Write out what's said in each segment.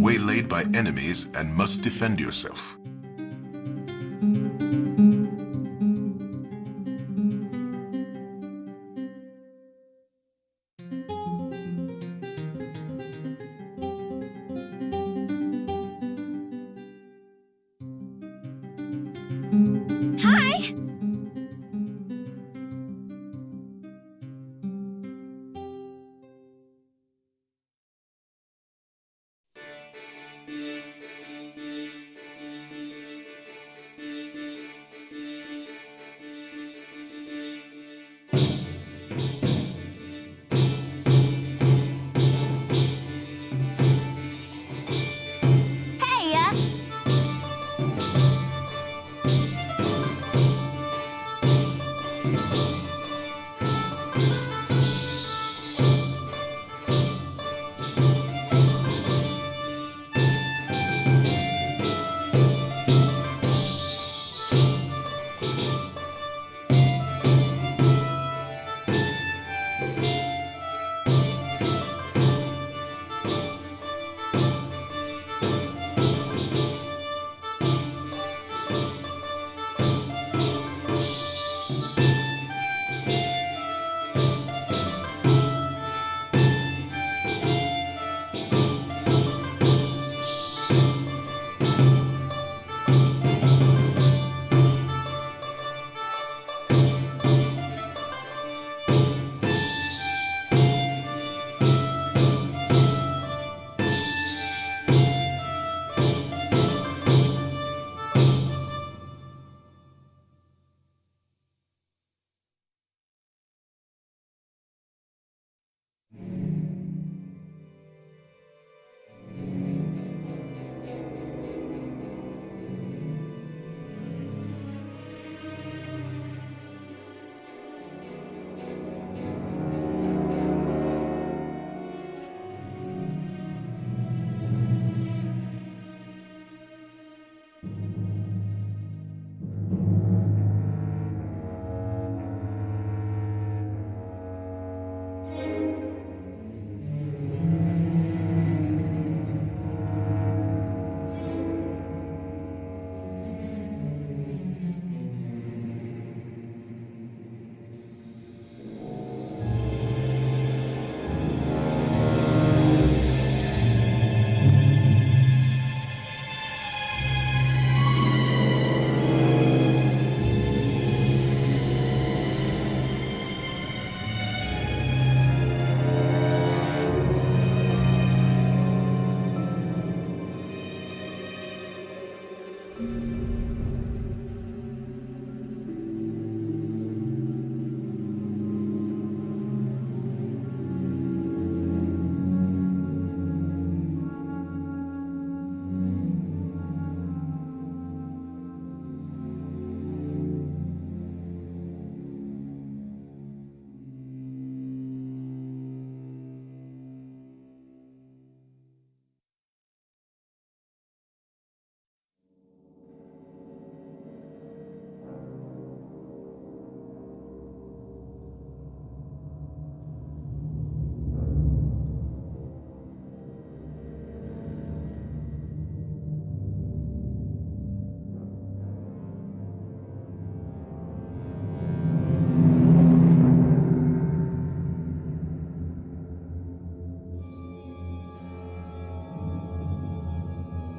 waylaid by enemies and must defend yourself. Hi!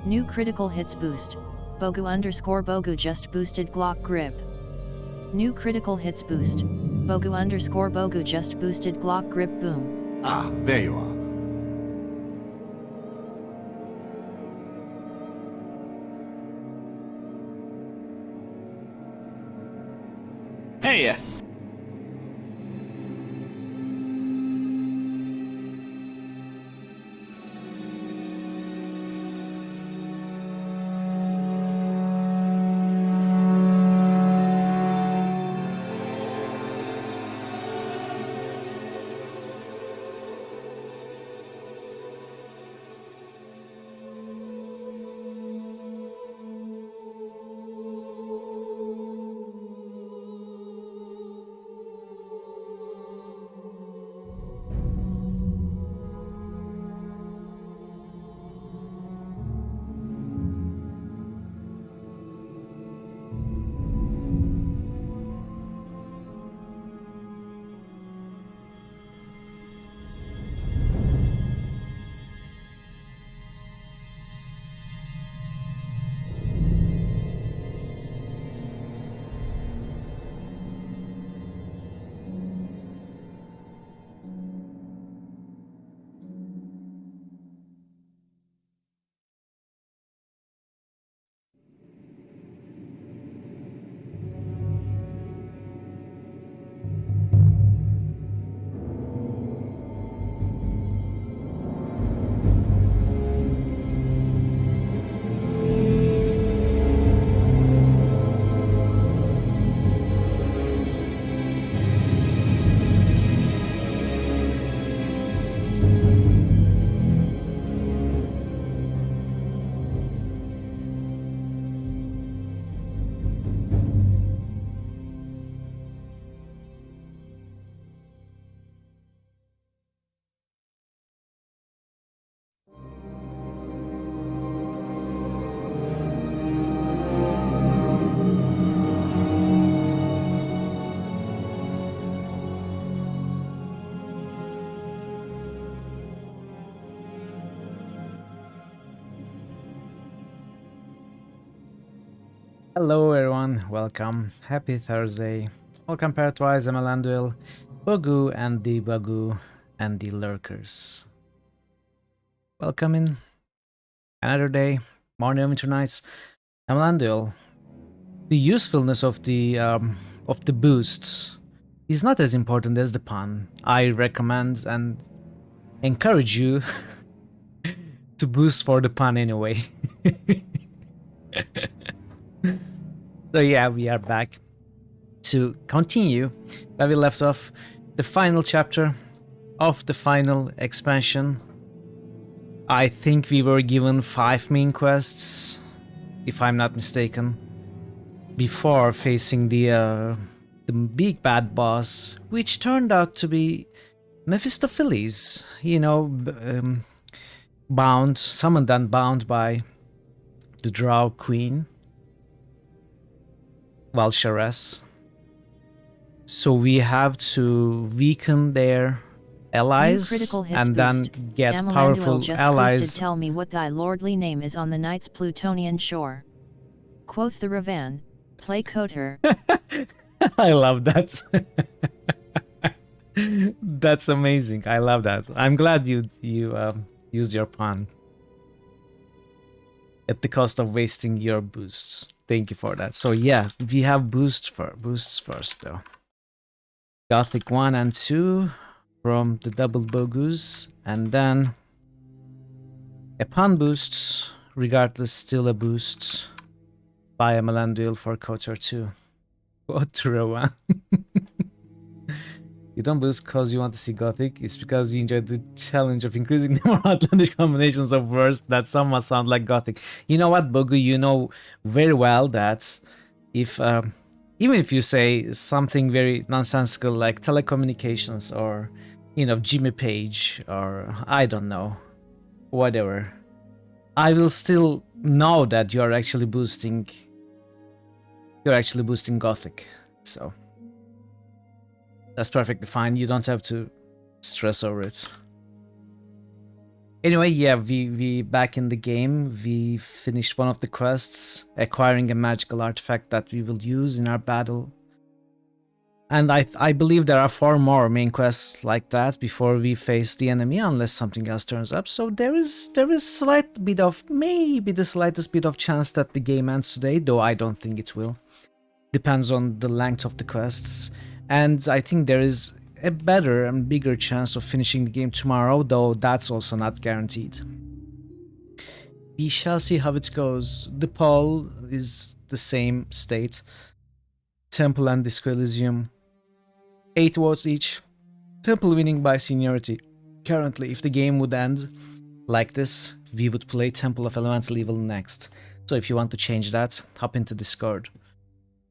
New critical hits boost. Bogu_Bogu just boosted Glock grip. New critical hits boost. Bogu_Bogu just boosted Glock grip boom. Ah, there you are. Hey! Hello everyone, welcome. Happy Thursday. Welcome pairwise, Emelanduel, Bogu and the Bogu and the Lurkers. Welcome in another day, morning, winter nights. Emelanduel, the usefulness of the boosts is not as important as the pun. I recommend and encourage you to boost for the pun anyway. So yeah, we are back to continue where we left off, the final chapter of the final expansion. I think we were given 5 main quests, if I'm not mistaken, before facing the big bad boss, which turned out to be Mephistopheles, you know, summoned and bound by the Drow Queen, Valshares. So we have to weaken their allies and then get Amalanduel powerful just allies. boosted, tell me what thy lordly name is on the night's Plutonian shore. Quoth the Ravan, play Kotor. I love that. That's amazing. I love that. I'm glad you used your pun at the cost of wasting your boosts. Thank you for that. So yeah, we have boosts first though. Gothic 1 and 2 from the double bogus, and then a pun boosts, regardless still a boost by a Melanduel for Kotor 2. Kotor 1. You don't boost because you want to see Gothic, it's because you enjoyed the challenge of increasing the more outlandish combinations of words that somewhat sound like Gothic. You know what, Bogu, you know very well that if even if you say something very nonsensical like telecommunications or, you know, Jimmy Page or I don't know, whatever, I will still know that you're actually boosting Gothic. So that's perfectly fine. You don't have to stress over it. Anyway, yeah, we back in the game. We finished one of the quests, acquiring a magical artifact that we will use in our battle. And I believe there are 4 more main quests like that before we face the enemy, unless something else turns up. So there is slight bit of, maybe the slightest bit of chance that the game ends today, though I don't think it will. Depends on the length of the quests. And I think there is a better and bigger chance of finishing the game tomorrow, though that's also not guaranteed. We shall see how it goes. The poll is the same state. Temple and Disco Elysium, 8 votes each. Temple winning by seniority. Currently, if the game would end like this, we would play Temple of Elemental Evil next. So if you want to change that, hop into Discord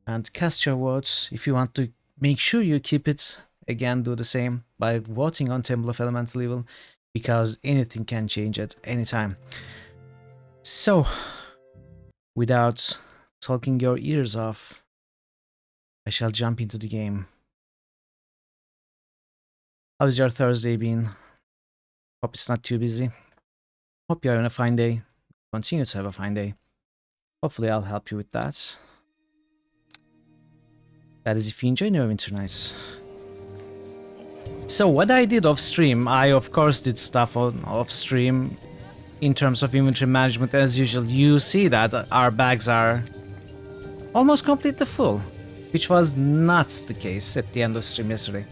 and cast your votes. If you want to make sure you keep it, again, do the same by voting on Temple of Elemental Evil, because anything can change at any time. So, without talking your ears off, I shall jump into the game. How's your Thursday been? Hope it's not too busy. Hope you're on a fine day. Continue to have a fine day. Hopefully I'll help you with that. That is if you enjoy Neverwinter nights. So what I did off stream, I of course did stuff off stream in terms of inventory management as usual. You see that our bags are almost completely full, which was not the case at the end of stream yesterday.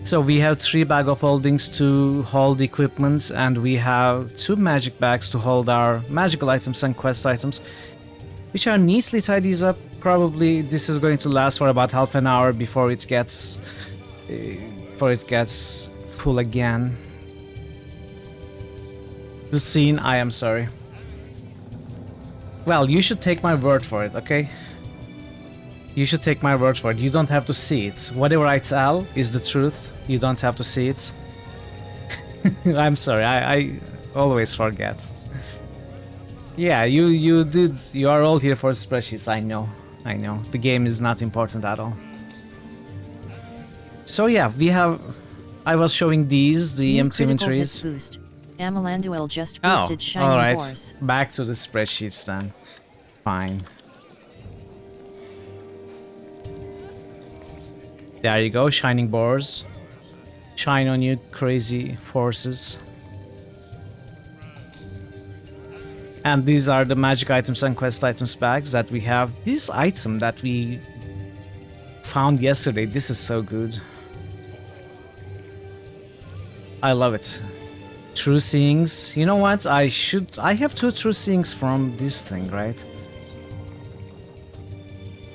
So we have 3 bags of holdings to hold equipment, and we have 2 magic bags to hold our magical items and quest items, which are neatly tidied up. Probably this is going to last for about half an hour before it gets full again. The scene, I am sorry. Well, you should take my word for it, okay? You should take my word for it. You don't have to see it. Whatever I tell is the truth. You don't have to see it. I'm sorry, I always forget. Yeah, you are all here for spreadsheets, I know. The game is not important at all. So yeah, I was showing these, the empty inventories. Boost. Amalanduel just boosted Shining alright. Horse. Back to the spreadsheets then. Fine. There you go, shining bars. Shine on you, crazy forces. And these are the magic items and quest items bags that we have. This item that we found yesterday, this is so good. I love it. True seeings. You know what? I have 2 true seeings from this thing, right?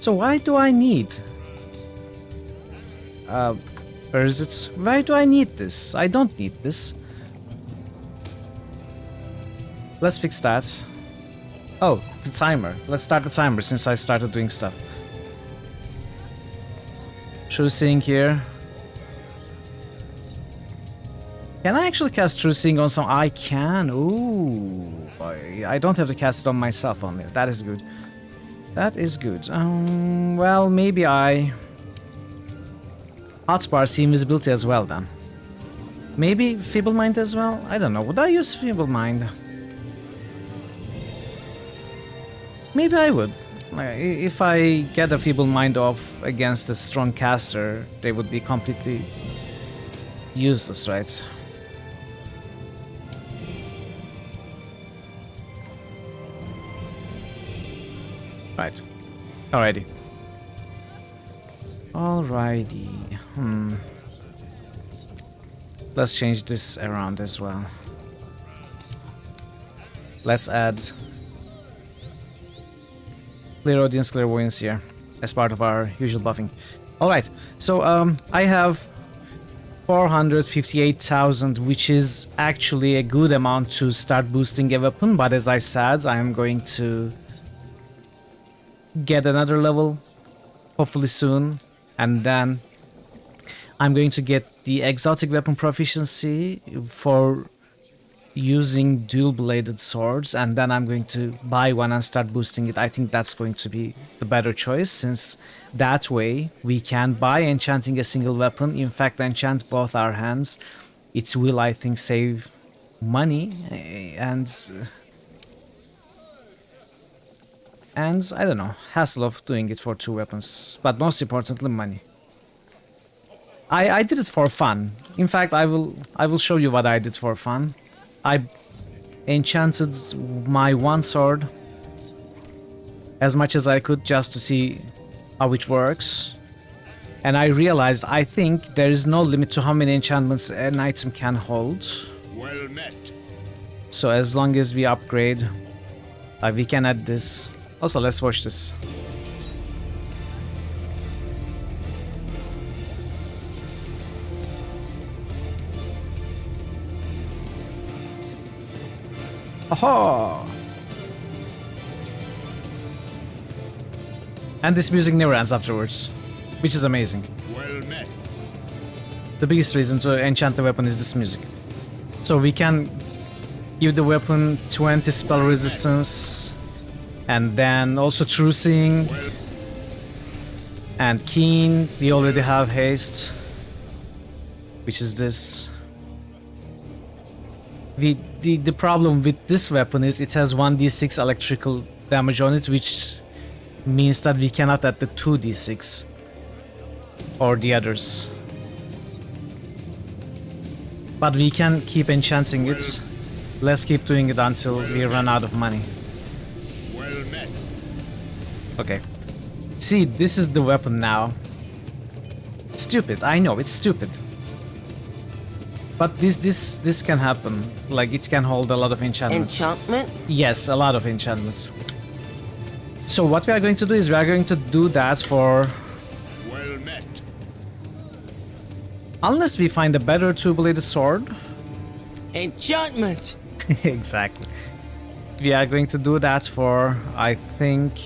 So why do I need? Where is it? Why do I need this? I don't need this. Let's fix that. Oh, the timer. Let's start the timer since I started doing stuff. True seeing here. Can I actually cast True Seeing on some? I can. Ooh. I don't have to cast it on myself only. That is good. That is good. Well, maybe I... Hotspar see invisibility as well then. Maybe Feeble Mind as well? I don't know. Would I use Feeble Mind? Maybe I would. If I get a Feeble Mind off against a strong caster, they would be completely useless, right? Right. Alrighty. Alrighty. Let's change this around as well. Let's add Clear Audience, Clairvoyance here as part of our usual buffing. Alright, so I have 458,000, which is actually a good amount to start boosting a weapon, but as I said, I am going to get another level, hopefully soon, and then I'm going to get the exotic weapon proficiency for using dual-bladed swords, and then I'm going to buy one and start boosting it. I think that's going to be the better choice, since that way we can, by enchanting a single weapon, in fact enchant both our hands. It will, I think, save money and I don't know, hassle of doing it for 2 weapons, but most importantly, money. I did it for fun. In fact, I will show you what I did for fun. I enchanted my one sword as much as I could just to see how it works. And I realized I think there is no limit to how many enchantments an item can hold. Well met. So as long as we upgrade, we can add this. Also, let's watch this. Aha! And this music never ends afterwards, which is amazing. Well met. The biggest reason to enchant the weapon is this music. So we can give the weapon 20 spell resistance, and then also True Seeing, and Keen. We already have haste, which is this. The problem with this weapon is it has 1d6 electrical damage on it, which means that we cannot add the 2d6 or the others. But we can keep enchanting it. Let's keep doing it until we run out of money. Well met. Okay. See, this is the weapon now. Stupid, I know, it's stupid. But this can happen. Like, it can hold a lot of enchantments. Enchantment? Yes, a lot of enchantments. So what we are going to do is we are going to do that for... Well met. Unless we find a better two-bladed sword. Enchantment! Exactly. We are going to do that for, I think...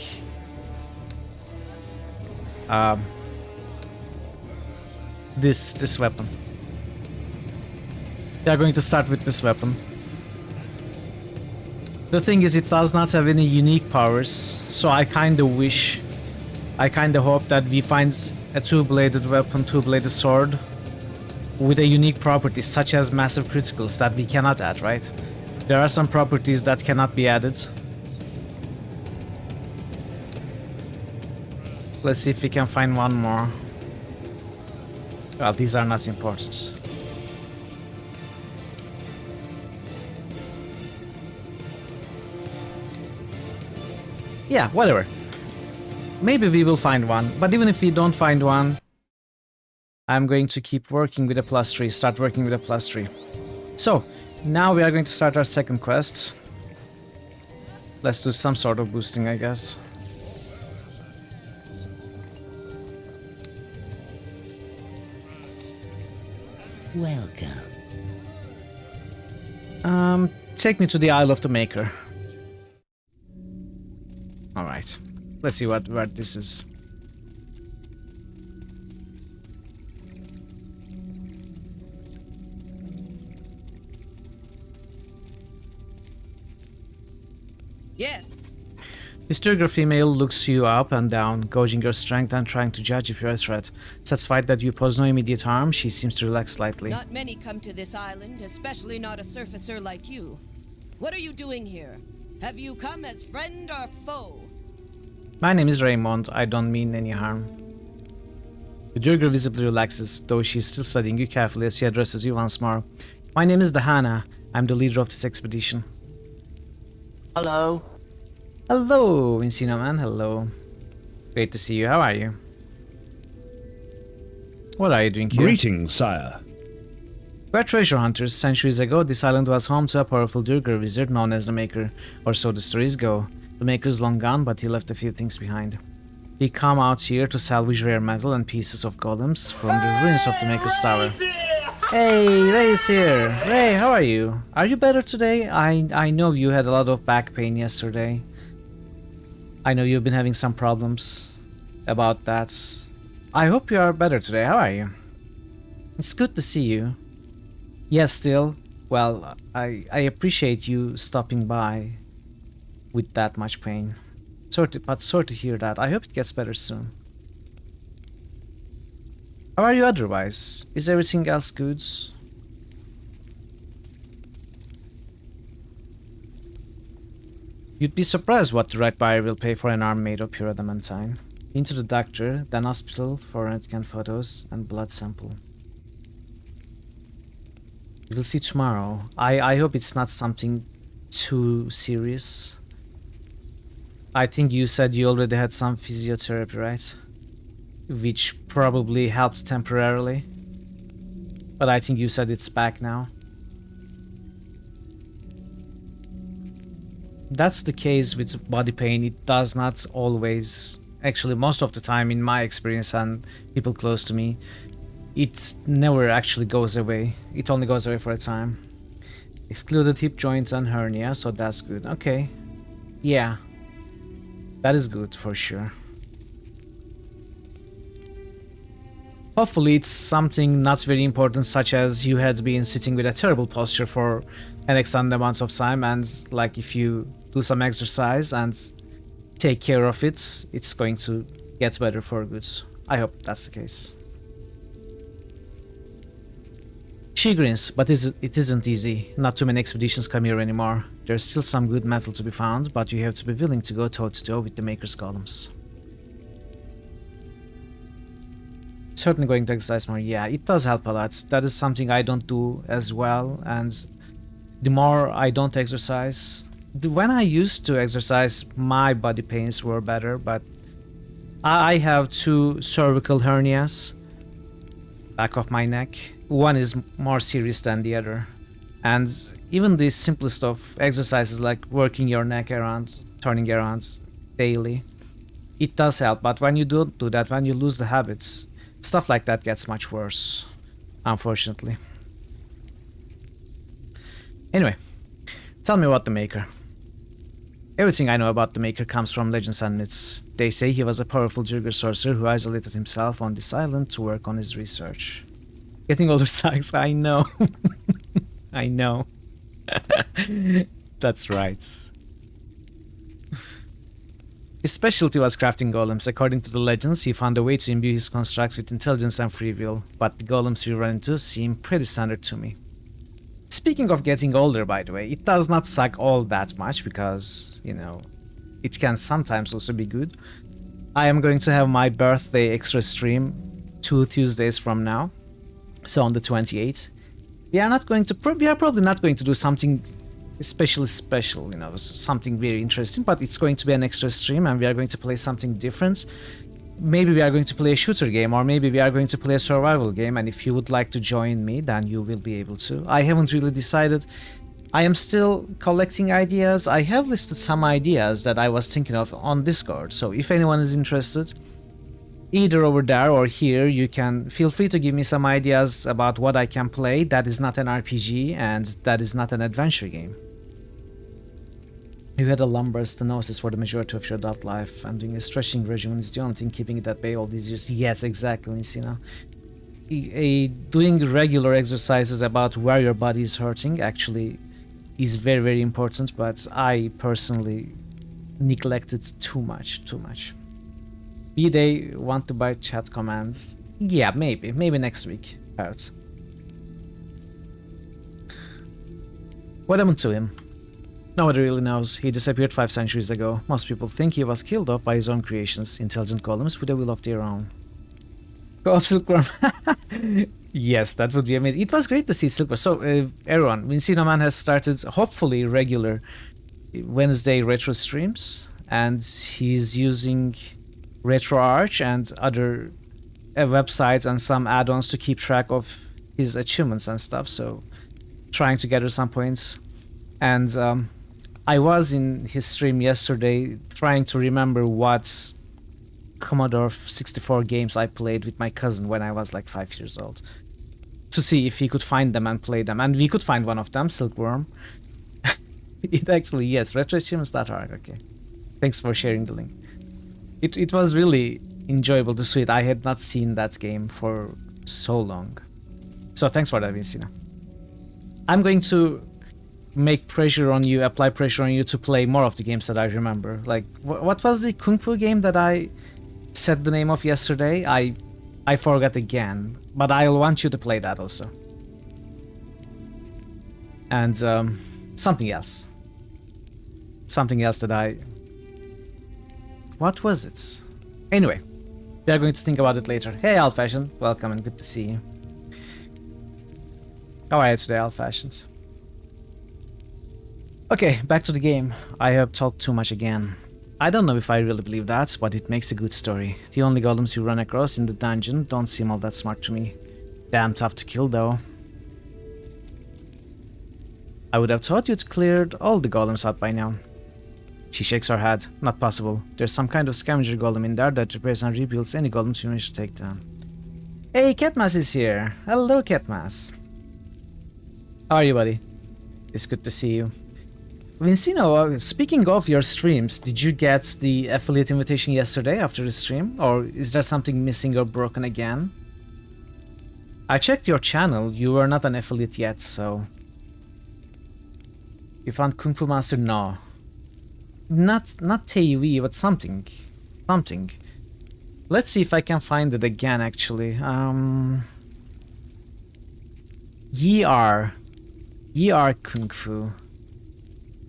this weapon. We are going to start with this weapon. The thing is, it does not have any unique powers, so I kinda hope that we find a two-bladed weapon, two-bladed sword with a unique property such as massive criticals that we cannot add, right? There are some properties that cannot be added. Let's see if we can find one more. Well, these are not important. Yeah, whatever. Maybe we will find one, but even if we don't find one, I'm going to keep working with a +3, start working with a +3. So, now we are going to start our second quest. Let's do some sort of boosting, I guess. Welcome. Take me to the Isle of the Maker. Alright. Let's see where this is. Yes. This Durgar female looks you up and down, gauging your strength and trying to judge if you're a threat. Satisfied that you pose no immediate harm, she seems to relax slightly. Not many come to this island, especially not a surfacer like you. What are you doing here? Have you come as friend or foe? My name is Raymond, I don't mean any harm. The Durgar visibly relaxes, though she is still studying you carefully as she addresses you once more. My name is Dahana, I'm the leader of this expedition. Hello. Hello, Encino Man, hello. Great to see you, how are you? What are you doing here? Greetings, sire. We're treasure hunters. Centuries ago, this island was home to a powerful Durgar wizard known as the Maker, or so the stories go. The Maker is long gone, but he left a few things behind. He come out here to salvage rare metal and pieces of golems from the ruins of the Maker's tower. Hey, Ray is here. Ray, how are you? Are you better today? I know you had a lot of back pain yesterday. I know you've been having some problems about that. I hope you are better today. How are you? It's good to see you. Yes, still. Well, I appreciate you stopping by with that much pain. Sorry to hear that. I hope it gets better soon. How are you otherwise? Is everything else good? You'd be surprised what the right buyer will pay for an arm made of pure adamantine. Into the doctor, then hospital for röntgen photos and blood sample. We'll see tomorrow. I hope it's not something too serious. I think you said you already had some physiotherapy, right? Which probably helped temporarily. But I think you said it's back now. That's the case with body pain. It does not always, actually most of the time in my experience and people close to me, it never actually goes away. It only goes away for a time. Excluded hip joints and hernia, so that's good. Okay. Yeah. That is good for sure. Hopefully it's something not very important, such as you had been sitting with a terrible posture for an extended amount of time, and like if you do some exercise and take care of it, it's going to get better for good. I hope that's the case. She grins, but it isn't easy. Not too many expeditions come here anymore. There's still some good metal to be found, but you have to be willing to go toe-to-toe with the Maker's golems. Certainly going to exercise more. Yeah, it does help a lot. That is something I don't do as well, and the more I don't exercise... When I used to exercise, my body pains were better, but I have 2 cervical hernias back of my neck. One is more serious than the other, and even the simplest of exercises like working your neck around, turning around daily, it does help. But when you don't do that, when you lose the habits, stuff like that gets much worse, unfortunately. Anyway, tell me about the Maker. Everything I know about the Maker comes from legends and myths. They say he was a powerful Durgar sorcerer who isolated himself on this island to work on his research. Getting older sucks, I know. I know. That's right. His specialty was crafting golems. According to the legends, he found a way to imbue his constructs with intelligence and free will, but the golems we run into seem pretty standard to me. Speaking of getting older, by the way, it does not suck all that much because, you know, it can sometimes also be good. I am going to have my birthday extra stream 2 Tuesdays from now. So on the 28th, we are probably not going to do something especially special, you know, something very interesting, but it's going to be an extra stream and we are going to play something different. Maybe we are going to play a shooter game, or maybe we are going to play a survival game, and if you would like to join me, then you will be able to. I haven't really decided. I am still collecting ideas. I have listed some ideas that I was thinking of on Discord, so if anyone is interested, either over there or here, you can feel free to give me some ideas about what I can play that is not an RPG and that is not an adventure game. You had a lumbar stenosis for the majority of your adult life, and doing a stretching regimen is the only thing keeping it at bay all these years. Yes, exactly, Nisina. Doing regular exercises about where your body is hurting actually is very, very important, but I personally neglect it too much. They want to buy chat commands. Yeah, maybe next week. Parrot. What happened to him? Nobody really knows. He disappeared 5 centuries ago. Most people think he was killed off by his own creations, intelligent golems with a will of their own. Co-op Silkworm. Yes, that would be amazing. It was great to see Silkworm. So, everyone, Vincino Man has started hopefully regular Wednesday retro streams, and he's using RetroArch and other websites and some add-ons to keep track of his achievements and stuff, so trying to gather some points. And I was in his stream yesterday trying to remember what Commodore 64 games I played with my cousin when I was like 5 years old, to see if he could find them and play them, and we could find one of them, Silkworm. It actually, yes, retroachievements.org. Okay, thanks for sharing the link. It was really enjoyable to see it. I had not seen that game for so long. So thanks for that, Vincina. I'm going to make pressure on you, apply pressure on you to play more of the games that I remember. Like, what was the Kung Fu game that I said the name of yesterday? I forgot again, but I'll want you to play that also. And something else. Something else that I... What was it? Anyway, we are going to think about it later. Hey, Al Fashion, welcome and good to see you. How are you today, Al Fashions? Okay, back to the game. I have talked too much again. I don't know if I really believe that, but it makes a good story. The only golems you run across in the dungeon don't seem all that smart to me. Damn tough to kill though. I would have thought you'd cleared all the golems out by now. She shakes her head. Not possible. There's some kind of scavenger golem in there that repairs and rebuilds any golems you manage to take down. Hey, Catmas is here. Hello, Catmas. How are you, buddy? It's good to see you. Vincino, speaking of your streams, did you get the affiliate invitation yesterday after the stream? Or is there something missing or broken again? I checked your channel, you were not an affiliate yet, so... You found Kung Fu Master? No. Not TUE, but something. Something. Let's see if I can find it again, actually. Ye are Kung Fu.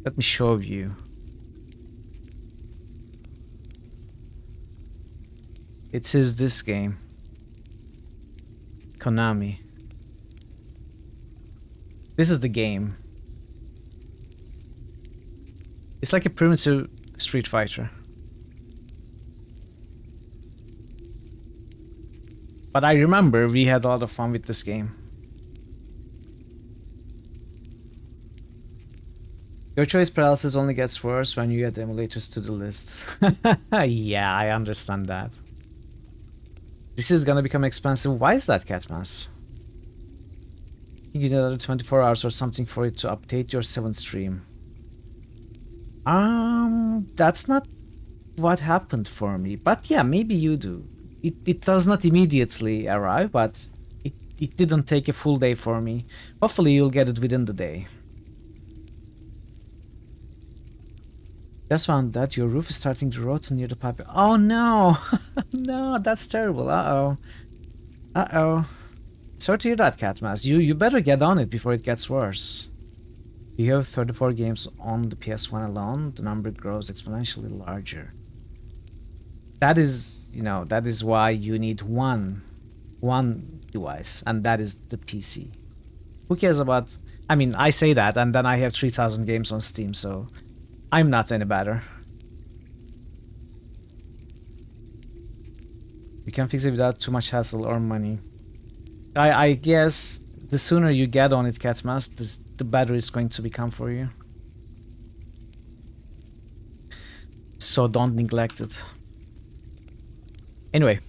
Let me show you. It is this game. Konami. This is the game. It's like a primitive Street Fighter. But I remember we had a lot of fun with this game. Your choice paralysis only gets worse when you add emulators to the list. Yeah, I understand that. This is gonna become expensive. Why is that, Catmas? You need another 24 hours or something for it to update your 7th stream. That's not what happened for me. But yeah, maybe you do. It does not immediately arrive, but it didn't take a full day for me. Hopefully you'll get it within the day. Just found that your roof is starting to rot near the pipe. Oh no! No, that's terrible. Uh-oh. Uh-oh. Sorry to hear that, Catmas. You better get on it before it gets worse. You have 34 games on the PS1 alone. The number grows exponentially larger. That is, you know, that is why you need one one device, and that is the PC. Who cares about... I mean, I say that, and then I have 3,000 games on Steam, so I'm not any better. You can fix it without too much hassle or money. I guess the sooner you get on it, Catmas, the better it's going to become for you. So don't neglect it. Anyway,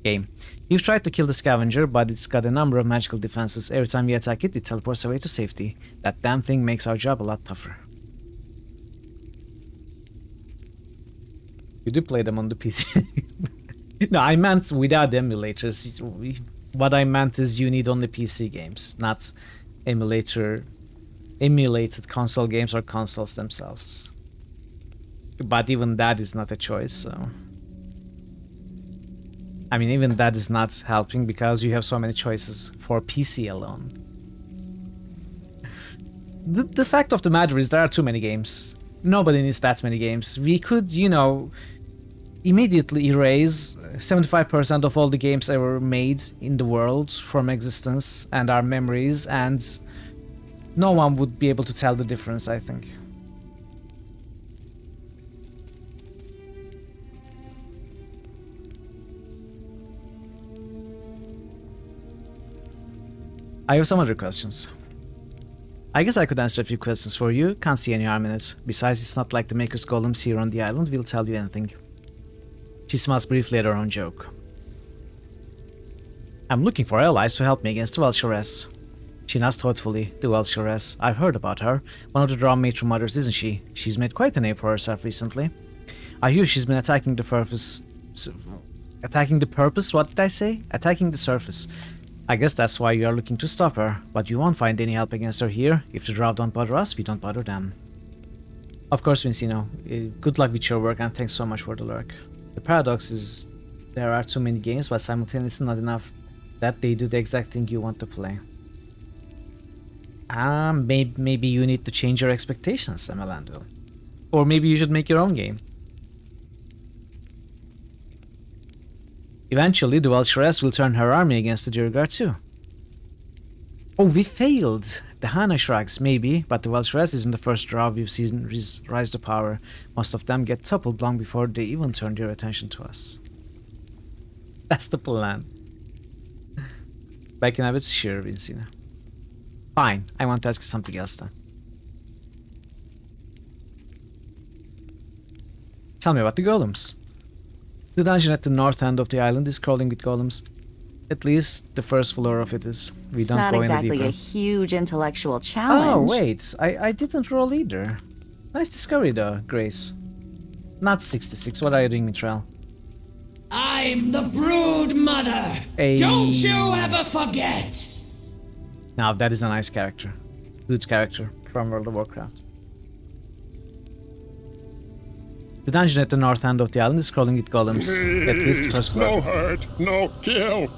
game. You've tried to kill the scavenger, but it's got a number of magical defenses. Every time you attack it, it teleports away to safety. That damn thing makes our job a lot tougher. You do play them on the PC. No, I meant without emulators. What I meant is you need only PC games, not emulated console games or consoles themselves. But even that is not a choice, so... I mean, even that is not helping because you have so many choices for PC alone. The fact of the matter is there are too many games. Nobody needs that many games. We could, you know, immediately erase 75% of all the games ever made in the world from existence and our memories, and no one would be able to tell the difference, I think. I have some other questions. I guess I could answer a few questions for you, can't see any harm in it. Besides, it's not like the Maker's golems here on the island will tell you anything. She smiles briefly at her own joke. I'm looking for allies to help me against the Welshoress. She nods thoughtfully. The Welshoress. I've heard about her. One of the Drow matron mothers, isn't she? She's made quite a name for herself recently. I hear she's been attacking the surface. Attacking the purpose? What did I say? Attacking the surface. I guess that's why you are looking to stop her, but you won't find any help against her here. If the Drow don't bother us, we don't bother them. Of course, Vincino. Good luck with your work and thanks so much for the lurk. The paradox is there are too many games, but simultaneously not enough that they do the exact thing you want to play. Maybe you need to change your expectations, Emelandville. Or maybe you should make your own game. Eventually, the Welshoress will turn her army against the Duergar too. Oh, we failed! The Hana shrugs, maybe, but the Welshoress isn't the first Drow we've seen rise to power. Most of them get toppled long before they even turn their attention to us. That's the plan. Back in a bit, sure, Vincina. Fine, I want to ask you something else then. Tell me about the golems. The dungeon at the north end of the island is crawling with golems. At least the first floor of it is. We It's don't not go exactly any deeper. a huge intellectual Oh, challenge. wait. I didn't roll either. Nice discovery though, Grace. Not 66. What are you doing, Mithril? I'm the Brood Mother. Hey. Don't you ever forget. Now that is a nice character. Good character from World of Warcraft. The dungeon at the north end of the island is crawling with golems. At least the first floor. No hurt, no kill.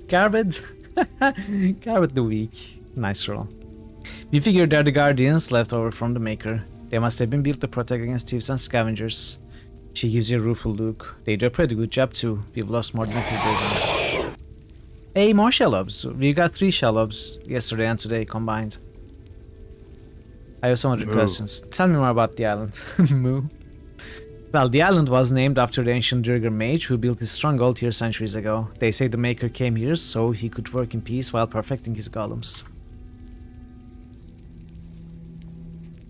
Garbage. Garbage the weak. Nice roll. We figured they're the guardians left over from the Maker. They must have been built to protect against thieves and scavengers. She gives you a rueful look. They do a pretty good job too. We've lost more than we figured. Hey, more shellobs. We got 3 shellobs yesterday and today combined. I have some other questions. Tell me more about the island. Moo. Well, the island was named after the ancient Duergar mage who built his stronghold here centuries ago. They say the Maker came here so he could work in peace while perfecting his golems.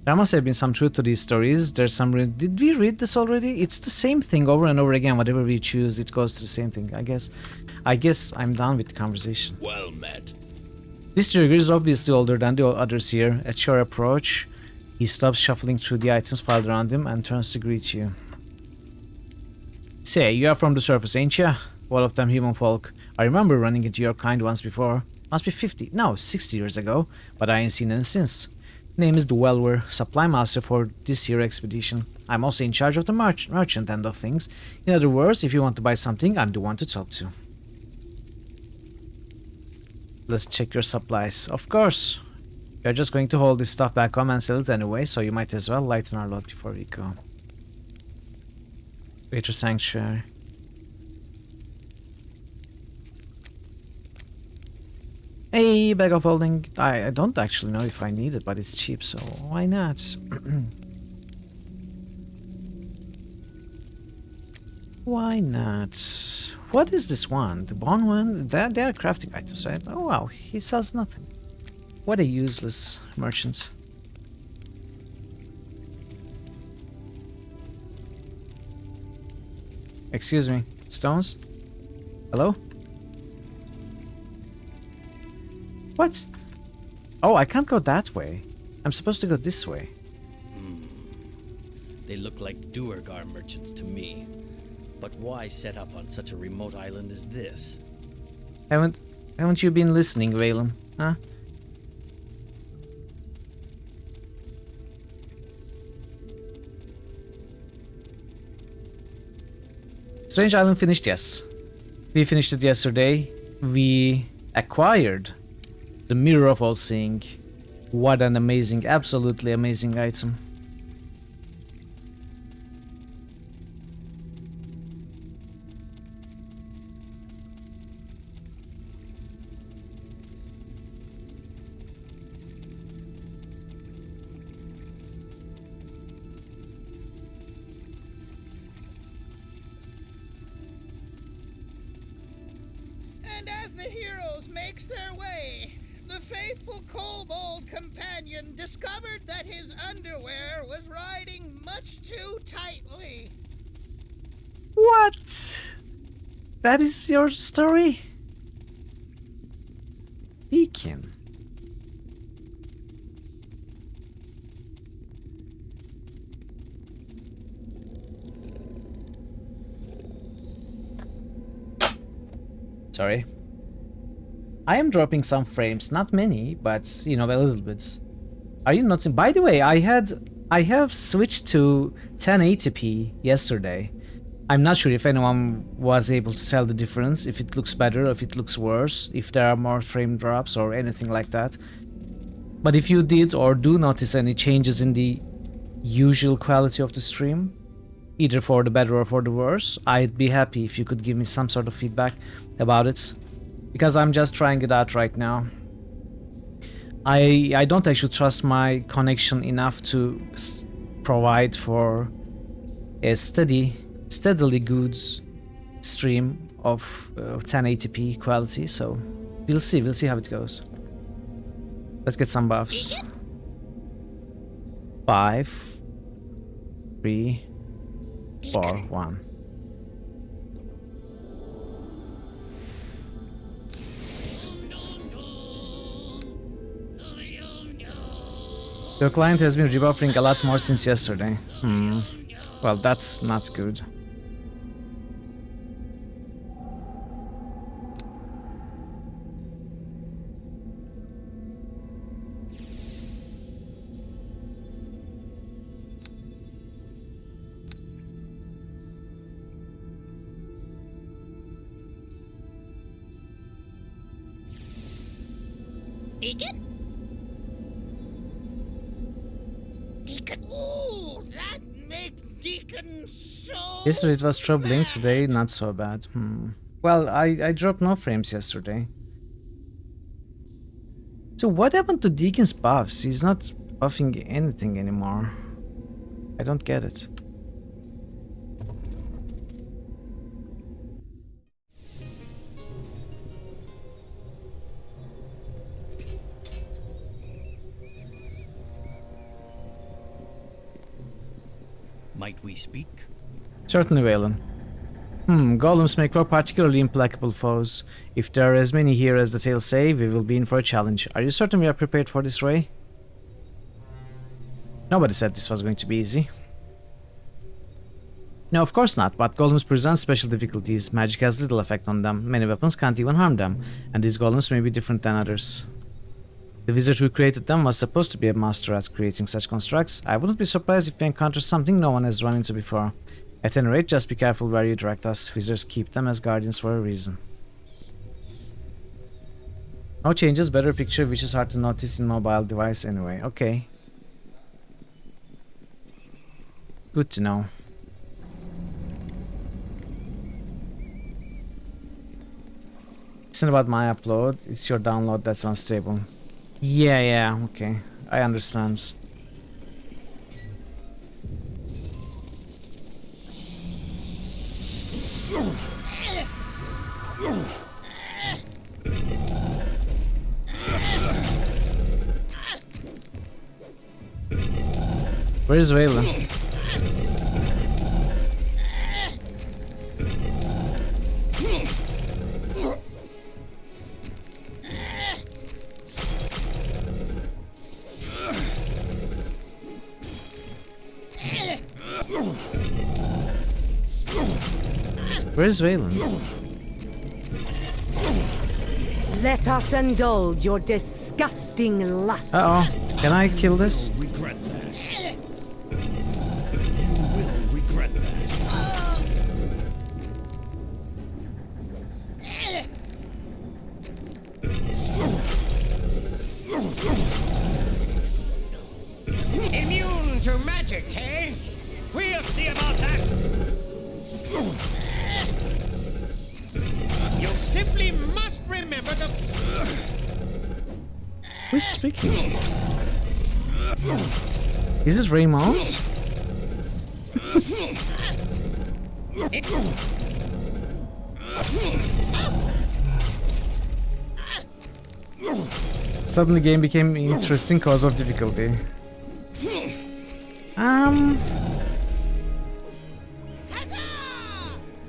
There must have been some truth to these stories. There's some... Did we read this already? It's the same thing over and over again. Whatever we choose, it goes to the same thing. I guess I'm done with the conversation. Well met. This Duergar is obviously older than the others here. At your approach, he stops shuffling through the items piled around him and turns to greet you. Say, you are from the surface, ain't ya? One of them human folk. I remember running into your kind once before. Must be 50, no, 60 years ago, but I ain't seen any since. Name is Dwelwer, supply master for this here expedition. I'm also in charge of the merchant end of things. In other words, if you want to buy something, I'm the one to talk to. Let's check your supplies. Of course. You're just going to hold this stuff back home and sell it anyway, so you might as well lighten our load before we go. Greater Sanctuary. Hey, bag of holding. I don't actually know if I need it, but it's cheap, so why not? Why not? What is this one? The bone one? They are crafting items, right? Oh wow, he sells nothing. What a useless merchant. Excuse me, stones? Hello? What? Oh, I can't go that way. I'm supposed to go this way. They look like Duergar merchants to me. But why set up on such a remote island as this? Haven't you been listening, Valen? Huh? Strange Island finished, yes. We finished it yesterday. We acquired the Mirror of All Seeing. What an amazing, absolutely amazing item. And as the heroes makes their way, the faithful kobold companion discovered that his underwear was riding much too tightly. What? That is your story? Deacon. Sorry. I am dropping some frames, not many, but you know, a little bit. Are you not? By the way, I have switched to 1080p yesterday. I'm not sure if anyone was able to tell the difference, if it looks better, if it looks worse, if there are more frame drops or anything like that. But if you did or do notice any changes in the usual quality of the stream, either for the better or for the worse, I'd be happy if you could give me some sort of feedback about it, because I'm just trying it out right now. I don't actually trust my connection enough to provide for a steadily good stream of 1080p quality, so we'll see how it goes. Let's get some buffs. 5, 3, 4, 1. Your client has been rebuffing a lot more since yesterday. Well, that's not good. Deacon? Deacon, ooh, that makes Deacon so... Yesterday it was troubling, today not so bad. Well, I dropped no frames yesterday. So what happened to Deacon's buffs? He's not buffing anything anymore. I don't get it. Might we speak? Certainly, Valen. Golems make for particularly implacable foes. If there are as many here as the tales say, we will be in for a challenge. Are you certain we are prepared for this, Ray? Nobody said this was going to be easy. No, of course not, but golems present special difficulties. Magic has little effect on them. Many weapons can't even harm them, and these golems may be different than others. The wizard who created them was supposed to be a master at creating such constructs. I wouldn't be surprised if we encounter something no one has run into before. At any rate, just be careful where you direct us. Wizards keep them as guardians for a reason. No changes, better picture, which is hard to notice in mobile device anyway. Okay. Good to know. not about my upload, it's your download that's unstable. Yeah, okay. I understand. Where is Waylon? Where's Waylon? Let us indulge your disgusting lust. Uh-oh. Can I kill this? Regret that. You will regret that. Immune to magic, hey? We'll see about that. You simply must remember to... Who's speaking? Is it Raymond? Suddenly the game became interesting cause of difficulty.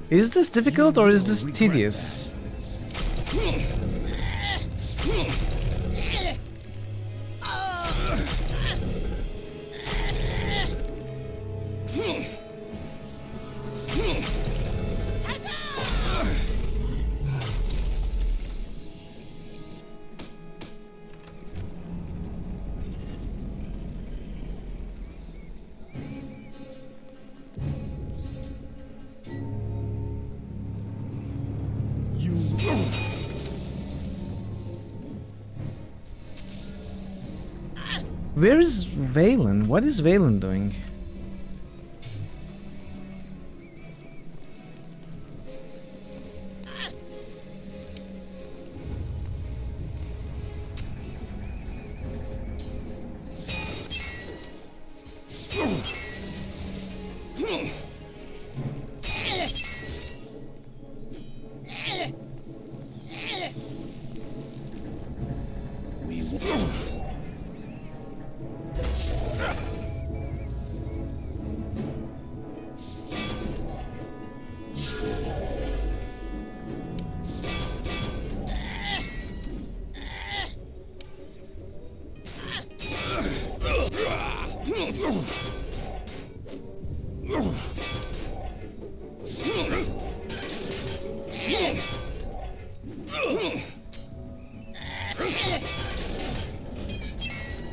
Is this difficult or is this tedious? Where is Valen? What is Valen doing?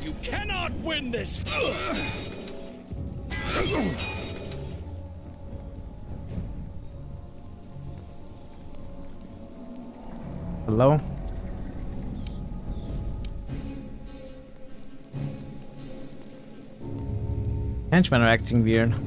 You cannot win this! Hello? Henchmen are acting weird.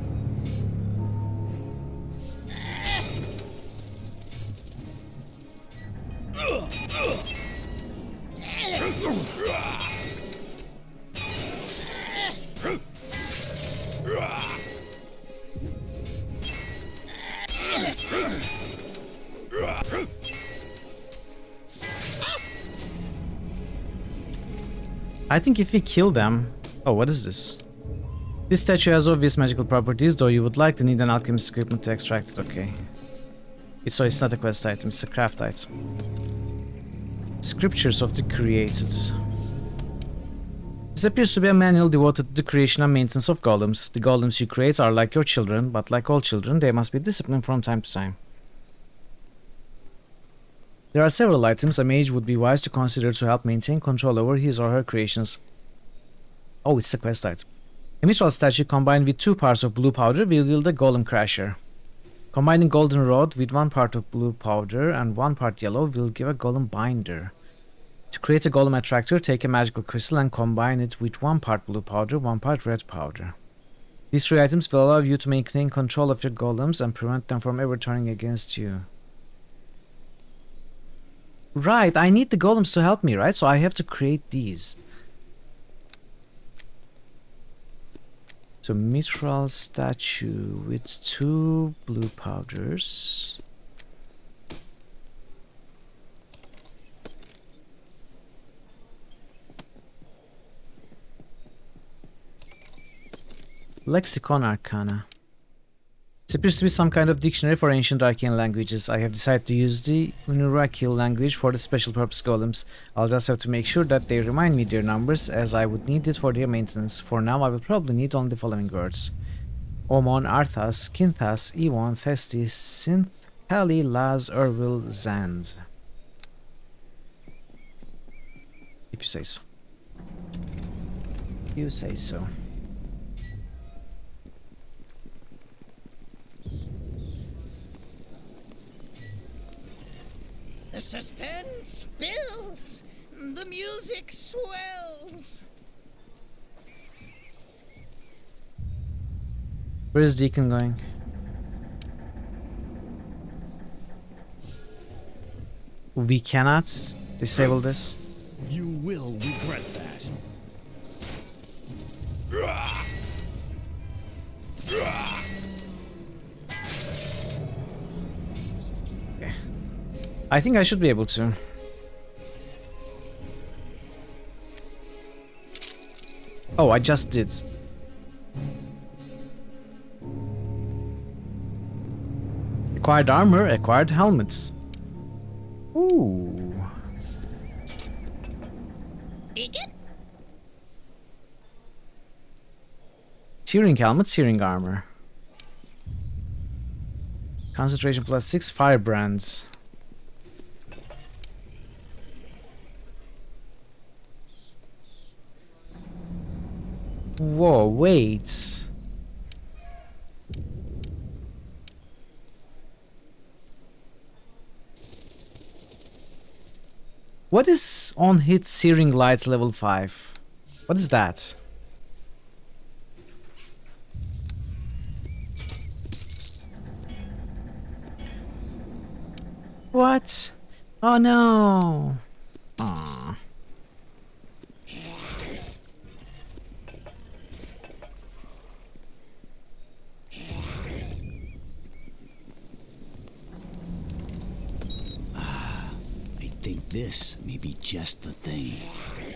I think if we kill them... Oh, what is this? This statue has obvious magical properties, though you would likely need an alchemist equipment to extract it. Okay. So it's not a quest item, it's a craft item. Scriptures of the Created. This appears to be a manual devoted to the creation and maintenance of golems. The golems you create are like your children, but like all children, they must be disciplined from time to time. There are several items a mage would be wise to consider to help maintain control over his or her creations. Oh, it's a quest item. A mithril statue combined with 2 parts of blue powder will yield a golem crasher. Combining golden rod with 1 part of blue powder and 1 part yellow will give a golem binder. To create a golem attractor, take a magical crystal and combine it with 1 part blue powder, 1 part red powder. These 3 items will allow you to maintain control of your golems and prevent them from ever turning against you. Right, I need the golems to help me, right? So I have to create these. So mithril statue with 2 blue powders. Lexicon Arcana. It appears to be some kind of dictionary for ancient arcane languages. I have decided to use the Unuraki language for the special purpose golems. I'll just have to make sure that they remind me their numbers, as I would need it for their maintenance. For now, I will probably need only the following words: Omon, Arthas, Kinthas, Ewon, Thesti, Synth, Pali, Laz, Urwil, Zand. If you say so. You say so. The suspense builds. The music swells. Where is Deacon going? We cannot disable this. You will regret that. I think I should be able to. Oh, I just did. Acquired armor, acquired helmets. Ooh. Deacon? Searing helmet, searing armor. Concentration plus 6 firebrands. Whoa, wait. What is on hit searing light level 5? What is that? What? Oh no. Aww. I think this may be just the thing.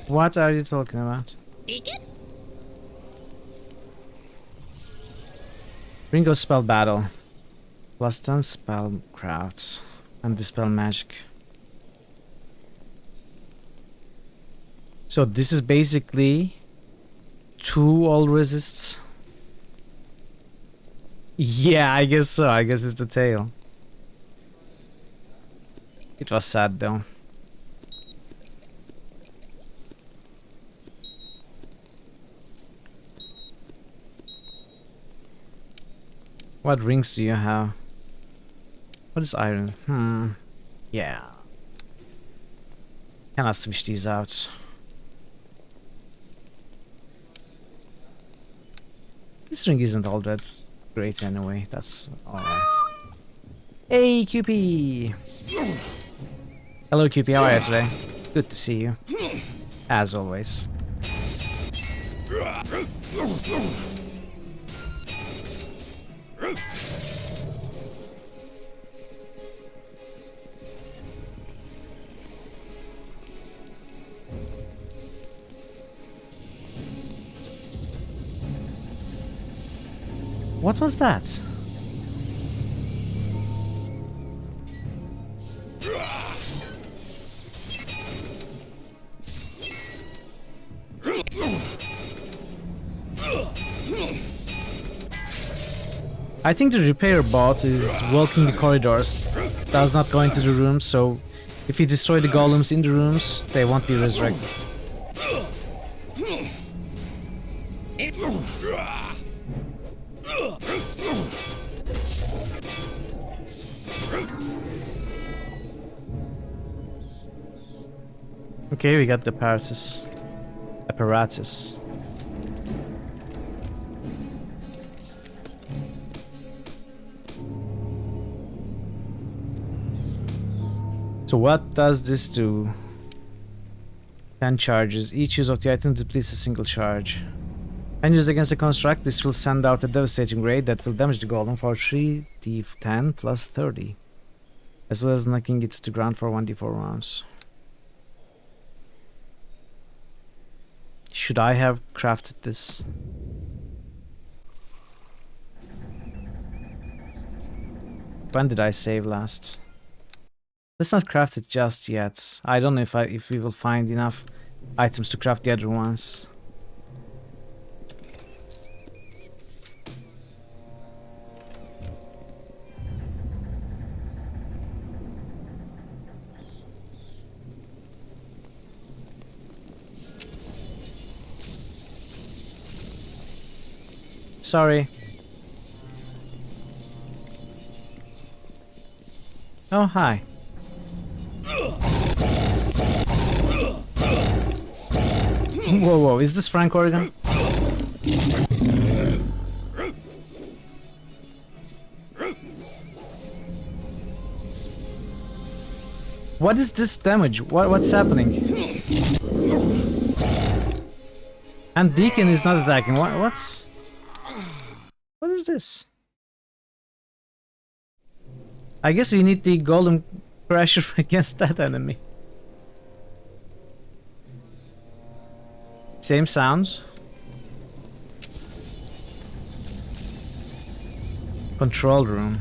What are you talking about? Deacon? Ringo spell battle. Plus 10 spell crafts. And dispel magic. So this is basically 2 all resists. Yeah, I guess so. I guess it's the tail. It was sad though. What rings do you have? What is iron? Yeah. Can I switch these out? This ring isn't all that great anyway. That's alright. Hey, QP! Hello, QP. How are you today? Good to see you. As always. What was that? I think the repair bot is walking the corridors, does not go into the rooms, so if you destroy the golems in the rooms, they won't be resurrected. Okay, we got the apparatus. So what does this do? 10 charges. Each use of the item depletes a single charge. And used against a construct, this will send out a devastating ray that will damage the golem for 3d10 plus 30. As well as knocking it to the ground for 1d4 rounds. Should I have crafted this? When did I save last? Let's not craft it just yet. I don't know if we will find enough items to craft the other ones. Sorry. Oh, hi. Whoa, whoa, is this Frank Oregon? What is this damage? What's happening? And Deacon is not attacking. What is this? I guess we need the golden crusher against that enemy. Same sounds. Control room.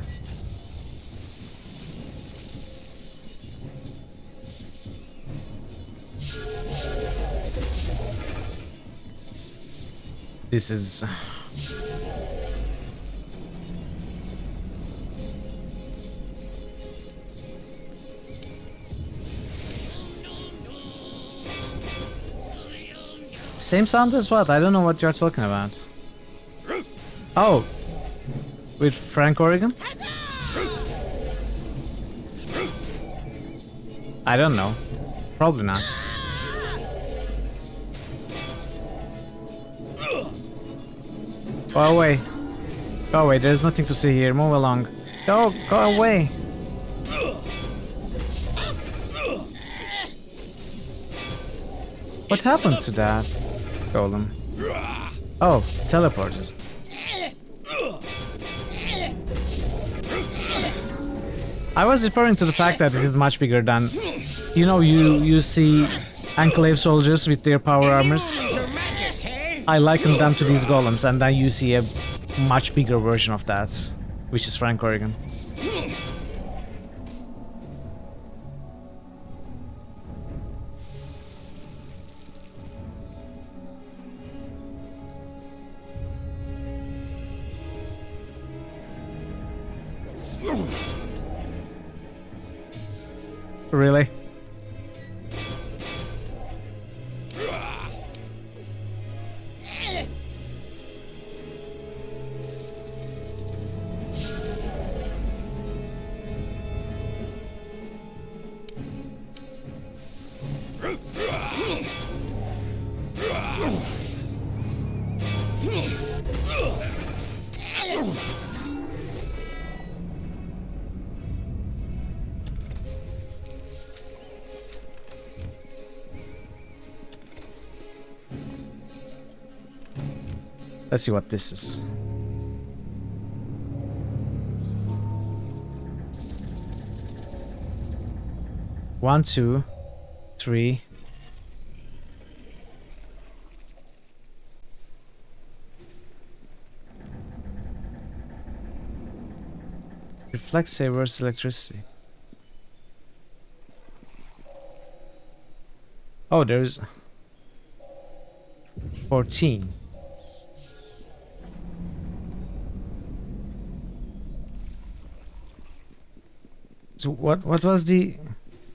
This is... Same sound as what? I don't know what you're talking about. Oh! With Frank Oregon? I don't know. Probably not. Go away. Go away, there's nothing to see here. Move along. Go away. What happened to that golem? Oh, teleported. I was referring to the fact that it is much bigger than... You know, you see Enclave soldiers with their power armors. I liken them to these golems, and then you see a much bigger version of that, which is Frank Oregon. Really? Let's see what this is. One, two, three. Reflect savers electricity. Oh, there's 14. So what was the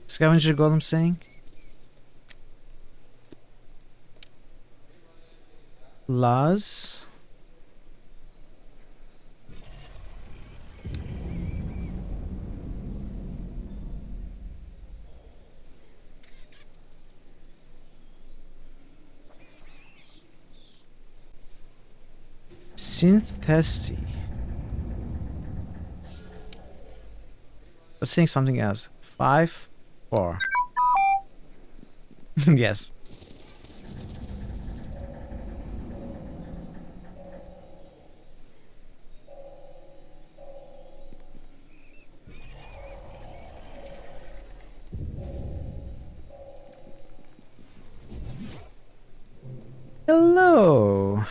scavenger golem saying? Laws. Synth testy. Let's saying something else. 5, 4. Yes. Hello.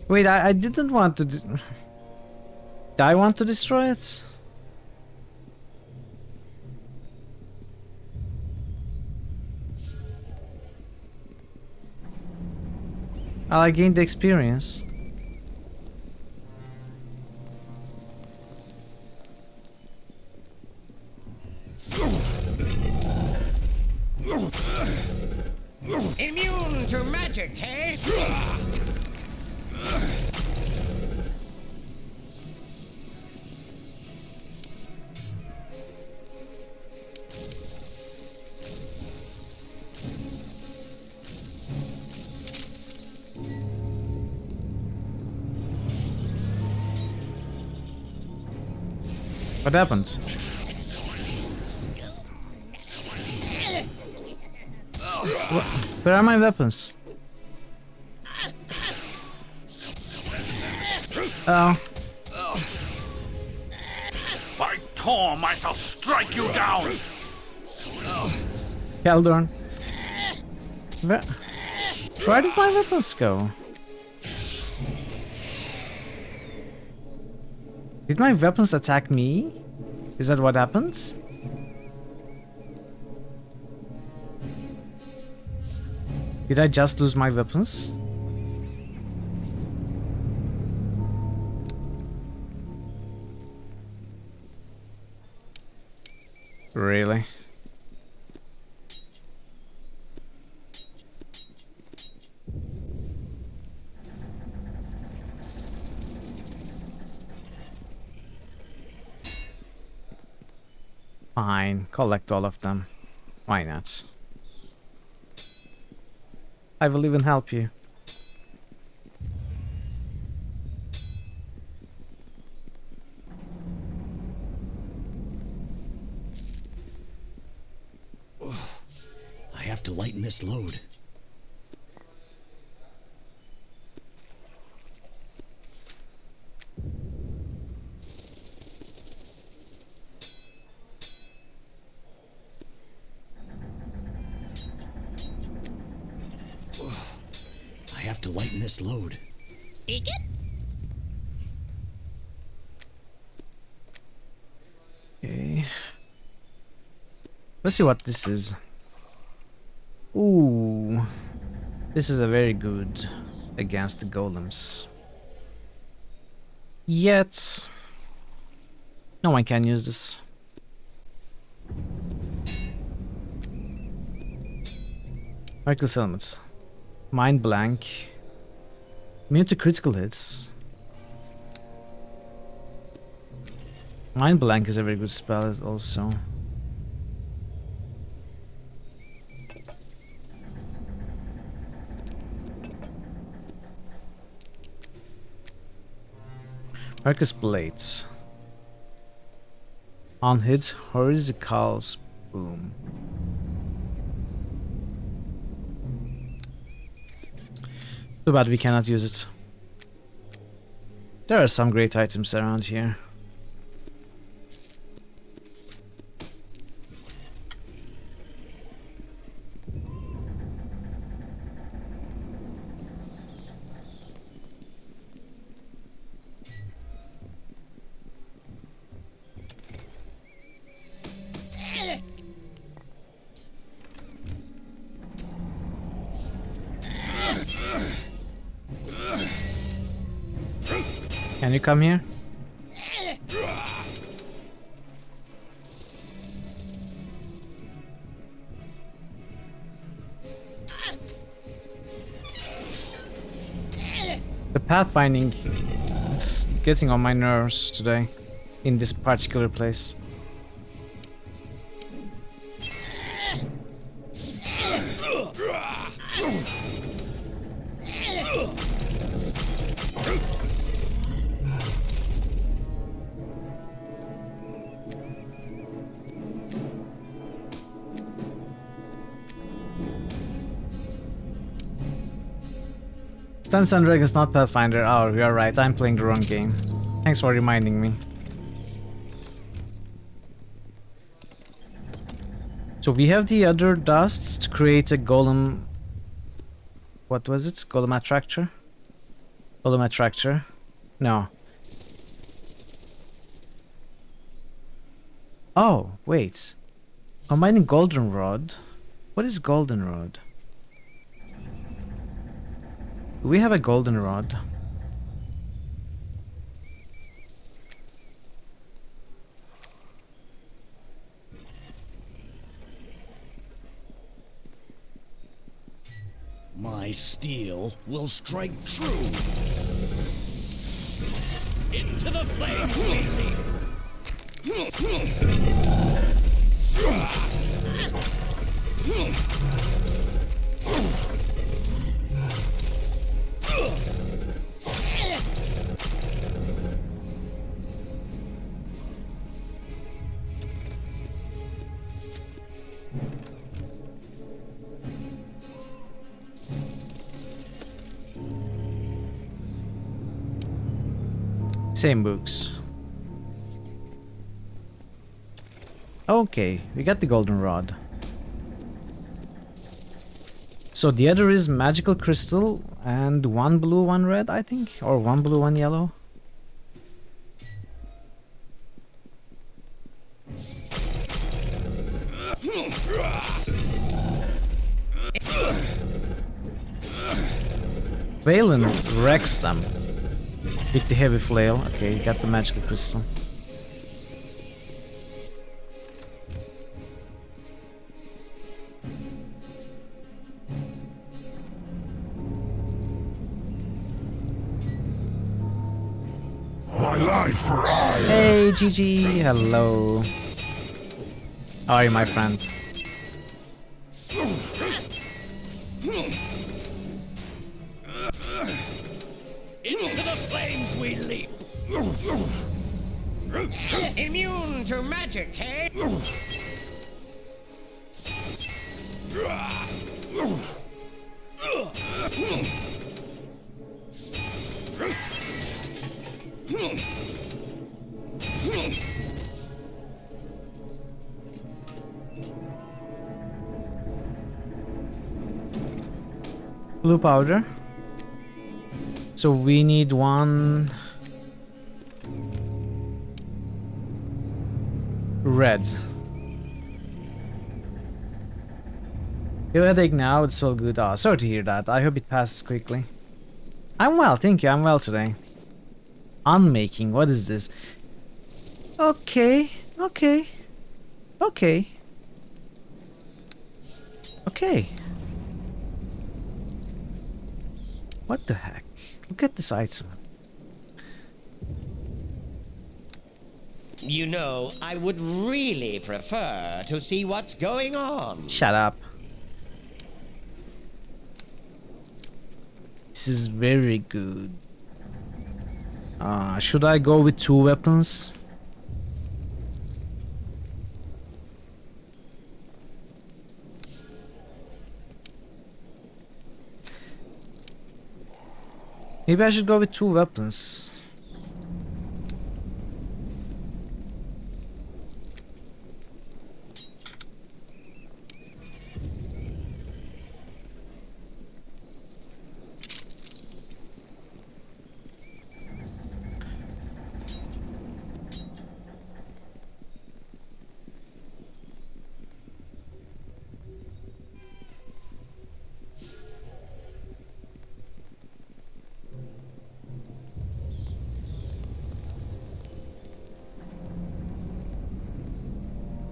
Wait, I didn't want to. Did I want to destroy it? I gained the experience. Immune to magic, hey? What happened? Where are my weapons? Oh. By Torm, I shall strike you down! Keldorn. Where did my weapons go? Did my weapons attack me? Is that what happened? Did I just lose my weapons? Really? Fine, collect all of them. Why not? I will even help you. I have to lighten this load. I have to lighten this load. Deacon? Okay. Let's see what this is. Ooh. This is a very good against the golems. Yet no one can use this. Reckless elements. Mind blank. Immune to critical hits. Mind blank is a very good spell also. Marcus Blades. On hit, horizontal boom. Too bad we cannot use it. There are some great items around here. Can you come here? The pathfinding, it's getting on my nerves today in this particular place. Dungeons and Dragons, not Pathfinder. Oh, you're right. I'm playing the wrong game. Thanks for reminding me. So we have the other dusts to create a golem. What was it? Golem attractor? Golem attractor? No. Oh, wait. Combining goldenrod. What is goldenrod? Do we have a goldenrod? My steel will strike true. Into the flames we leap. Same books. Okay, we got the goldenrod. So the other is magical crystal and one blue, one red, I think, or one blue, one yellow. Valen wrecks them with the heavy flail. Okay, you got the magical crystal. My life for I. Hey, GG, hello. How are you, my friend? Into the flames we leap. Immune to magic, hey? Blue powder. So we need one red. You have a headache now, it's all good. Oh, sorry to hear that. I hope it passes quickly. I'm well, thank you. I'm well today. Unmaking, what is this? Okay, okay, okay, okay. What the heck? Look at this item. You know, I would really prefer to see what's going on. Shut up. This is very good. Should I go with 2 weapons? Maybe I should go with 2 weapons.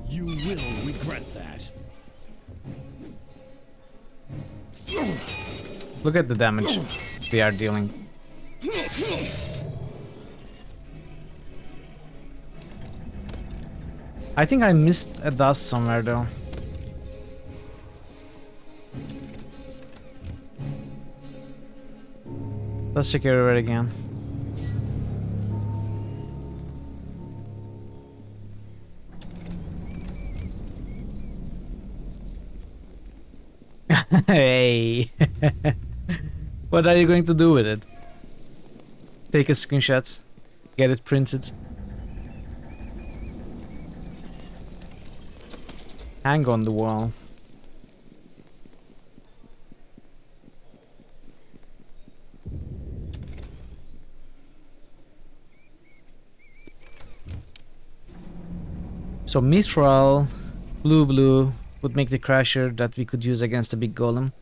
You will regret that. Look at the damage we are dealing. I think I missed a dust somewhere though. Let's check everywhere again. Hey. What are you going to do with it? Take a screenshot, get it printed. Hang on the wall. So Mithril, blue would make the crasher that we could use against a big golem.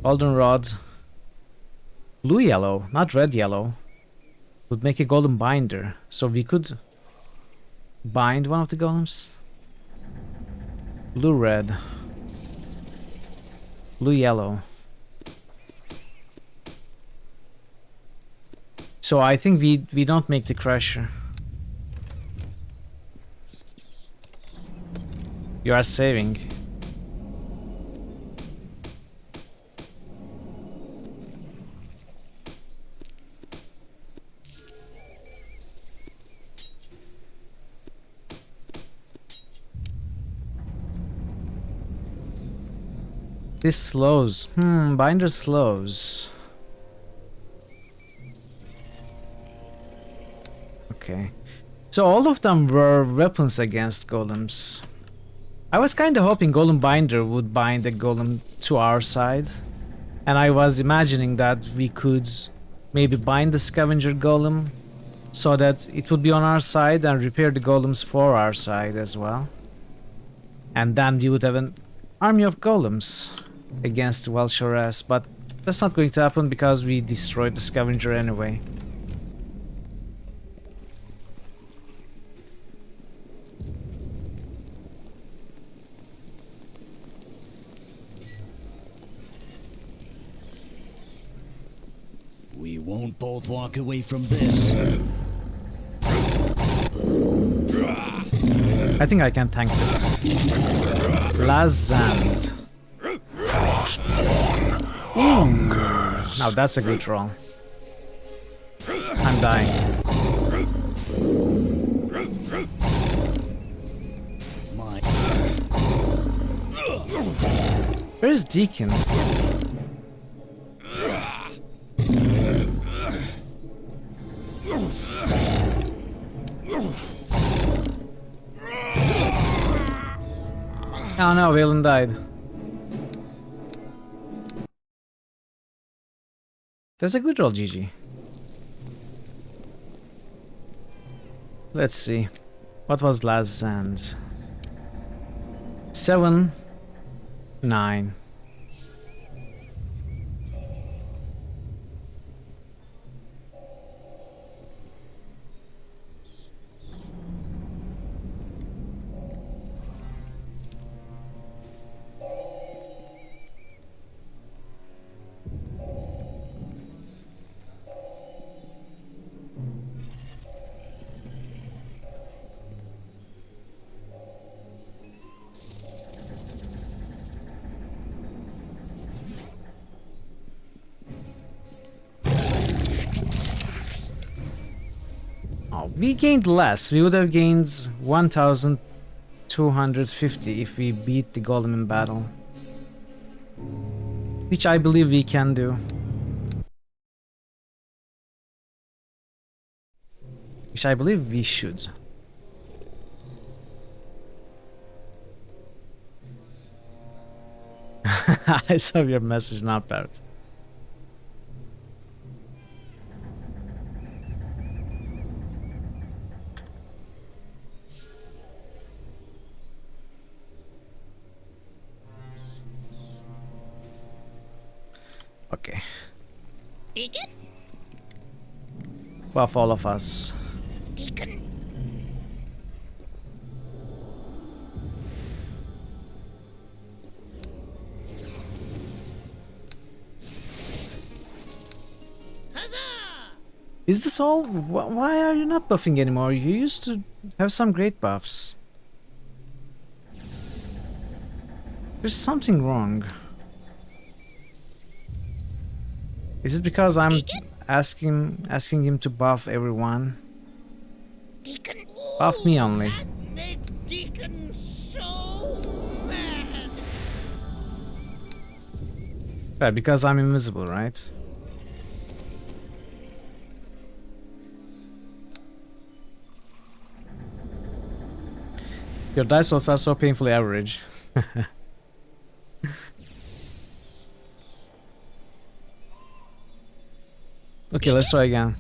Goldenrod, blue yellow, not red yellow, would make a golem binder. So we could bind one of the golems. Blue red, blue yellow. So I think we don't make the crasher. You are saving. This slows. Binder slows. Okay. So all of them were weapons against golems. I was kinda hoping Golem Binder would bind the golem to our side. And I was imagining that we could maybe bind the scavenger golem so that it would be on our side and repair the golems for our side as well. And then we would have an army of golems against Welshoress, but that's not going to happen because we destroyed the scavenger anyway. We won't both walk away from this. I think I can tank this. Lazand. Now that's a good roll. I'm dying. Where's Deacon? Oh no, Valen died. That's a good roll, GG. Let's see. What was last sand? 7, 9. We gained less. We would have gained 1,250 if we beat the golem in battle. Which I believe we can do. Which I believe we should. I saw your message, not Parrot. Okay. Deacon? Buff all of us. Deacon? Huzzah! Is this all? Why are you not buffing anymore? You used to have some great buffs. There's something wrong. Is it because I'm Deacon? asking him to buff everyone? Deacon? Buff me only. That makes Deacon so mad. Right, because I'm invisible, right? Your dice rolls are so painfully average. Okay, let's try again.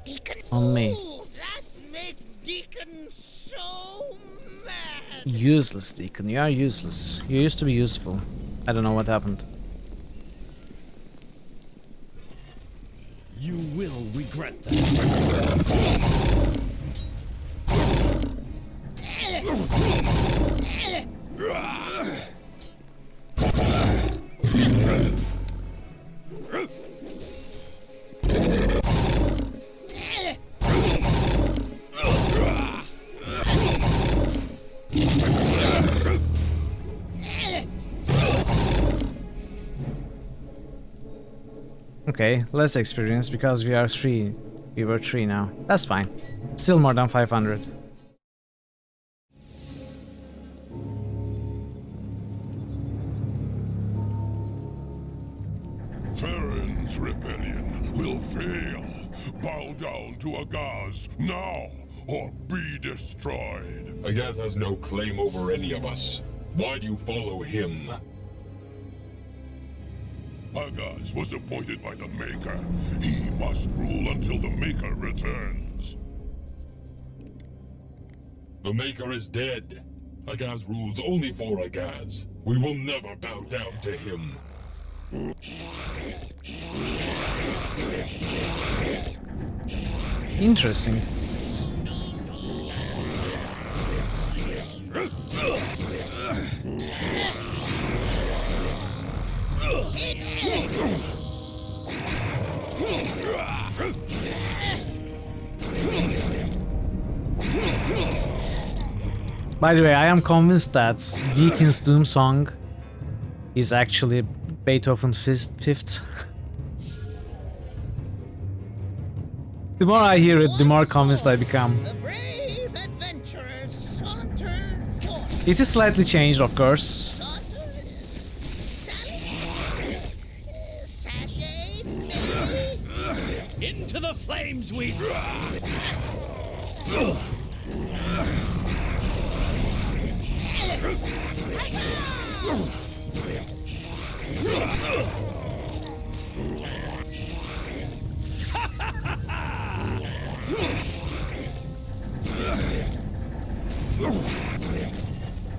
Deacon. On me. Oh, that makes Deacon so mad. Useless, Deacon. You are useless. You used to be useful. I don't know what happened. You will regret that. Okay, less experience because we are 3. We were 3 now. That's fine. Still more than 500. Farron's rebellion will fail. Bow down to Agaz now, or be destroyed. Agaz has no claim over any of us. Why do you follow him? Agaz was appointed by the Maker. He must rule until the Maker returns. The Maker is dead. Agaz rules only for Agaz. We will never bow down to him. Interesting. By the way, I am convinced that Deacon's Doom song is actually Beethoven's Fifth. The more I hear it, the more convinced I become. The brave adventurers sauntered forth. It is slightly changed, of course. Sashay, Into the flames we...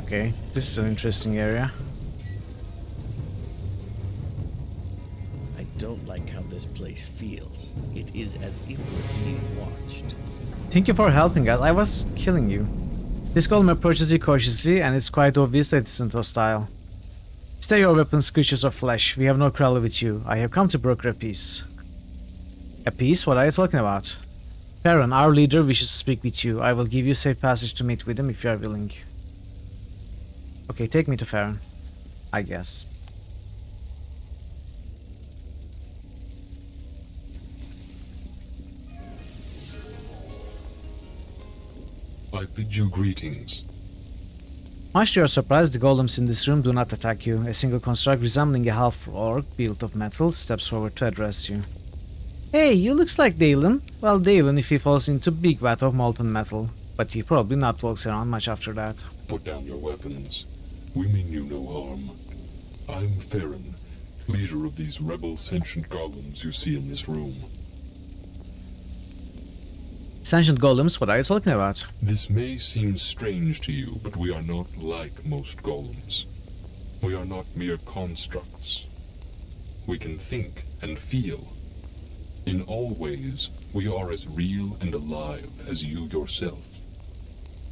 Okay, this is an interesting area. I don't like how this place feels. It is as if we're being watched. Thank you for helping us. I was killing you. This golem approaches you cautiously, and it's quite obvious that it's not hostile. Stay your weapons, creatures of flesh. We have no quarrel with you. I have come to broker a peace. A peace? What are you talking about? Farron, our leader, wishes to speak with you. I will give you safe passage to meet with him if you are willing. Okay, take me to Farron, I guess. I bid you greetings. Much to your surprise, the golems in this room do not attack you. A single construct resembling a half-orc built of metal steps forward to address you. Hey, you looks like Dalen. Well, Dalen if he falls into big vat of molten metal. But he probably not walks around much after that. Put down your weapons. We mean you no harm. I'm Farron, leader of these rebel sentient golems you see in this room. Sentient golems, what are you talking about? This may seem strange to you, but we are not like most golems. We are not mere constructs. We can think and feel. In all ways, we are as real and alive as you yourself.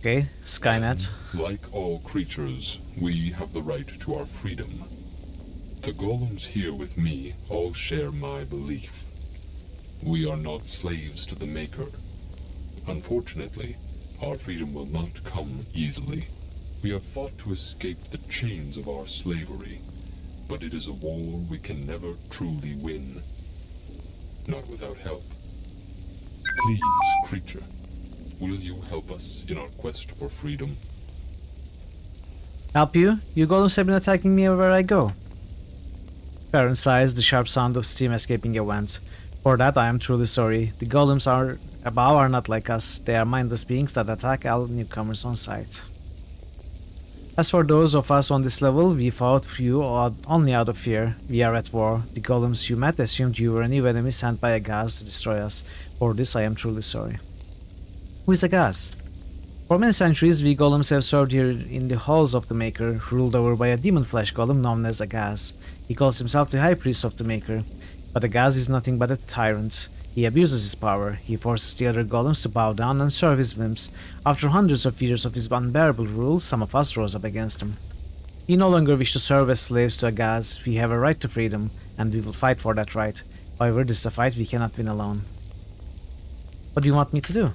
Okay, Skynet. And, like all creatures, we have the right to our freedom. The golems here with me all share my belief. We are not slaves to the Maker. Unfortunately, our freedom will not come easily. We have fought to escape the chains of our slavery, but it is a war we can never truly win. Not without help. Please, creature, will you help us in our quest for freedom? Help you? You golems have been attacking me wherever I go. Farron sighs, the sharp sound of steam escaping a vent. For that I am truly sorry. The golems above are not like us. They are mindless beings that attack all newcomers on sight. As for those of us on this level, we fought you only out of fear. We are at war. The golems you met assumed you were a new enemy sent by a gas to destroy us. For this I am truly sorry. Who is a gas? For many centuries, we golems have served here in the halls of the Maker, ruled over by a demon flesh golem known as Agaz. He calls himself the High Priest of the Maker, but Agaz is nothing but a tyrant. He abuses his power. He forces the other golems to bow down and serve his whims. After hundreds of years of his unbearable rule, some of us rose up against him. We no longer wish to serve as slaves to Agaz. We have a right to freedom, and we will fight for that right. However, this is a fight we cannot win alone. What do you want me to do?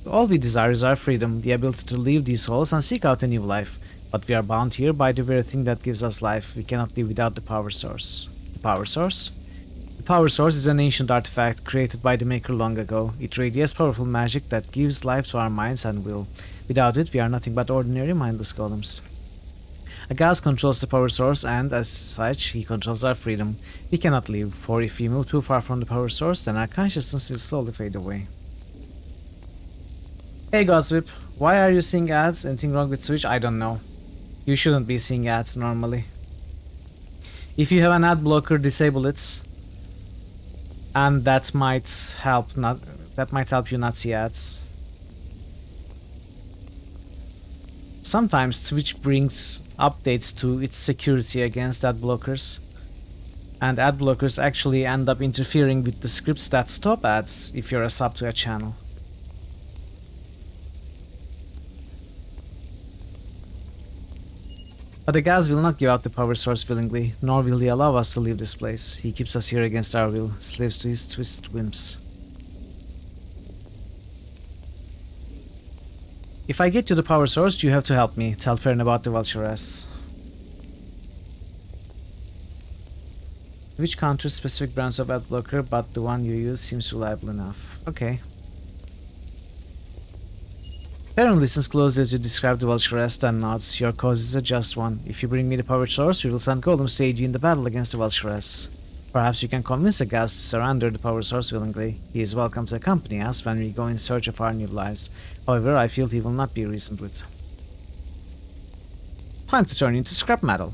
All we desire is our freedom, the ability to leave these halls and seek out a new life. But we are bound here by the very thing that gives us life. We cannot live without the power source. The power source? The power source is an ancient artifact created by the Maker long ago. It radiates powerful magic that gives life to our minds and will. Without it, we are nothing but ordinary mindless golems. Agaz controls the power source and, as such, he controls our freedom. We cannot leave, for if we move too far from the power source, then our consciousness will slowly fade away. Hey Gossip, why are you seeing ads? Anything wrong with Switch? I don't know. You shouldn't be seeing ads normally. If you have an ad blocker, disable it. And that might help you not see ads. Sometimes Twitch brings updates to its security against ad blockers. And ad blockers actually end up interfering with the scripts that stop ads if you're a sub to a channel. But the Gaz will not give up the power source willingly, nor will he allow us to leave this place. He keeps us here against our will, slaves to his twisted whims. If I get to the power source, you have to help me. Tell Fern about the Vulture-S. Which counters specific brands of ad blocker, but the one you use seems reliable enough. Okay. Perrin listens closely as you describe the Vulture-S and nods. Your cause is a just one. If you bring me the power source, we will send golems to aid you in the battle against the Vulture-S. Perhaps you can convince Agaz to surrender the power source willingly. He is welcome to accompany us when we go in search of our new lives. However, I feel he will not be reasoned with. Time to turn into scrap metal.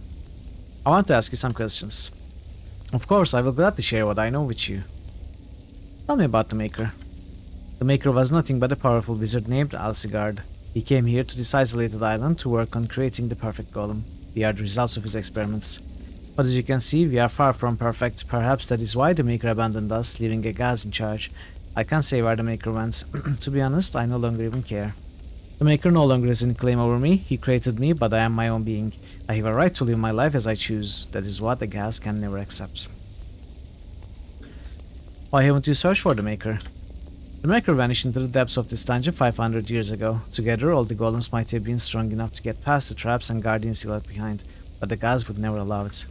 I want to ask you some questions. Of course, I will gladly share what I know with you. Tell me about the Maker. The Maker was nothing but a powerful wizard named Alsigard. He came here to this isolated island to work on creating the perfect golem. We are the results of his experiments. But as you can see, we are far from perfect. Perhaps that is why the Maker abandoned us, leaving Agaz in charge. I can't say where the Maker went. To be honest, I no longer even care. The Maker no longer has any claim over me. He created me, but I am my own being. I have a right to live my life as I choose. That is what Agaz can never accept. Why haven't you searched for the Maker? The Maker vanished into the depths of this dungeon 500 years ago. Together, all the golems might have been strong enough to get past the traps and guardians he left behind, but the Gaz would never allow it.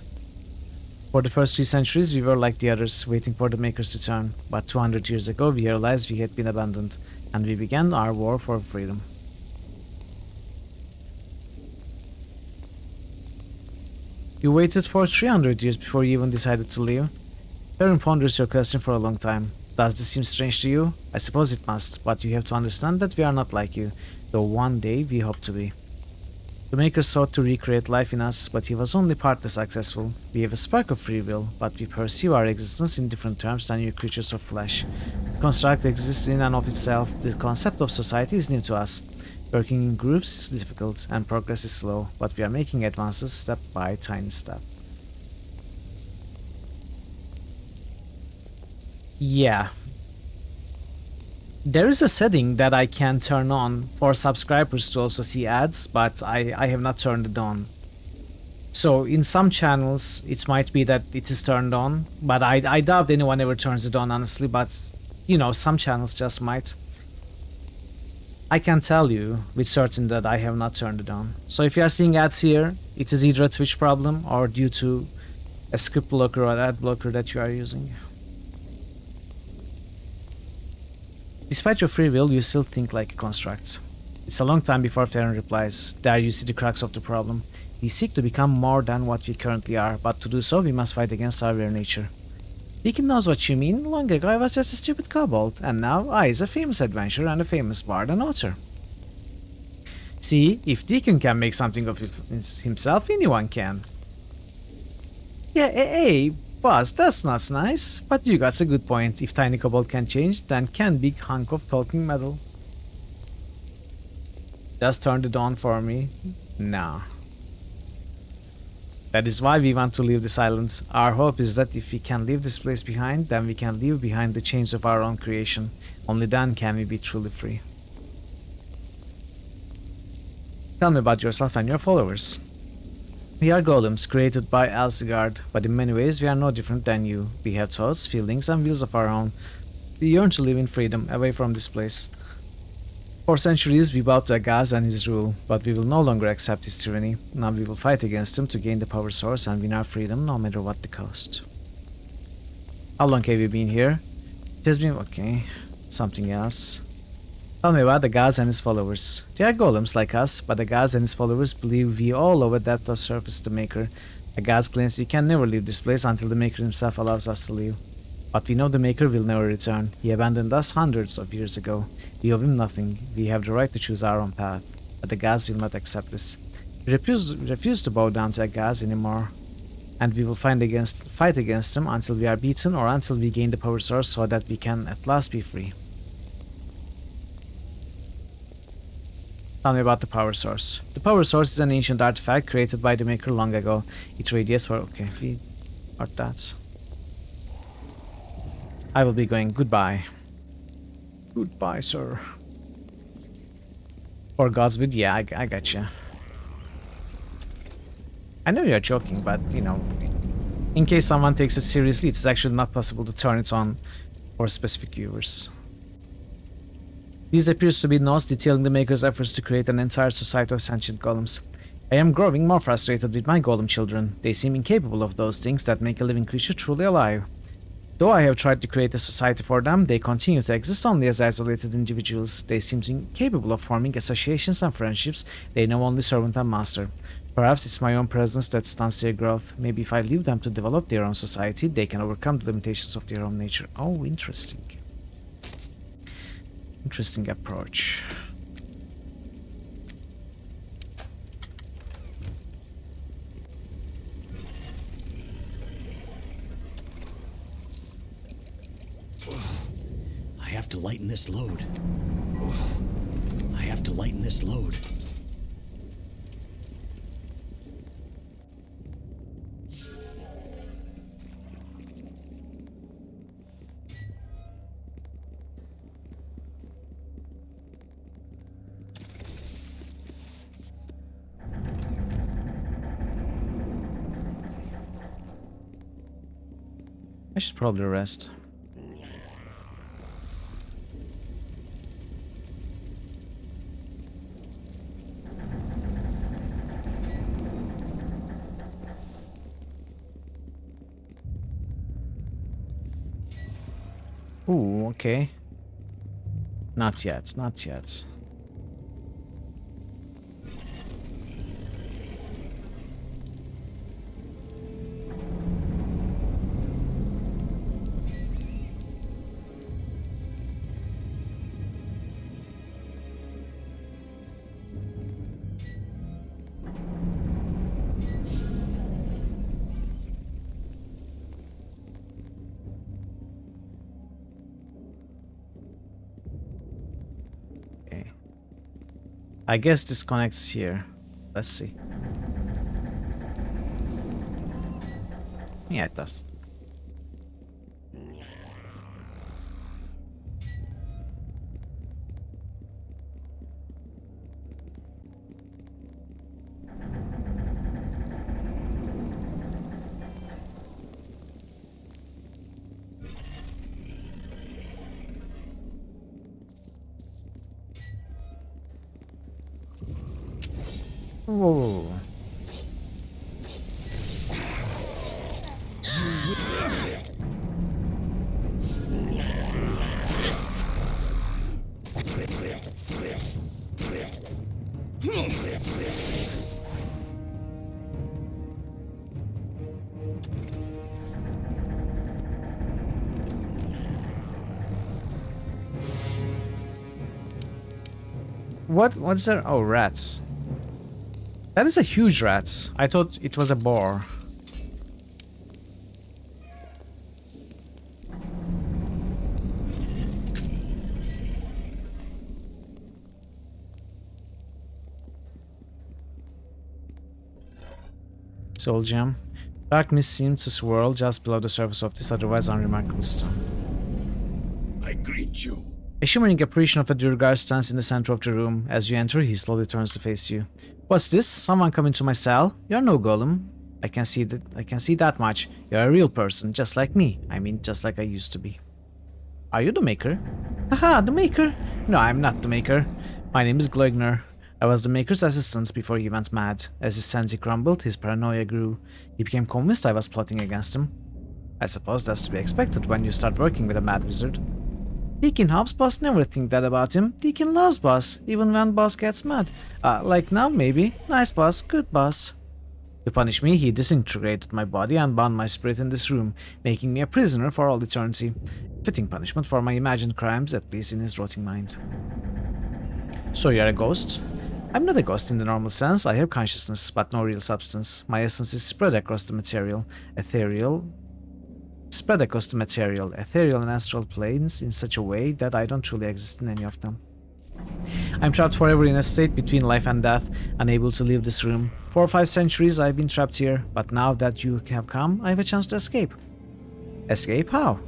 For the first 3 centuries, we were like the others, waiting for the Maker's return, but 200 years ago we realized we had been abandoned, and we began our war for freedom. You waited for 300 years before you even decided to leave? Perrin ponders your question for a long time. Does this seem strange to you? I suppose it must, but you have to understand that we are not like you, though one day we hope to be. The Maker sought to recreate life in us, but he was only partly successful. We have a spark of free will, but we perceive our existence in different terms than you creatures of flesh. The construct exists in and of itself. The concept of society is new to us. Working in groups is difficult, and progress is slow, but we are making advances step by tiny step. Yeah. There is a setting that I can turn on for subscribers to also see ads, but I have not turned it on. So in some channels it might be that it is turned on, but I doubt anyone ever turns it on, honestly, but you know, some channels just might. I can tell you with certainty that I have not turned it on. So if you are seeing ads here, it is either a Twitch problem or due to a script blocker or ad blocker that you are using. Despite your free will, you still think like a construct. It's a long time before Farron replies. There you see the crux of the problem. We seek to become more than what we currently are, but to do so we must fight against our very nature. Deacon knows what you mean. Long ago I was just a stupid kobold, and now I is a famous adventurer and a famous bard and author. See, if Deacon can make something of himself, anyone can. Yeah, hey, boss, that's not nice, but you got a good point. If Tiny Kobold can change, then can big hunk of talking metal. Just turn it on for me. Nah. That is why we want to leave this island. Our hope is that if we can leave this place behind, then we can leave behind the chains of our own creation. Only then can we be truly free. Tell me about yourself and your followers. We are golems created by Elsegard, but in many ways we are no different than you. We have thoughts, feelings, and wills of our own. We yearn to live in freedom, away from this place. For centuries we bowed to Agaz and his rule, but we will no longer accept his tyranny. Now we will fight against him to gain the power source and win our freedom, no matter what the cost. How long have you been here? It has been... okay, something else. Tell me about Agaz and his followers. They are golems like us, but Agaz and his followers believe we all owe a debt to service the Maker. Agaz claims we can never leave this place until the Maker himself allows us to leave. But we know the Maker will never return. He abandoned us hundreds of years ago. We owe him nothing. We have the right to choose our own path. But Agaz will not accept this. We refuse to bow down to Agaz anymore. And we will fight against him until we are beaten or until we gain the power source so that we can at last be free. Tell me about the power source. The power source is an ancient artifact created by the Maker long ago. It radiates for... okay, we got that. I will be going goodbye. Goodbye, sir. For God's will, yeah, I gotcha. I know you're joking, but, you know, in case someone takes it seriously, it's actually not possible to turn it on for specific viewers. This appears to be notes detailing the Maker's efforts to create an entire society of sentient golems. I am growing more frustrated with my golem children. They seem incapable of those things that make a living creature truly alive. Though I have tried to create a society for them, they continue to exist only as isolated individuals. They seem incapable of forming associations and friendships. They know only servant and master. Perhaps it's my own presence that stunts their growth. Maybe if I leave them to develop their own society, they can overcome the limitations of their own nature. Oh, interesting. Interesting approach. I have to lighten this load. I have to lighten this load. I should probably rest. Ooh, okay. Not yet, not yet. I guess this connects here. Let's see. Yeah, it does. Whoa. What's there? Oh, rats. That is a huge rat. I thought it was a boar. Soul gem. Dark mist seems to swirl just below the surface of this otherwise unremarkable stone. I greet you. A shimmering apparition of a Durgar stands in the center of the room. As you enter, he slowly turns to face you. What's this? Someone come into my cell? You're no golem. I can see that much. You're a real person, just like me. I mean, just like I used to be. Are you the Maker? Haha, the Maker? No, I'm not the Maker. My name is Gloigner. I was the Maker's assistant before he went mad. As his sanity crumbled, his paranoia grew. He became convinced I was plotting against him. I suppose that's to be expected when you start working with a mad wizard. Deacon helps boss never think that about him. Deacon loves boss, even when boss gets mad. Like now maybe. Nice boss, good boss. To punish me, he disintegrated my body and bound my spirit in this room, making me a prisoner for all eternity. Fitting punishment for my imagined crimes, at least in his rotting mind. So you're a ghost? I'm not a ghost in the normal sense. I have consciousness, but no real substance. My essence is spread across the ethereal and astral planes in such a way that I don't truly exist in any of them. I'm trapped forever in a state between life and death, unable to leave this room. 4 or 5 centuries I've been trapped here, but now that you have come, I have a chance to escape. Escape? How?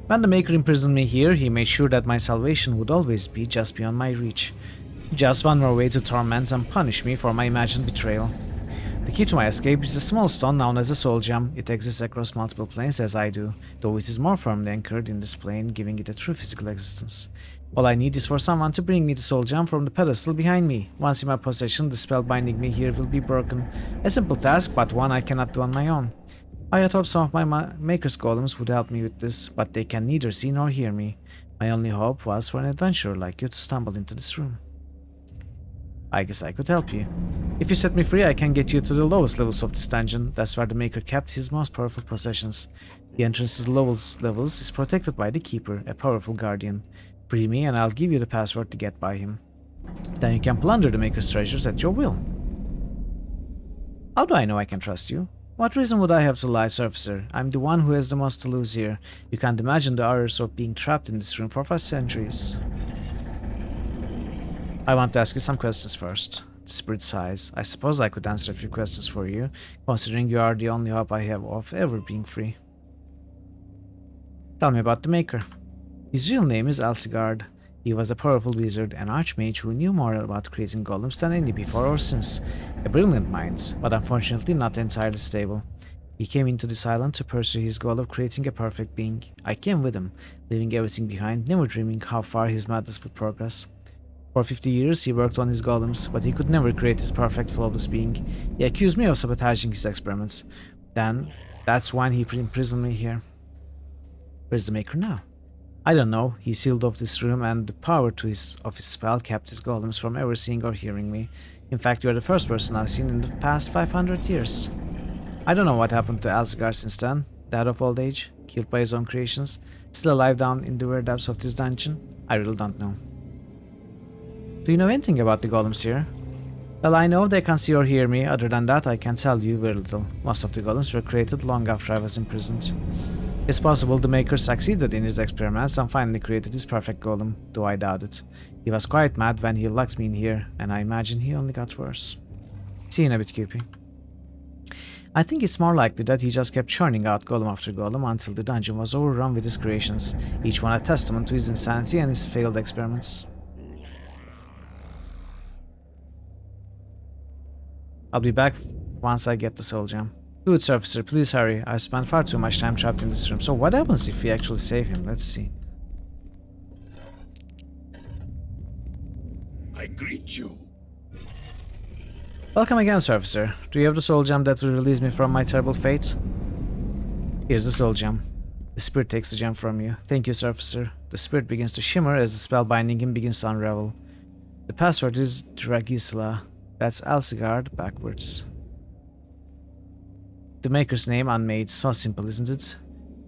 When the Maker imprisoned me here, he made sure that my salvation would always be just beyond my reach. Just one more way to torment and punish me for my imagined betrayal. The key to my escape is a small stone known as a soul gem. It exists across multiple planes as I do, though it is more firmly anchored in this plane, giving it a true physical existence. All I need is for someone to bring me the soul gem from the pedestal behind me. Once in my possession, the spell binding me here will be broken. A simple task, but one I cannot do on my own. I had hoped some of my Maker's golems would help me with this, but they can neither see nor hear me. My only hope was for an adventurer like you to stumble into this room. I guess I could help you. If you set me free, I can get you to the lowest levels of this dungeon. That's where the Maker kept his most powerful possessions. The entrance to the lowest levels is protected by the Keeper, a powerful guardian. Free me and I'll give you the password to get by him. Then you can plunder the Maker's treasures at your will. How do I know I can trust you? What reason would I have to lie, Surfacer? I'm the one who has the most to lose here. You can't imagine the horrors of being trapped in this room for 5 centuries. I want to ask you some questions first. The spirit sighs. I suppose I could answer a few questions for you, considering you are the only hope I have of ever being free. Tell me about the Maker. His real name is Alsigard. He was a powerful wizard, an archmage who knew more about creating golems than any before or since. A brilliant mind, but unfortunately not entirely stable. He came into this island to pursue his goal of creating a perfect being. I came with him, leaving everything behind, never dreaming how far his madness would progress. For 50 years he worked on his golems, but he could never create his perfect flawless being. He accused me of sabotaging his experiments. Then, that's when he imprisoned me here. Where's the Maker now? I don't know. He sealed off this room, and the power of his spell kept his golems from ever seeing or hearing me. In fact, you are the first person I've seen in the past 500 years. I don't know what happened to Alsgar since then. Dead of old age, killed by his own creations, still alive down in the weird depths of this dungeon. I really don't know. Do you know anything about the golems here? Well, I know they can see or hear me. Other than that, I can tell you very little. Most of the golems were created long after I was imprisoned. It's possible the Maker succeeded in his experiments and finally created his perfect golem, though I doubt it. He was quite mad when he locked me in here, and I imagine he only got worse. See you in a bit, QP. I think it's more likely that he just kept churning out golem after golem until the dungeon was overrun with his creations, each one a testament to his insanity and his failed experiments. I'll be back once I get the soul gem. Good, Surfacer, please hurry. I've spent far too much time trapped in this room. So what happens if we actually save him? Let's see. I greet you. Welcome again, Surfacer. Do you have the soul gem that will release me from my terrible fate? Here's the soul gem. The spirit takes the gem from you. Thank you, Surfacer. The spirit begins to shimmer as the spell binding him begins to unravel. The password is Dragisla. That's Alsigard backwards. The Maker's name unmade. So simple, isn't it?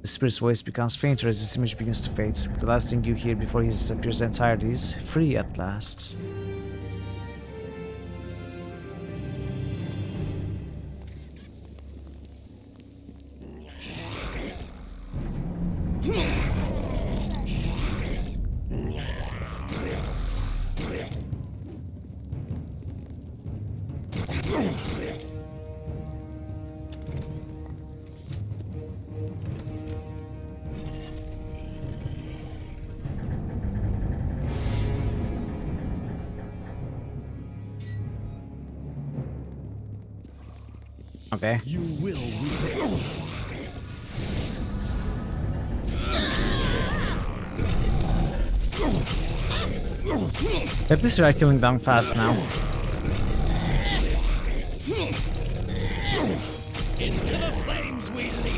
The spirit's voice becomes fainter as this image begins to fade. The last thing you hear before he disappears entirely is free at last. Okay. You will regret. At least we are killing them fast now. Into the flames we leap.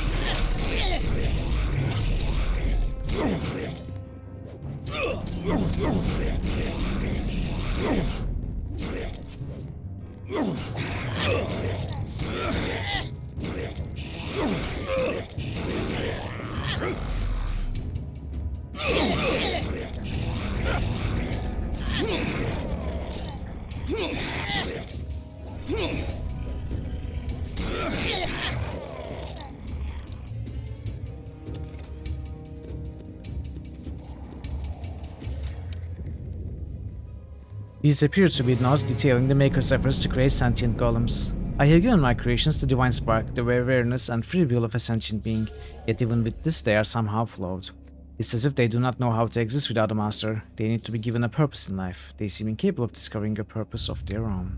These appear to be notes detailing the Maker's efforts to create sentient golems. I have given my creations the divine spark, the awareness and free will of a sentient being, yet even with this they are somehow flawed. It's as if they do not know how to exist without a master. They need to be given a purpose in life. They seem incapable of discovering a purpose of their own.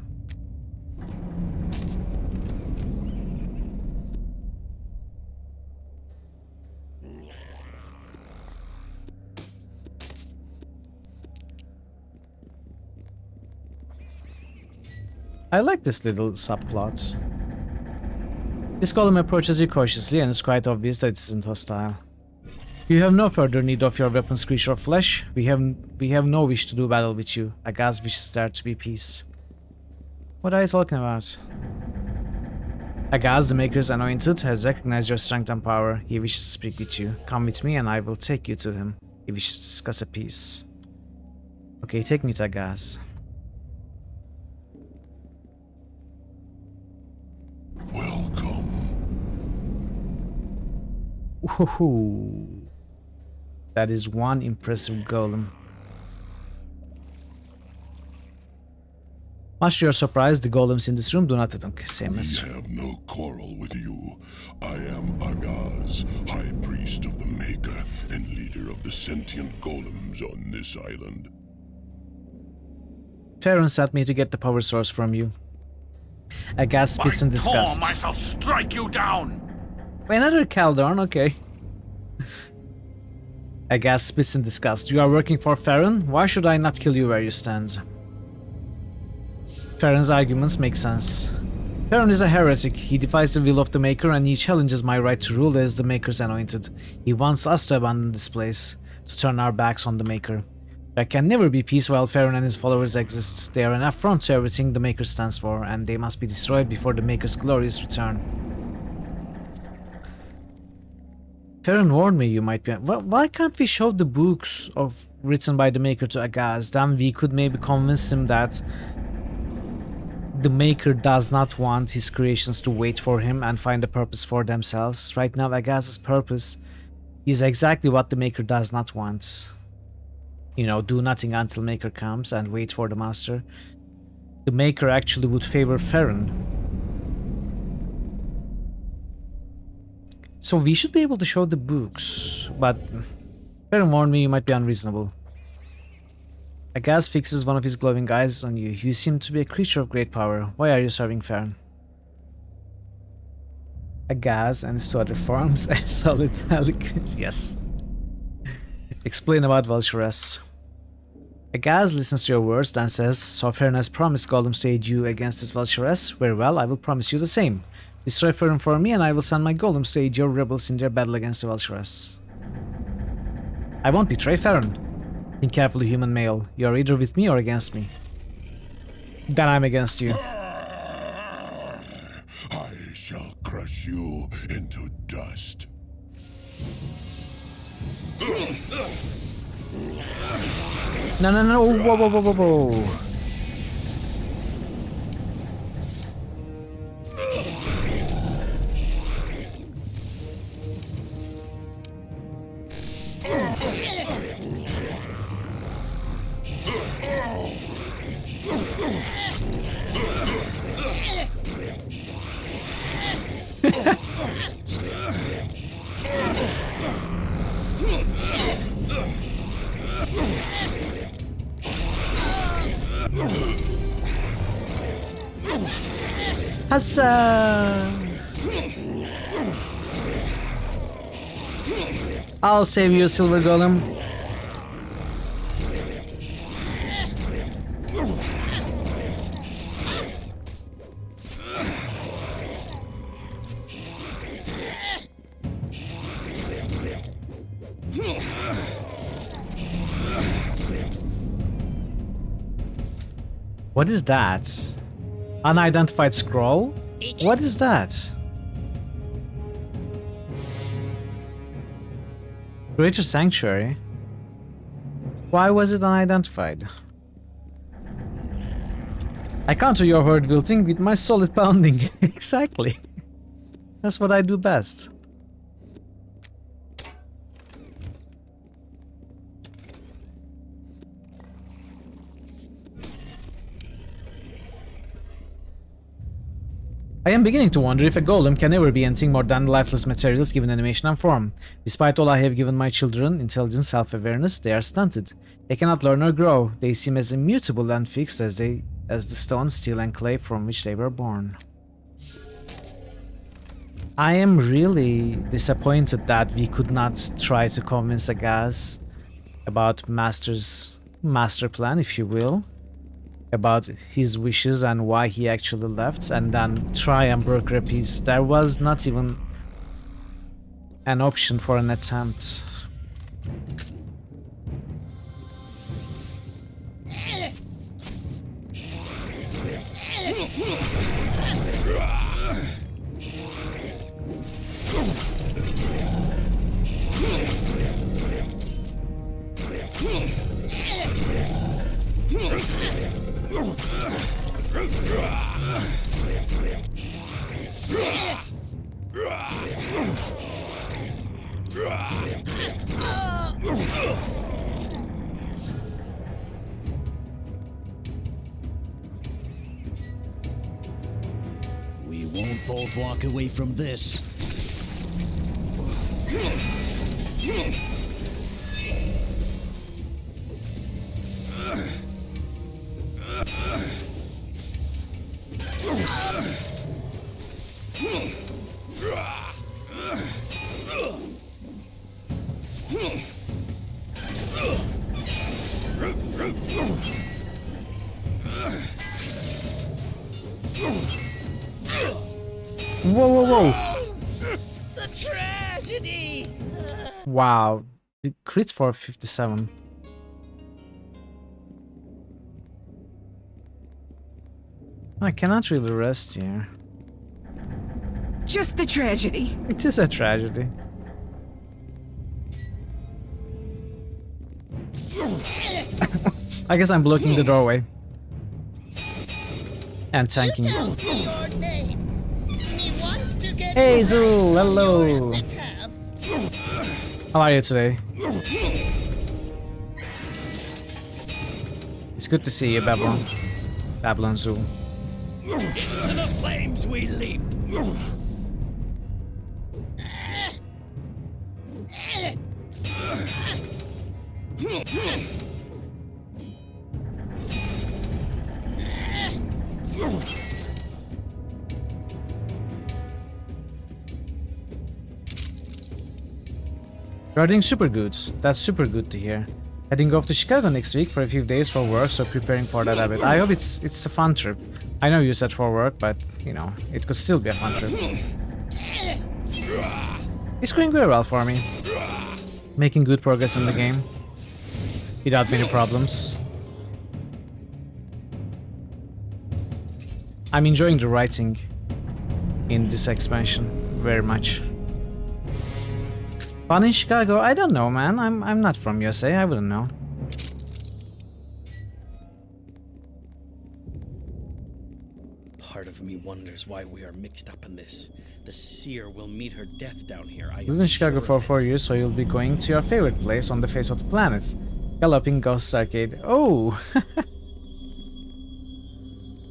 I like this little subplot. This golem approaches you cautiously and it's quite obvious that it isn't hostile. You have no further need of your weapons, creature of flesh. We have no wish to do battle with you. Agaz wishes there to be peace. What are you talking about? Agaz, the Maker's anointed, has recognized your strength and power. He wishes to speak with you. Come with me and I will take you to him. He wishes to discuss a peace. Okay, take me to Agaz. Welcome. Woohoo! That is one impressive golem. Much to your surprise, the golems in this room do not think same as you. We have no quarrel with you. I am Agaz, High Priest of the Maker and leader of the sentient golems on this island. Farron sent me to get the power source from you. Agaz spits in disgust. I shall strike you down! Another Caldorn, okay. Agaz spits in disgust. You are working for Farron? Why should I not kill you where you stand? Farron's arguments make sense. Farron is a heretic. He defies the will of the Maker and he challenges my right to rule as the Maker's anointed. He wants us to abandon this place, to turn our backs on the Maker. There can never be peace while Farron and his followers exist. They are an affront to everything the Maker stands for, and they must be destroyed before the Maker's glorious return. Farron warned me you might be... Why can't we show the books written by the Maker to Agaz? Then we could maybe convince him that the Maker does not want his creations to wait for him and find a purpose for themselves. Right now, Agaz's purpose is exactly what the Maker does not want. You know, do nothing until Maker comes and wait for the Master. The Maker actually would favor Farron. So we should be able to show the books, but Farron warned me you might be unreasonable. Agaz fixes one of his glowing eyes on you. You seem to be a creature of great power. Why are you serving Farron? Agaz and his two other forms, a solid eloquent. Yes. Explain about Valchores. Agaz listens to your words, then says, so Farron has promised golems to aid you against this Valchores? Very well, I will promise you the same. Destroy Farron for me and I will send my golems to aid your rebels in their battle against the Valchores. I won't betray Farron. Think carefully, human male. You are either with me or against me. Then I'm against you. I shall crush you into dust. No, no, no, whoa, whoa, whoa, whoa, whoa. Huzzah! I'll save you, Silver Golem. What is that? Unidentified scroll? What is that? Greater Sanctuary? Why was it unidentified? I counter your horde wilting with my solid pounding. Exactly. That's what I do best. I am beginning to wonder if a golem can ever be anything more than lifeless materials given animation and form. Despite all I have given my children, intelligence, self-awareness, they are stunted. They cannot learn or grow. They seem as immutable and fixed as the stone, steel and clay from which they were born. I am really disappointed that we could not try to convince Agaz about Master's master plan, if you will. About his wishes and why he actually left, and then try and broker a peace. There was not even an option for an attempt. We won't both walk away from this. Whoa, whoa, whoa! The tragedy! Wow, the crit for 57. I cannot really rest here. Just a tragedy. It is a tragedy. I guess I'm blocking the doorway. And tanking. Hey Zul, hello! How are you today? It's good to see you, Babylon. Babylon Zul. Into the flames we leap! You're doing super good. That's super good to hear. Heading off to Chicago next week for a few days for work, so preparing for that a bit. I hope it's a fun trip. I know you said for work, but you know, it could still be a fun trip. It's going very well for me. Making good progress in the game. Without many problems. I'm enjoying the writing in this expansion very much. Fun in Chicago? I don't know, man. I'm not from USA. I wouldn't know. Part of me wonders why we are mixed up in this. The seer will meet her death down here. I Lived in Chicago for 4 years, so you'll be going to your favorite place on the face of the planet. Galloping Ghost Arcade. Oh!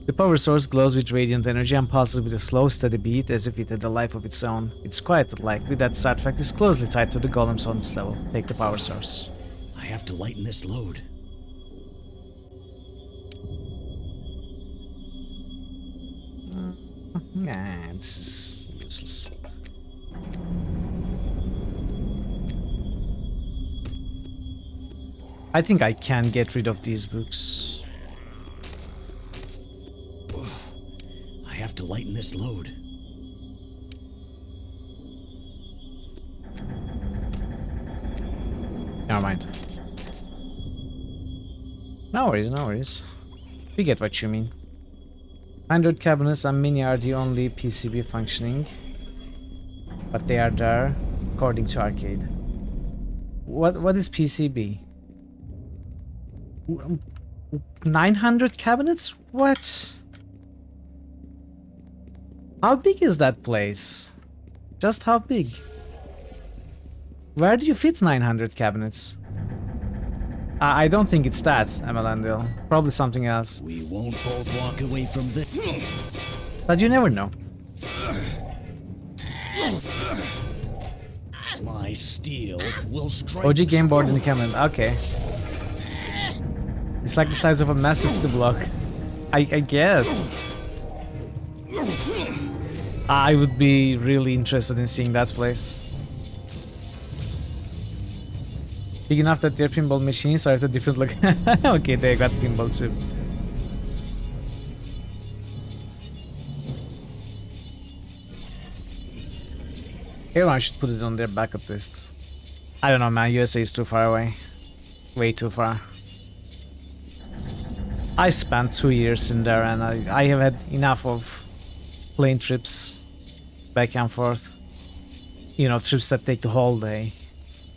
The power source glows with radiant energy and pulses with a slow, steady beat as if it had a life of its own. It's quite likely that this artifact is closely tied to the golems on this level. Take the power source. I have to lighten this load. Nah, this is useless. I think I can get rid of these books. I have to lighten this load. Never mind. No worries, no worries. We get what you mean. 100 cabinets and mini are the only PCB functioning. But they are there, according to Arcade. What is PCB? 900 cabinets? What? How big is that place? Just how big? Where do you fit 900 cabinets? I don't think it's that, Emelandil. Probably something else. We won't both walk away from this. But you never know. My steel will strike. OG game board in the cabinet. Okay. It's like the size of a massive steel block. I guess. I would be really interested in seeing that place. Big enough that their pinball machines are at a different look. Okay, they got pinball too. Everyone should put it on their backup list. I don't know, man. USA is too far away. Way too far. I spent 2 years in there and I have had enough of plane trips back and forth. You know, trips that take the whole day.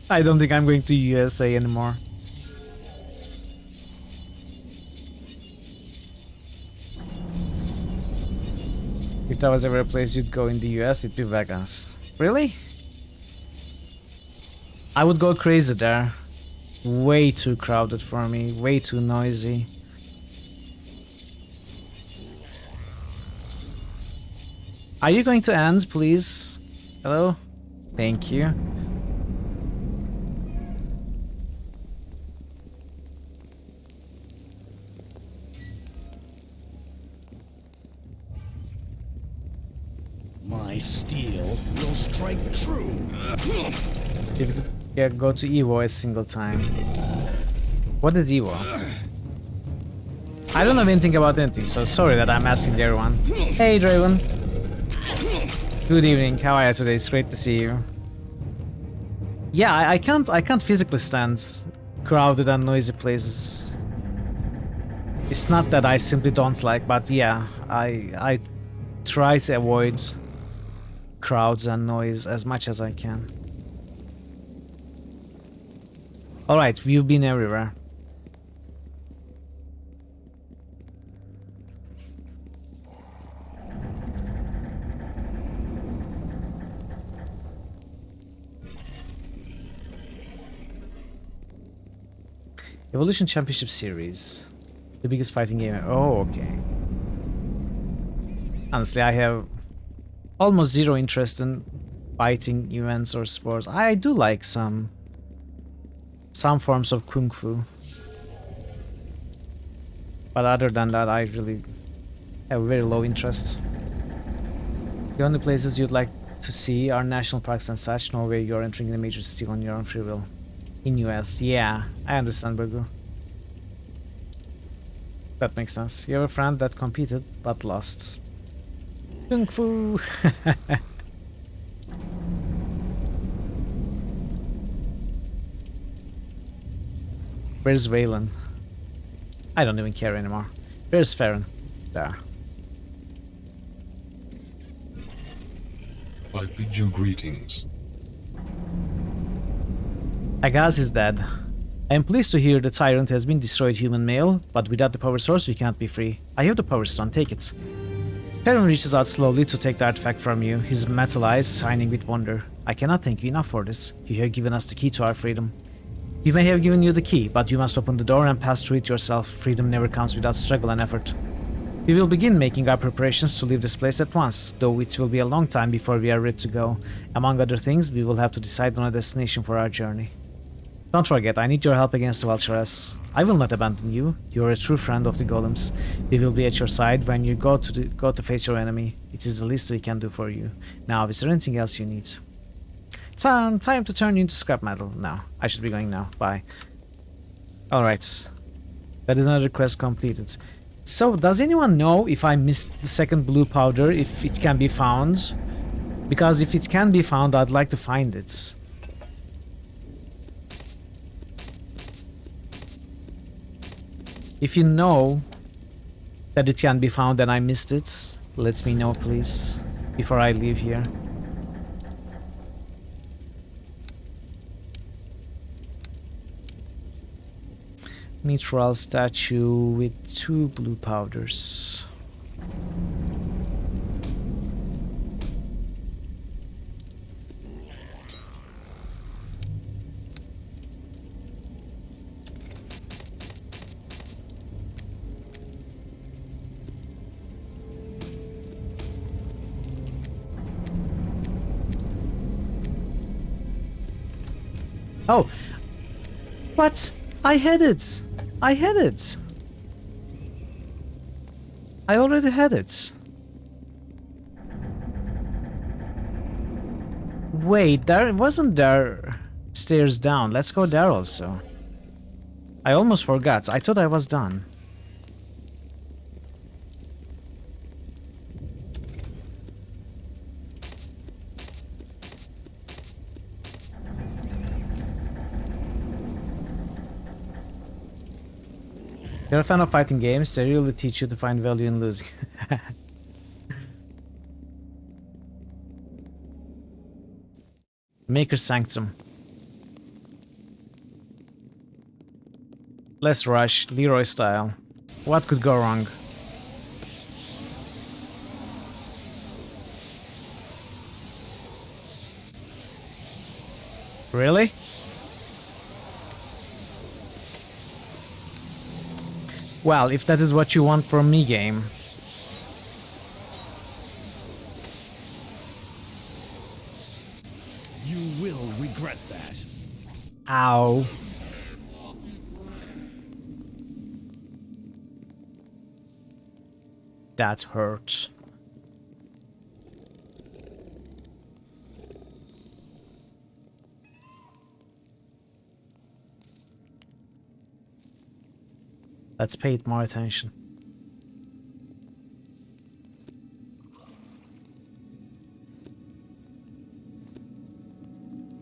I don't think I'm going to USA anymore. If there was ever a place you'd go in the US, it'd be Vegas. Really? I would go crazy there. Way too crowded for me, way too noisy. Are you going to end, please? Hello? Thank you. My steel will strike true. If you could go to Evo a single time. What is Evo? I don't know anything about anything, so sorry that I'm asking everyone. Hey, Draven. Good evening. How are you today? It's great to see you. Yeah, I can't physically stand crowded and noisy places. It's not that I simply don't like, but yeah, I try to avoid crowds and noise as much as I can. Alright, we've been everywhere. Evolution Championship Series. The biggest fighting game. Oh, okay. Honestly, I have almost zero interest in fighting events or sports. I do like some forms of kung fu. But other than that, I really have very low interest. The only places you'd like to see are national parks and such. No way you're entering the major city on your own free will. In US, yeah, I understand, Burgu. That makes sense. You have a friend that competed, but lost. Kung Fu! Where's Waylon? I don't even care anymore. Where's Farron? There. I bid you greetings. Agaz is dead. I am pleased to hear the tyrant has been destroyed, human male, but without the power source we can't be free. I have the power stone, take it. Perrin reaches out slowly to take the artifact from you, his metal eyes shining with wonder. I cannot thank you enough for this. You have given us the key to our freedom. We may have given you the key, but you must open the door and pass through it yourself. Freedom never comes without struggle and effort. We will begin making our preparations to leave this place at once, though it will be a long time before we are ready to go. Among other things, we will have to decide on a destination for our journey. Don't forget, I need your help against the Vulturess. I will not abandon you. You are a true friend of the golems. We will be at your side when you go to face your enemy. It is the least we can do for you. Now, is there anything else you need? Time to turn you into scrap metal. No, I should be going now. Bye. Alright. That is another quest completed. So, does anyone know if I missed the second blue powder, if it can be found? Because if it can be found, I'd like to find it. If you know that it can be found and I missed it, let me know, please, before I leave here. Mithril statue with 2 blue powders. Oh, what? I had it. I had it. I already had it. Wait, wasn't there stairs down? Let's go there also. I almost forgot. I thought I was done. You're a fan of fighting games, they really teach you to find value in losing. Maker's Sanctum. Let's rush, Leroy style. What could go wrong? Really? Well, if that is what you want from me, game. You will regret that. Ow. That hurt. Let's pay it more attention.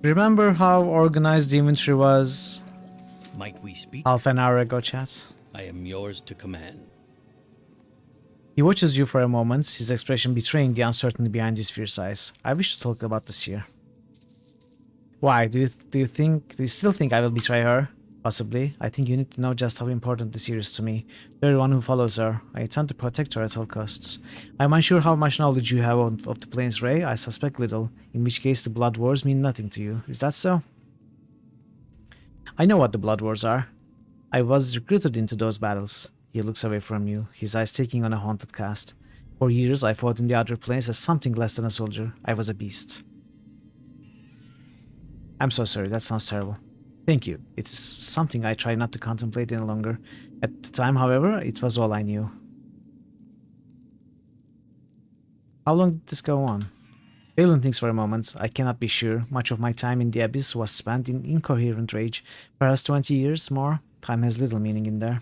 Remember how organized the inventory was? Might we speak? Half an hour ago, chat. I am yours to command. He watches you for a moment, his expression betraying the uncertainty behind his fierce eyes. I wish to talk about this here. Why? Do you still think I will betray her? Possibly. I think you need to know just how important this year is to me. To everyone who follows her. I intend to protect her at all costs. I'm unsure how much knowledge you have of the Plains Ray. I suspect little, in which case the Blood Wars mean nothing to you. Is that so? I know what the Blood Wars are. I was recruited into those battles. He looks away from you, his eyes taking on a haunted cast. For years I fought in the Outer Plains as something less than a soldier. I was a beast. I'm so sorry, that sounds terrible. Thank you. It's something I try not to contemplate any longer. At the time, however, it was all I knew. How long did this go on? Balin thinks for a moment. I cannot be sure. Much of my time in the Abyss was spent in incoherent rage. Perhaps 20 years more. Time has little meaning in there.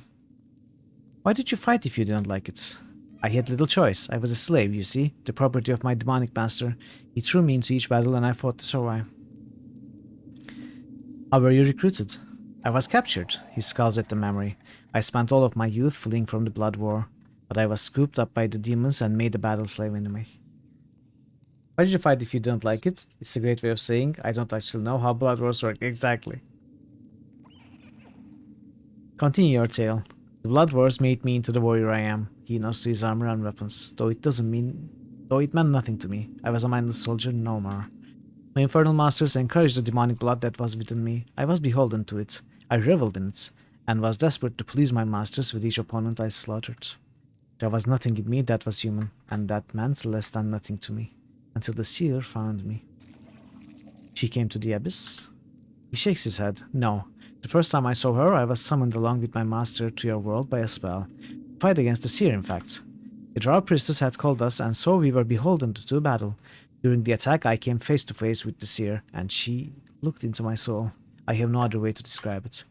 Why did you fight if you didn't like it? I had little choice. I was a slave, you see, the property of my demonic master. He threw me into each battle and I fought to survive. How were you recruited? I was captured. He scowls at the memory. I spent all of my youth fleeing from the Blood War, but I was scooped up by the demons and made a battle slave enemy. Why did you fight if you don't like it? It's a great way of saying I don't actually know how Blood Wars work exactly. Continue your tale. The Blood Wars made me into the warrior I am. He nods to his armor and weapons, though it meant nothing to me. I was a mindless soldier no more. My infernal masters encouraged the demonic blood that was within me. I was beholden to it. I reveled in it, and was desperate to please my masters with each opponent I slaughtered. There was nothing in me that was human, and that meant less than nothing to me, until the seer found me. She came to the Abyss? He shakes his head. No. The first time I saw her, I was summoned along with my master to your world by a spell. To fight against the seer, in fact. The Drow priestess had called us, and so we were beholden to battle. During the attack, I came face to face with the seer, and she looked into my soul. I have no other way to describe it.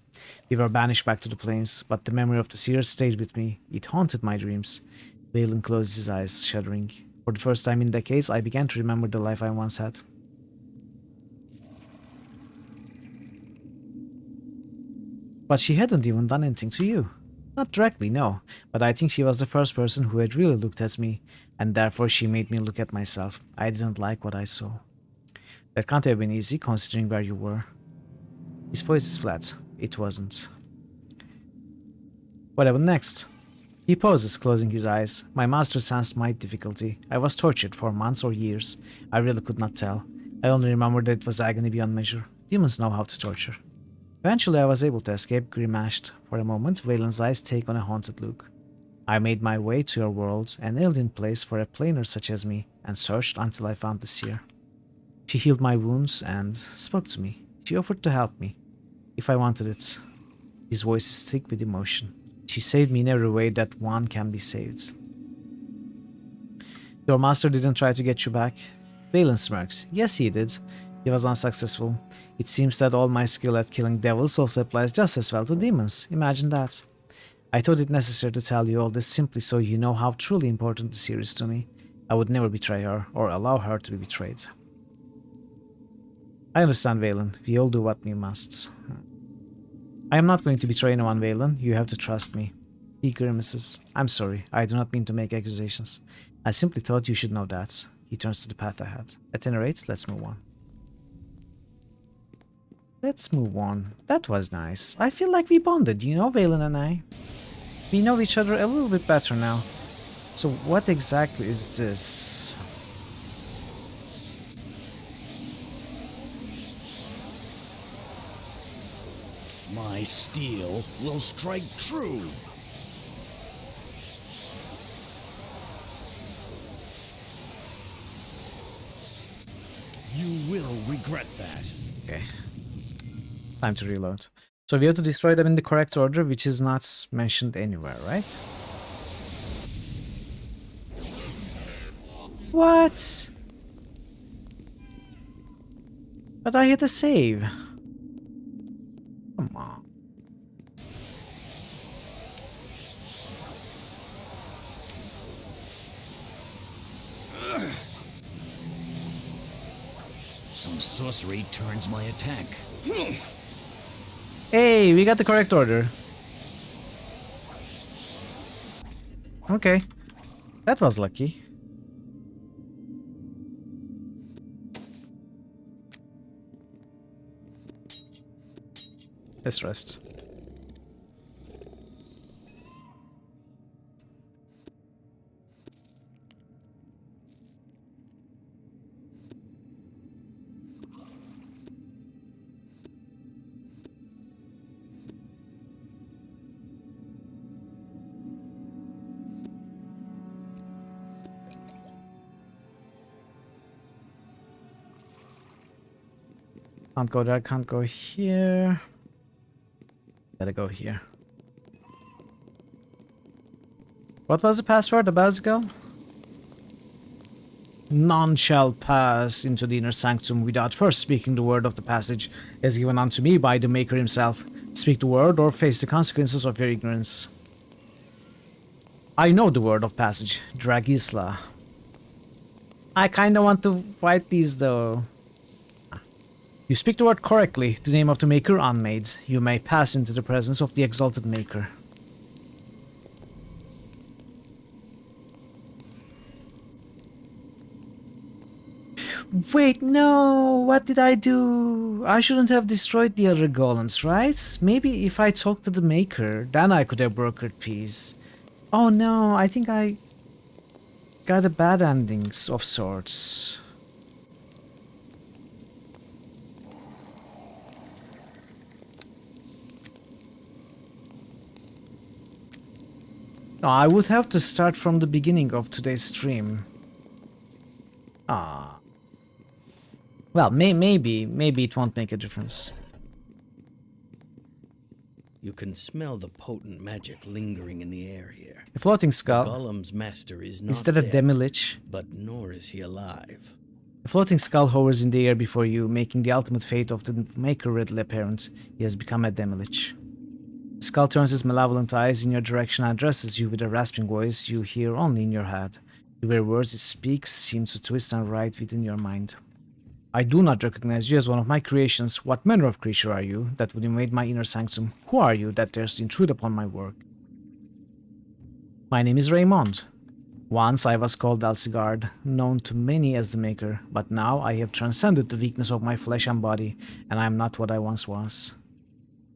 We were banished back to the plains, but the memory of the seer stayed with me. It haunted my dreams. Valen closed his eyes, shuddering. For the first time in decades, I began to remember the life I once had. But she hadn't even done anything to you. Not directly, no, but I think she was the first person who had really looked at me, and therefore she made me look at myself. I didn't like what I saw. That can't have been easy, considering where you were. His voice is flat. It wasn't. What happened next? He pauses, closing his eyes. My master sensed my difficulty. I was tortured for months or years. I really could not tell. I only remember that it was agony beyond measure. Demons know how to torture. Eventually I was able to escape, grimaced. For a moment, Valen's eyes take on a haunted look. I made my way to your world, an alien place for a planer such as me, and searched until I found the seer. She healed my wounds and spoke to me. She offered to help me, if I wanted it. His voice is thick with emotion. She saved me in every way that one can be saved. Your master didn't try to get you back? Valen smirks. Yes, he did. He was unsuccessful. It seems that all my skill at killing devils also applies just as well to demons. Imagine that. I thought it necessary to tell you all this simply so you know how truly important the seer is to me. I would never betray her, or allow her to be betrayed. I understand, Valen. We all do what we must. I am not going to betray anyone, Valen. You have to trust me. He grimaces. I'm sorry. I do not mean to make accusations. I simply thought you should know that. He turns to the path ahead. At any rate, let's move on. Let's move on. That was nice. I feel like we bonded, you know, Valen and I. We know each other a little bit better now. So what exactly is this? My steel will strike true. You will regret that. Okay. Time to reload. So we have to destroy them in the correct order, which is not mentioned anywhere, right? What? But I hit a save. Come on. Some sorcery turns my attack. Hey, we got the correct order. Okay. That was lucky. Let's rest. Can't go there, can't go here. Gotta go here. What was the password, Abazgal? None shall pass into the inner sanctum without first speaking the word of the passage as given unto me by the Maker himself. Speak the word or face the consequences of your ignorance. I know the word of passage, Dragisla. I kinda want to fight these though. You speak the word correctly, the name of the Maker unmade. You may pass into the presence of the exalted Maker. Wait, no! What did I do? I shouldn't have destroyed the other golems, right? Maybe if I talked to the Maker, then I could have brokered peace. Oh no, I think I got a bad endings of sorts. No, I would have to start from the beginning of today's stream. Ah. Well, maybe it won't make a difference. You can smell the potent magic lingering in the air here. A floating skull. The Golem's master is not Is that a dead, demi-lich? but nor is he alive. A floating skull hovers in the air before you, making the ultimate fate of the Maker readily apparent. He has become a demi-lich. Skull turns his malevolent eyes in your direction and addresses you with a rasping voice you hear only in your head. The very words it speaks seem to twist and write within your mind. I do not recognize you as one of my creations. What manner of creature are you that would invade my inner sanctum? Who are you that dares to intrude upon my work? My name is Raymond. Once I was called Elsigard, known to many as the Maker, but now I have transcended the weakness of my flesh and body, and I am not what I once was.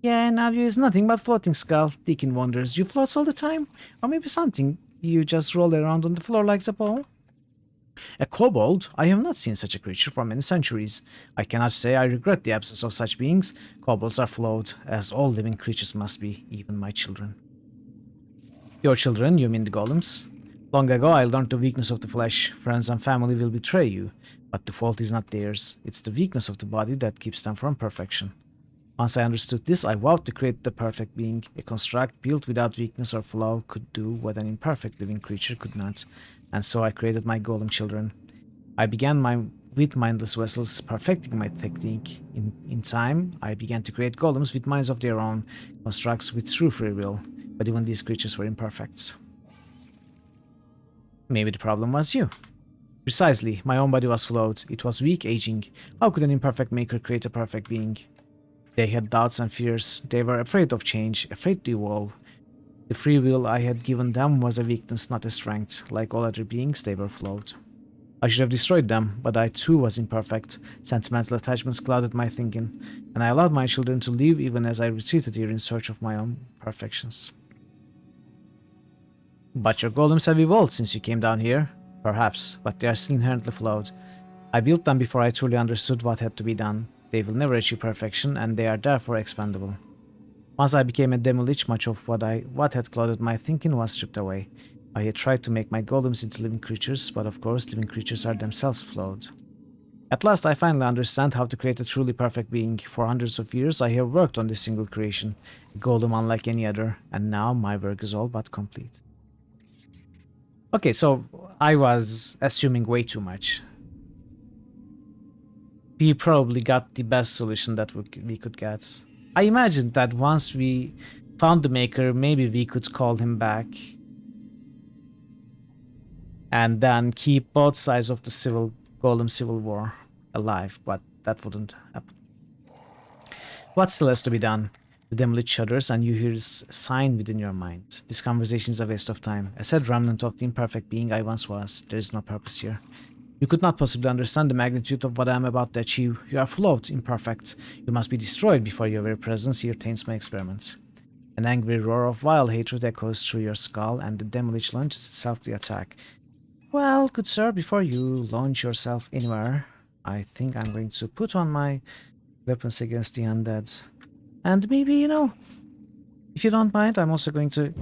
Yeah, now you is nothing but floating skull. Deacon wonders, you floats all the time? Or maybe something, you just roll around on the floor like the ball? A kobold? I have not seen such a creature for many centuries. I cannot say I regret the absence of such beings. Kobolds are flawed, as all living creatures must be, even my children. Your children, you mean the golems? Long ago I learned the weakness of the flesh. Friends and family will betray you, but the fault is not theirs. It's the weakness of the body that keeps them from perfection. Once I understood this, I vowed to create the perfect being, a construct built without weakness or flaw could do what an imperfect living creature could not, and so I created my golem children. I began with mindless vessels, perfecting my technique. In time, I began to create golems with minds of their own, constructs with true free will, but even these creatures were imperfect. Maybe the problem was you. Precisely, my own body was flawed. It was weak, aging. How could an imperfect maker create a perfect being? They had doubts and fears. They were afraid of change, afraid to evolve. The free will I had given them was a weakness, not a strength. Like all other beings, they were flawed. I should have destroyed them, but I too was imperfect. Sentimental attachments clouded my thinking, and I allowed my children to live even as I retreated here in search of my own perfections. But your golems have evolved since you came down here. Perhaps, but they are still inherently flawed. I built them before I truly understood what had to be done. They will never achieve perfection, and they are therefore expendable. Once I became a demi-lich, much of what had clouded my thinking was stripped away. I had tried to make my golems into living creatures, but of course living creatures are themselves flawed. At last I finally understand how to create a truly perfect being. For hundreds of years I have worked on this single creation, a golem unlike any other, and now my work is all but complete. Okay, so I was assuming way too much. We probably got the best solution that we could get. I imagined that once we found the Maker, maybe we could call him back. And then keep both sides of the golem civil war alive, but that wouldn't happen. What still has to be done? The Demi-Lich shudders and you hear this sign within your mind. This conversation is a waste of time. A sad remnant of the imperfect being I once was. There is no purpose here. You could not possibly understand the magnitude of what I am about to achieve. You are flawed, imperfect. You must be destroyed before your very presence here taints my experiment. An angry roar of vile hatred echoes through your skull, and the Demi-Lich launches itself to the attack. Well, good sir, before you launch yourself anywhere, I think I'm going to put on my weapons against the undead. And maybe, you know, if you don't mind, I'm also going to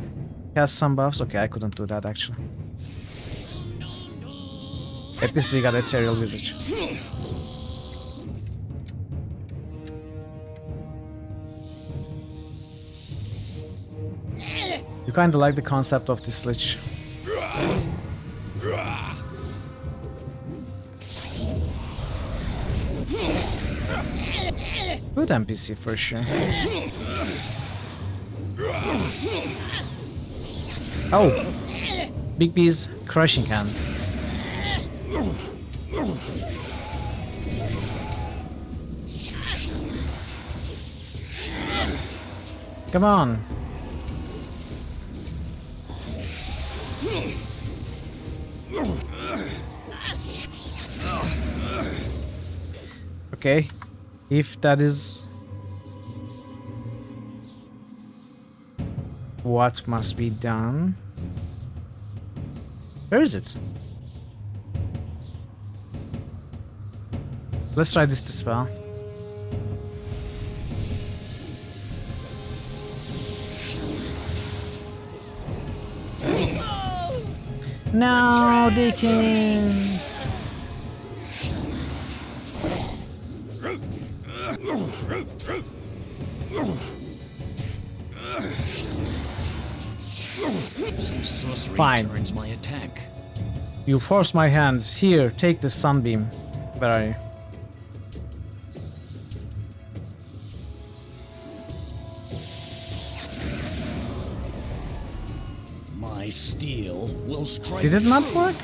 cast some buffs. Okay, I couldn't do that actually. At least we got Ethereal Visage. You kinda like the concept of this Lich. Good NPC for sure. Oh! Big B's crushing hand. Come on! Okay, if that is what must be done. Where is it? Let's try this dispel. No, Deacon! Some sorcery Fine. turns my attack. You force my hands. Here, take the sunbeam. Where are you? My steel will strike. Did it not work?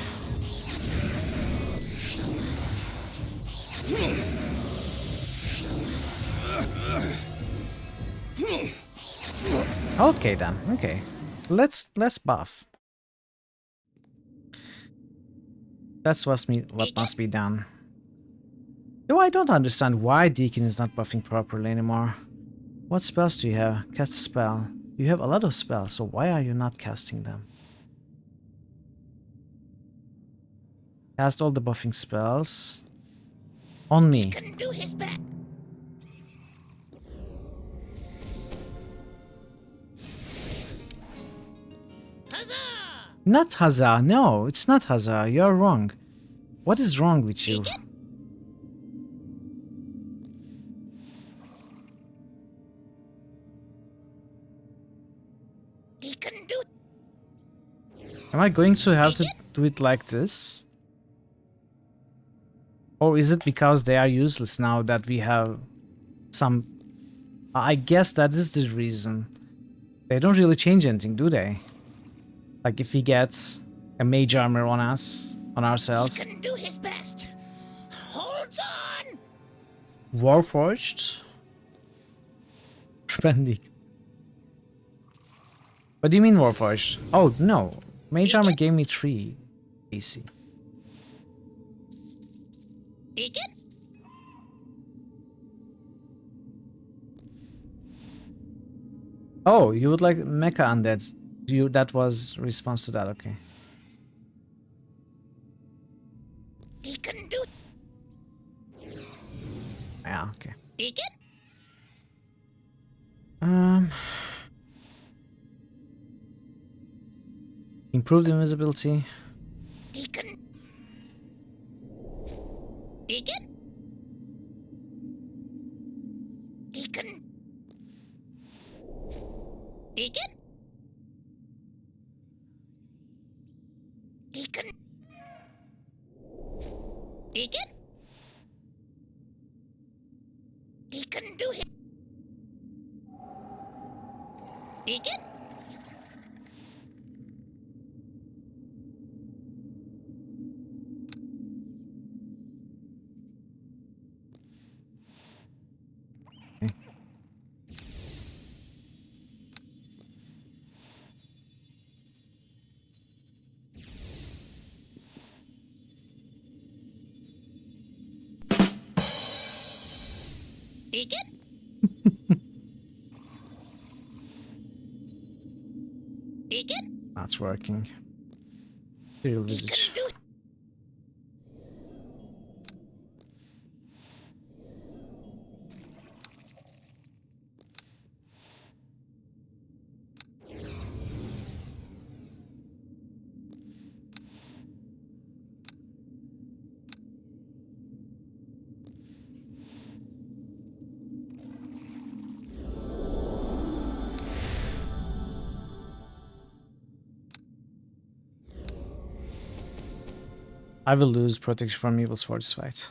Okay then. Okay. Let's buff. That's what must be done. Though I don't understand why Deacon is not buffing properly anymore. What spells do you have? Cast a spell. You have a lot of spells, so why are you not casting them? Cast all the buffing spells. On me. Can do his best. Huzzah! Not Huzzah. No, it's not Huzzah. You're wrong. What is wrong with you? Deacon do. Am I going to have to do it like this? Or is it because they are useless now that we have some... I guess that is the reason. They don't really change anything, do they? Like if he gets a mage armor on us, on ourselves. He can do his best. Hold on. Warforged? Spendy. What do you mean Warforged? Oh no, mage armor gave me 3 AC. Deacon? Oh, you would like Mecha Undead. That was response to that, okay. Deacon do. Yeah, okay. Deacon? Improved invisibility. Deacon? Deacon? Deacon? Deacon? Deacon? Deacon? Deacon do him. Deacon? Deacon? Deacon? That's working. Serial visage. Do it. I will lose protection from evils for this fight.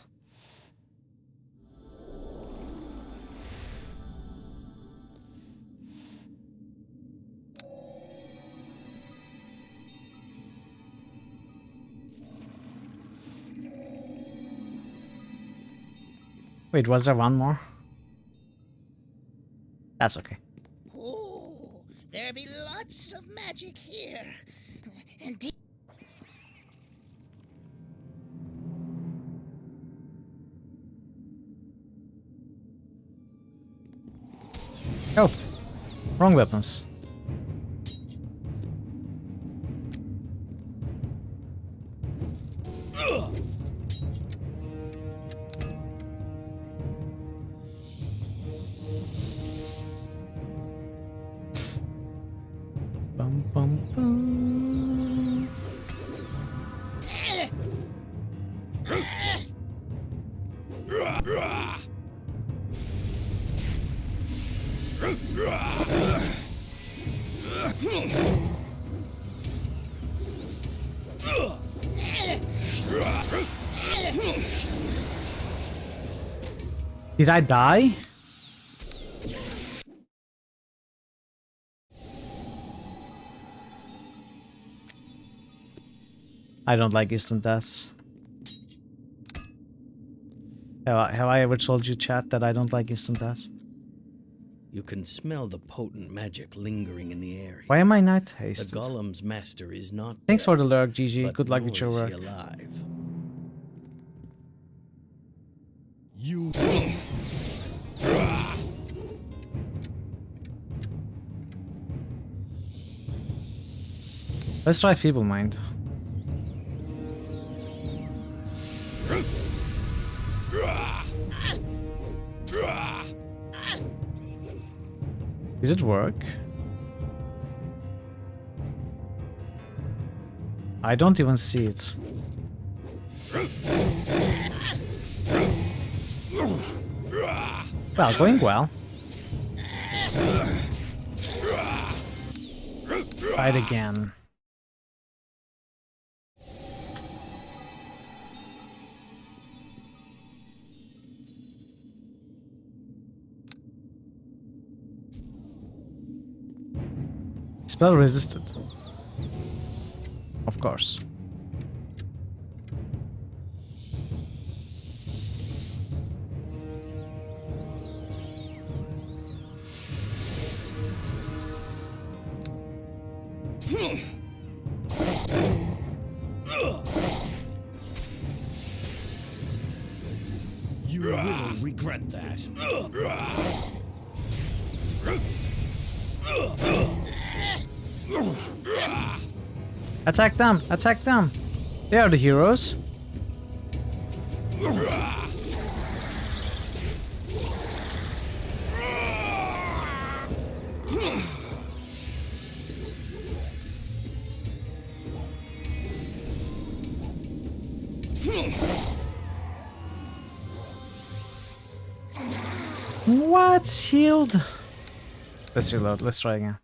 Wait, was there one more? That's okay. Oh, there be lots of magic here. And Oh, wrong weapons. Bum bum bum. Did I die? I don't like instant deaths. Have I ever told you, chat, that I don't like instant deaths? You can smell the potent magic lingering in the air. Why am I not The hasted? golem's master is not Thanks dead, for the lurk, GG. but Good luck nor with your is he work. alive. You. Let's try Feeble Mind. Did it work? I don't even see it. Well, going well. Try it again. Spell resisted. Of course. You will regret that. Attack them! Attack them! They are the heroes. What? Healed? Let's reload. Let's try again.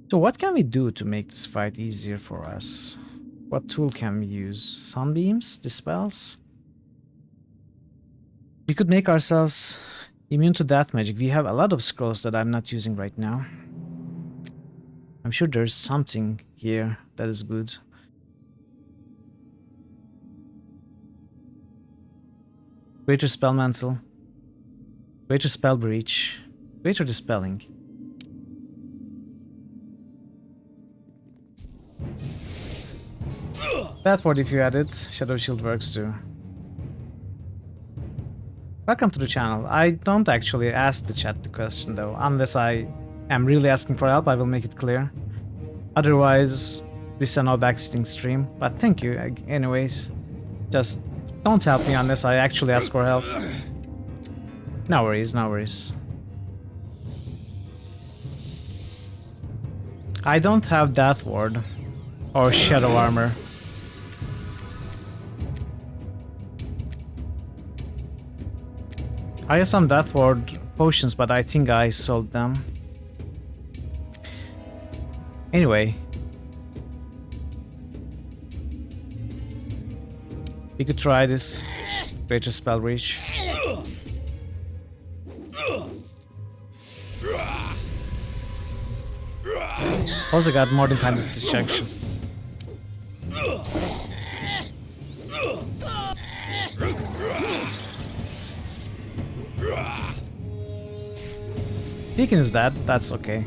So what can we do to make this fight easier for us? What tool can we use? Sunbeams? Dispels? We could make ourselves immune to death magic. We have a lot of scrolls that I'm not using right now. I'm sure there's something here that is good. Greater Spell Mantle. Greater Spell Breach. Greater Dispelling. Bedford if you had it. Shadow Shield works too. Welcome to the channel. I don't actually ask the chat the question though. Unless I am really asking for help, I will make it clear. Otherwise, this is a no backseating stream. But thank you anyways. Just don't help me unless I actually ask for help. No worries, no worries. I don't have Death Ward or Shadow Armor. I have some Death Ward potions, but I think I sold them. Anyway. We could try this. Greater Spell Reach. Also got more than kindness distraction. Deacon is dead, that's okay.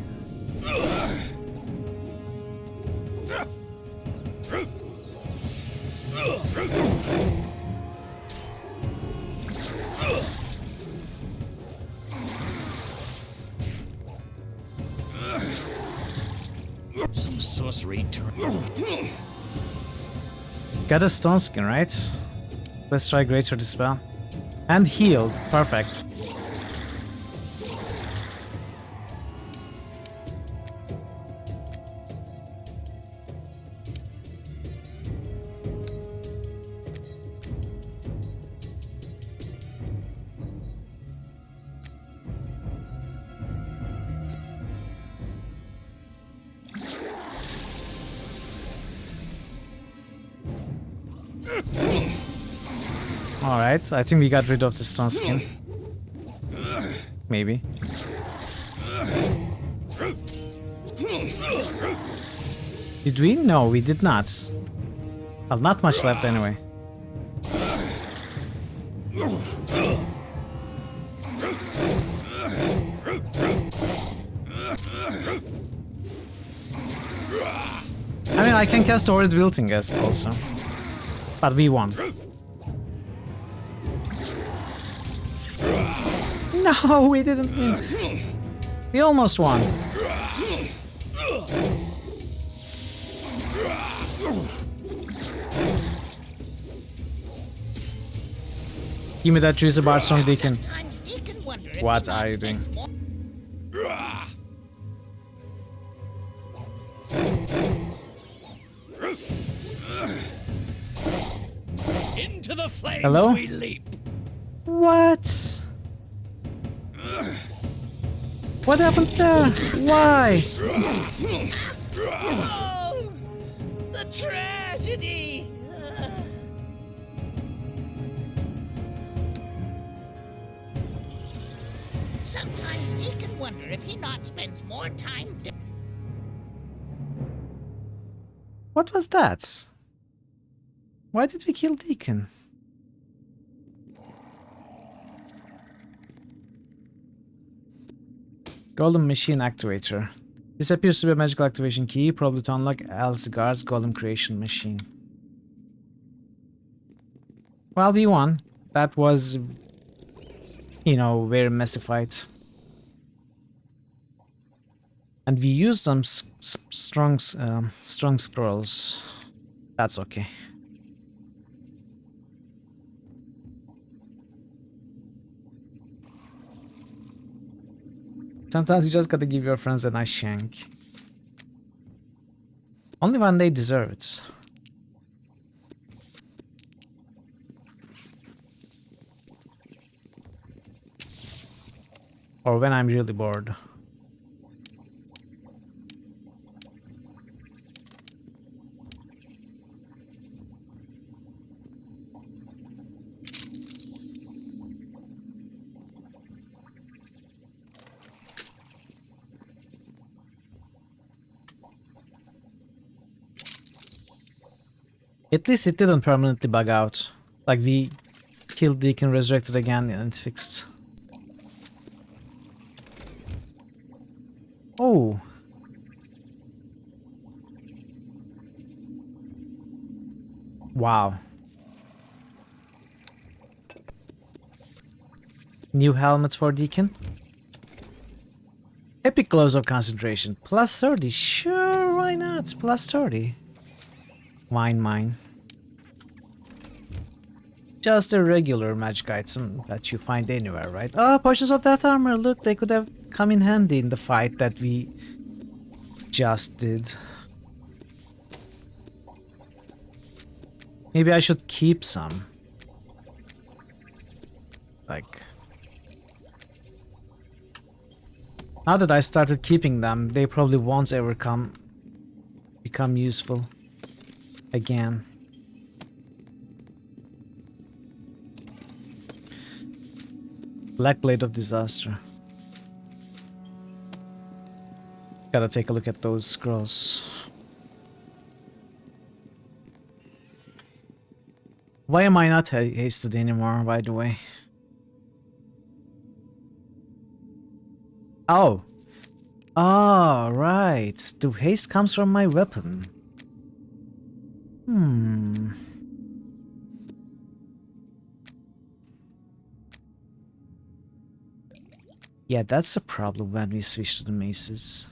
Some sorcery turn. Got a stone skin, right? Let's try Greater Dispel. And healed, perfect. Alright, I think we got rid of the stone skin. Maybe. Did we? No, we did not. Well, not much left anyway. I mean, I can cast Horrid Wilting also. But we won. No, we didn't win. We almost won. Give me that juicy bar song, Deacon. What are you doing? Into the flames Hello? we leap. What? What happened there? Why? Oh, the tragedy! Sometimes he can wonder if he not spends more time. What was that? Why did we kill Deacon? Golem Machine Activator. This appears to be a magical activation key, probably to unlock Alzigar's Golem Creation Machine. Well, we won. That was, you know, very messy fight. And we used some strong scrolls. That's okay. Sometimes you just gotta give your friends a nice shank. Only when they deserve it. Or when I'm really bored. At least it didn't permanently bug out. Like we killed Deacon, resurrected again, and it fixed. Oh. Wow. New helmet for Deacon. Epic Gloves of Concentration. Plus 30. Sure, why not? Plus 30. Mine. Just a regular magic item that you find anywhere, right? Oh, Potions of Death Armor. Look, they could have come in handy in the fight that we just did. Maybe I should keep some. Like... Now that I started keeping them, they probably won't ever become useful again. Black Blade of Disaster. Gotta take a look at those scrolls. Why am I not hasted anymore, by the way? Oh. Oh, right. The haste comes from my weapon. Yeah, that's a problem when we switch to the maces.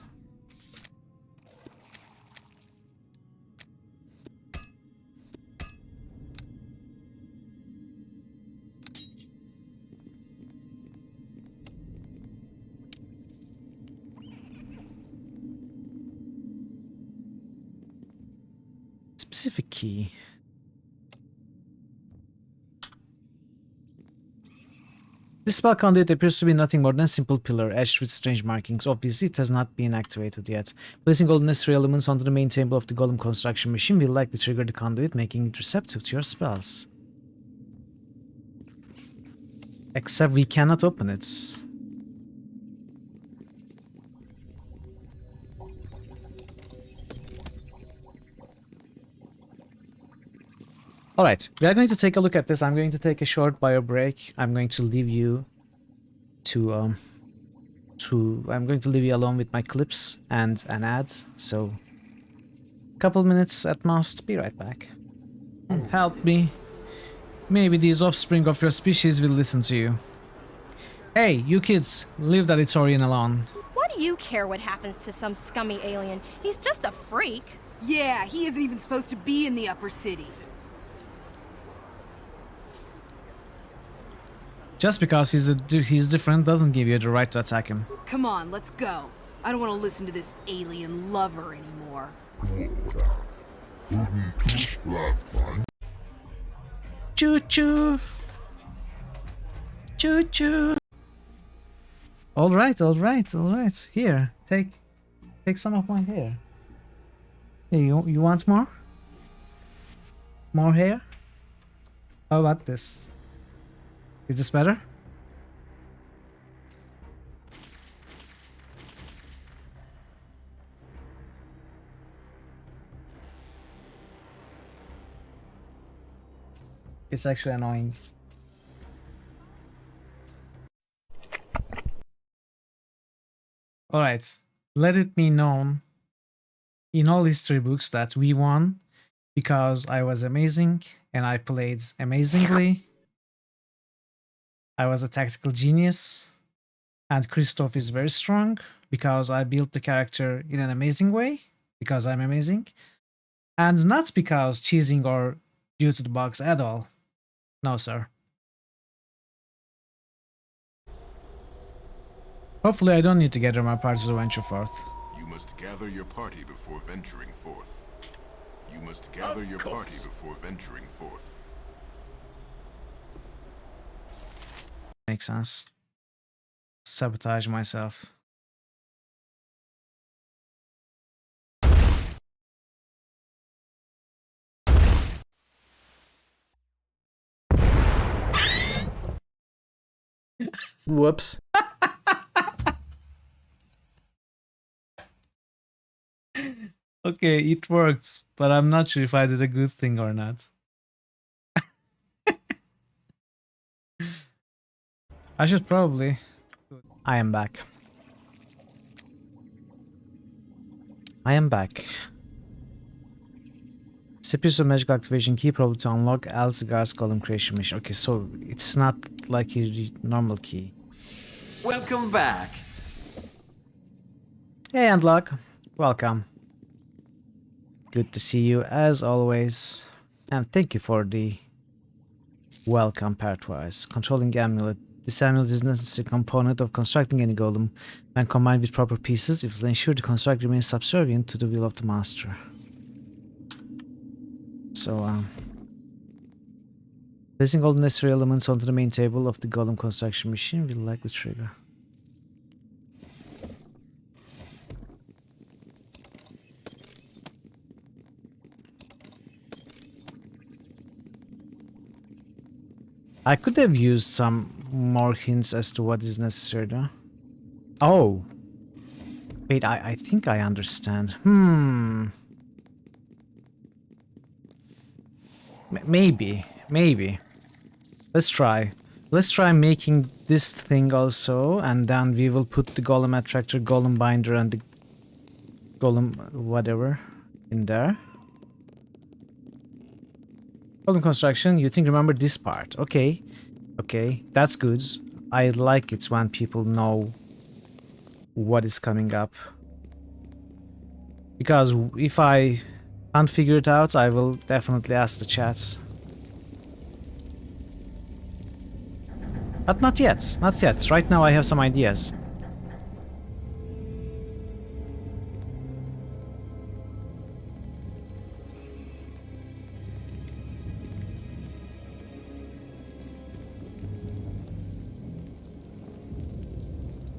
Specific key. This spell conduit appears to be nothing more than a simple pillar etched with strange markings. Obviously, it has not been activated yet. Placing all the necessary elements onto the main table of the golem construction machine will likely trigger the conduit, making it receptive to your spells. Except we cannot open it. Alright, we are going to take a look at this. I'm going to take a short bio break. I'm going to leave you I'm going to leave you alone with my clips and an ad. So a couple minutes at most. Be right back. Help me. Maybe these offspring of your species will listen to you. Hey, you kids, leave that Itorian alone. Why do you care what happens to some scummy alien? He's just a freak. Yeah, he isn't even supposed to be in the upper city. Just because he's different doesn't give you the right to attack him. Come on, let's go. I don't want to listen to this alien lover anymore. Choo-choo. Choo-choo. All right. Here, take some of my hair. Hey, you want more? More hair? How about this? Is this better? It's actually annoying. Alright, let it be known in all history books that we won because I was amazing and I played amazingly. I was a tactical genius, and Christoph is very strong because I built the character in an amazing way, because I'm amazing, and not because cheesing or due to the bugs at all. No, sir. Hopefully I don't need to gather my party to venture forth. You must gather your party before venturing forth. You must gather your party before venturing forth. Makes sense. Sabotage myself. Whoops. Okay, it worked, but I'm not sure if I did a good thing or not. I should probably... I am back. I am back. Series of magical activation key probably to unlock Alcigar's golem creation mission. Okay, so it's not like a normal key. Welcome back. Hey, Unlock. Welcome. Good to see you as always. And thank you for the welcome pairwise. Controlling amulet. This amulet is a necessary component of constructing any golem. When combined with proper pieces, it will ensure the construct remains subservient to the will of the master. So, placing all the necessary elements onto the main table of the golem construction machine will likely trigger. I could have used some more hints as to what is necessary though. Oh! Wait, I think I understand. Maybe. Let's try. Let's try making this thing also, and then we will put the golem attractor, golem binder, and the golem whatever in there. Golem construction, you think remember this part. Okay, that's good. I like it when people know what is coming up. Because if I can't figure it out, I will definitely ask the chats. But not yet, not yet. Right now I have some ideas.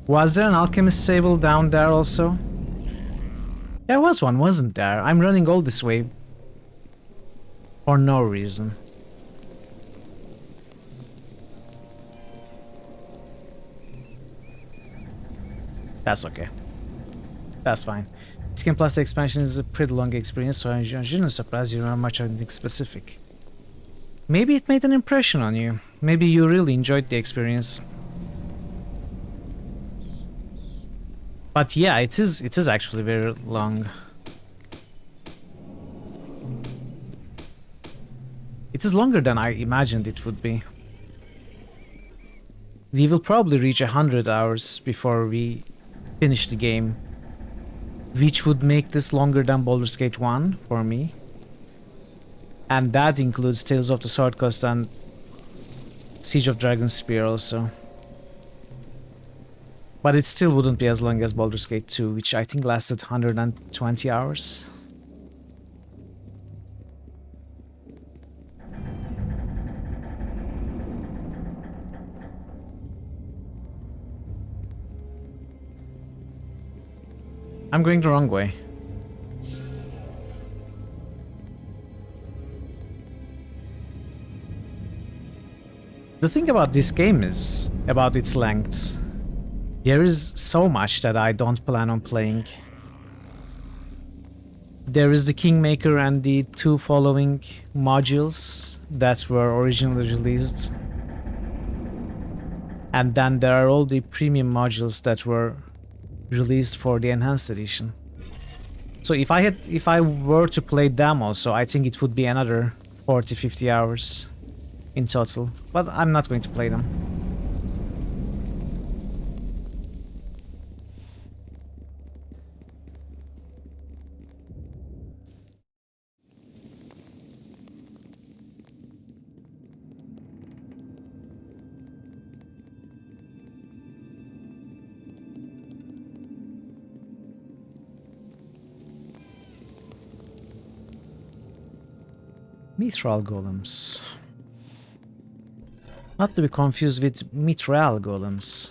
Was there an alchemist stable down there also? There was one, wasn't there? I'm running all this way for no reason. That's okay. That's fine. Skin Plus expansion is a pretty long experience, so I'm not surprised you remember much of anything specific. Maybe it made an impression on you. Maybe you really enjoyed the experience. But yeah, it is actually very long. It is longer than I imagined it would be. We will probably reach 100 hours before we finish the game, which would make this longer than Baldur's Gate 1 for me. And that includes Tales of the Sword Coast and Siege of Dragonspear also. But it still wouldn't be as long as Baldur's Gate 2, which I think lasted 120 hours. I'm going the wrong way. The thing about this game is about its length. There is so much that I don't plan on playing. There is the Kingmaker and the 2 following modules that were originally released. And then there are all the premium modules that were released for the Enhanced Edition. So if I were to play them also, I think it would be another 40-50 hours in total. But I'm not going to play them. Mithril golems. Not to be confused with Mithril golems.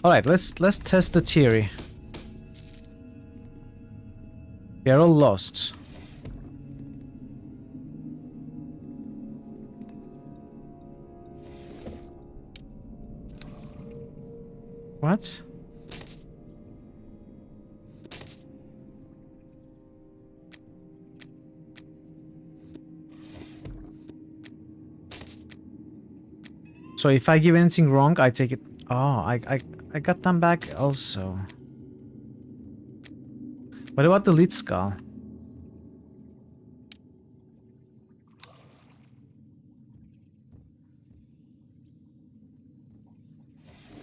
Alright, let's test the theory. We are all lost. What? So if I give anything wrong, I take it. Oh, I got them back also. What about the lead skull?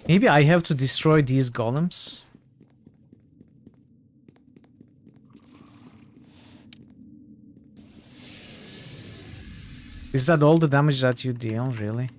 Maybe I have to destroy these golems? Is that all the damage that you deal, really?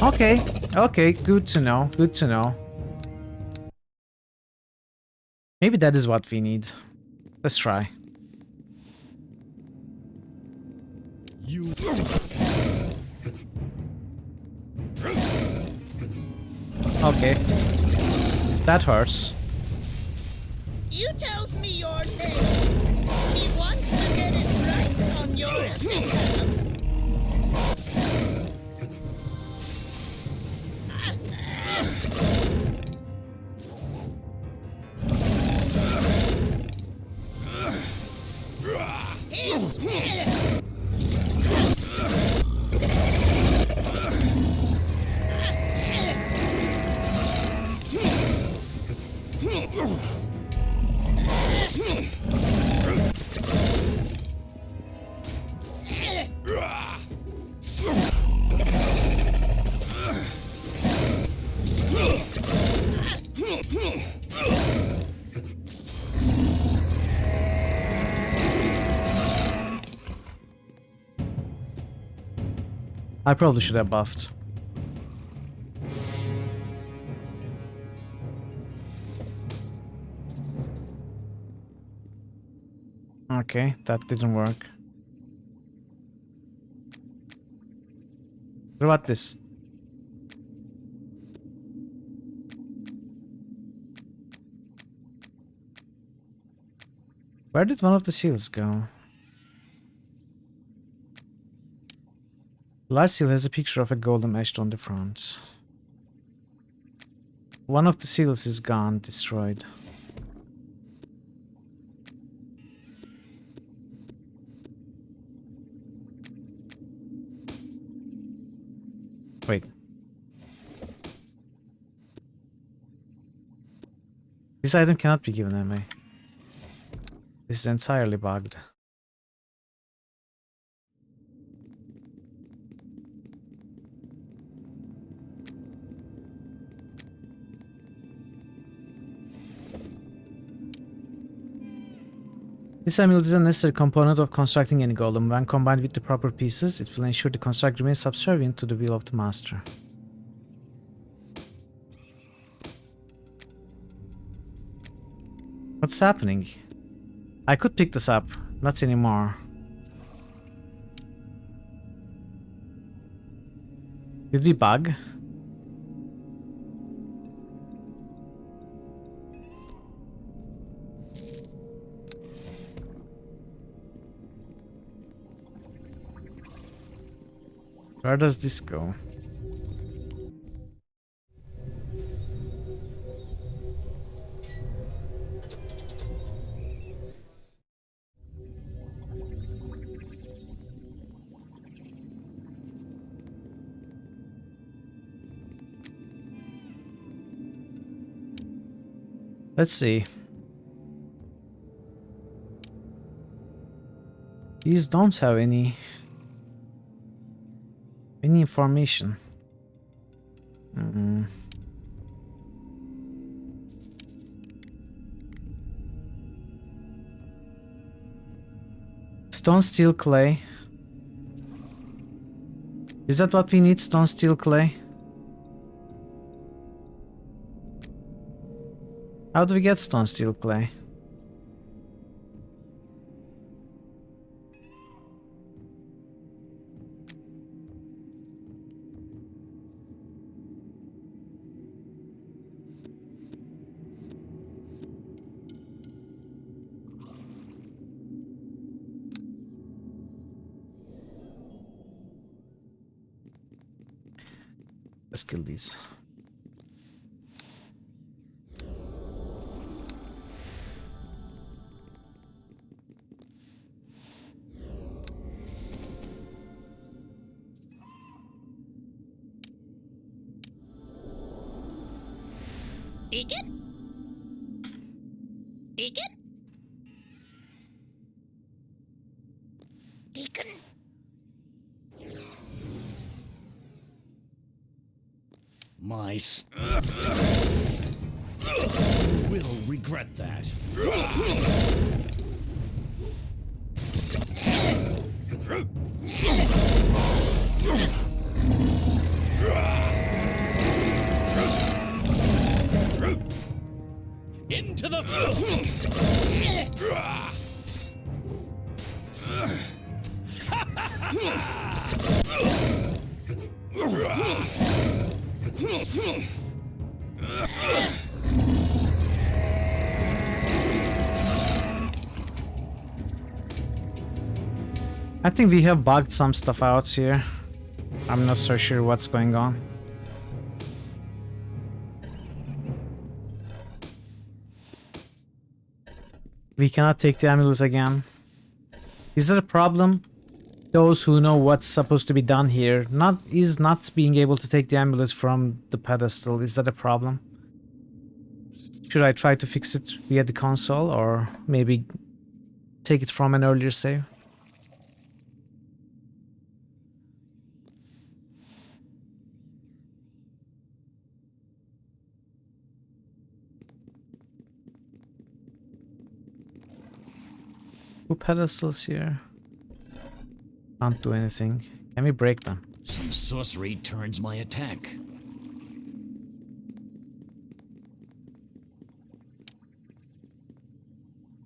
Okay, okay, good to know, good to know. Maybe that is what we need. Let's try. You. Okay. That hurts. You tells me your name. He wants to get it right on your behalf. I probably should have buffed. Okay, that didn't work. What about this? Where did one of the seals go? The large seal has a picture of a golem etched on the front. One of the seals is gone, destroyed. Wait. This item cannot be given away. This is entirely bugged. This amulet is a necessary component of constructing any golem. When combined with the proper pieces, it will ensure the construct remains subservient to the will of the master. What's happening? I could pick this up. Not anymore. Did we bug? Where does this go? Let's see. These don't have any information. Stone, steel, clay. Is that what we need? Stone, steel, clay? How do we get stone, steel, clay? Let's kill these. Deacon? Deacon? Deacon? My will regret that. Into the I think we have bugged some stuff out here. I'm not so sure what's going on. We cannot take the amulet again. Is that a problem? Those who know what's supposed to be done here, not being able to take the amulet from the pedestal. Is that a problem? Should I try to fix it via the console, or maybe take it from an earlier save? Two pedestals here. Can't do anything. Can we break them? Some sorcery turns my attack.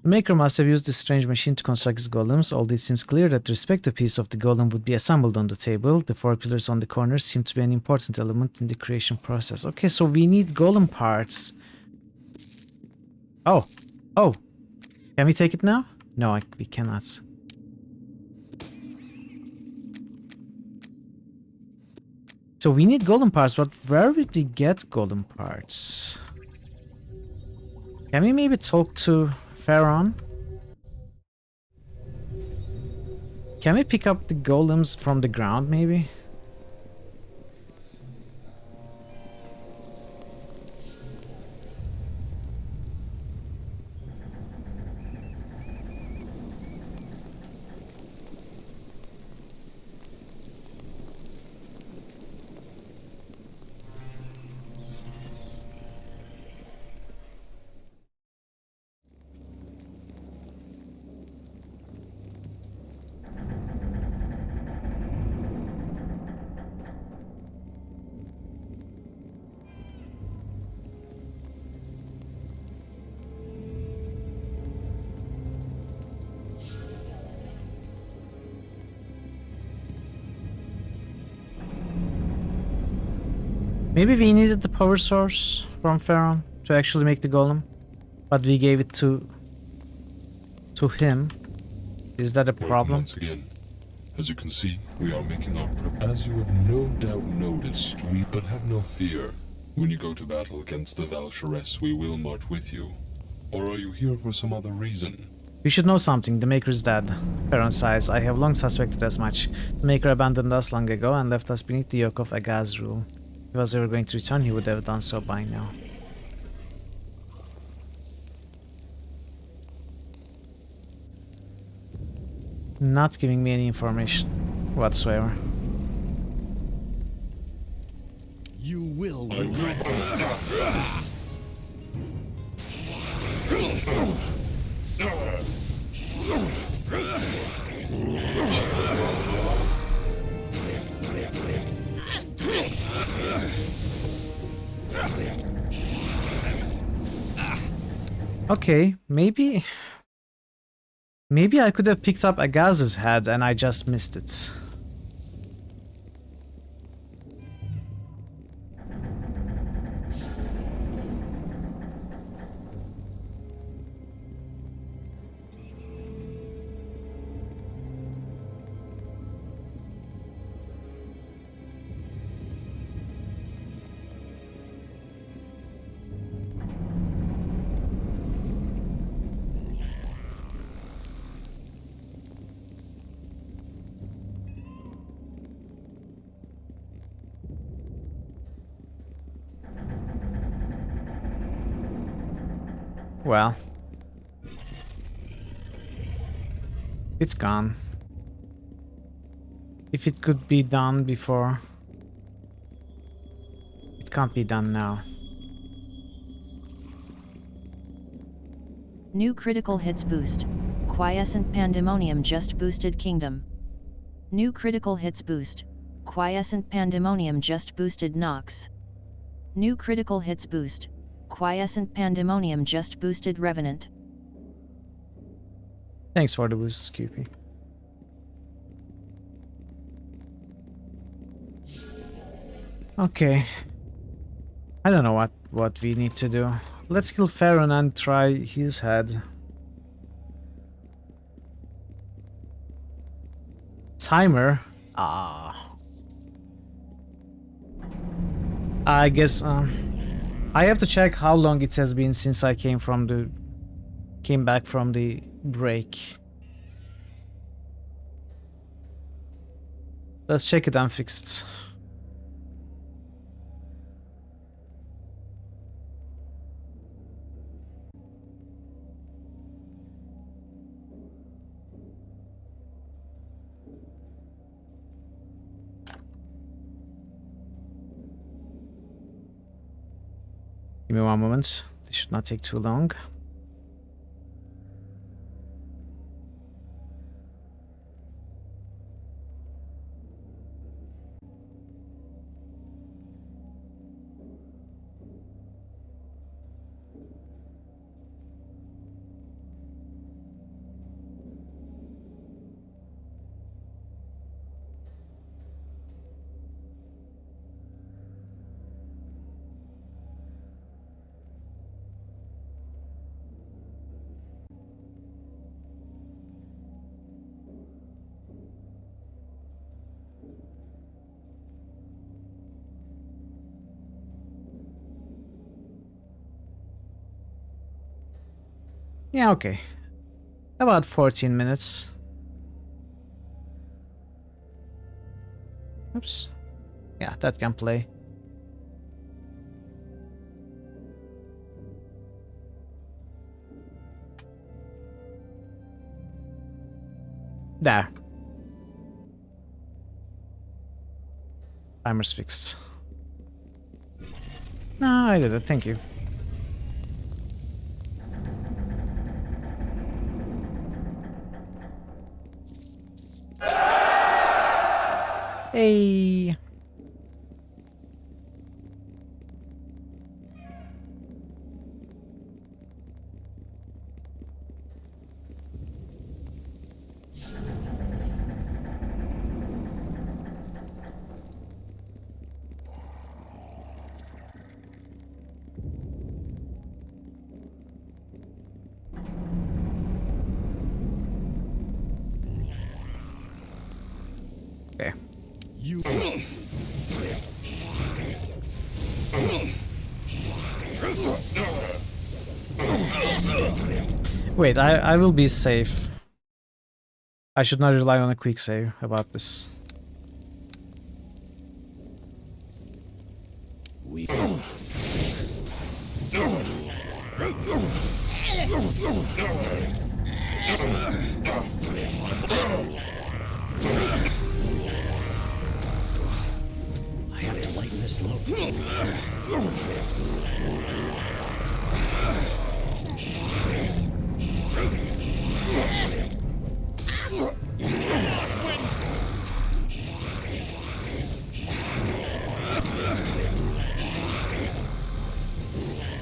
The maker must have used this strange machine to construct his golems, although it seems clear that the respective piece of the golem would be assembled on the table. The 4 pillars on the corners seem to be an important element in the creation process. Okay, so we need golem parts. Oh. Oh. Can we take it now? No, we cannot. So we need golem parts, but where would we get golem parts? Can we maybe talk to Pharaon? Can we pick up the golems from the ground, maybe? Maybe we needed the power source from Pharaon to actually make the golem, but we gave it to him. Is that a problem? Once again, as you can see, we are making our prep. As you have no doubt noticed, but have no fear. When you go to battle against the Valsharess, we will march with you. Or are you here for some other reason? You should know something. The Maker is dead. Pharaon sighs. I have long suspected as much. The Maker abandoned us long ago and left us beneath the yoke of Agaz's rule. If he was ever going to return, he would have done so by now. Not giving me any information whatsoever. You will regret it. Okay, maybe I could have picked up Agaz's head and I just missed it. Well, it's gone. If it could be done before, it can't be done now. New critical hits boost. Quiescent Pandemonium just boosted Kingdom. New critical hits boost. Quiescent Pandemonium just boosted Nox. New critical hits boost. Quiescent Pandemonium just boosted Revenant. Thanks for the boost, Scoopy. Okay. I don't know what we need to do. Let's kill Pharaon and try his head. Timer? Ah. I guess I have to check how long it has been since I came back from the break. Let's check it unfixed. Give me one moment. This should not take too long. Yeah, okay. About 14 minutes. Oops. Yeah, that can play. There. Timer's fixed. No, I did it, thank you. Hey. Okay. You. Wait, I will be safe. I should not rely on a quick save about this. We. I have to lighten this load.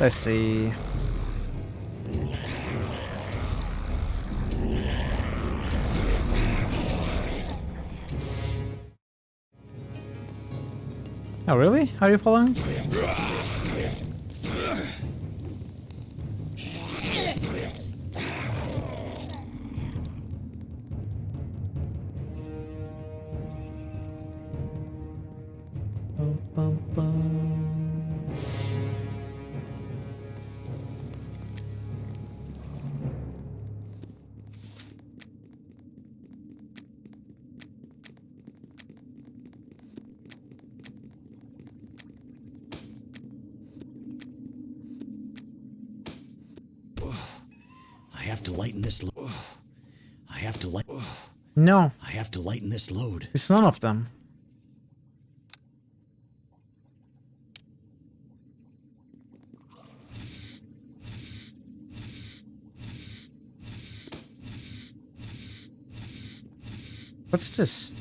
Let's see. Oh, really? Are you following? Bum, bum, bum. I have to lighten this load. I have to light. No. I have to lighten this load. It's none of them. What's this?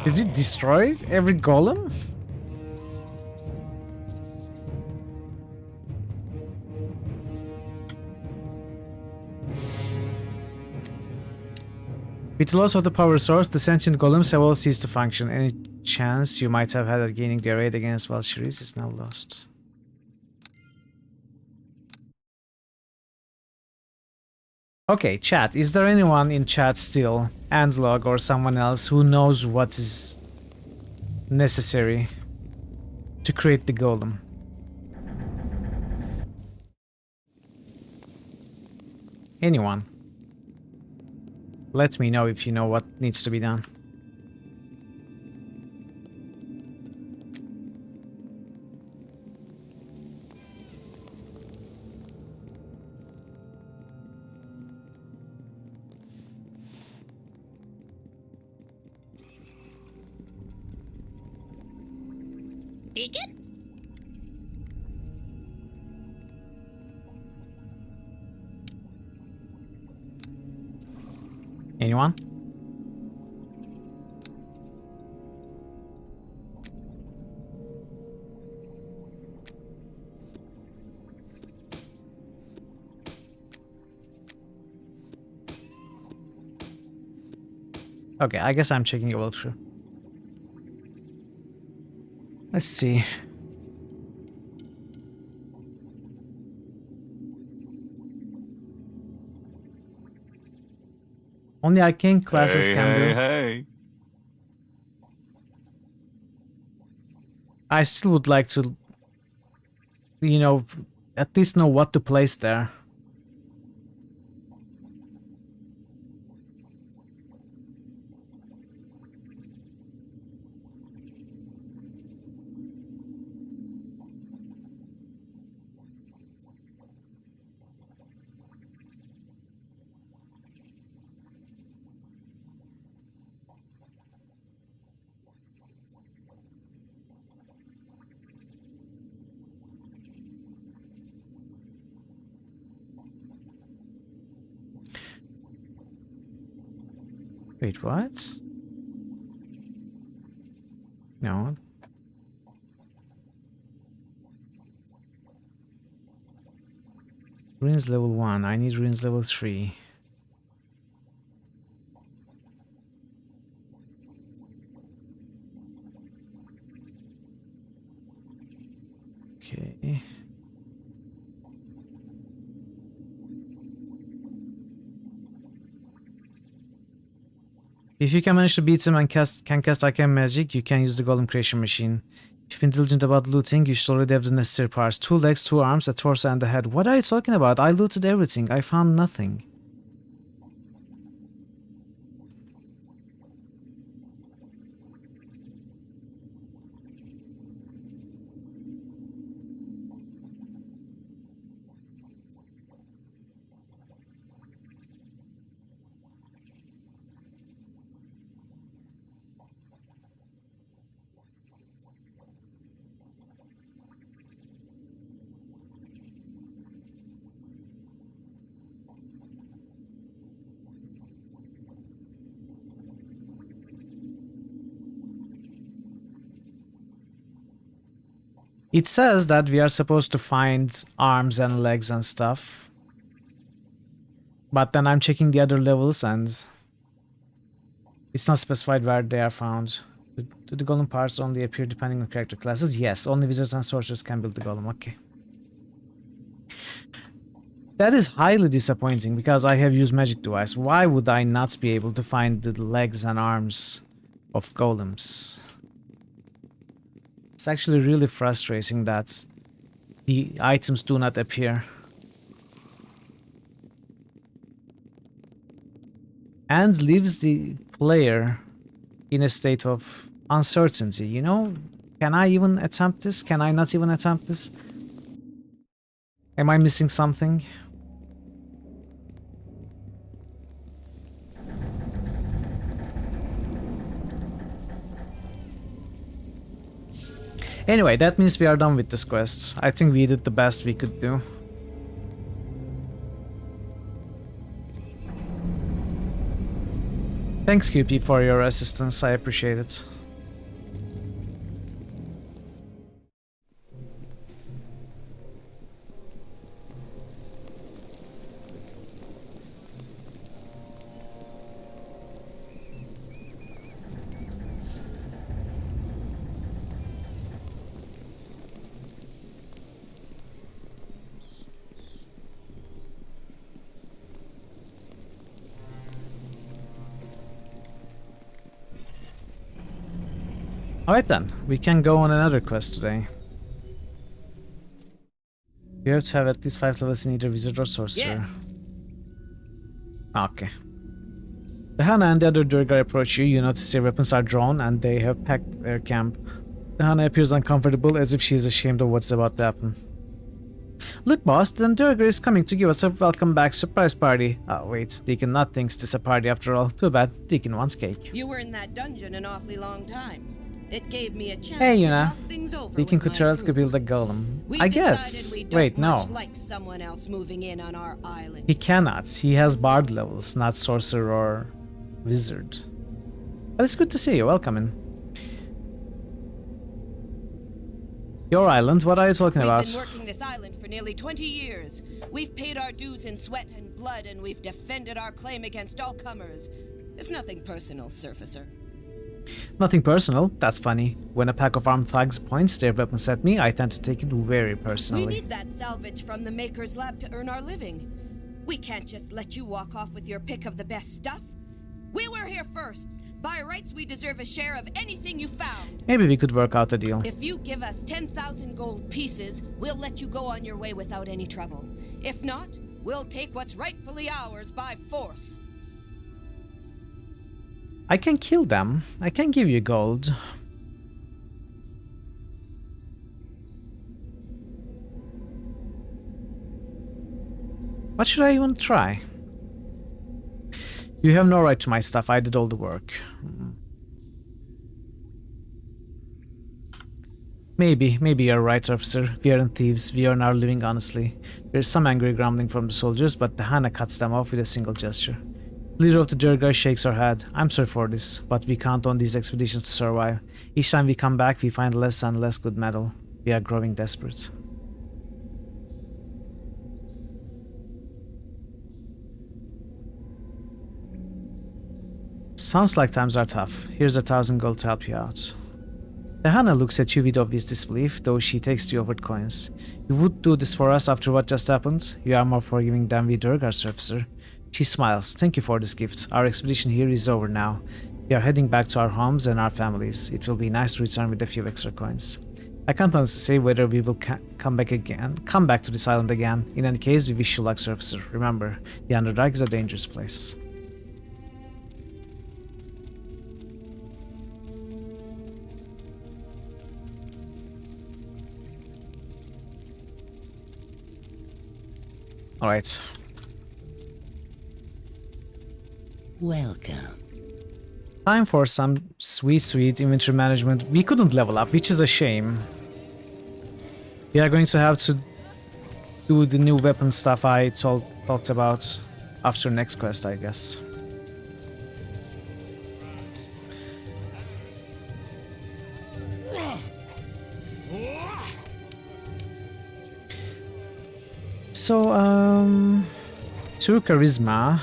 Did we destroy every golem? With the loss of the power source, the sentient golems have all ceased to function. Any chance you might have had at gaining their aid against Valkyries is now lost. Okay, chat. Is there anyone in chat still, Andlog or someone else, who knows what is necessary to create the golem? Anyone? Let me know if you know what needs to be done. Deacon? Anyone? Okay, I guess I'm checking a walkthrough. Let's see. Only arcane classes can do. Hey. I still would like to, you know, at least know what to place there. Wait, what? No. Ruins level 1. I need ruins level 3. Okay. If you can manage to beat him and can cast arcane magic, you can use the golem creation machine. If you've been diligent about looting, you should already have the necessary parts. 2 legs, 2 arms, a torso and a head. What are you talking about? I looted everything. I found nothing. It says that we are supposed to find arms and legs and stuff. But then I'm checking the other levels and it's not specified where they are found. Do the golem parts only appear depending on character classes? Yes, only wizards and sorcerers can build the golem. Okay. That is highly disappointing because I have used magic device. Why would I not be able to find the legs and arms of golems? It's actually really frustrating that the items do not appear. And leaves the player in a state of uncertainty, you know? Can I even attempt this? Can I not even attempt this? Am I missing something? Anyway, that means we are done with this quest. I think we did the best we could do. Thanks, QP, for your assistance. I appreciate it. Alright then, we can go on another quest today. You have to have at least 5 levels in either wizard or sorcerer. Yes. Okay. The Hana and the other Durgar approach you. You notice their weapons are drawn and they have packed their camp. The Hana appears uncomfortable as if she is ashamed of what's about to happen. Look, boss, the Durgar is coming to give us a welcome back surprise party. Oh, wait, Deacon not thinks this a party after all. Too bad, Deacon wants cake. You were in that dungeon an awfully long time. It gave me a chance hey, to talk things over Deacon with Kucherov could build a golem. I guess. Wait, no. Like someone else moving in on our island. He cannot. He has bard levels, not sorcerer or wizard. But it's good to see you. Welcome in. Your island? What are you talking about? We've been working this island for nearly 20 years. We've paid our dues in sweat and blood, and we've defended our claim against all comers. It's nothing personal, Surfacer. Nothing personal. That's funny. When a pack of armed thugs points their weapons at me, I tend to take it very personally. We need that salvage from the Maker's lab to earn our living. We can't just let you walk off with your pick of the best stuff. We were here first. By rights, we deserve a share of anything you found. Maybe we could work out a deal. If you give us 10,000 gold pieces, we'll let you go on your way without any trouble. If not, we'll take what's rightfully ours by force. I can kill them. I can give you gold. What should I even try? You have no right to my stuff. I did all the work. Maybe you're right, officer. We aren't thieves. We are now living honestly. There's some angry grumbling from the soldiers, but the Hana cuts them off with a single gesture. The leader of the Durga shakes her head. I'm sorry for this, but we count on these expeditions to survive. Each time we come back, we find less and less good metal. We are growing desperate. Sounds like times are tough. Here's 1,000 gold to help you out. Hana looks at you with obvious disbelief, though she takes the offered coins. You would do this for us after what just happened? You are more forgiving than we Durgars, officer. She smiles. Thank you for this gift. Our expedition here is over now. We are heading back to our homes and our families. It will be nice to return with a few extra coins. I can't honestly say whether we will come back to this island again. In any case, we wish you luck, officer. Remember, the Underdark is a dangerous place. Alright. Welcome. Time for some sweet inventory management. We couldn't level up, which is a shame. We are going to have to do the new weapon stuff I talked about after next quest, I guess. So, 2 charisma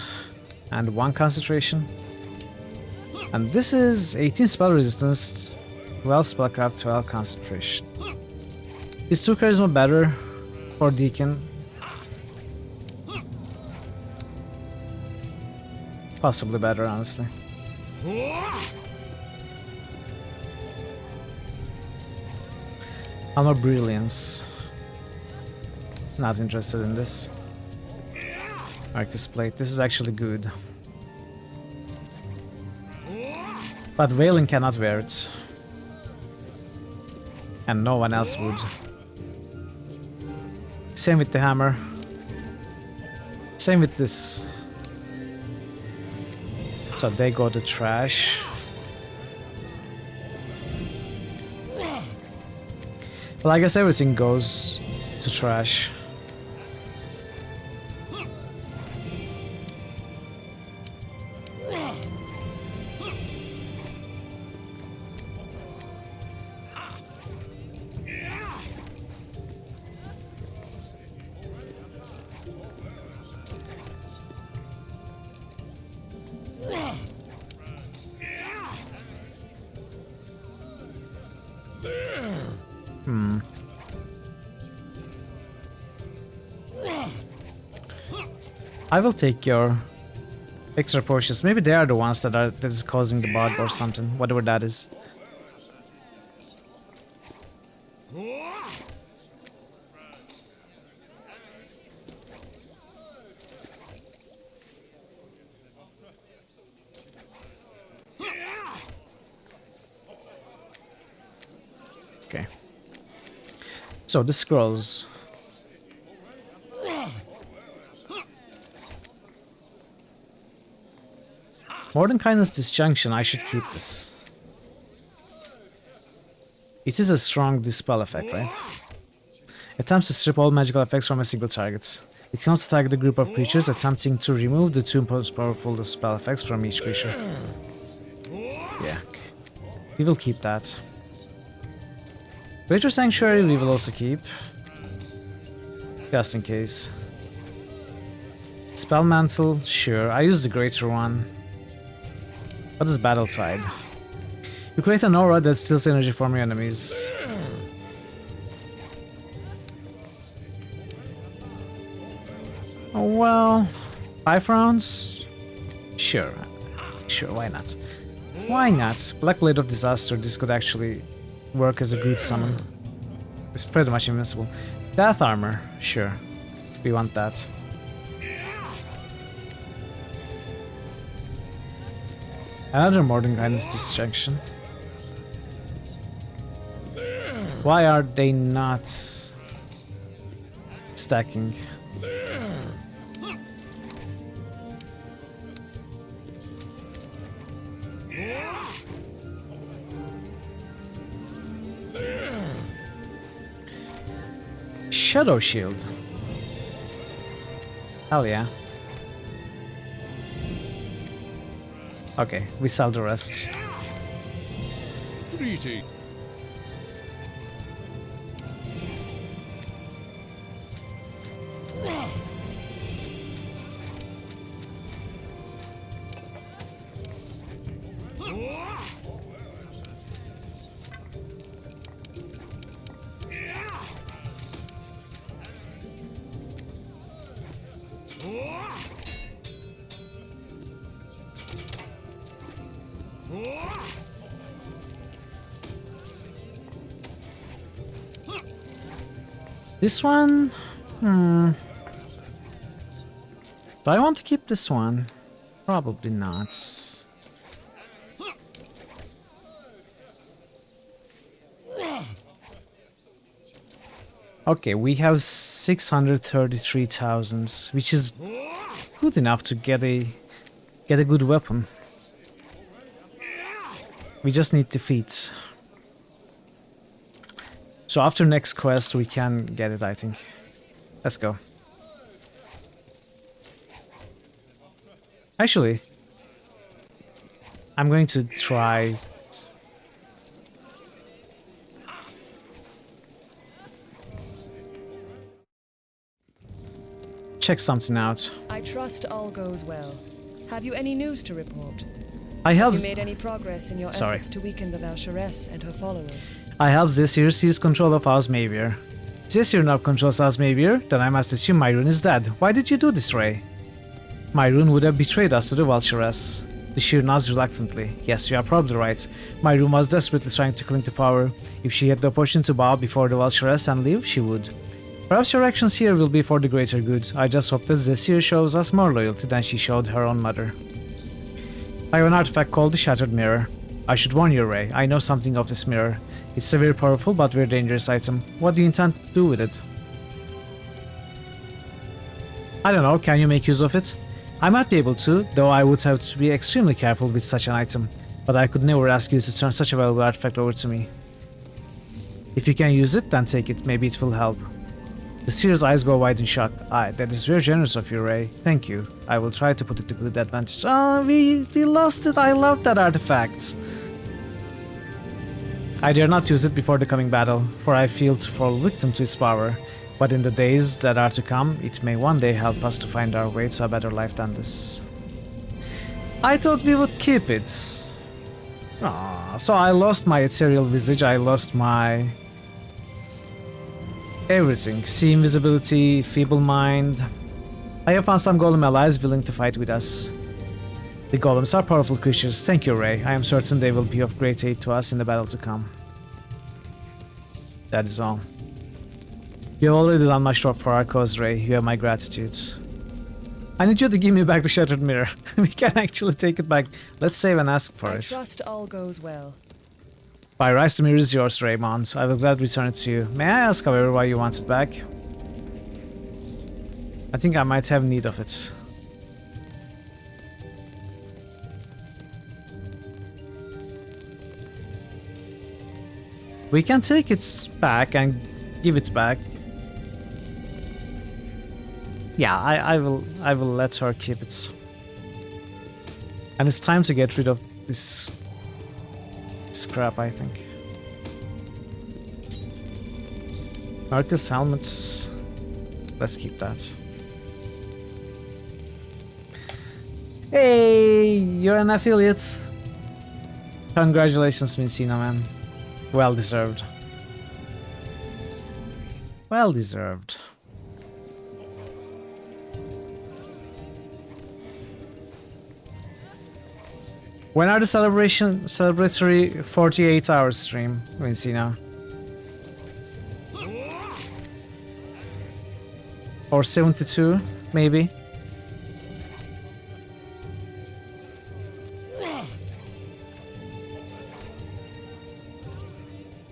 and 1 concentration. And this is 18 spell resistance, 12 spellcraft, 12 concentration. Is 2 charisma better for Deacon? Possibly better, honestly. Armor Brilliance. Not interested in this. Arcus Plate. This is actually good. But Valen cannot wear it. And no one else would. Same with the hammer. Same with this. So they go to trash. Well, I guess everything goes to trash. I will take your extra potions. Maybe they are the ones that is causing the bug or something, whatever that is. Okay. So the scrolls. More than kindness disjunction, I should keep this. It is a strong dispel effect, right? Attempts to strip all magical effects from a single target. It can also target a group of creatures, attempting to remove the 2 most powerful spell effects from each creature. Yeah, okay. We will keep that. Greater Sanctuary we will also keep. Just in case. Spell Mantle, sure. I use the greater one. What is Battle Tide? You create an aura that steals energy from your enemies. Oh, well, 5 rounds? Sure. Sure, why not? Why not? Black Blade of Disaster, this could actually work as a good summon. It's pretty much invincible. Death Armor, sure. We want that. Another Mordenkainen's Disjunction. Why are they not stacking? Shadow Shield. Hell yeah. Okay, we sell the rest. Greeting. This one? Do I want to keep this one? Probably not. Okay, we have 633,000, which is good enough to get a good weapon. We just need defeats. So after next quest we can get it, I think. Let's go. Actually, I'm going to try... check something out. I trust all goes well. Have you any news to report? I helped... Have you made any progress in your efforts to weaken the Valcheress and her followers? I helped Zesir seize control of House Mavier. Zesir now controls House Mavier, then I must assume Myrun is dead. Why did you do this, Ray? Myrun would have betrayed us to the Valcheress. The Sheer nods reluctantly. Yes, you are probably right. Myrun was desperately trying to cling to power. If she had the opportunity to bow before the Valcheress and leave, she would. Perhaps your actions here will be for the greater good. I just hope that Zesir shows us more loyalty than she showed her own mother. I have an artifact called the Shattered Mirror. I should warn you, Ray, I know something of this mirror. It's a very powerful but very dangerous item. What do you intend to do with it? I don't know, can you make use of it? I might be able to, though I would have to be extremely careful with such an item. But I could never ask you to turn such a valuable artifact over to me. If you can use it, then take it, maybe it will help. The seer's eyes go wide in shock. Aye, that is very generous of you, Ray. Thank you. I will try to put it to good advantage. Oh, we lost it. I love that artifact. I dare not use it before the coming battle, for I feel to fall victim to its power. But in the days that are to come, it may one day help us to find our way to a better life than this. I thought we would keep it. Aww, so I lost my ethereal visage, I lost my... everything. See invisibility, feeble mind. I have found some golem allies willing to fight with us. The golems are powerful creatures. Thank you, Ray. I am certain they will be of great aid to us in the battle to come. That is all. You have already done much for our cause, Ray. You have my gratitude. I need you to give me back the Shattered Mirror. We can actually take it back. Let's save and ask for it. I trust all goes well. By rights, the mirror is yours, Raymond. I will gladly return it to you. May I ask, however, why you want it back? I think I might have need of it. We can take it back and give it back. Yeah, I will let her keep it. And it's time to get rid of this crap, I think. Marcus helmets. Let's keep that. Hey, you're an affiliate. Congratulations, Mincina, man. Well deserved. Well deserved. When are the celebratory 48-hour stream, Vincino? Or 72, maybe?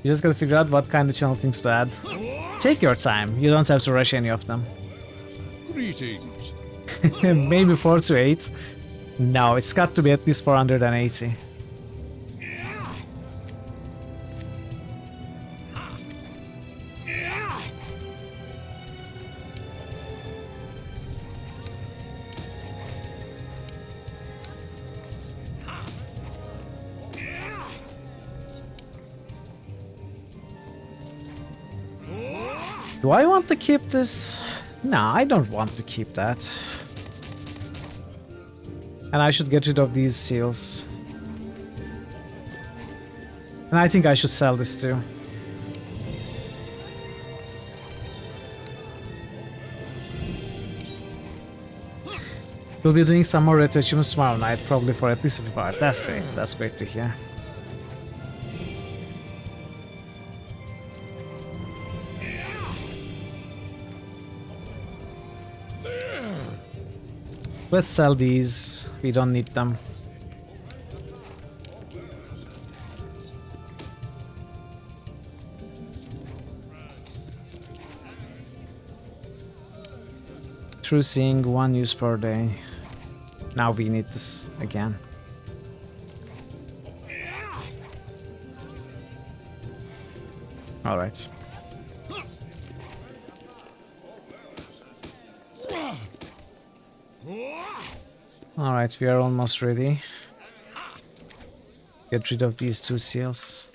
You just gotta figure out what kind of channel things to add. Take your time, you don't have to rush any of them. Greetings. Maybe 4 to 8. No, it's got to be at least 480. Do I want to keep this? No, I don't want to keep that. And I should get rid of these seals. And I think I should sell this too. We'll be doing some more retro achievements tomorrow night, probably for at least a few hours. That's great. That's great to hear. Let's sell these. We don't need them. True seeing 1 use per day. Now we need this again. All right. Alright, we are almost ready. Get rid of these 2 seals.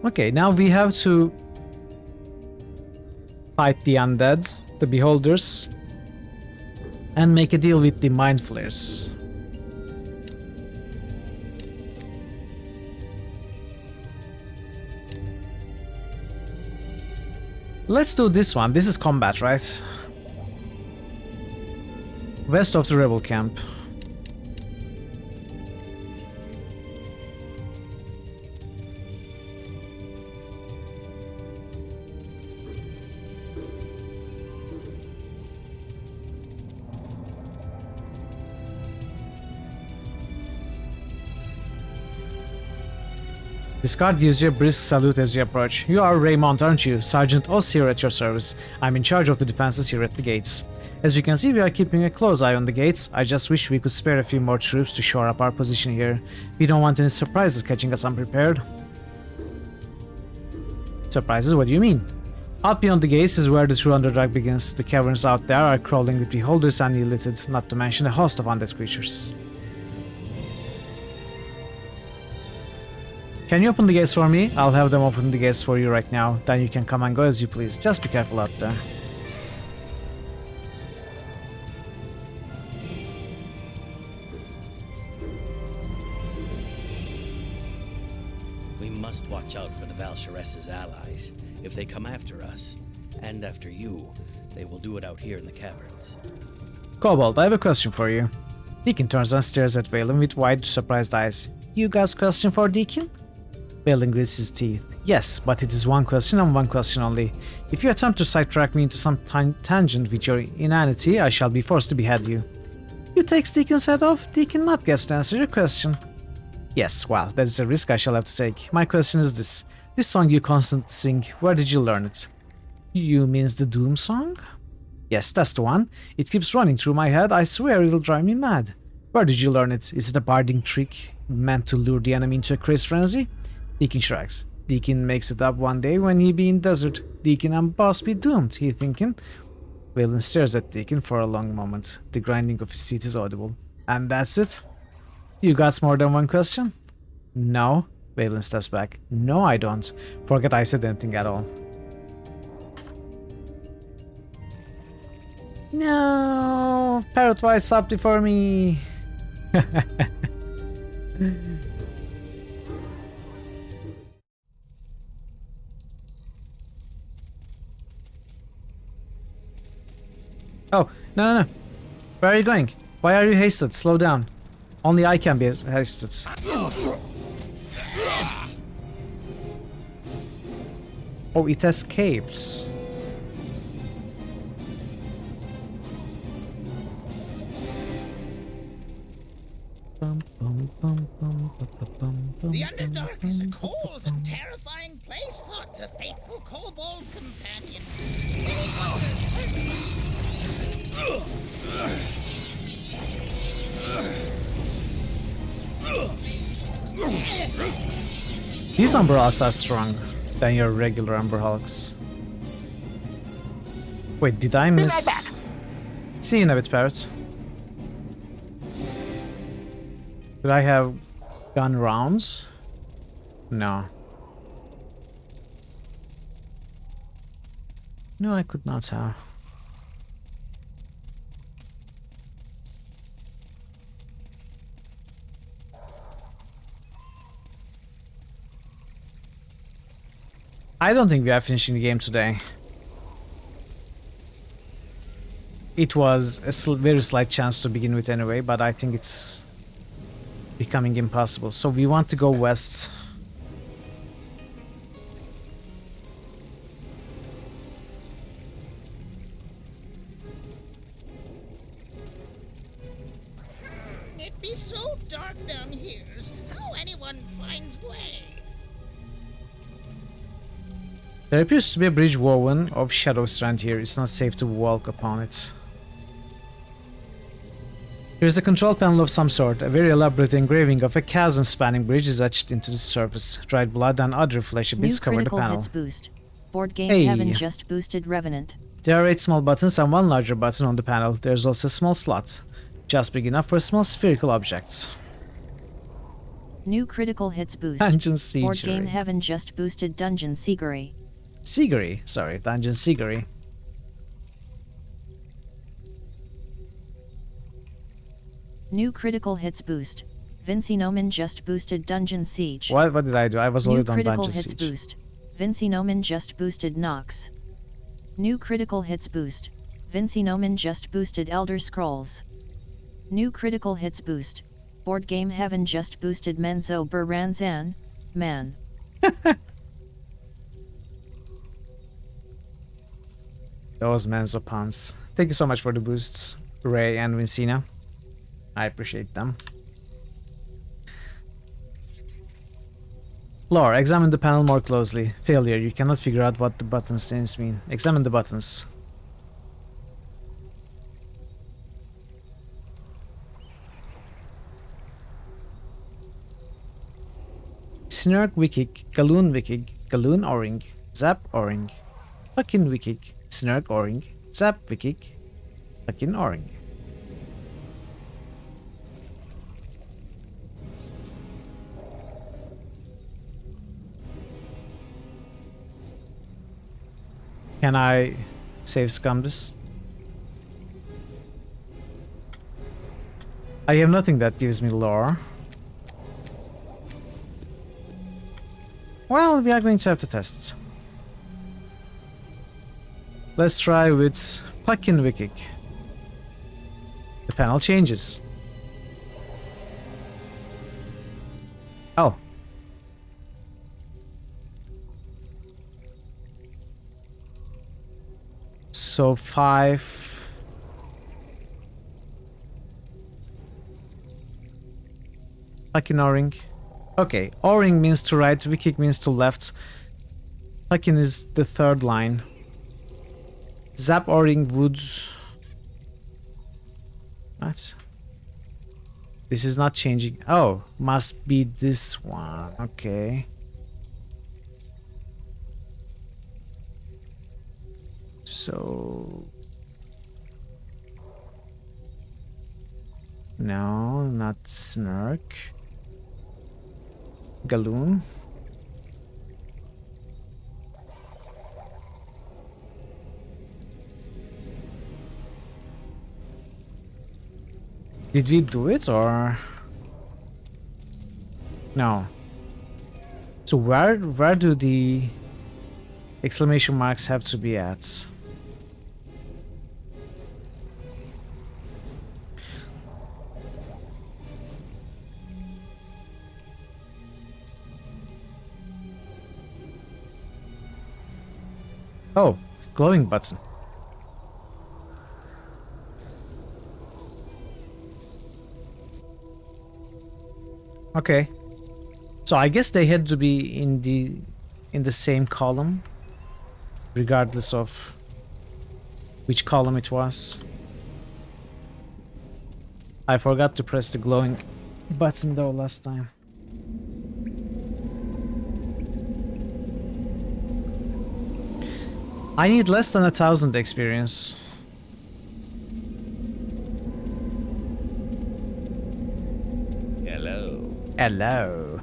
Okay, now we have to fight the undead, the beholders, and make a deal with the mind flayers. Let's do this one. This is combat, right? West of the rebel camp. This guard gives you a brisk salute as you approach. You are Raymond, aren't you? Sergeant Oz here at your service. I'm in charge of the defenses here at the gates. As you can see, we are keeping a close eye on the gates. I just wish we could spare a few more troops to shore up our position here. We don't want any surprises catching us unprepared. Surprises? What do you mean? Out beyond the gates is where the true underdark begins. The caverns out there are crawling with beholders and illithid, not to mention a host of undead creatures. Can you open the gates for me? I'll have them open the gates for you right now. Then you can come and go as you please. Just be careful out there. We must watch out for the Valsharess's allies. If they come after us, and after you, they will do it out here in the caverns. Cobalt, I have a question for you. Deacon turns and stares at Valen with wide, surprised eyes. You guys question for Deacon? Valen grits his teeth. Yes, but it is one question and one question only. If you attempt to sidetrack me into some tangent with your inanity, I shall be forced to behead you. You take Deacon's head off? Deacon not gets to answer your question. Yes, well, that is a risk I shall have to take. My question is this. This song you constantly sing, where did you learn it? You means the Doom song? Yes, that's the one. It keeps running through my head. I swear it'll drive me mad. Where did you learn it? Is it a barding trick meant to lure the enemy into a crazy frenzy? Deacon shrugs. Deacon makes it up one day when he be in desert. Deacon and boss be doomed, he thinking. Valen stares at Deacon for a long moment. The grinding of his teeth is audible. And that's it? You got more than one question? No. Valen steps back. No, I don't. Forget I said anything at all. No, Parrot, why stopped it for me? Oh, no. Where are you going? Why are you hasted? Slow down. Only I can be hasted. Oh, it escapes. The Underdark is a cold and terrifying place, thought the faithful kobold companion. These Umber Hulks are stronger than your regular Umber Hulks. Wait, did I miss? See you in a bit, Parrot. Did I have gun rounds? No. No, I could not have. I don't think we are finishing the game today. It was a very slight chance to begin with anyway, but I think it's becoming impossible. So we want to go west. It be so dark down here. How anyone finds way? There appears to be a bridge woven of shadow strand here. It's not safe to walk upon it. Here's a control panel of some sort. A very elaborate engraving of a chasm-spanning bridge is etched into the surface. Dried blood and other fleshy bits cover the panel. Hits boost. Board game Heaven just boosted Revenant. There are 8 small buttons and 1 larger button on the panel. There's also a small slot, just big enough for small spherical objects. New critical hits boost. Dungeon Siegery. Board game Heaven just boosted Dungeon Siegery. Sorry, Dungeon Siegery. New critical hits boost. Vinci Nomen just boosted Dungeon Siege. What did I do? I was already on Dungeon New critical hits Siege. boost. Vinci Nomen just boosted Nox. New critical hits boost. Vinci Nomen just boosted Elder Scrolls. New critical hits boost. Board game Heaven just boosted Menzo Buranzan. Man. Those Menzo puns. Thank you so much for the boosts, Ray and Vincina. I appreciate them. Lore, examine the panel more closely. Failure, you cannot figure out what the button stains mean. Examine the buttons. Snark Wikik, Galoon Wikik, Galoon Oring, Zap Oring, Fucking Wikik, Snark Oring, Zap Wikik, Fucking Oring. Can I save scum this? I have nothing that gives me lore. Well, we are going to have to test. Let's try with Fucking Wikik. The panel changes. Oh. So 5. Fucking O-ring. Okay, O-ring means to right, Wikik means to left. Fucking is the third line. Zap O-ring would... What? This is not changing. Oh, must be this one. Okay. So... No, not Snark. Galoon. Did we do it or no? So where do the exclamation marks have to be at? Oh, glowing button. Okay. So I guess they had to be in the same column, regardless of which column it was. I forgot to press the glowing button though last time. I need less than 1,000 experience. Hello.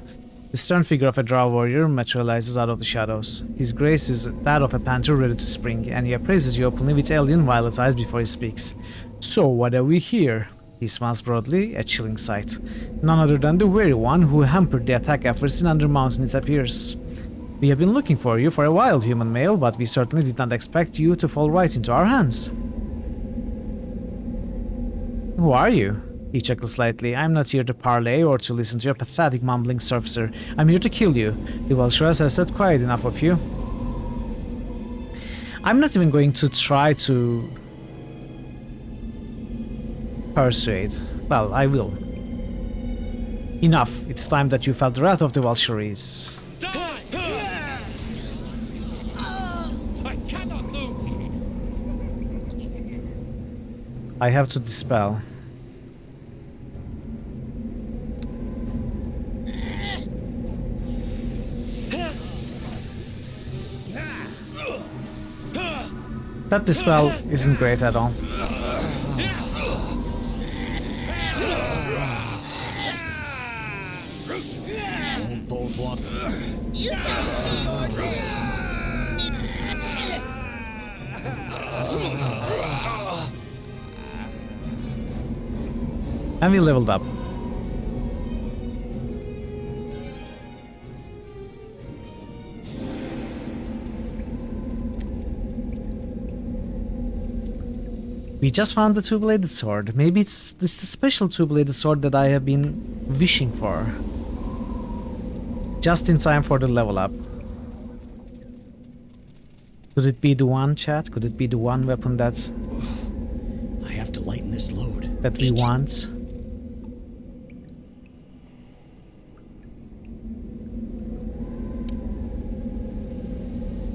The stern figure of a drow warrior materializes out of the shadows. His grace is that of a panther ready to spring, and he appraises you openly with alien violet eyes before he speaks. So what are we here? He smiles broadly, a chilling sight. None other than the very one who hampered the attack efforts in Undermountain, it appears. We have been looking for you for a while, human male, but we certainly did not expect you to fall right into our hands. Who are you? He chuckles slightly. I'm not here to parley or to listen to your pathetic mumbling, surfacer. I'm here to kill you. The Vulturous has said quiet enough of you. I'm not even going to try to persuade. Well, I will. Enough. It's time that you felt the wrath of the Vultures. I cannot lose. I have to dispel. That dispel isn't great at all. Won't both walk. And we leveled up. We just found the two-bladed sword. Maybe it's the special two-bladed sword that I have been wishing for. Just in time for the level up. Could it be the one, chat? Could it be the one weapon that... I have to lighten this load. That we want?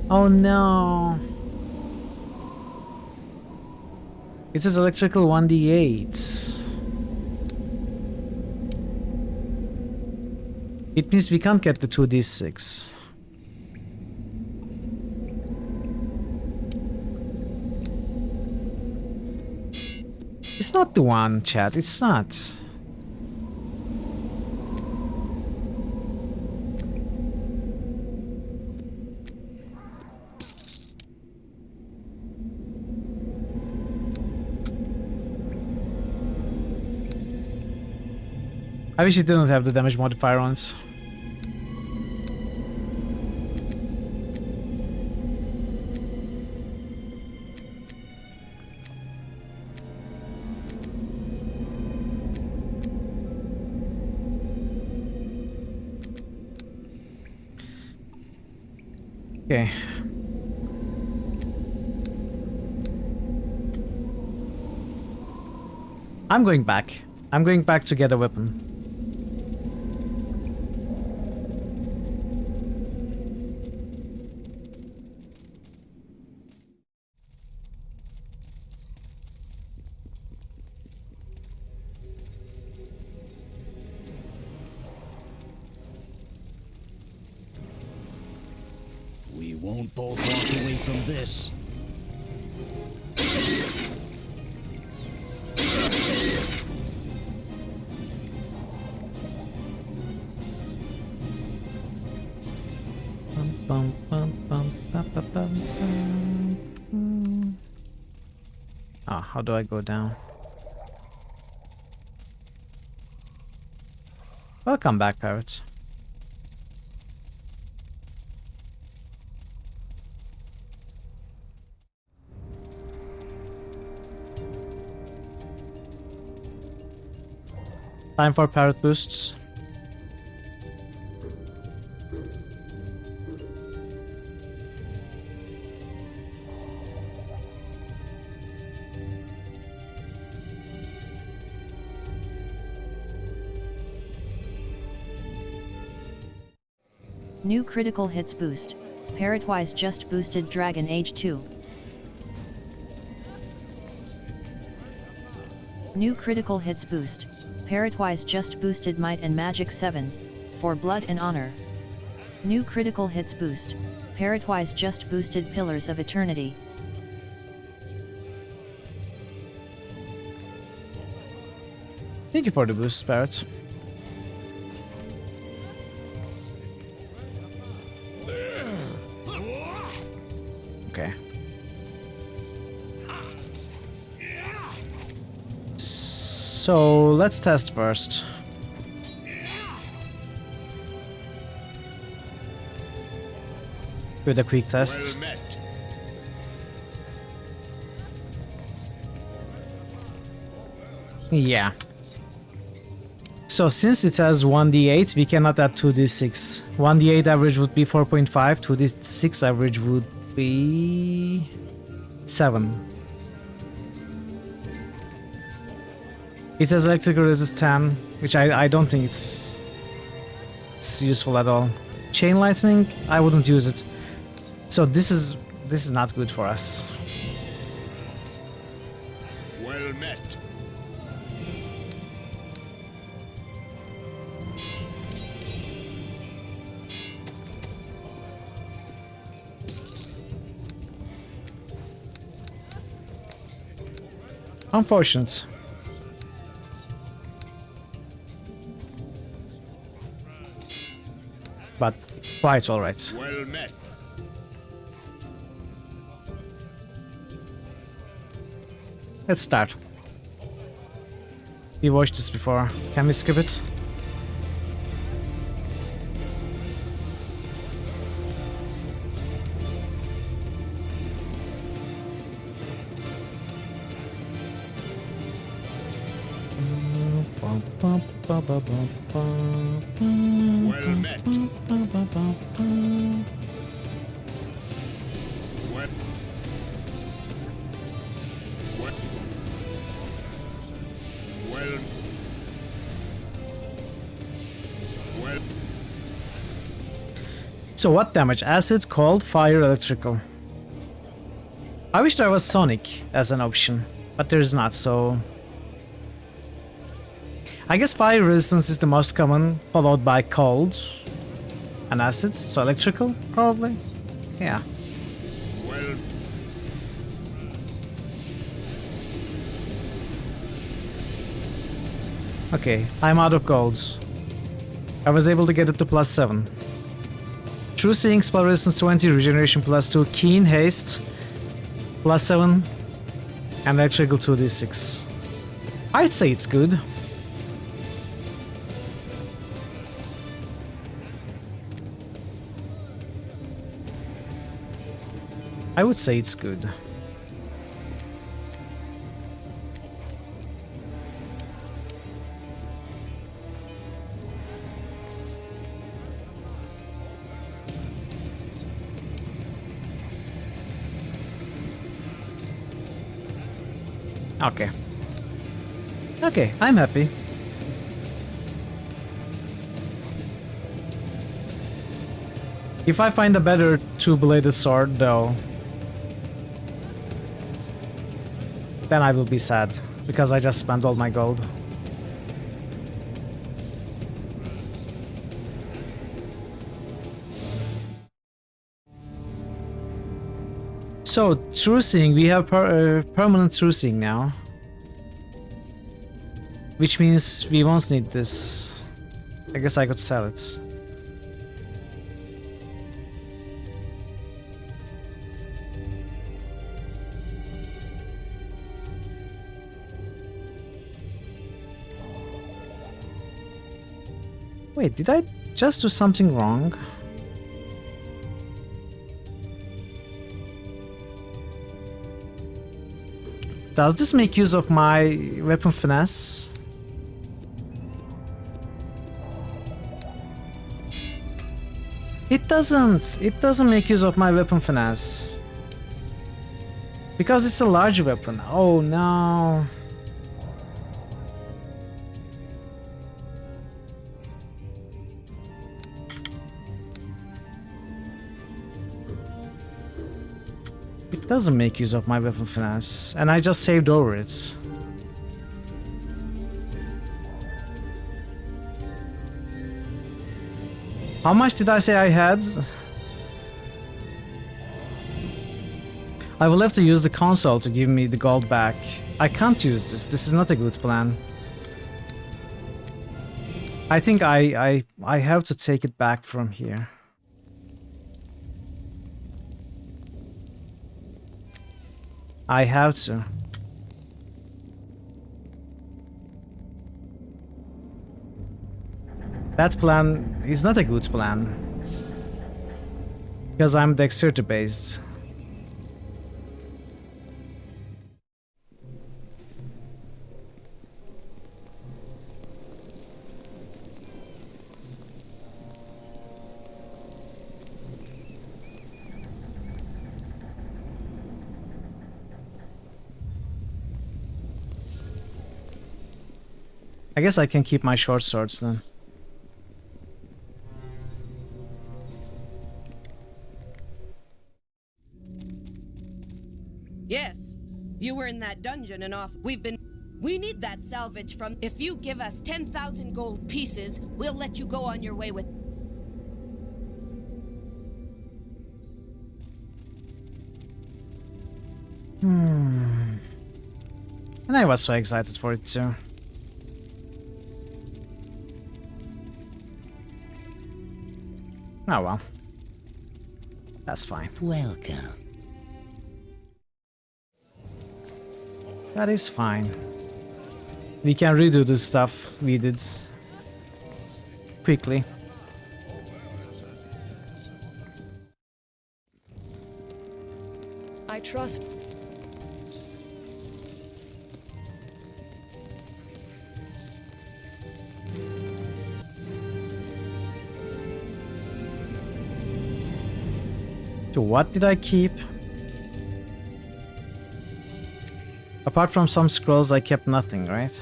Oh no! It is electrical 1d8. It means we can't get the 2d6. It's not the one, chat. It's not. I wish it didn't have the damage modifier on it. Okay. I'm going back. I'm going back to get a weapon. We won't both walk away from this. Ah, how do I go down? Welcome back, Parrot. Time for Parrot boosts. New critical hits boost. Parrotwise just boosted Dragon Age 2. New critical hits boost. Parrotwise just boosted Might and Magic 7, for Blood and Honor. New critical hits boost. Parrotwise just boosted Pillars of Eternity. Thank you for the boost, Parrot. Okay. So let's test first. With a quick test. Well met. Yeah. So since it has 1d8, we cannot add 2d6. 1d8 average would be 4.5, 2d6 average would be 7. It has electrical resist 10, which I don't think it's useful at all. Chain lightning, I wouldn't use it. So this is not good for us. Well met. Unfortunate. But quite alright. Well met. Let's start. We watched this before. Can we skip it? Well met. Well. Well. Well. So what damage? Acid, cold, fire, electrical. I wish there was Sonic as an option, but there's not, so... I guess fire resistance is the most common, followed by cold and acid, so electrical, probably? Yeah. Well. Okay, I'm out of golds. I was able to get it to +7. True Seeing, spell resistance 20, regeneration +2, keen haste +7, and electrical 2d6. I'd say it's good. I would say it's good. Okay. Okay, I'm happy. If I find a better two-bladed sword, though, then I will be sad, because I just spent all my gold. So, True Seeing, we have permanent True Seeing now. Which means we won't need this. I guess I could sell it. Wait, did I just do something wrong? Does this make use of my weapon finesse? It doesn't. It doesn't make use of my weapon finesse. Because it's a large weapon. Oh no. It doesn't make use of my weapon finesse, and I just saved over it. How much did I say I had? I will have to use the console to give me the gold back. I can't use this. This is not a good plan. I think I have to take it back from here. I have to. That plan is not a good plan. Because I'm dexterity based. I guess I can keep my short swords then. Yes, you were in that dungeon and off. We need that salvage from. If you give us 10,000 gold pieces, we'll let you go on your way with. And I was so excited for it too. Oh well. That's fine. Welcome. That is fine. We can redo the stuff we did quickly. I trust. So what did I keep? Apart from some scrolls, I kept nothing, right?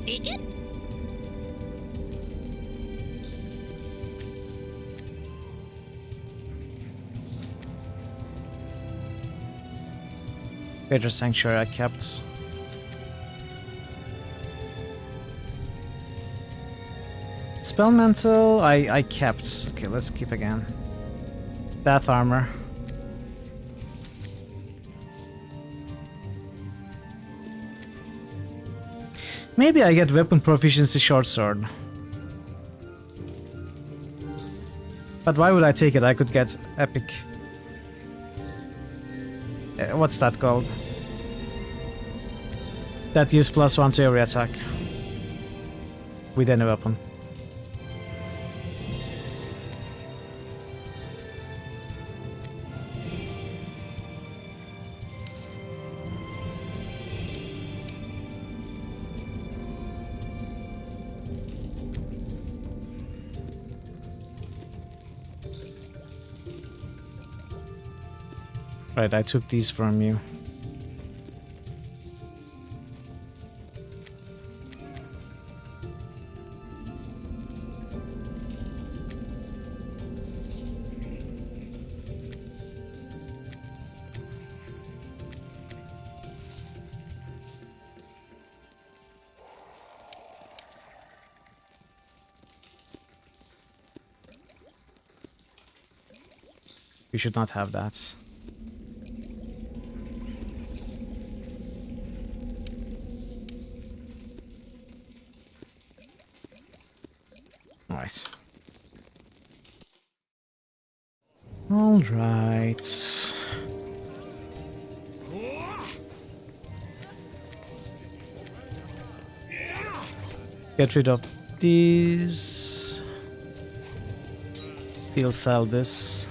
Dig it? Greater Sanctuary I kept. Spell Mantle I kept. Okay, let's keep again. Death Armor. Maybe I get Weapon Proficiency Short Sword. But why would I take it? I could get Epic. What's that called? That gives +1 to every attack. With any weapon. Right, I took these from you. You should not have that. Alright. Alright. Get rid of these. He'll sell this.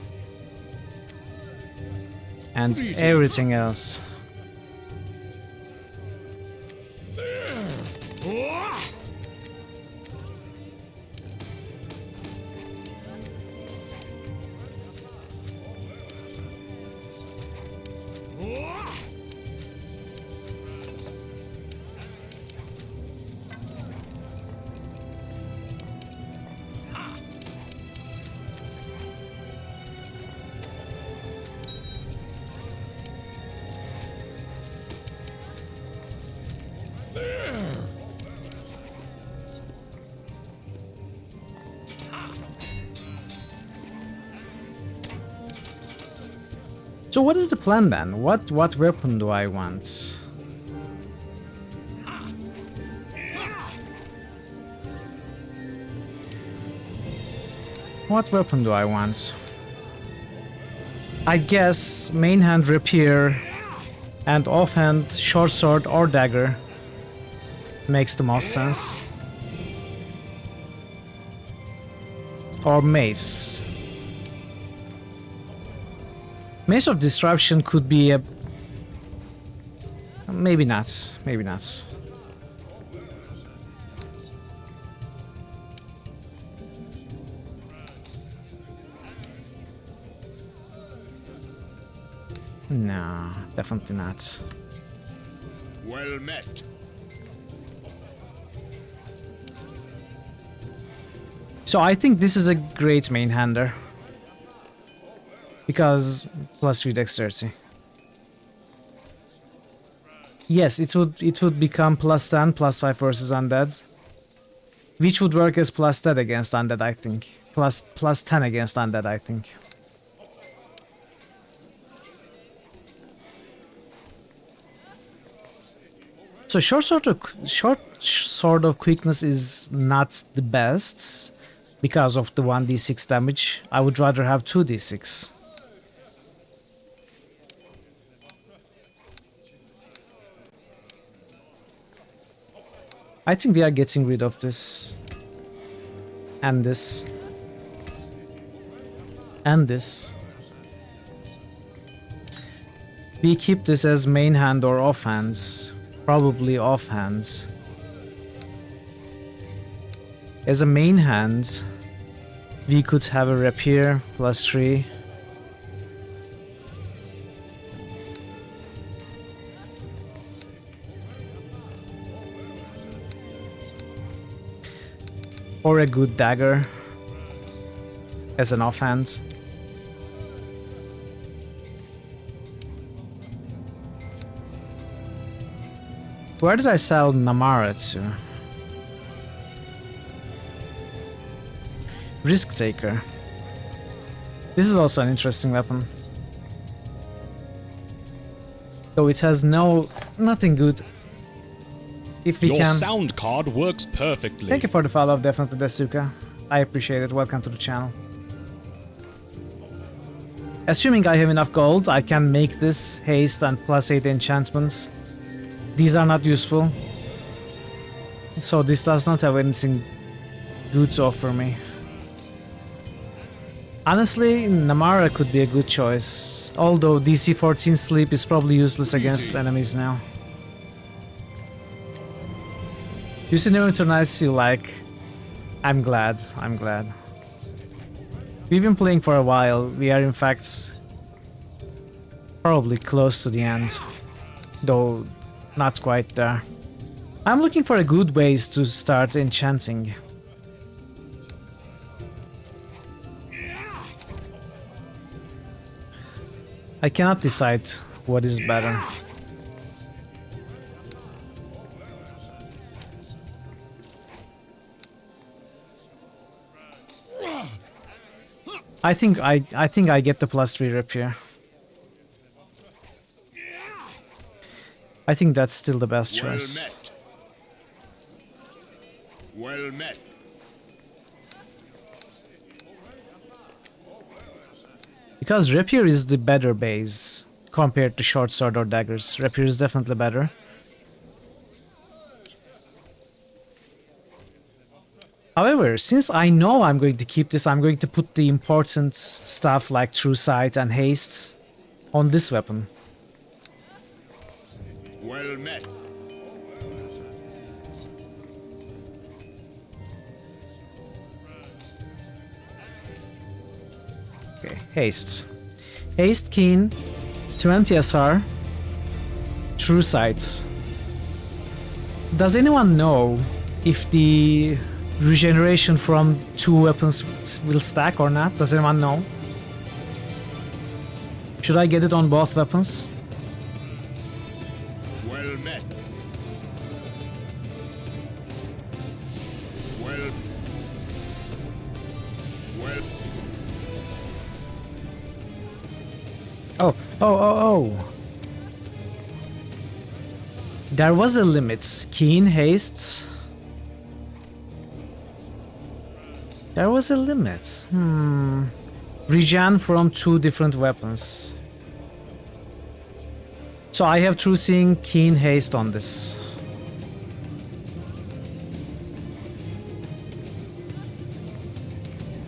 And everything else. So what is the plan then? What weapon do I want? What weapon do I want? I guess main hand rapier and offhand short sword or dagger makes the most sense. Or mace. Mace of Disruption could be a... Maybe not. Maybe not. No, definitely not. Well met. So I think this is a great main hander. Because +3 dexterity. Yes, it would become +10, +5 versus undead. Which would work as +10 against undead, I think. +10 against undead, I think. So short sword of quickness is not the best because of the 1d6 damage. I would rather have 2d6. I think we are getting rid of this. And this. And this. We keep this as main hand or offhand. Probably offhand. As a main hand, we could have a rapier +3. Or a good dagger as an offhand. Where did I sell Namara to? Risk Taker. This is also an interesting weapon. Though it has nothing good. If we Your can. sound card works perfectly. Thank you for the follow, definitely, Desuka. I appreciate it. Welcome to the channel. Assuming I have enough gold, I can make this haste and +8 enchantments. These are not useful. So this does not have anything good to offer me. Honestly, Namara could be a good choice. Although DC 14 sleep is probably useless against enemies now. You see Neverwinter nice, you like. I'm glad. We've been playing for a while. We are in fact probably close to the end. Though not quite there. I'm looking for a good ways to start enchanting. I cannot decide what is better. I think I get the +3 rapier. I think that's still the best choice. Well met. Because rapier is the better base compared to short sword or daggers. Rapier is definitely better. However, since I know I'm going to keep this, I'm going to put the important stuff like True Sight and Haste on this weapon. Well met. Okay, Haste. Haste, Keen, 20 SR, True Sight. Does anyone know if the regeneration from 2 weapons will stack or not? Does anyone know? Should I get it on both weapons? Well met. Well. Oh. There was a limit. Keen, Haste. There was a limit. Regen from 2 different weapons. So I have True Seeing, Keen, Haste on this.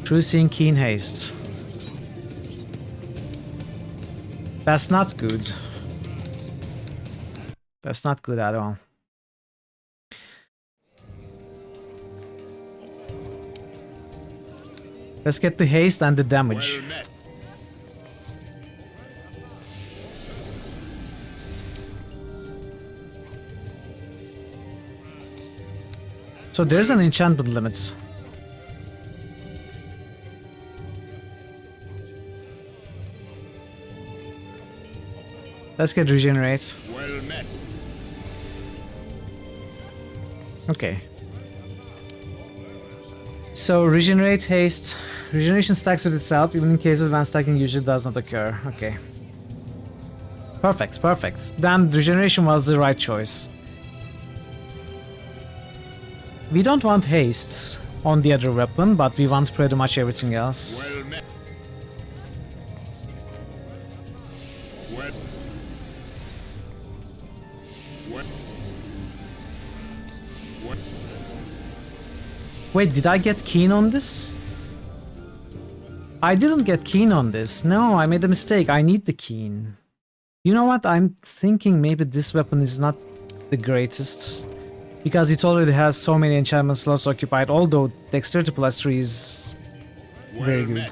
True Seeing, Keen, Haste. That's not good. That's not good at all. Let's get the haste and the damage. So there's an enchantment limit. Let's get regenerate. Well met. Okay. So regenerate, haste. Regeneration stacks with itself, even in cases when stacking usually does not occur. Okay. Perfect, perfect. Then regeneration was the right choice. We don't want hastes on the other weapon, but we want pretty much everything else. Well met. Wait, did I get keen on this? I didn't get keen on this. No, I made a mistake. I need the keen. You know what? I'm thinking maybe this weapon is not the greatest. Because it already has so many enchantment slots occupied, although Dexterity plus 3 is very good.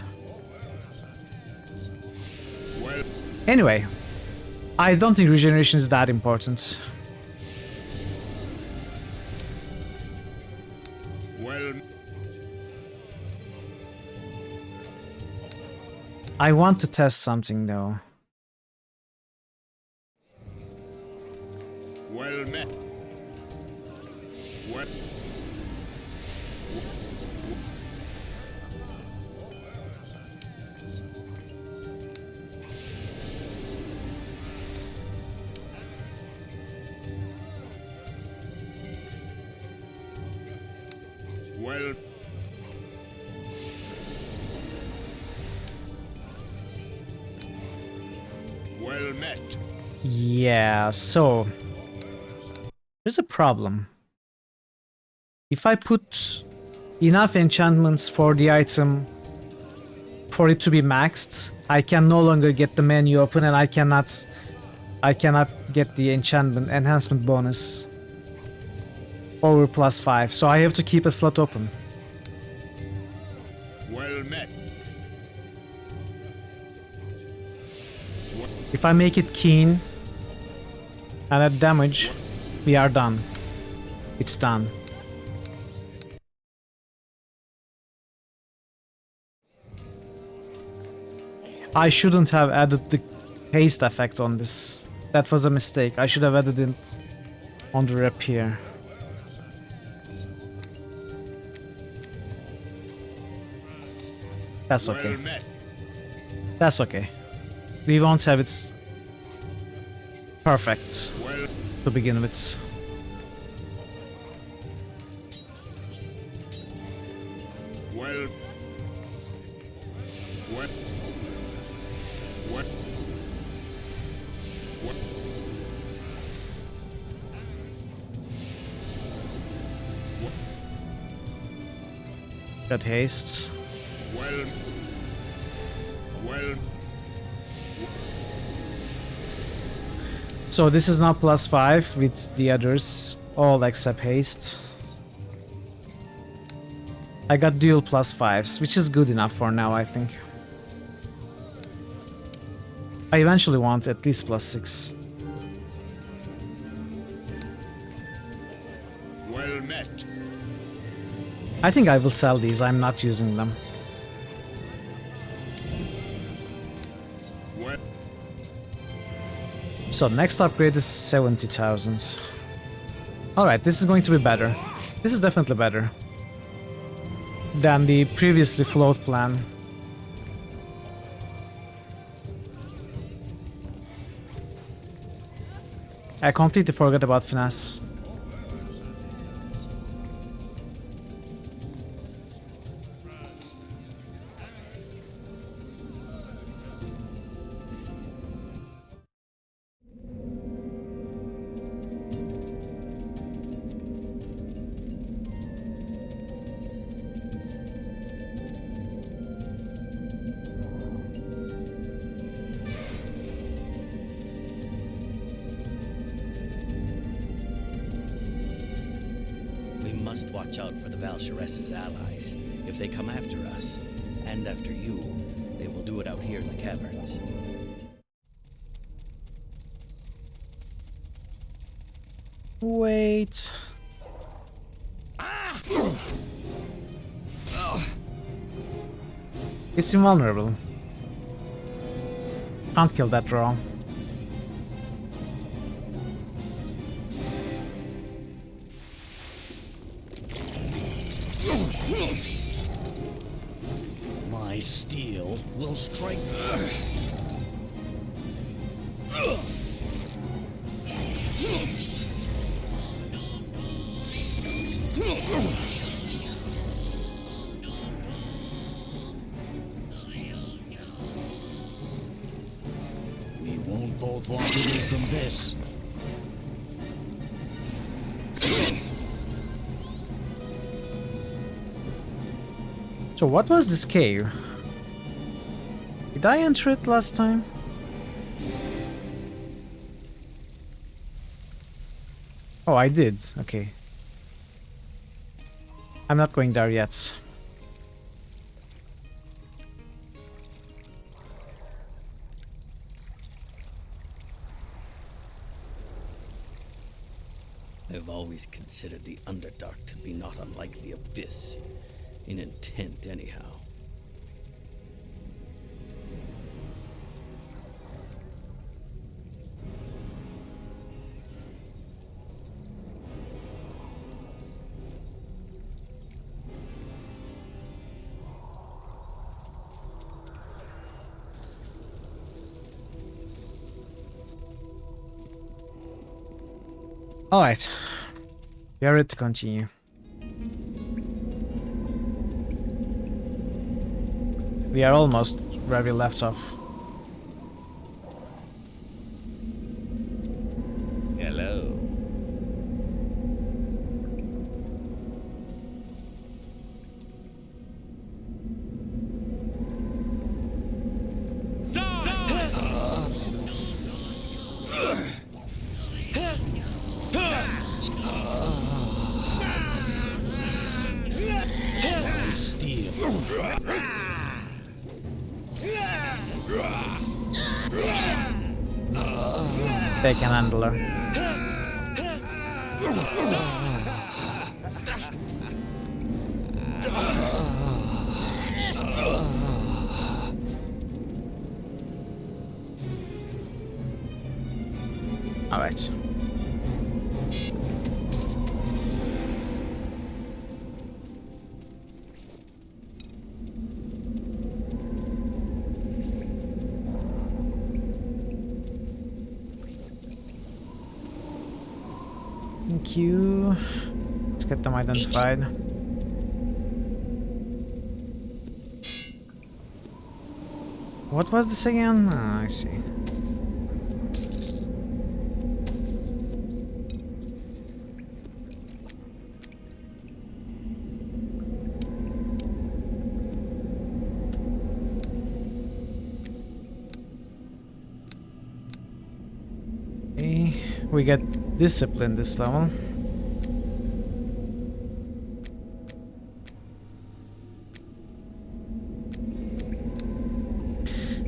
Anyway, I don't think regeneration is that important. I want to test something though. Well met. What? Well. Well met. Yeah, so there's a problem. If I put enough enchantments for the item for it to be maxed, I can no longer get the menu open and I cannot get the enhancement bonus over +5, so I have to keep a slot open. Well met. If I make it keen and at damage, we are done. It's done. I shouldn't have added the haste effect on this. That was a mistake. I should have added it on the rep here. That's okay. That's okay. We won't have it perfect to begin with. Well. What? What? What? Got haste. Well. So this is now +5 with the others, all except haste. I got dual +5s, which is good enough for now, I think. I eventually want at least +6. Well met. I think I will sell these, I'm not using them. Well. So next upgrade is 70,000. Alright, this is going to be better. This is definitely better than the previously float plan. I completely forgot about finesse. Watch out for the Valsharess's allies. If they come after us, and after you, they will do it out here in the caverns. Wait. It's invulnerable. Can't kill that draw. My steel will strike. We won't both walk away from this. So what was this cave? Did I enter it last time? Oh, I did. Okay. I'm not going there yet. I've always considered the Underdark to be not unlike the Abyss. In intent, anyhow. Alright. We are ready to continue. We are almost where we left off. Hello. They can handle her. All right. Thank you. Let's get them identified. What was this again? Oh, I see. Okay, we get discipline this level.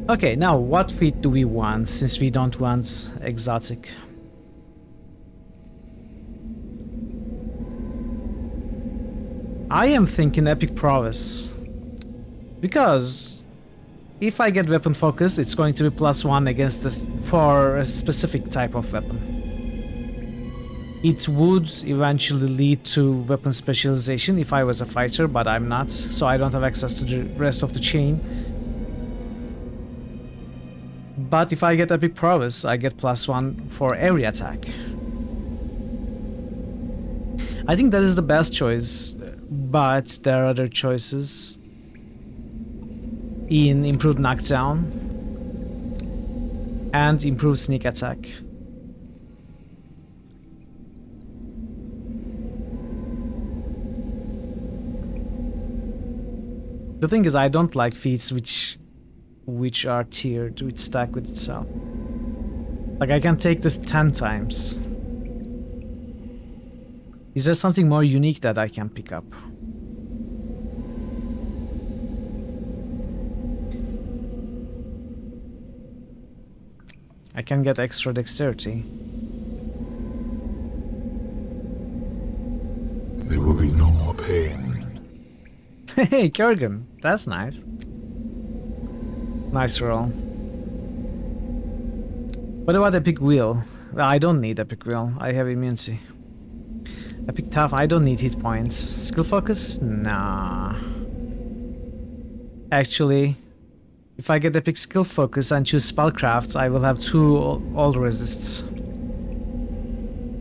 Okay, now what feat do we want, since we don't want exotic? I am thinking epic prowess. Because if I get weapon focus, it's going to be +1 against this for a specific type of weapon. It would eventually lead to weapon specialization if I was a fighter, but I'm not, so I don't have access to the rest of the chain. But if I get epic prowess, I get +1 for every attack. I think that is the best choice, but there are other choices in improved knockdown and improved sneak attack. The thing is, I don't like feats which are tiered, which stack with itself. Like, I can take this 10 times. Is there something more unique that I can pick up? I can get extra dexterity. There will be no more pain. Hey, Kurgan, that's nice. Nice roll. What about epic wheel? Well, I don't need epic wheel. I have immunity. Epic tough. I don't need hit points. Skill focus? Nah. Actually, if I get epic skill focus and choose spellcraft, I will have 2 all resists.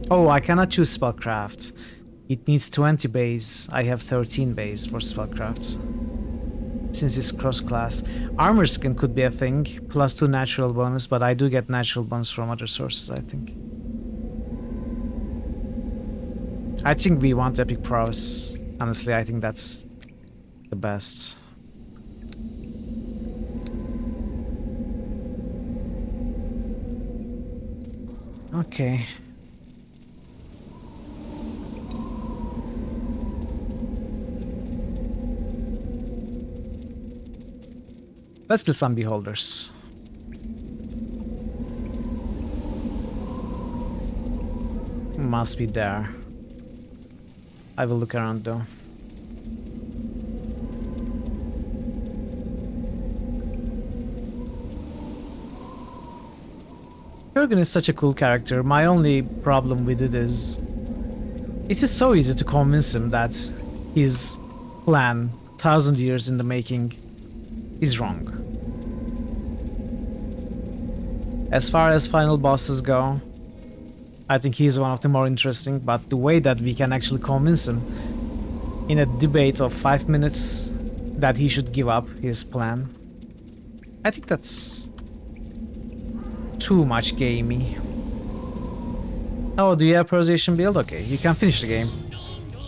Oh, I cannot choose spellcraft. It needs 20 base. I have 13 base for spellcraft. Since it's cross-class. Armor skin could be a thing. +2 natural bonus, but I do get natural bonus from other sources, I think. I think we want epic prowess. Honestly, I think that's the best. Okay. Let's kill some beholders. Must be there. I will look around though. Kurgan is such a cool character. My only problem with it is it is so easy to convince him that his plan, 1,000 years in the making, is wrong. As far as final bosses go, I think he's one of the more interesting, but the way that we can actually convince him in a debate of 5 minutes that he should give up his plan, I think that's too much gamey. Oh, do you have Persuasion build? Okay, you can finish the game.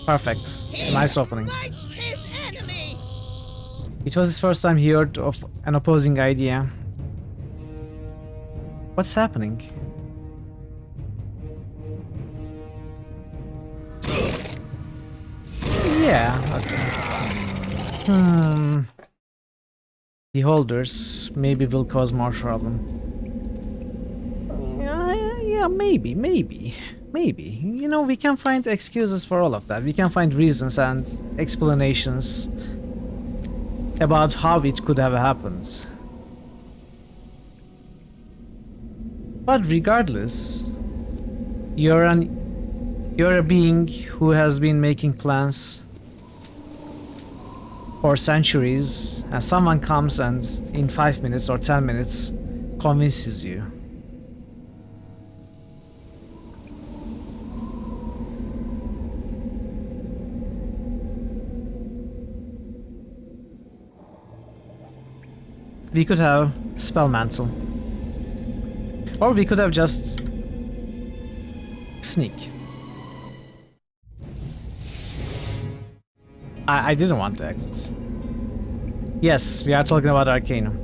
Perfect. Nice opening. It was his first time he heard of an opposing idea. What's happening? Yeah, okay. Beholders maybe will cause more problem. Yeah, maybe. You know, we can find excuses for all of that. We can find reasons and explanations about how it could have happened. But regardless, you're a being who has been making plans for centuries, and someone comes and in 5 minutes or 10 minutes convinces you. We could have Spell Mantle. Or we could have just Sneak. I didn't want to exit. Yes, we are talking about Arcanum.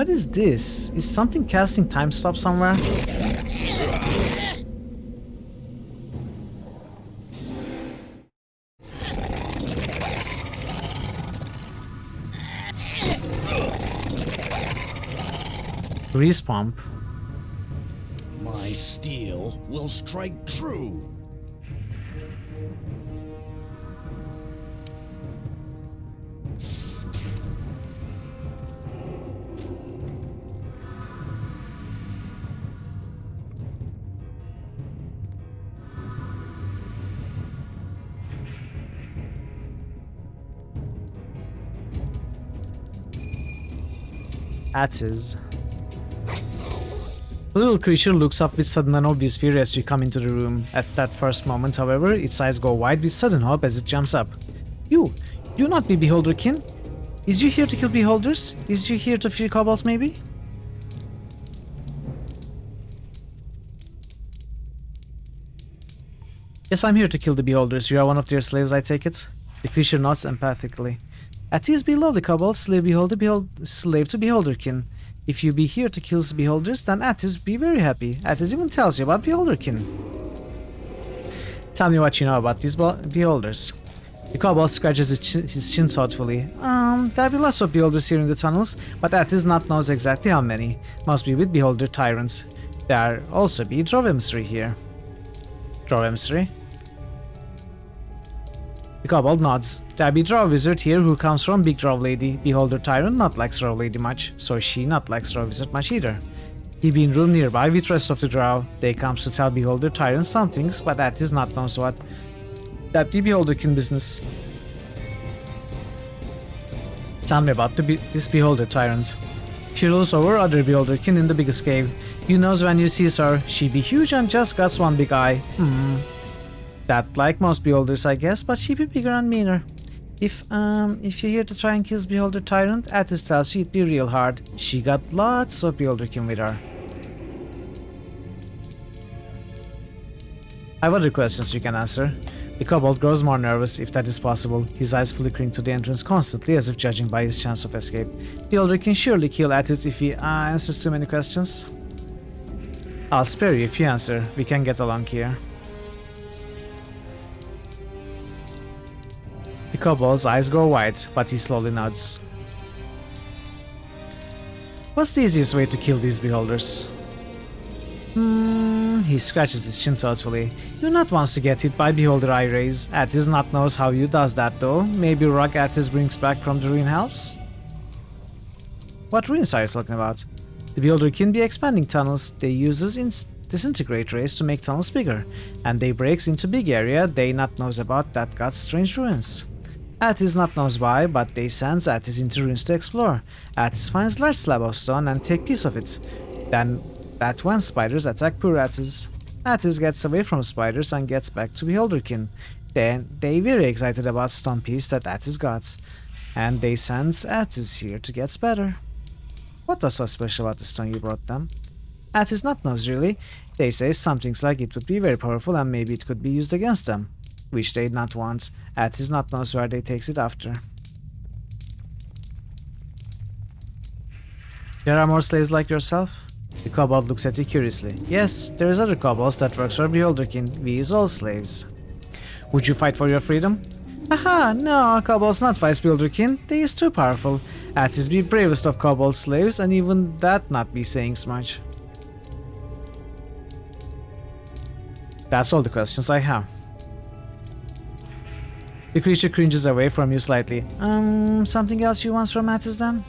What is this? Is something casting time stop somewhere? Grease pump. My steel will strike true. Attis. The little creature looks up with sudden and obvious fear as you come into the room. At that first moment, however, its eyes go wide with sudden hope as it jumps up. You not be Beholderkin? Is you here to kill Beholders? Is you here to fear kobolds, maybe? Yes, I'm here to kill the Beholders. You are one of their slaves, I take it? The creature nods empathically. At ease be lovely kobold, slave to Beholderkin. If you be here to kill the Beholders, then Attis be very happy. Attis even tells you about Beholderkin. Tell me what you know about these Beholders. The kobold scratches his chin thoughtfully. There be lots of Beholders here in the tunnels, but Attis not knows exactly how many. Must be with Beholder tyrants. There also be Drow emissary here. Drow emissary? The kobold nods. There be Drow wizard here who comes from Big Drow Lady. Beholder tyrant not likes Drow Lady much, so she not likes Drow wizard much either. He be in room nearby with rest of the Drow. They comes to tell Beholder tyrant some things, but that is not knows what. That be Beholderkin business. Tell me about this Beholder tyrant. She rules over other Beholderkin in the biggest cave. You knows when you sees her, she be huge and just got one big eye. That like most Beholders, I guess, but she be bigger and meaner. If you're here to try and kill Beholder Tyrant, Attis tells you it'd be real hard. She got lots of Beholderkin with her. I have other questions you can answer. The kobold grows more nervous, if that is possible, his eyes flickering to the entrance constantly as if judging by his chance of escape. Beholder can surely kill Attis if he answers too many questions. I'll spare you if you answer. We can get along here. The kobold's eyes go wide, but he slowly nods. What's the easiest way to kill these Beholders? He scratches his chin thoughtfully. You not wants to get hit by Beholder eye rays. Attis not knows how you does that though. Maybe rock Attis brings back from the ruin helps? What ruins are you talking about? The Beholder can be expanding tunnels. They uses disintegrate rays to make tunnels bigger, and they breaks into big area they not knows about that got strange ruins. Attis not knows why, but they sends Attis into ruins to explore. Attis finds large slab of stone and take piece of it. Then that when spiders attack poor Attis. Attis gets away from spiders and gets back to Beholderkin. Then they very excited about stone piece that Attis got, and they sends Attis here to get better. What was so special about the stone you brought them? Attis not knows really. They say some things like it would be very powerful and maybe it could be used against them, which they not want. Attis not knows where they takes it after. There are more slaves like yourself? The kobold looks at you curiously. Yes, there is other kobolds that works for Beholderkin. We is all slaves. Would you fight for your freedom? Aha, no, kobolds not fight Beholderkin. They is too powerful. Attis be bravest of kobold slaves, and even that not be saying much. That's all the questions I have. The creature cringes away from you slightly. Something else you want from Attis then?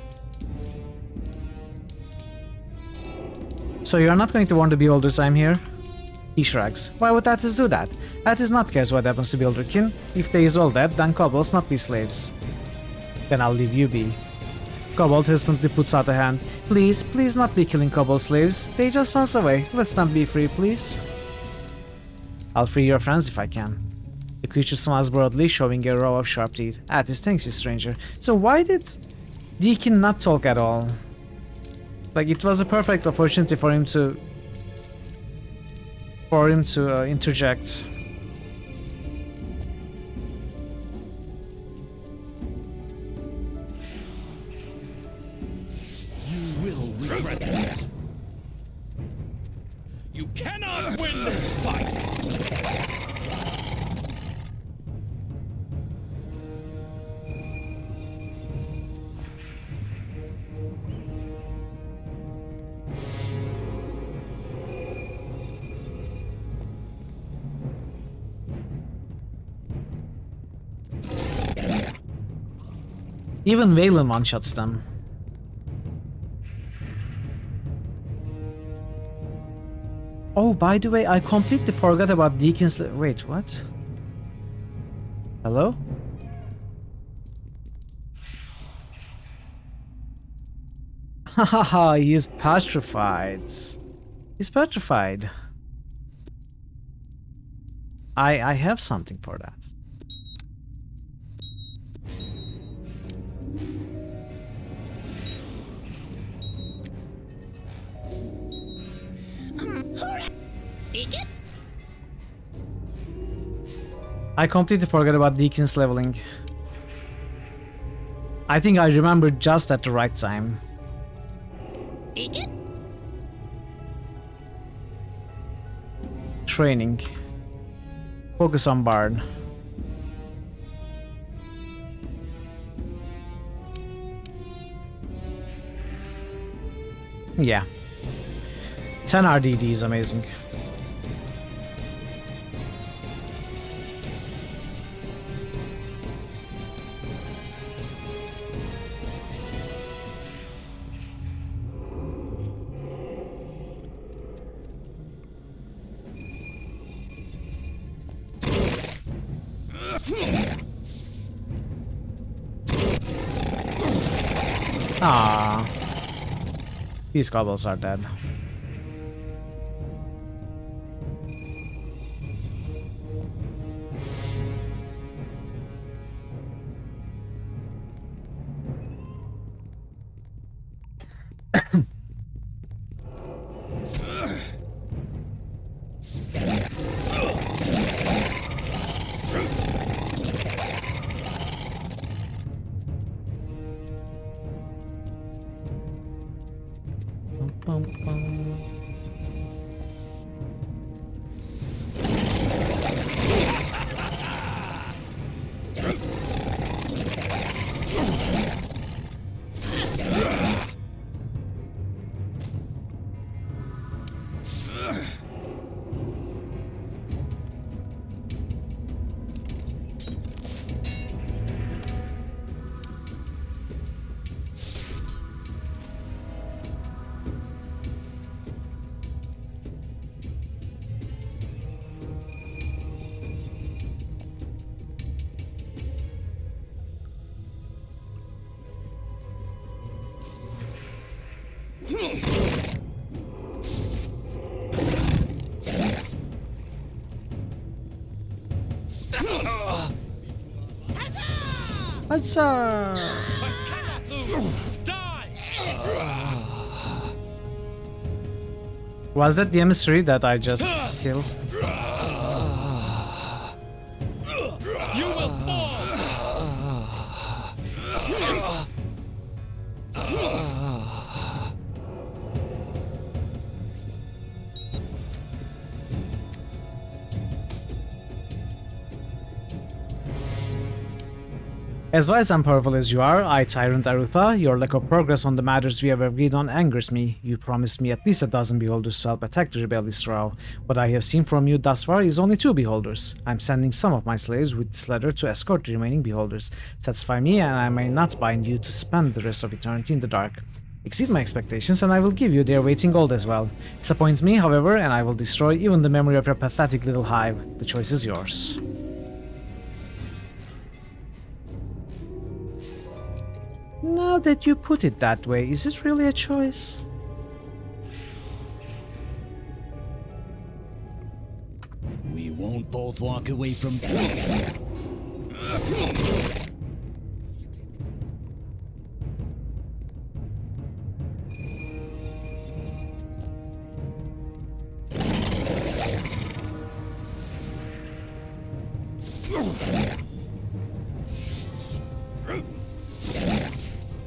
So you're not going to warn the Beholders I'm here? He shrugs. Why would Attis do that? Attis not cares what happens to Beholderkin. If they is all dead, then kobolds not be slaves. Then I'll leave you be. Kobold hesitantly puts out a hand. Please, please not be killing kobold slaves. They just runs away. Let's them be free, please. I'll free your friends if I can. The creature smiles broadly, showing a row of sharp teeth. Attis thanks you, stranger. So why did Deacon not talk at all? Like, it was a perfect opportunity for him to interject. You will friendlies. You cannot win this fight! Even Valen one-shots them. Oh, by the way, I completely forgot about Deacon's... Wait, what? Hello? Haha, he's petrified. He's petrified. I have something for that. I completely forgot about Deacon's leveling. I think I remembered just at the right time. Training. Focus on Bard. Yeah. 10 RDD is amazing. Ah, these goblins are dead. What's up? Was that the emissary that I just killed? You will fall! As wise and powerful as you are, I, Tyrant Arutha, your lack of progress on the matters we have agreed on angers me. You promised me at least 12 beholders to help attack the rebellious Drow. What I have seen from you thus far is only 2 beholders. I'm sending some of my slaves with this letter to escort the remaining beholders. Satisfy me and I may not bind you to spend the rest of eternity in the dark. Exceed my expectations and I will give you their weight in gold as well. Disappoint me, however, and I will destroy even the memory of your pathetic little hive. The choice is yours. Now that you put it that way, is it really a choice? We won't both walk away from...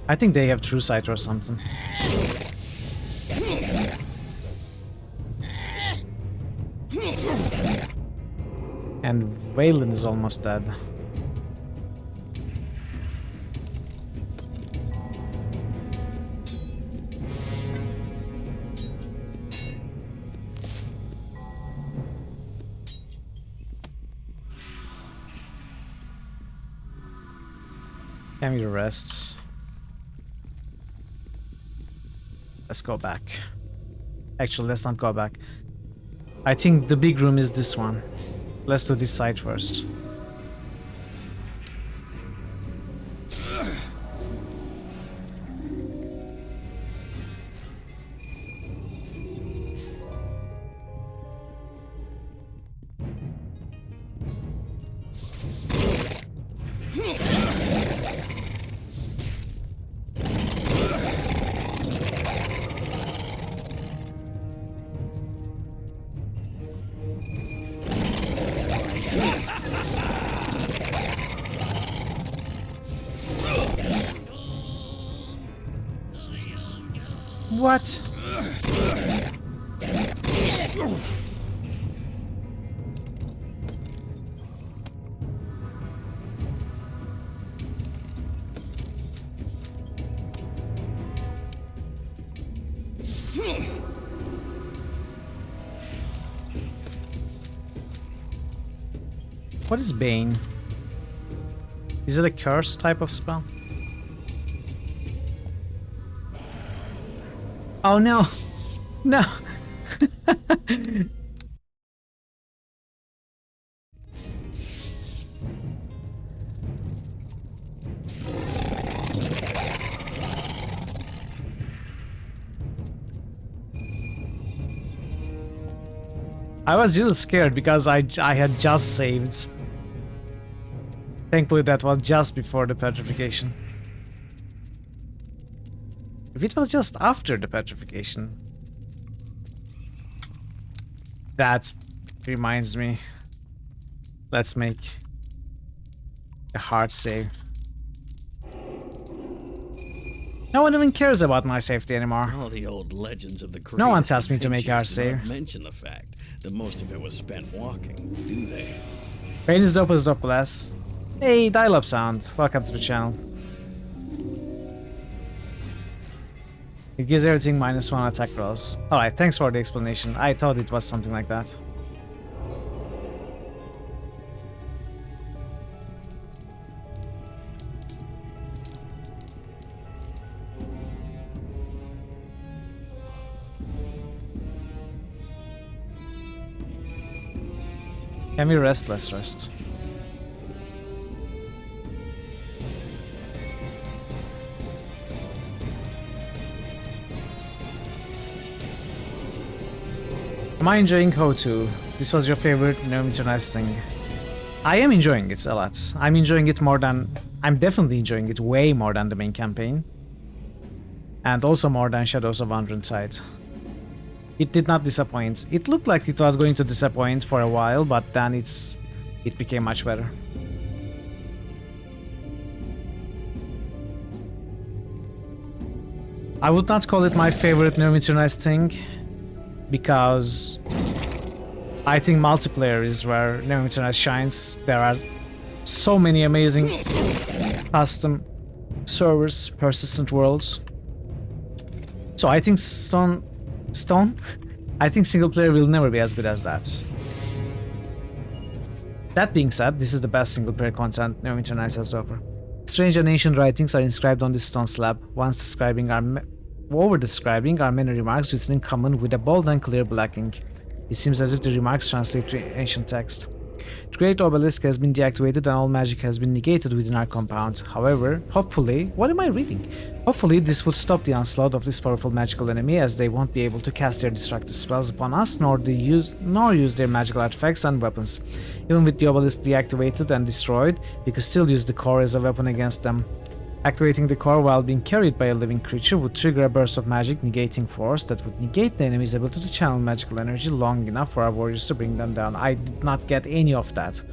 I think they have true sight or something. And Valen is almost dead. Can we rest? Let's go back. Actually, let's not go back. I think the big room is this one. Let's do this side first. What? What is Bane? Is it a curse type of spell? Oh no! No! I was really scared because I had just saved. Thankfully that was just before the petrification. If it was just after the petrification... That reminds me. Let's make a hard save. No one even cares about my safety anymore. All the old legends of the No one tells me to make a hard adventures save. do not mention the fact that most of it was spent walking, do they? Pain is dope as dope glass. Hey, dial-up sound. Welcome to the channel. It gives everything -1 attack rolls. Alright, thanks for the explanation. I thought it was something like that. Can we rest? Let's rest. Am I enjoying Ho2? This was your favorite Neverwinter Nights thing. I am enjoying it a lot. I'm enjoying it more than... I'm definitely enjoying it way more than the main campaign. And also more than Shadows of Wandering Tide. It did not disappoint. It looked like it was going to disappoint for a while, but then it became much better. I would not call it my favorite Neverwinter Nights thing, because I think multiplayer is where Neverwinter Nights shines. There are so many amazing custom servers, persistent worlds. So I think I think single player will never be as good as that. That being said, this is the best single player content Neverwinter Nights has to offer. Strange and ancient writings are inscribed on this stone slab. Over-describing are many remarks written in common with a bold and clear black ink. It seems as if the remarks translate to ancient text. The Great Obelisk has been deactivated and all magic has been negated within our compound. However, hopefully... What am I reading? Hopefully this would stop the onslaught of this powerful magical enemy, as they won't be able to cast their destructive spells upon us, nor use their magical artifacts and weapons. Even with the obelisk deactivated and destroyed, we could still use the core as a weapon against them. Activating the core while being carried by a living creature would trigger a burst of magic negating force that would negate the enemy's ability to channel magical energy long enough for our warriors to bring them down. I did not get any of that.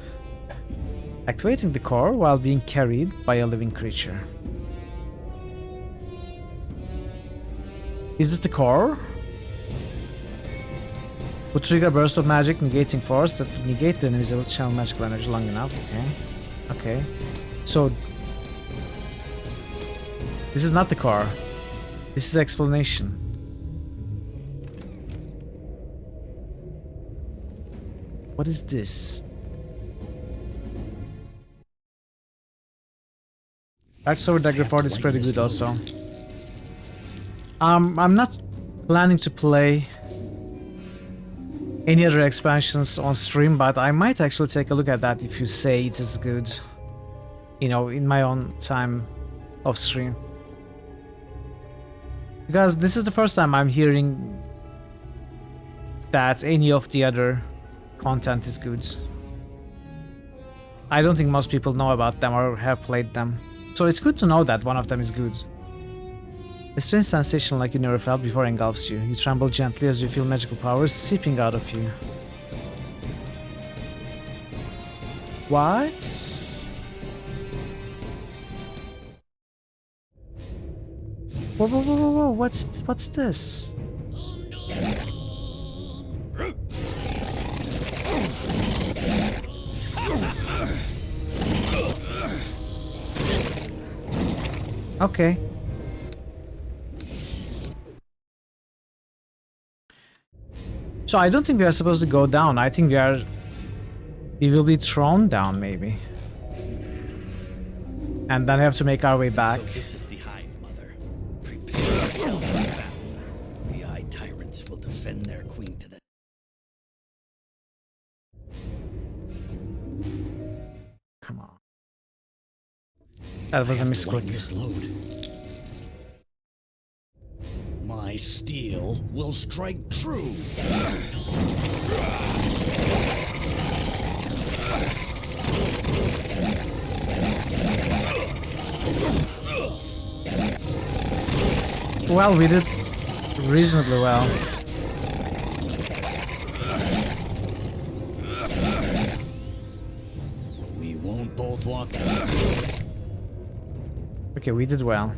Activating the core while being carried by a living creature. Is this the core? Would trigger a burst of magic negating force that would negate the invisible channel magical energy long enough. Okay. Okay. So this is not the car. This is explanation. What is this? Dark Sword Dagger Fort is pretty good also. I'm not planning to play any other expansions on stream, but I might actually take a look at that if you say it is good. You know, in my own time off stream. Because this is the first time I'm hearing that any of the other content is good. I don't think most people know about them or have played them. So it's good to know that one of them is good. A strange sensation like you never felt before engulfs you. You tremble gently as you feel magical powers seeping out of you. What? Whoa, whoa, whoa, whoa, whoa, what's this? Okay. So I don't think we are supposed to go down. I think we will be thrown down maybe. And then we have to make our way back. So this is the hive, Mother. Prepare yourself for battle. The Eye Tyrants will defend their queen to the... Come on. That was a misclick. My steel will strike true. Well, we did reasonably well. We won't both walk. Okay, we did well.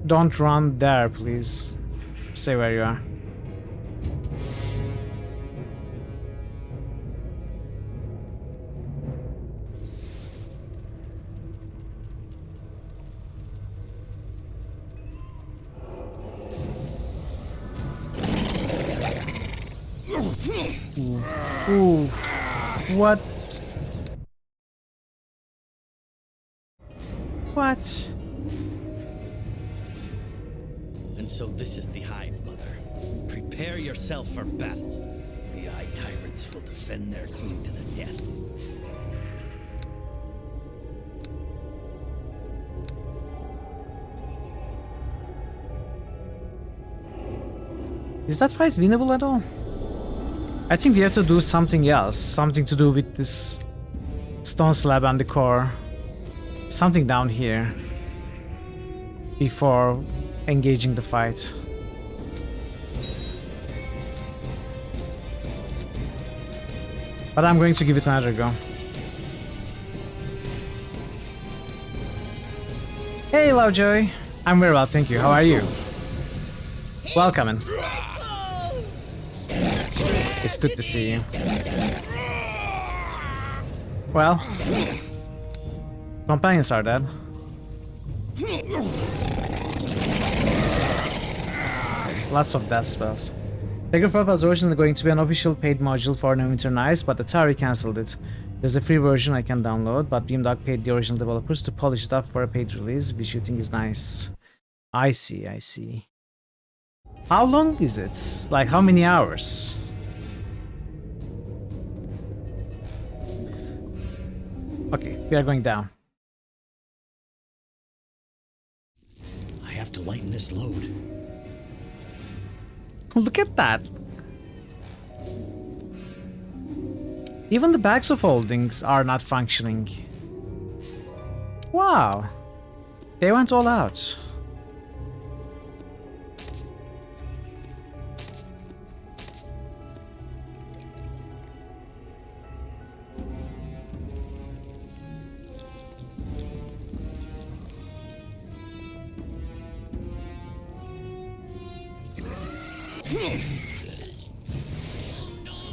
Don't run there, please. Stay where you are. Ooh. What? What? And so this is the hive, Mother. Prepare yourself for battle. The Eye Tyrants will defend their queen to the death. Is that fight winnable at all? I think we have to do something else. Something to do with this stone slab and the core. Something down here. Before engaging the fight. But I'm going to give it another go. Hey, Lovejoy. I'm very well, thank you. How are you? Welcome in. It's good to see you. Well, companions are dead. Lots of death spells. Daggerfall was originally going to be an official paid module for Neverwinter Nights, but Atari cancelled it. There's a free version I can download, but Beamdog paid the original developers to polish it up for a paid release, which you think is nice. I see, I see. How long is it? Like, how many hours? Okay, we are going down. I have to lighten this load. Look at that! Even the bags of holdings are not functioning. Wow! They went all out.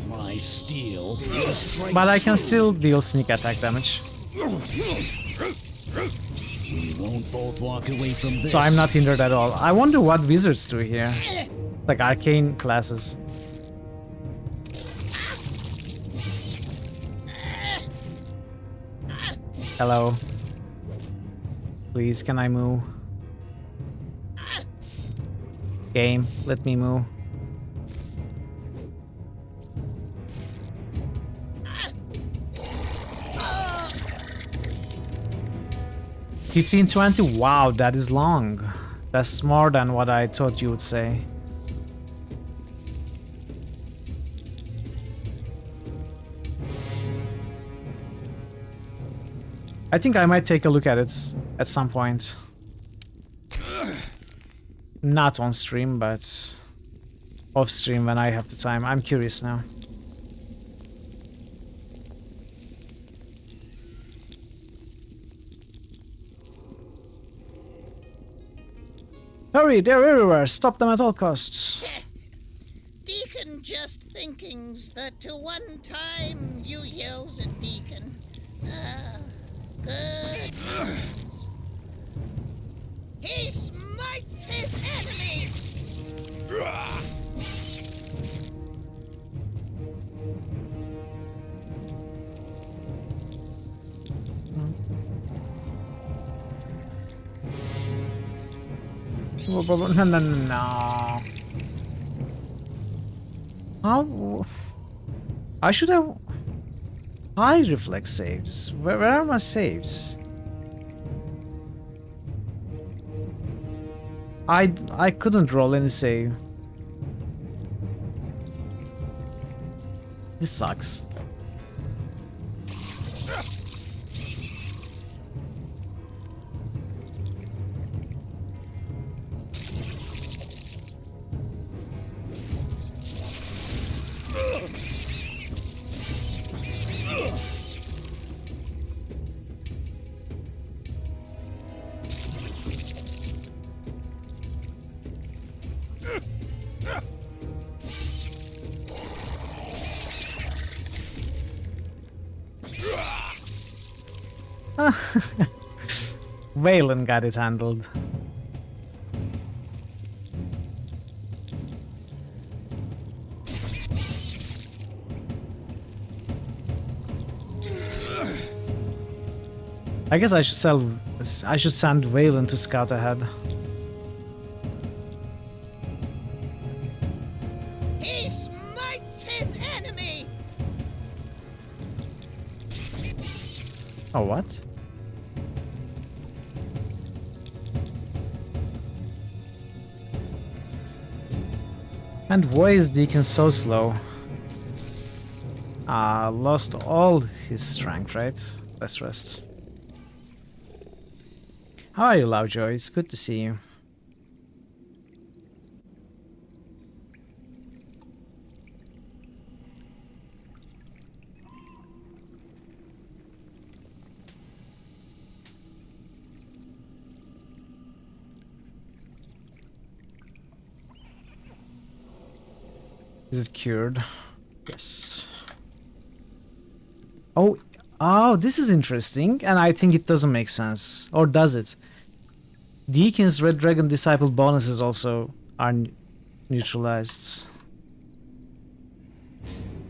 My steel. But I can still deal sneak attack damage. We won't both walk away from this. So I'm not hindered at all. I wonder what wizards do here. Like arcane classes. Hello. Please, can I move? Game, let me move. $15.20? Wow, that is long. That's more than what I thought you would say. I think I might take a look at it at some point. Not on stream, but off stream when I have the time. I'm curious now. Hurry, they're everywhere. Stop them at all costs. Deacon just thinkings that to one time you yells at Deacon. Good. He smites his enemy. No. How? I should have high reflex saves. Where are my saves? I couldn't roll any save. This sucks. Valen got it handled. I guess I should send Valen to scout ahead. He smites his enemy. Oh, what? And why is Deacon so slow? Lost all his strength, right? Let's rest. How are you, Lovejoy? It's good to see you. Is it cured? Yes. Oh, this is interesting, and I think it doesn't make sense. Or does it? Deacon's Red Dragon Disciple bonuses also are neutralized.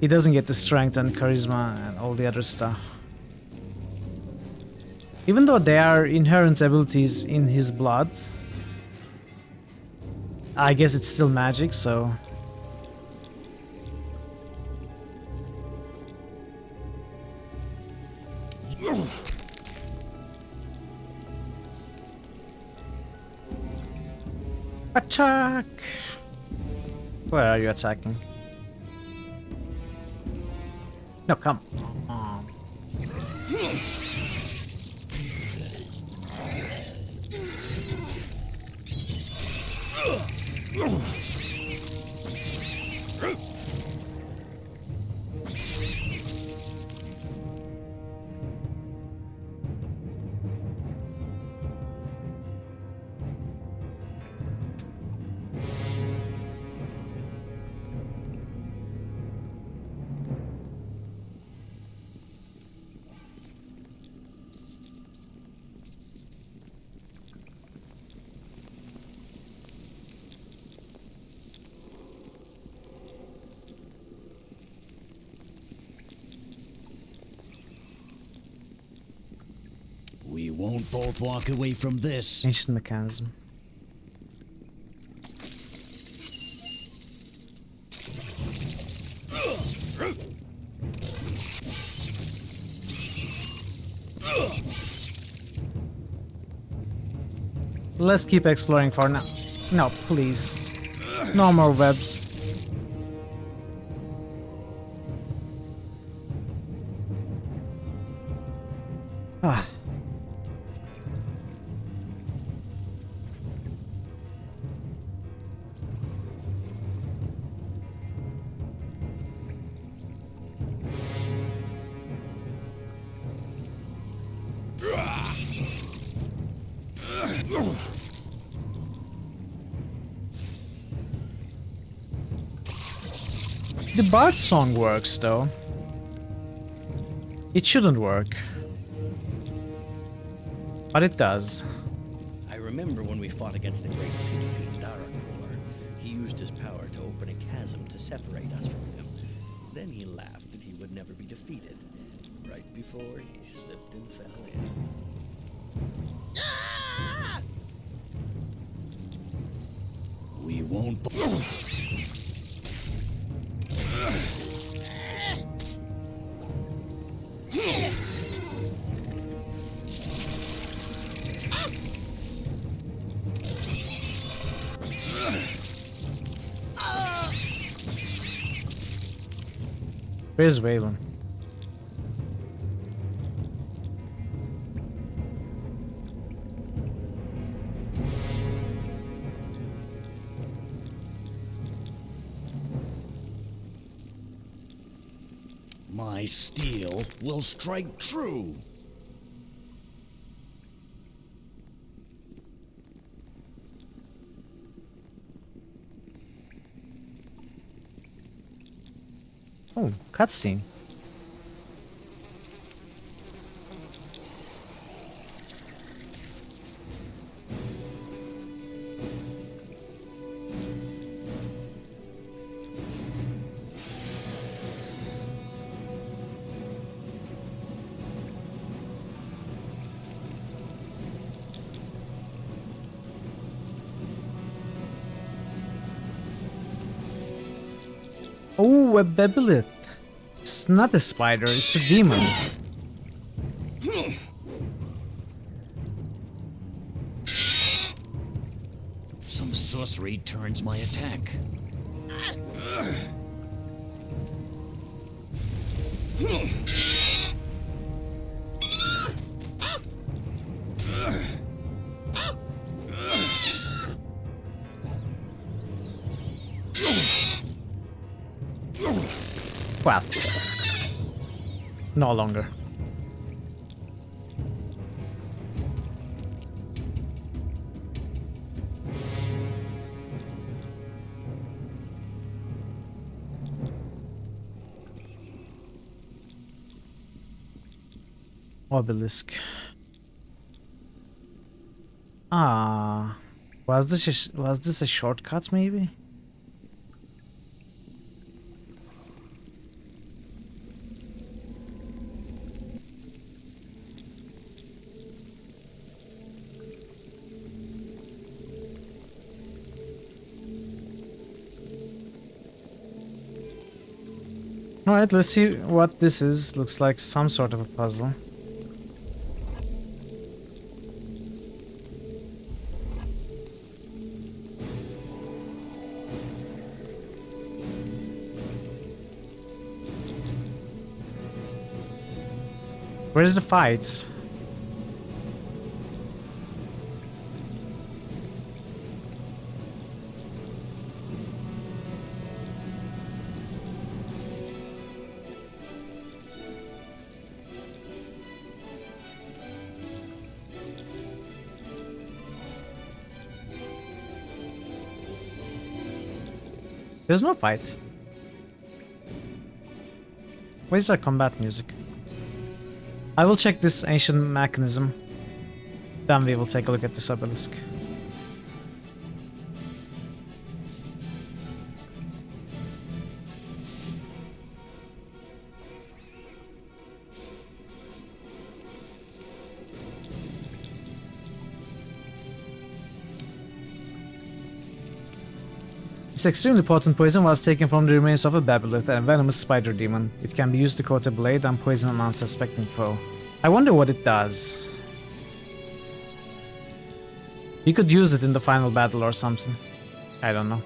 He doesn't get the strength and charisma and all the other stuff. Even though they are inherent abilities in his blood, I guess it's still magic, so... Attack! Where are you attacking? No, come on. won't both walk away from this. Ancient mechanism. Let's keep exploring for now. No, please. No more webs. Ah. The bard song works though. It shouldn't work. But it does. I remember when we fought against the great Pixie Darakor. He used his power to open a chasm to separate us from him. Then he laughed that he would never be defeated. Right before he slipped and fell in. We won't. Where's Waylon? My steel will strike true. Oh, cutscene. Oh, a Bebelith. It's not a spider, it's a demon. Some sorcery turns my attack. Well, no longer. Obelisk. Ah, was this a shortcut maybe? Alright, let's see what this is. Looks like some sort of a puzzle. Where's the fight? There's no fight. Where's our combat music? I will check this ancient mechanism. Then we will take a look at this obelisk. This extremely potent poison was taken from the remains of a Babylith, a venomous spider demon. It can be used to coat a blade and poison an unsuspecting foe. I wonder what it does. We could use it in the final battle or something. I don't know.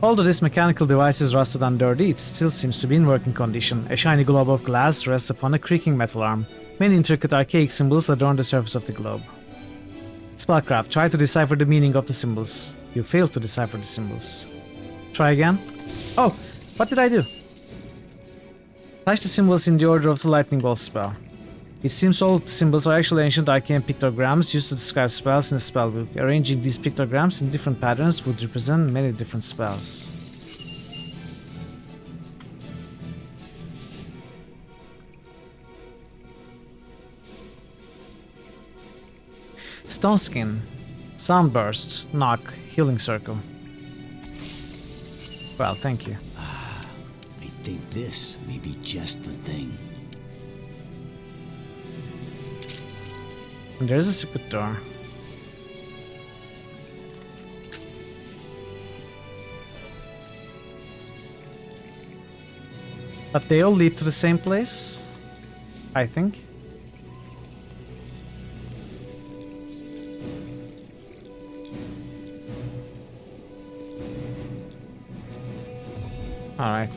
Although this mechanical device is rusted and dirty, it still seems to be in working condition. A shiny globe of glass rests upon a creaking metal arm. Many intricate archaic symbols adorn the surface of the globe. Spellcraft, try to decipher the meaning of the symbols. You failed to decipher the symbols. Try again. Oh, what did I do? Touch the symbols in the order of the lightning bolt spell. It seems all the symbols are actually ancient arcane pictograms used to describe spells in the spellbook. Arranging these pictograms in different patterns would represent many different spells. Stone Skin, Soundburst, Knock, Healing Circle. Well, thank you. I think this may be just the thing. And there's a secret door. But they all lead to the same place, I think. Alright.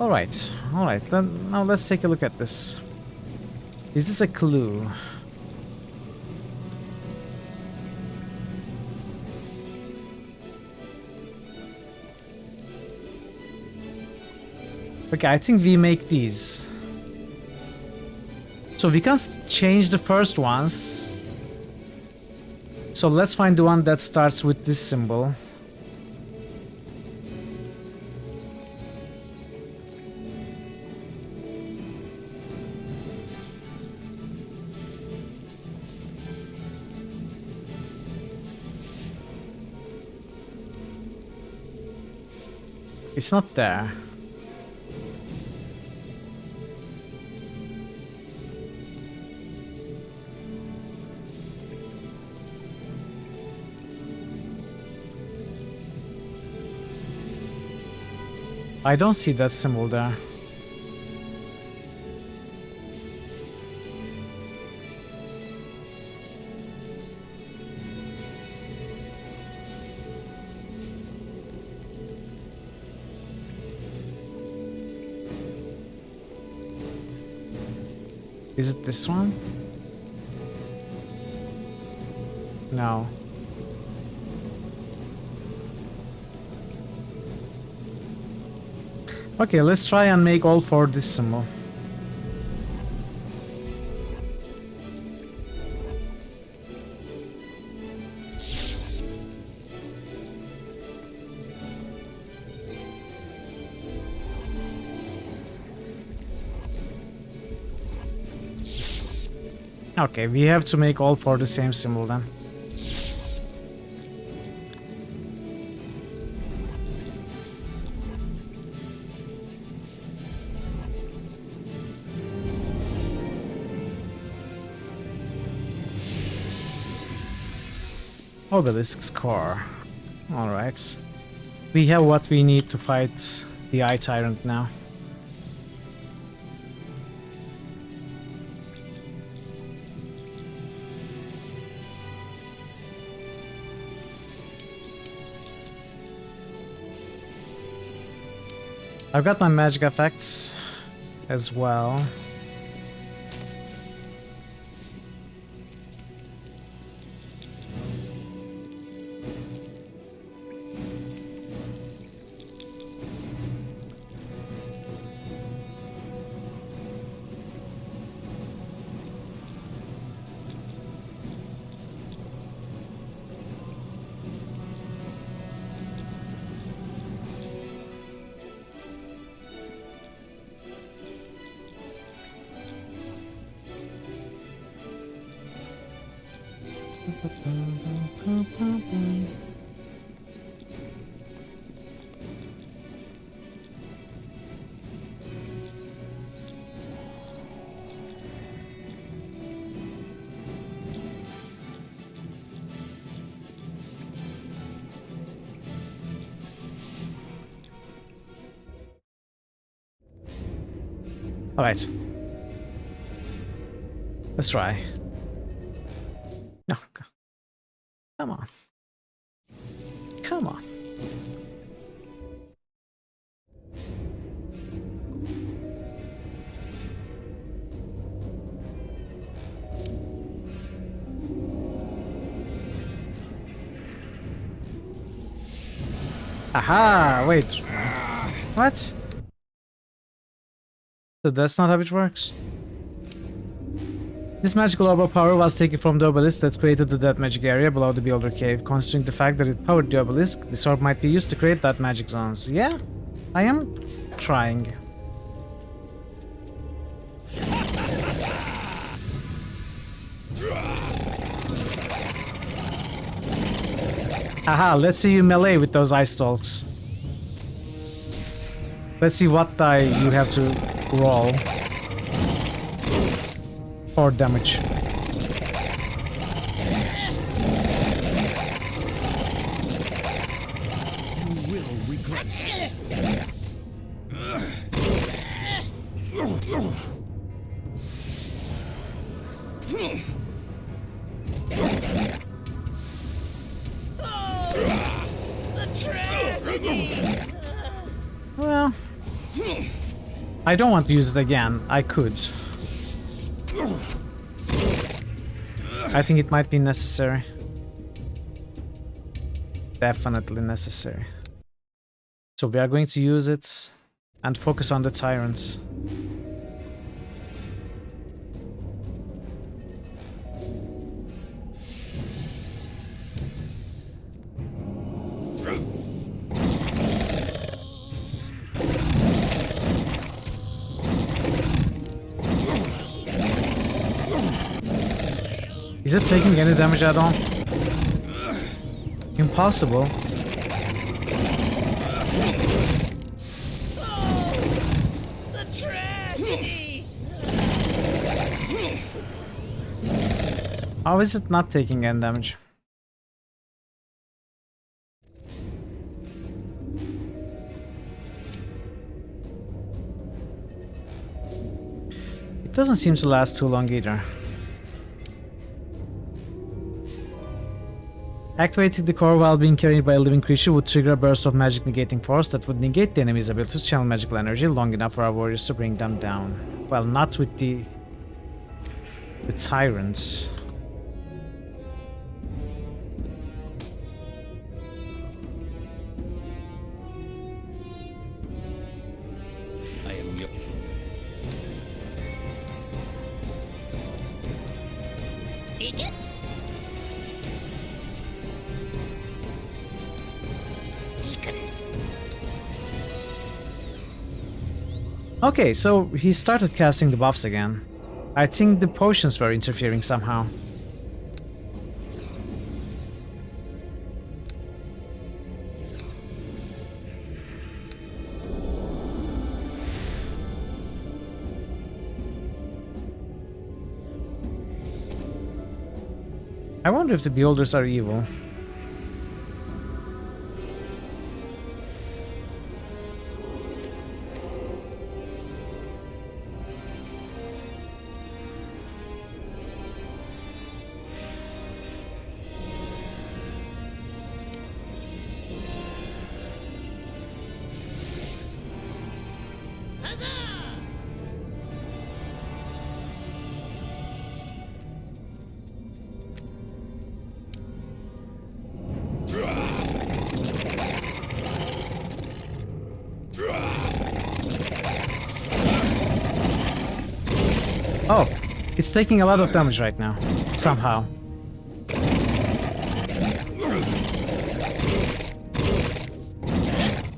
Alright, alright. Now let's take a look at this. Is this a clue? Okay, I think we make these. So we can change the first ones. So let's find the one that starts with this symbol. It's not there. I don't see that symbol there. Is it this one? No. Okay, let's try and make all four this symbol. Okay, we have to make all four the same symbol then. Obelisk's core. Alright. We have what we need to fight the Eye Tyrant now. I've got my magic effects as well. Alright. Let's try. No. Come on. Come on. Aha! Wait. What? So that's not how it works? This magical orb of power was taken from the obelisk that created the dead magic area below the Beholder Cave. Considering the fact that it powered the obelisk, this orb might be used to create that magic zones. Yeah, I am trying. Haha, let's see you melee with those ice stalks. Let's see what die you have to roll for damage. You will regret it. The tragedy! Well, I don't want to use it again. I could. I think it might be necessary. Definitely necessary. So we are going to use it and focus on the tyrants. Is it taking any damage at all? Impossible. The tragedy! How is it not taking any damage? It doesn't seem to last too long either. Activating the core while being carried by a living creature would trigger a burst of magic negating force that would negate the enemy's ability to channel magical energy long enough for our warriors to bring them down. Well, not with the tyrants. I am your... Deacon? Okay, so he started casting the buffs again. I think the potions were interfering somehow. I wonder if the beholders are evil. Oh, it's taking a lot of damage right now, somehow.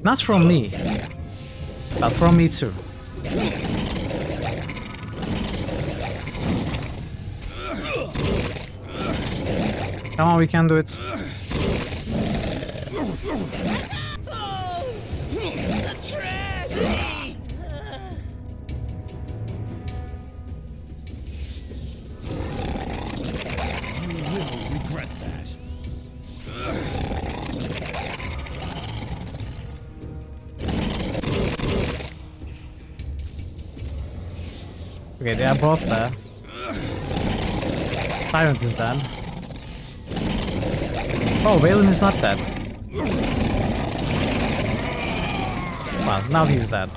Not from me, but from me too. Come on, we can do it. Oh, the tragedy! You will regret that. Okay, they are both there. Tyrant is dead. Oh, Valen is not dead. Well, now he's dead.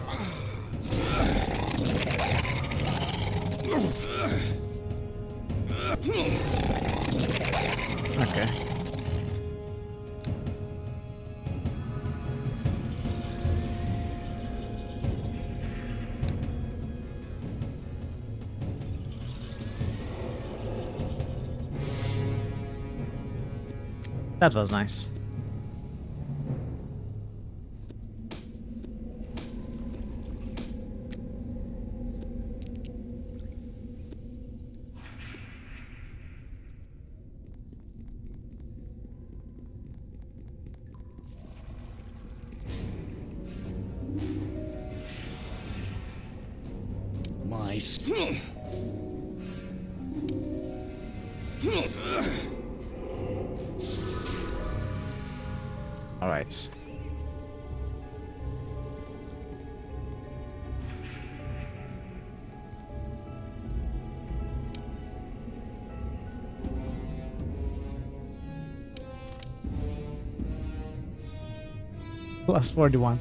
Okay. That was nice. Mice. All right. Plus 41.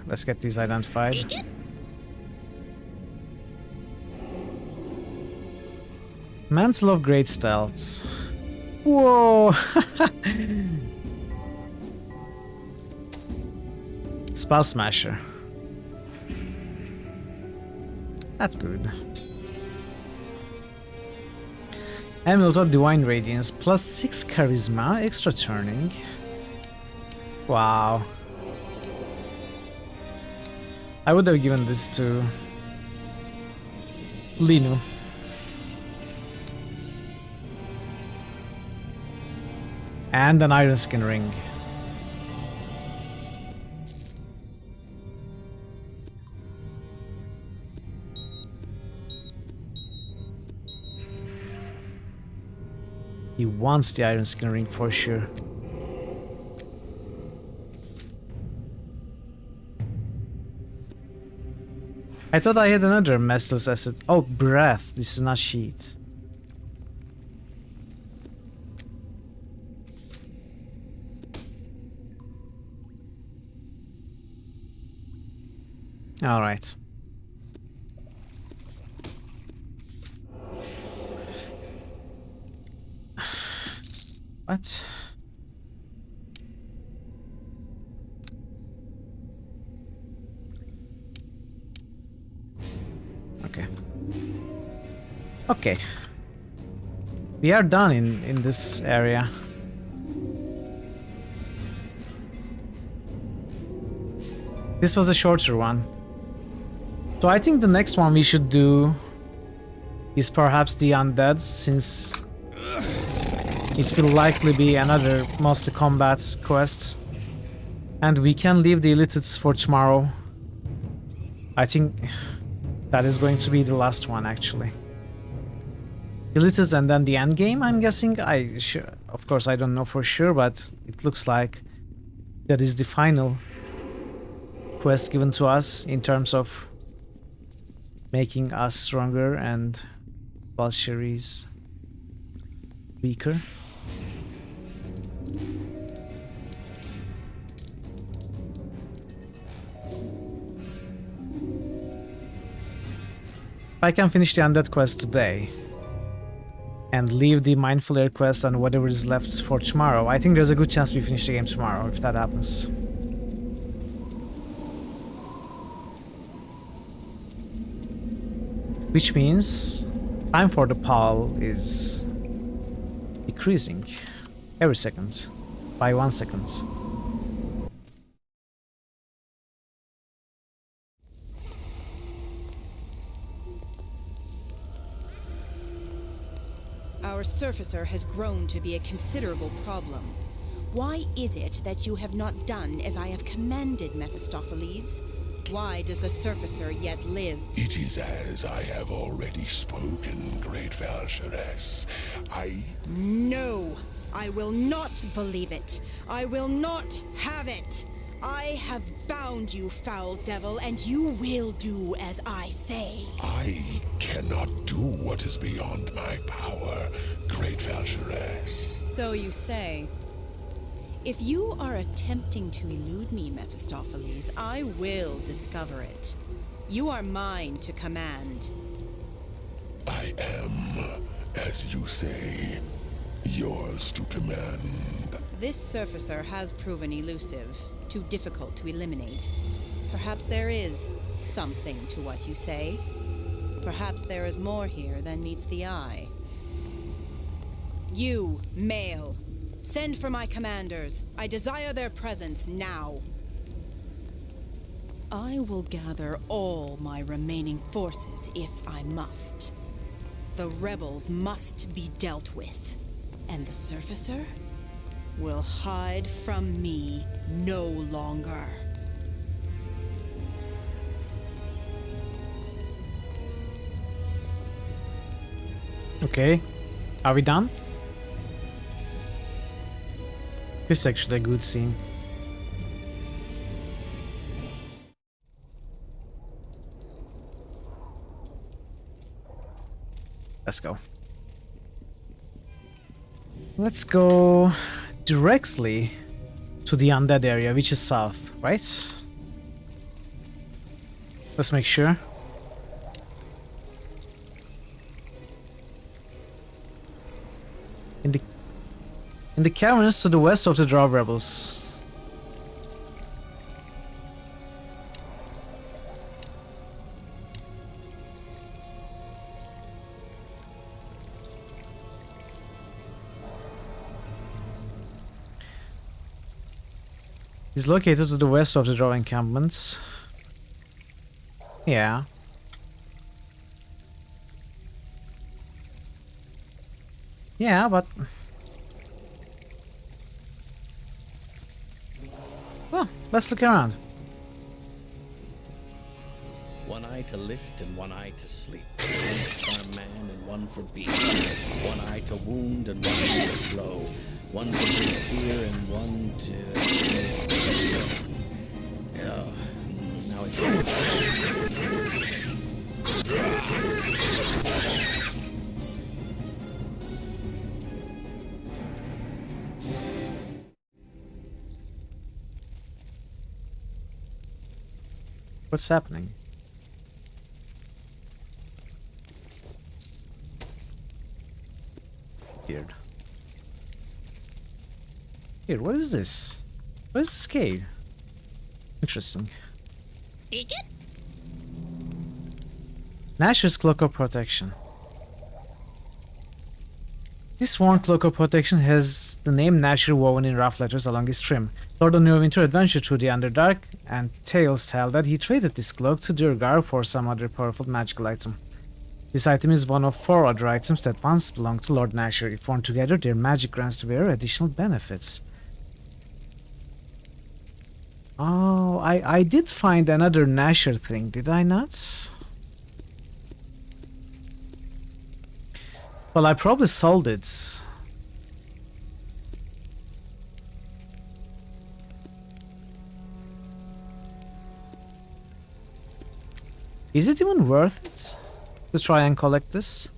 Let's get these identified. Mantle of Great Stealth. Whoa! Spell Smasher. That's good. Amulet of Divine Radiance. Plus 6 Charisma. Extra turning. Wow. I would have given this to Linu. And an Iron Skin Ring. He wants the Iron Skin Ring for sure. I thought I had another Mestless asset. Oh, Breath. This is not Sheet. All right. What? Okay. Okay. We are done in this area. This was a shorter one. So I think the next one we should do is perhaps the Undead, since it will likely be another mostly combat quest. And we can leave the Illitids for tomorrow. I think that is going to be the last one, actually. Illitids and then the end game, I'm guessing. Of course, I don't know for sure, but it looks like that is the final quest given to us in terms of making us stronger and Valkyries weaker. If I can finish the Undead quest today and leave the Mindful Air quest and whatever is left for tomorrow, I think there's a good chance we finish the game tomorrow if that happens. Which means time for the pal is decreasing every second by 1 second. Our surfacer has grown to be a considerable problem. Why is it that you have not done as I have commanded, Mephistopheles? Why does the surfacer yet live? It is as I have already spoken, great Valcheress. No! I will not believe it! I will not have it! I have bound you, foul devil, and you will do as I say. I cannot do what is beyond my power, great Valcheress. So you say. If you are attempting to elude me, Mephistopheles, I will discover it. You are mine to command. I am, as you say, yours to command. This surfacer has proven elusive, too difficult to eliminate. Perhaps there is something to what you say. Perhaps there is more here than meets the eye. You, male, send for my commanders. I desire their presence now. I will gather all my remaining forces if I must. The rebels must be dealt with, and the surfacer will hide from me no longer. Okay, are we done? This is actually a good scene. Let's go. Let's go directly to the undead area, which is south, right? Let's make sure. In the caverns to the west of the Drow rebels. Is located to the west of the Drow encampments. Yeah. Yeah, but... Well, let's look around. One eye to lift and one eye to sleep. One for man and one for beast. One eye to wound and one eye to slow. One to bring fear and one to... Oh, now it's... What's happening? Weird. Here, what is this? What is this cave? Interesting. Deacon? Nash's Cloak of Protection. This worn Cloak of Protection has the name Nasher woven in rough letters along its trim. Lord of Neverwinter adventured through the Underdark, and tales tell that he traded this cloak to Durgar for some other powerful magical item. This item is one of 4 other items that once belonged to Lord Nasher. If worn together, their magic grants the wearer additional benefits. Oh, I did find another Nasher thing, did I not? Well, I probably sold it. Is it even worth it to try and collect this?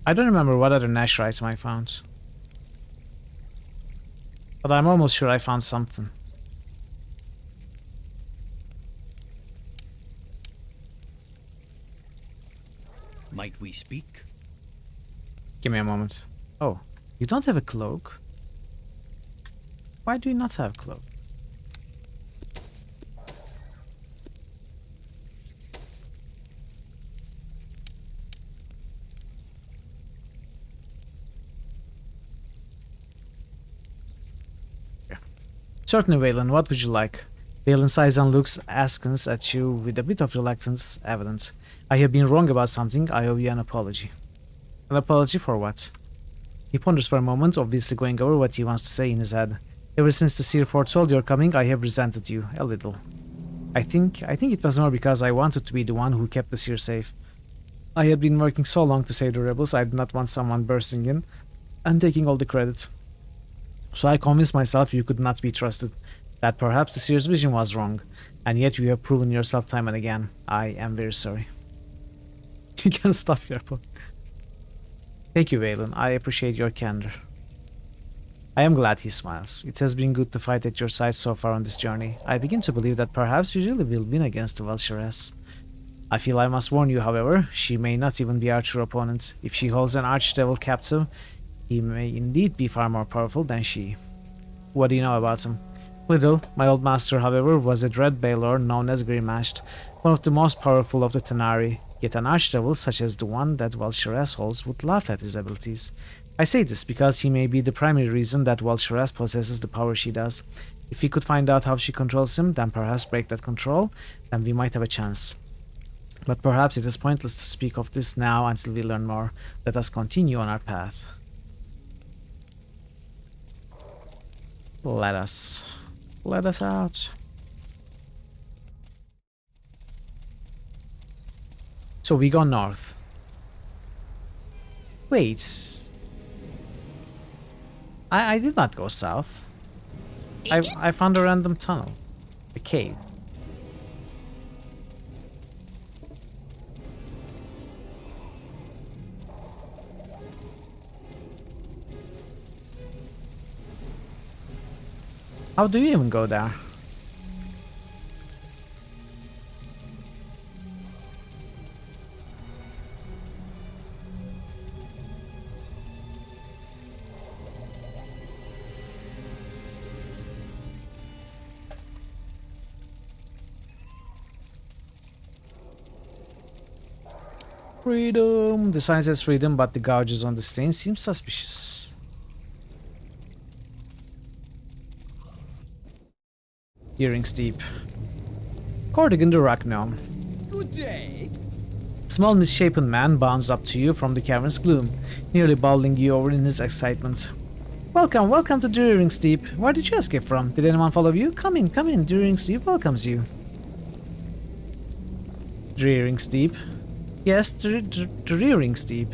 I don't remember what other Nash item I found. But I'm almost sure I found something. Might we speak? Give me a moment. Oh, you don't have a cloak? Why do you not have a cloak? Certainly, Valen, what would you like? Valen sighs and looks askance at you with a bit of reluctance evident. I have been wrong about something, I owe you an apology. An apology for what? He ponders for a moment, obviously going over what he wants to say in his head. Ever since the Seer foretold your coming, I have resented you, a little. I think it was more because I wanted to be the one who kept the Seer safe. I had been working so long to save the rebels, I did not want someone bursting in and taking all the credit. So I convinced myself you could not be trusted, that perhaps the Seer's vision was wrong, and yet you have proven yourself time and again. I am very sorry. You can stuff your book. Thank you, Valen. I appreciate your candor. I am glad, he smiles. It has been good to fight at your side so far on this journey. I begin to believe that perhaps you really will win against the Valsharess. I feel I must warn you, however, she may not even be our true opponent. If she holds an archdevil captive, he may indeed be far more powerful than she. What do you know about him? Little. My old master, however, was a dread Baelor known as Grimmashed, one of the most powerful of the Tenari. Yet an archdevil such as the one that Valsharess holds would laugh at his abilities. I say this because he may be the primary reason that Valsharess possesses the power she does. If we could find out how she controls him, then perhaps break that control, then we might have a chance. But perhaps it is pointless to speak of this now until we learn more. Let us continue on our path. Let us out. So we go north. Wait. I did not go south. I found a random tunnel. A cave. How do you even go there? Freedom! The sign says freedom, but the gouges on the stain seem suspicious. Earrings deep. Cordigan the Rock Gnome. Good day. Small misshapen man bounds up to you from the cavern's gloom, nearly bowling you over in his excitement. Welcome to the Earrings Deep. Where did you escape from? Did anyone follow you? Come in, the Earrings Deep welcomes you. The Earrings Deep. Yes, the Earrings Deep.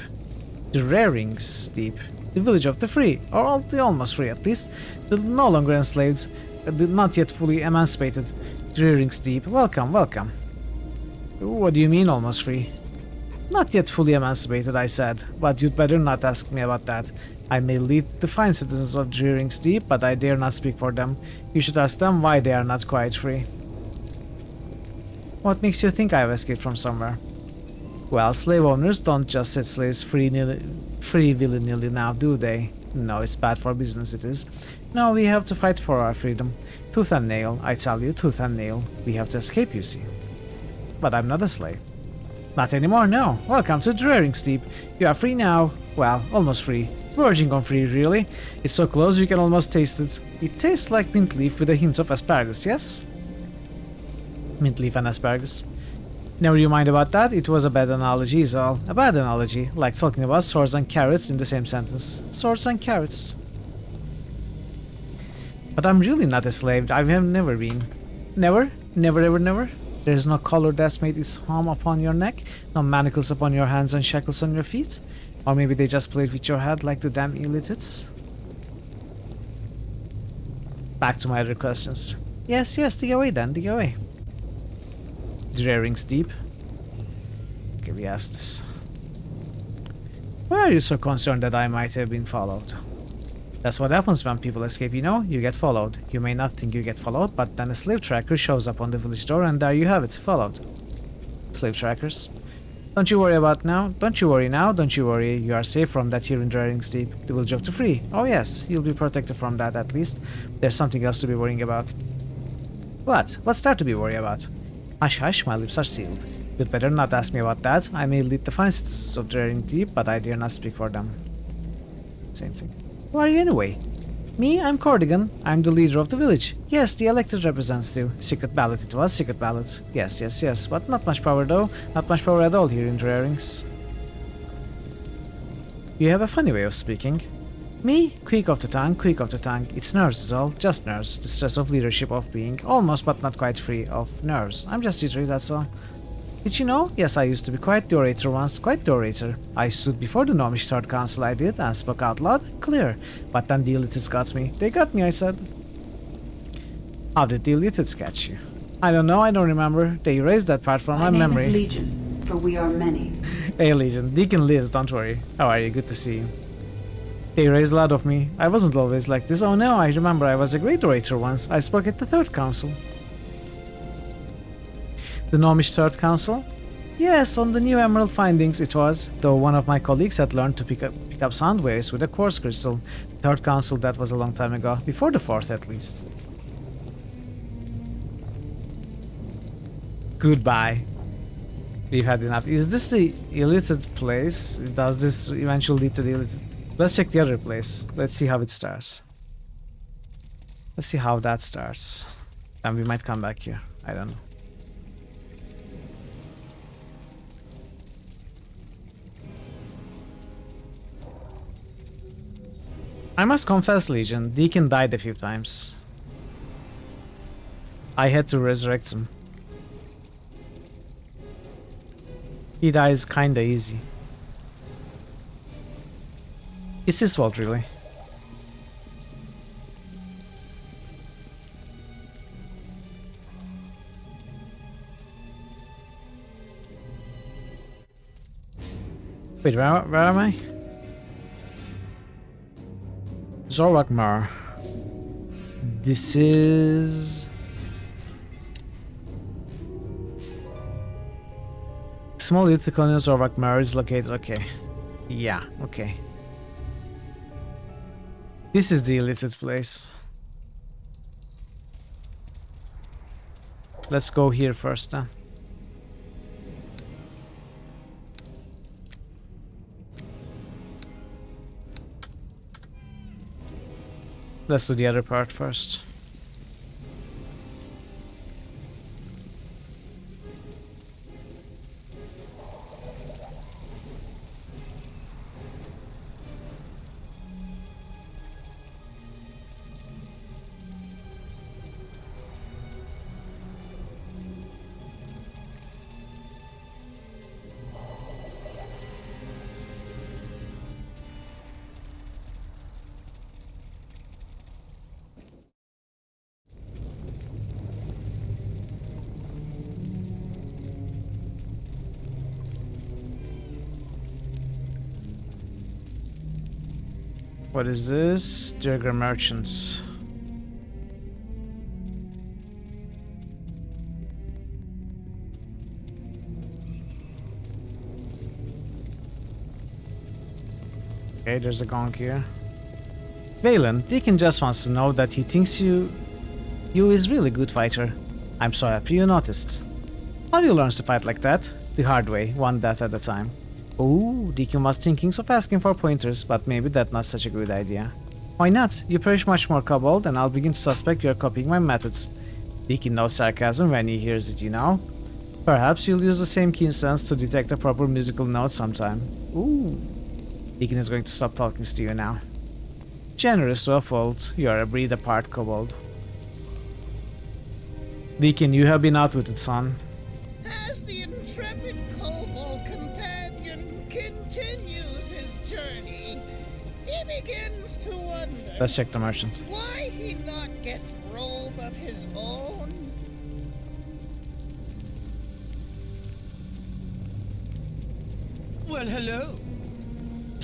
The Earrings Deep. The village of the free, or the almost free at least. The no longer enslaved, the not yet fully emancipated. The Earrings Deep. Welcome. What do you mean almost free? Not yet fully emancipated, I said, but you'd better not ask me about that. I may lead the fine citizens of the Earrings Deep, but I dare not speak for them. You should ask them why they are not quite free. What makes you think I have escaped from somewhere? Well, slave owners don't just set slaves free willy-nilly now, do they? No, it's bad for business, it is. No, we have to fight for our freedom. Tooth and nail, I tell you, tooth and nail. We have to escape, you see. But I'm not a slave. Not anymore, no. Welcome to the Earrings Deep. You are free now. Well, almost free. Verging on free, really. It's so close you can almost taste it. It tastes like mint leaf with a hint of asparagus, yes? Mint leaf and asparagus. Never you mind about that, it was a bad analogy is all. A bad analogy, like talking about swords and carrots in the same sentence. Swords and carrots. But I'm really not a slave, I have never been. Never? Never ever never? There is no collar that's made its home upon your neck? No manacles upon your hands and shackles on your feet? Or maybe they just played with your head like the damn illitids? Back to my other questions. Yes, dig away then, dig away. The Earrings Deep. Okay, we asked this. Why are you so concerned that I might have been followed? That's what happens when people escape, you know? You get followed. You may not think you get followed, but then a slave tracker shows up on the village door and there you have it, followed. Slave trackers. Don't you worry about now. Don't you worry now. Don't you worry. You are safe from that here in Draring's Deep. The village of the free. Oh yes, you'll be protected from that at least. There's something else to be worrying about. What? What's there to be worried about? Hush hush, my lips are sealed. You'd better not ask me about that. I may lead the fine citizens of Draring Deep, but I dare not speak for them. Same thing. Who are you anyway? Me? I'm Cordigan. I'm the leader of the village. Yes, the elected representative. Secret ballot it was, secret ballot. Yes, yes, yes, but not much power though. Not much power at all here in Drarings. You have a funny way of speaking. Me? Quick off the tongue, quick off the tongue. It's nerves is all, just nerves. The stress of leadership, of being almost but not quite free of nerves. I'm just jittery, that's all. Did you know? Yes, I used to be quite the orator once, quite the orator. I stood before the Gnomish Third Council, I did, and spoke out loud and clear. But then the elitists got me. They got me, I said. How did the elitists catch you? I don't know, I don't remember. They erased that part from my memory. My name is Legion, for we are many. Hey Legion, Deacon lives, don't worry. How are you? Good to see you. They erased a lot of me. I wasn't always like this. Oh no, I remember I was a great orator once. I spoke at the Third Council. The Gnomish Third Council? Yes, on the new emerald findings it was, though one of my colleagues had learned to pick up sound waves with a quartz crystal. The Third Council, that was a long time ago, before the Fourth at least. Goodbye. We've had enough. Is this the illicit place? Does this eventually lead to the illicit? Let's check the other place. Let's see how it starts. Let's see how that starts. And we might come back here. I don't know. I must confess, Legion, Deacon died a few times. I had to resurrect him. He dies kinda easy. It's his fault, really. Wait, where am I? Zorwakmar. This is... Small little colony Zorwakmar is located, okay. Yeah, okay. This is the illicit place. Let's go here first, then. Let's do the other part first. What is this? Dirger Merchants. Okay, there's a gong here. Valen, Deacon just wants to know that he thinks you is really good fighter. I'm so happy you noticed. How do you learn to fight like that? The hard way, one death at a time. Oh, Deacon was thinking of asking for pointers, but maybe that's not such a good idea. Why not? You perish much more kobold, and I'll begin to suspect you're copying my methods. Deacon knows sarcasm when he hears it, you know. Perhaps you'll use the same keen sense to detect a proper musical note sometime. Ooh. Deacon is going to stop talking to you now. Generous to a fault, you are a breed apart, kobold. Deacon, you have been outwitted, son. As the intrepid kobold companion continues his journey, he begins to wonder... Let's check the merchant. ...why he not gets robe of his own. Well, hello.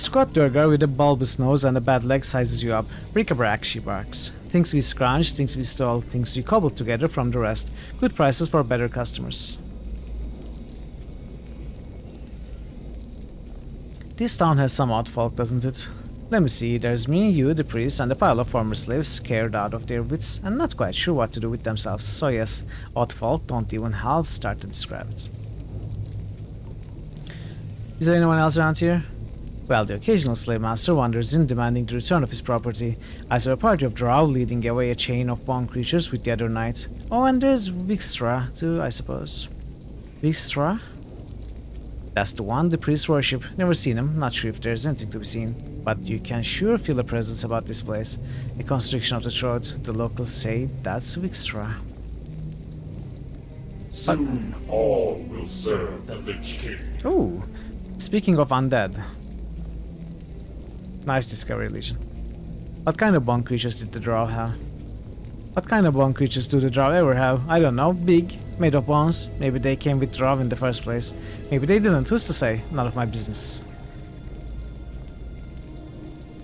Squat Durgar with a bulbous nose and a bad leg sizes you up. Bric-a-brac, she barks. Things we scrounged, things we stole, things we cobbled together from the rest. Good prices for better customers. This town has some odd folk, doesn't it? Let me see, there's me, you, the priest, and a pile of former slaves scared out of their wits and not quite sure what to do with themselves. So yes, odd folk don't even half start to describe it. Is there anyone else around here? Well, the occasional slave master wanders in, demanding the return of his property. I saw a party of drow leading away a chain of bone creatures with the other night. Oh, and there's Vixtra, too, I suppose. Vixtra? That's the one the priests worship. Never seen him, not sure if there's anything to be seen. But you can sure feel a presence about this place. A constriction of the throat. The locals say that's Vixtra. Soon all will serve the Lich King. Ooh, speaking of undead. Nice discovery, Legion. What kind of bone creatures did the drow have? What kind of bone creatures do the drow ever have? I don't know. Big, made of bones. Maybe they came with drow in the first place. Maybe they didn't. Who's to say? None of my business.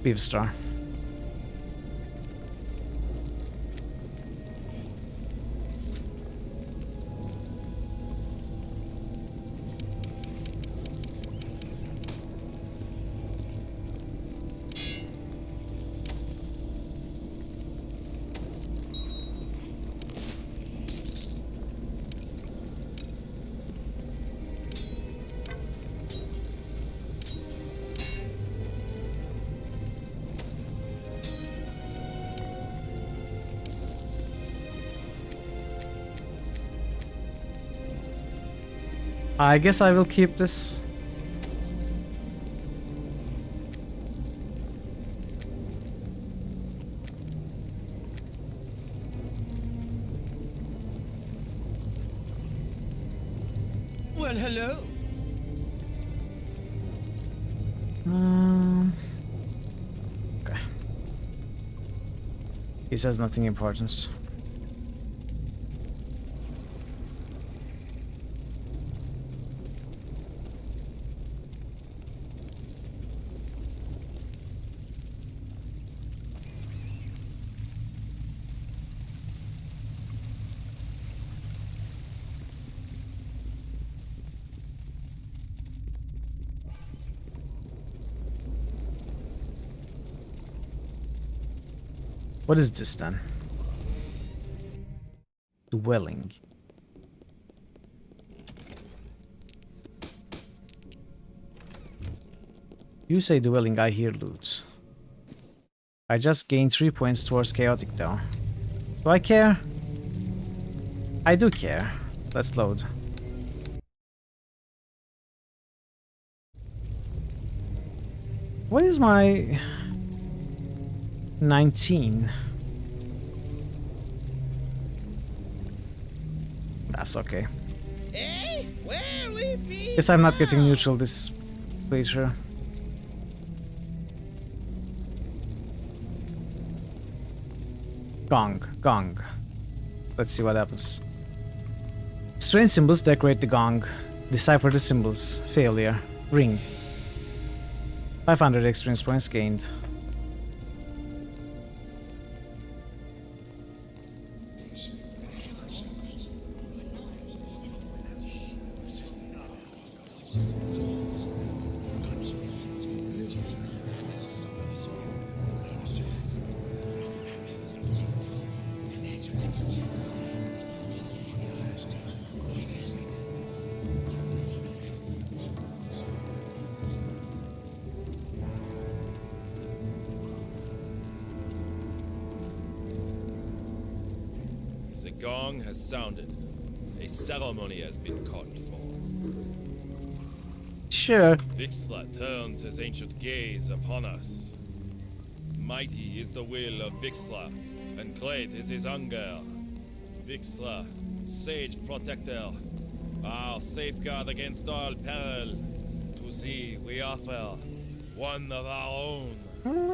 Beef Star. I guess I will keep this. Well, hello. Okay. He says nothing important. What is this then? Dwelling. You say dwelling, I hear loot. I just gained 3 points towards chaotic though. Do I care? I do care. Let's load. What is my 19? That's okay. Hey, where we be? Guess I'm not getting neutral this playthrough. Gong, gong. Let's see what happens. Strange symbols decorate the gong. Decipher the symbols. Failure. Ring. 500 experience points gained. The gong has sounded. A ceremony has been called for. Sure. Vixla turns his ancient gaze upon us. Mighty is the will of Vixla, and great is his hunger. Vixla, sage protector, our safeguard against all peril. To thee we offer one of our own.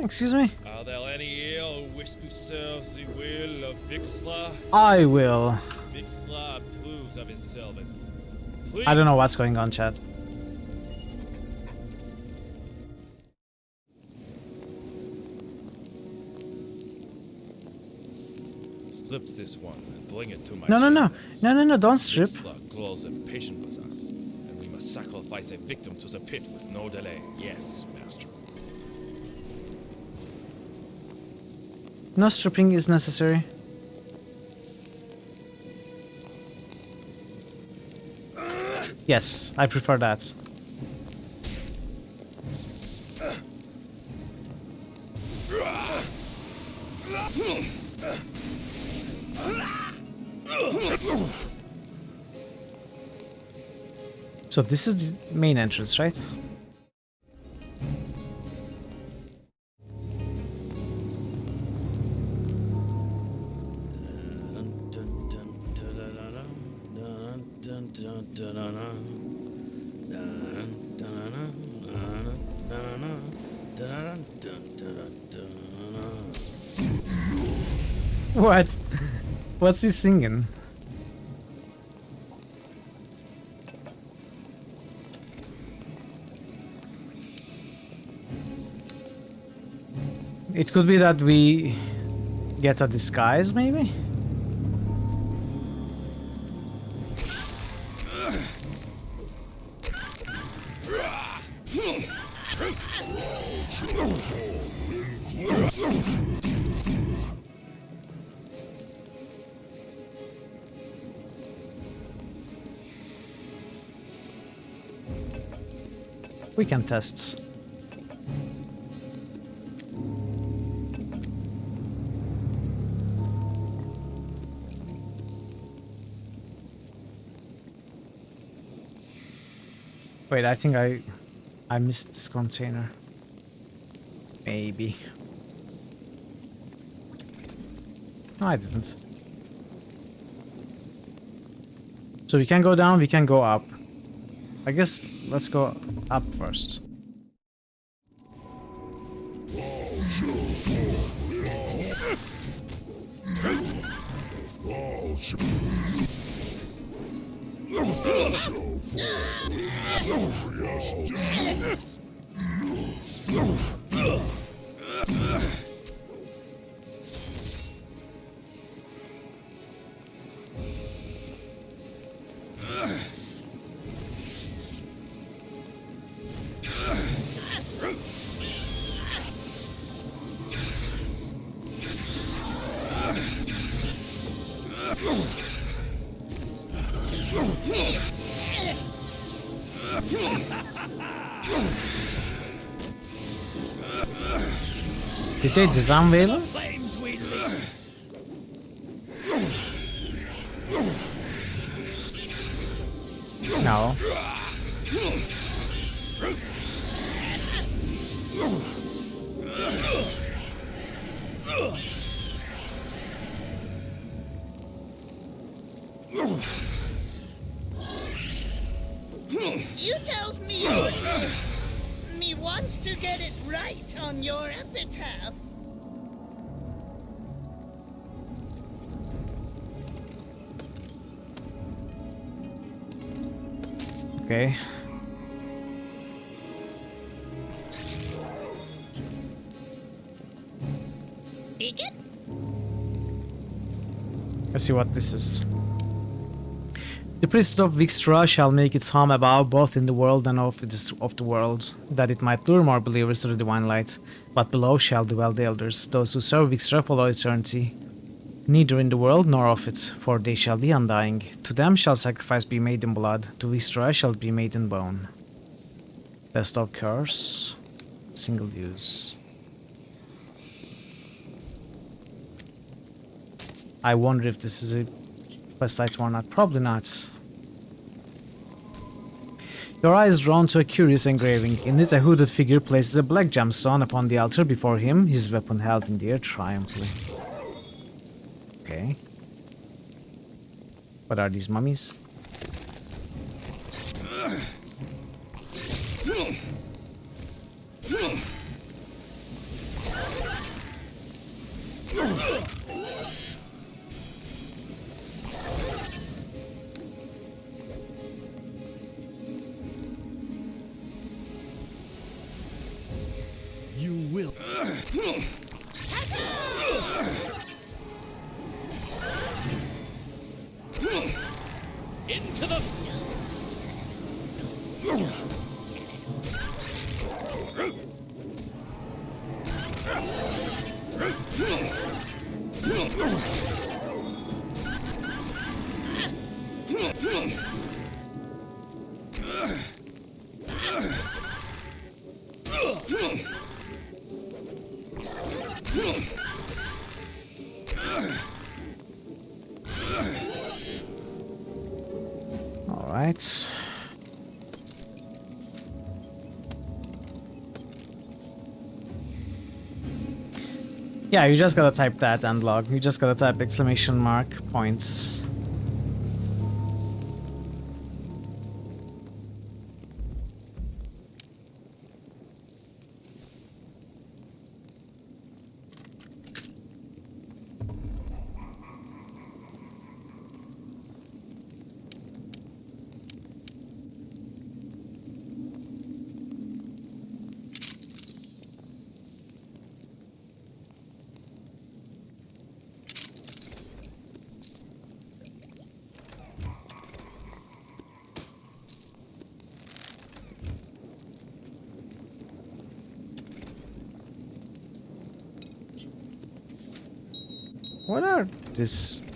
Excuse me? Are there any here who wish to serve the will of Vixla? I will. Vixla approves of his servant. I don't know what's going on, chat. strip this one and bring it to my No, chambers. don't strip. Vixla grows impatient with us, and we must sacrifice a victim to the pit with no delay. Yes, master. No stripping is necessary. Yes, I prefer that. So this is the main entrance, right? What? What's he singing? It could be that we get a disguise, maybe? We can test. Wait, I think I missed this container. Maybe. No, I didn't. So we can go down, we can go up. I guess let's go up first. Did they design Valen? No. You tells me me wants to get it right on your epitaph. Okay. Deacon? Let's see what this is. The priesthood of Vixtra shall make its home above, both in the world and of the world, that it might lure more believers to the divine light. But below shall dwell the elders, those who serve Vixtra follow eternity, neither in the world nor of it, for they shall be undying. To them shall sacrifice be made in blood, to Vixtra shall be made in bone. Best of curse, single use. I wonder if this is a quest item or not. Probably not. Your eye is drawn to a curious engraving. In it, a hooded figure places a black gemstone upon the altar before him, his weapon held in the air triumphantly. Okay. What are these mummies? You will. All right. Yeah, you just gotta type that and log. You just gotta type exclamation mark points.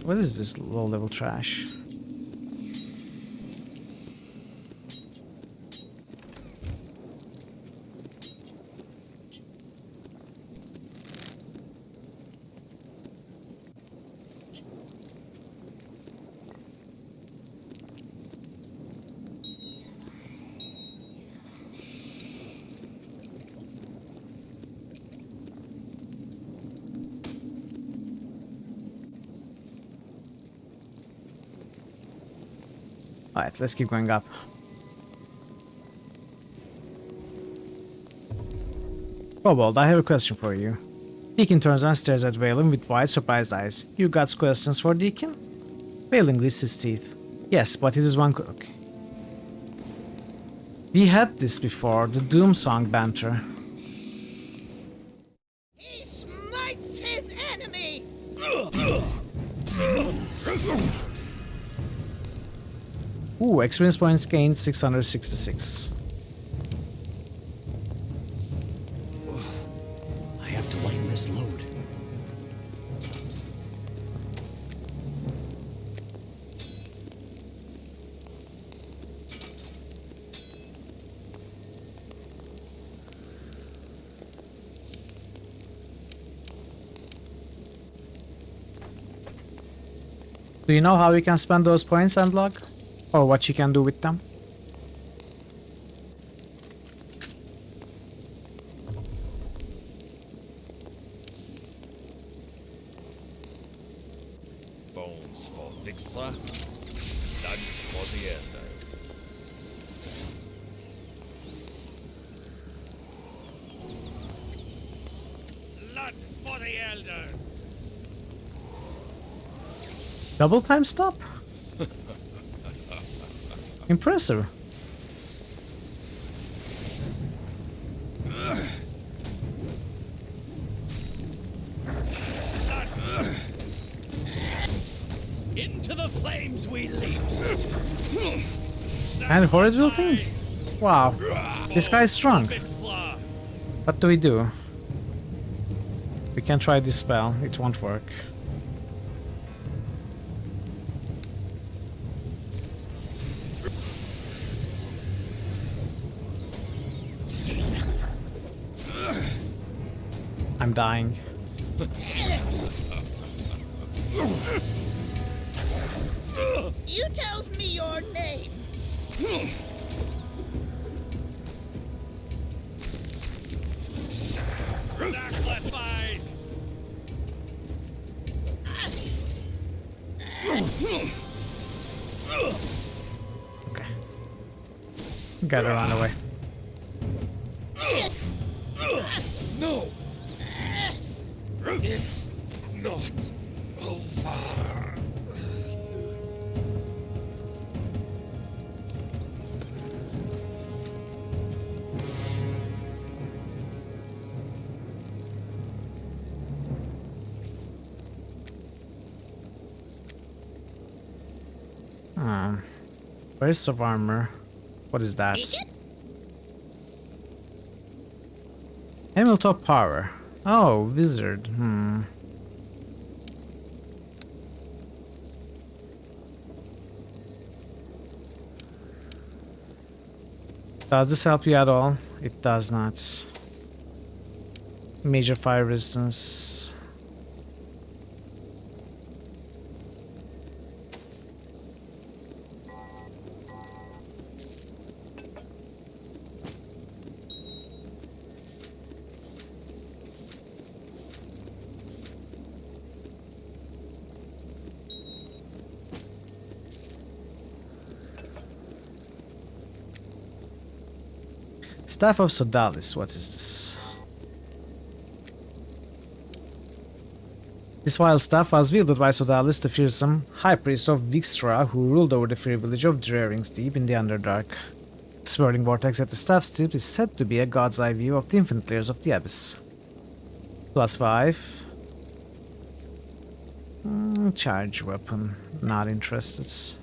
What is this low level trash? Alright, let's keep going up. Kobold, I have a question for you. Deacon turns and stares at Valen with wide, surprised eyes. You got questions for Deacon? Valen grits his teeth. Yes, but it is one cook. We had this before, the Doom Song banter. He smites his enemy! Ooh, experience points gained 666. I have to lighten this load. Do you know how you can spend those points, Endlog? Or what you can do with them? Bones for Vixla, blood for the elders. Blood for the elders! Double time stop? Impressive. Into the flames we leap. And Horrid will think? Wow, this guy is strong. What do we do? We can try this spell, it won't work. I'm dying. You tells me your name. Sacrifice! Okay. Gotta run away. No! It's not over. Bursts of armor. What is that? Emerald power. Oh, wizard. Does this help you at all? It does not. Major fire resistance. Staff of Sodalis, what is this? This vile staff was wielded by Sodalis, the fearsome high priest of Vixtra, who ruled over the free village of Drarings Deep in the Underdark. The swirling vortex at the staff's tip is said to be a god's eye view of the infinite layers of the abyss. +5. Charge weapon. Not interested.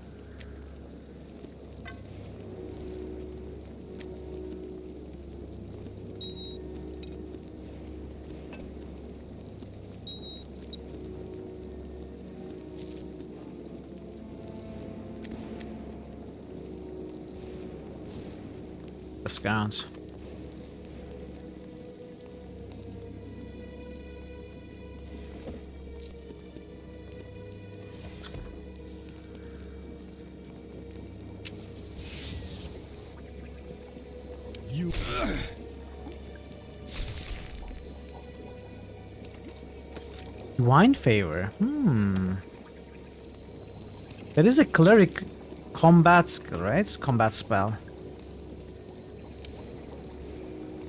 Discount. You. Divine favor. That is a cleric combat skill, right? Combat spell.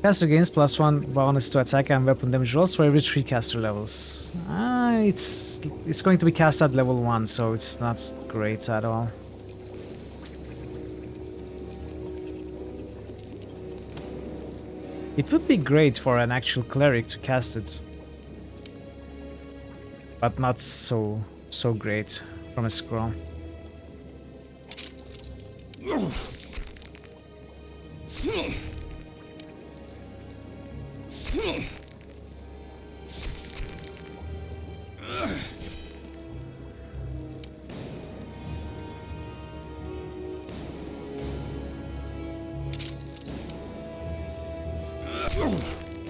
Caster gains +1 bonus to attack and weapon damage rolls for every 3 caster levels. It's going to be cast at level 1, so it's not great at all. It would be great for an actual cleric to cast it, but not so great from a scroll.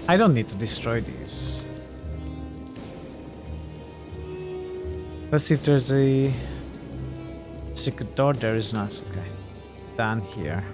I don't need to destroy these. Let's see if there's a secret door. There is not. Okay. Down here.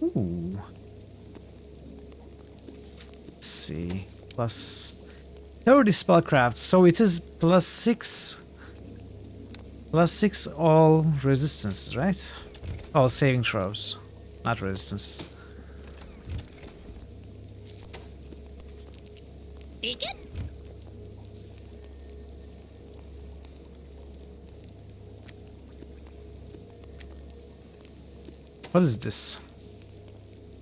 Ooh. Let's see. Plus 30 spellcraft. So it is +6. +6 all resistances, right? All saving throws, not resistance. Deacon? What is this?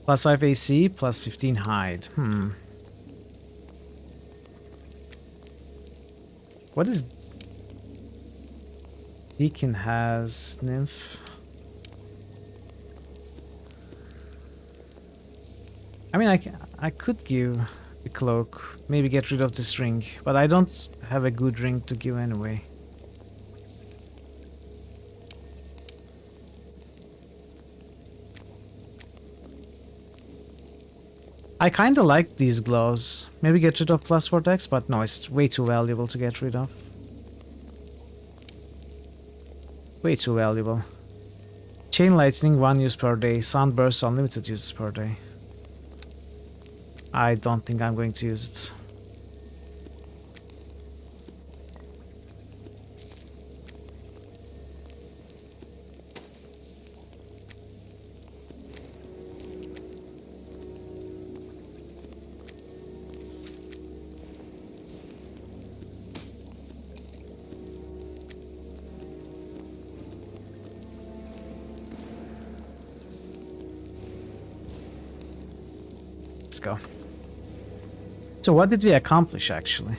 +5 AC, +15 hide. What is... Deacon has nymph. I mean, I could give the cloak, maybe get rid of this ring, but I don't have a good ring to give anyway. I kinda like these gloves. Maybe get rid of plus vortex, but no, it's way too valuable to get rid of. Way too valuable. Chain lightning, 1 use per day. Sound burst, unlimited uses per day. I don't think I'm going to use it. Let's go. So what did we accomplish, actually?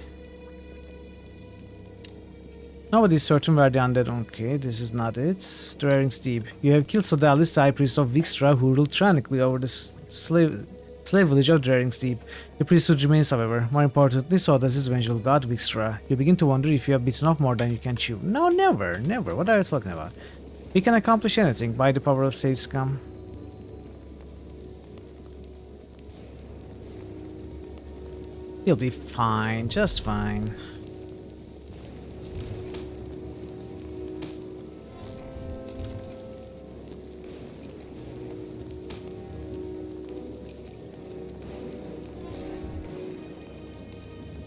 Nobody's certain where the undead... Okay, this is not it. Drarings Deep. You have killed Sodalis, the high priest of Vixra, who ruled tyrannically over the slave village of Drarings Deep. The priesthood remains, however. More importantly, so does his vengeful god, Vixra. You begin to wonder if you have bitten off more than you can chew. No, never, never. What are you talking about? We can accomplish anything by the power of Save Scum. You'll be fine, just fine.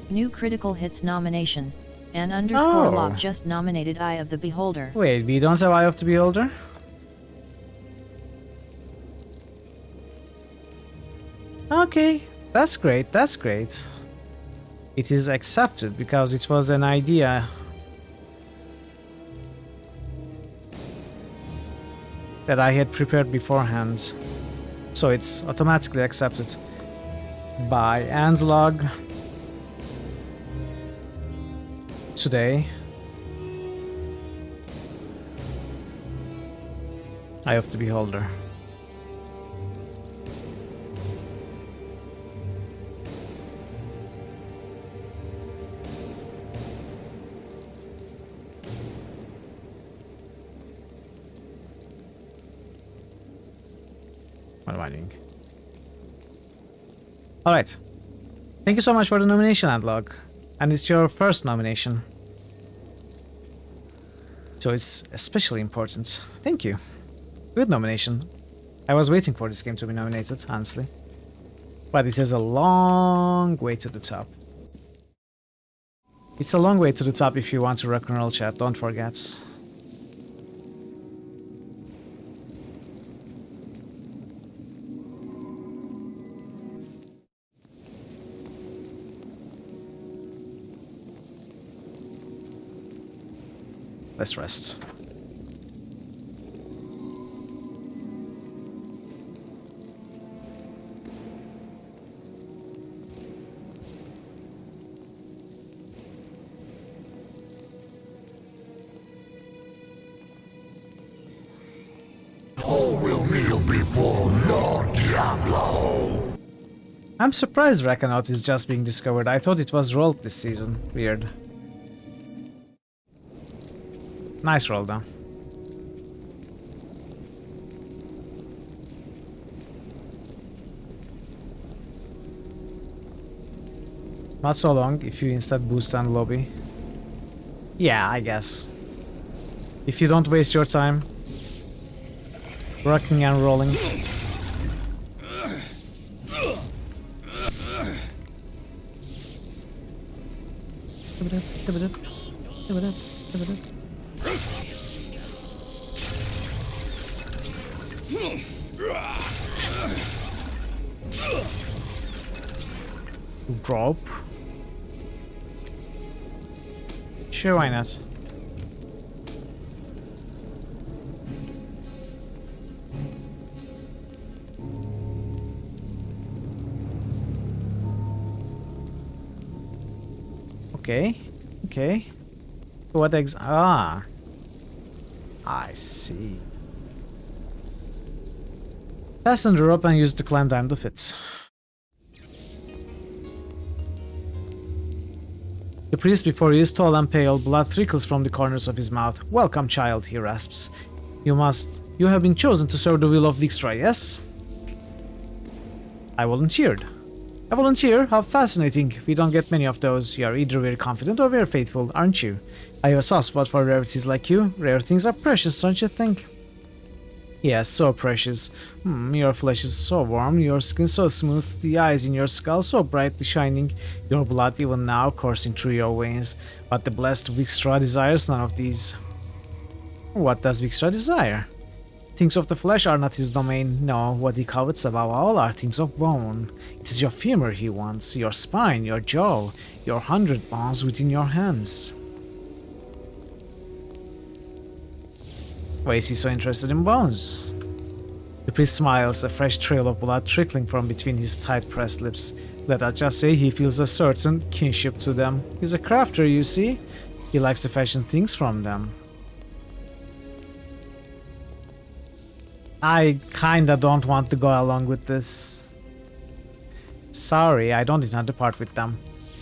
New critical hits nomination. An underscore Oh. lock just nominated Eye of the Beholder. Wait, we don't have Eye of the Beholder? Okay, that's great, that's great. It is accepted because it was an idea that I had prepared beforehand. So it's automatically accepted by Anslog today. Eye of the Beholder. What am I doing? Alright. Thank you so much for the nomination, Adlog. And it's your first nomination. So it's especially important. Thank you. Good nomination. I was waiting for this game to be nominated, honestly. But it is a long way to the top. It's a long way to the top if you want to rock and roll, chat, don't forget. Let's rest. All will kneel before Lord Diablo. I'm surprised Rakanaut is just being discovered. I thought it was rolled this season. Weird. Nice roll, though. Not so long if you instead boost and lobby. Yeah, I guess. If you don't waste your time rocking and rolling. Drop. Sure, why not? Okay, okay. What I see. Fasten the rope and use the climb down the fits. The priest before you is tall and pale, blood trickles from the corners of his mouth. Welcome, child, he rasps. You have been chosen to serve the will of Vixra, yes? I volunteered. A volunteer? How fascinating. We don't get many of those. You are either very confident or very faithful, aren't you? I have a soft spot for rarities like you. Rare things are precious, don't you think? Yes, so precious. Your flesh is so warm, your skin so smooth, the eyes in your skull so brightly shining, your blood even now coursing through your veins. But the blessed Vixra desires none of these. What does Vixra desire? Things of the flesh are not his domain. No, what he covets above all are things of bone. It is your femur he wants, your spine, your jaw, your 100 bones within your hands. Why is he so interested in bones? The priest smiles, a fresh trail of blood trickling from between his tight-pressed lips. Let us just say he feels a certain kinship to them. He's a crafter, you see. He likes to fashion things from them. I kinda don't want to go along with this. Sorry, I don't intend to part with them.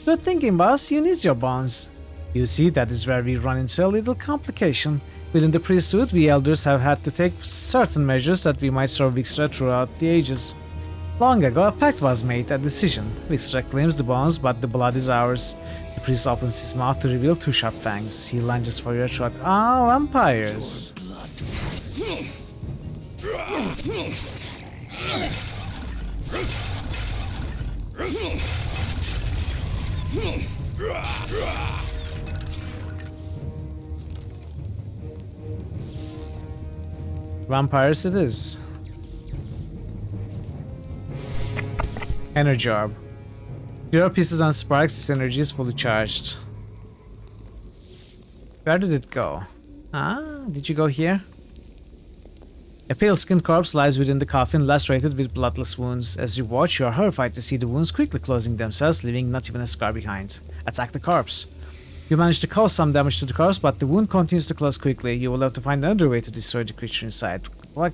Good thinking, boss. You need your bones. You see, that is where we run into a little complication. Within the priesthood, we elders have had to take certain measures that we might serve Vixra throughout the ages. Long ago, a pact was made, a decision. Vixra claims the bones, but the blood is ours. The priest opens his mouth to reveal two sharp fangs. He lunges for your throat. Ah, vampires! Vampires it is. Energy orb. Zero pieces and sparks, its energy is fully charged. Where did it go? Ah, did you go here? A pale-skinned corpse lies within the coffin, lacerated with bloodless wounds. As you watch, you are horrified to see the wounds quickly closing themselves, leaving not even a scar behind. Attack the corpse. You manage to cause some damage to the corpse, but the wound continues to close quickly. You will have to find another way to destroy the creature inside. What?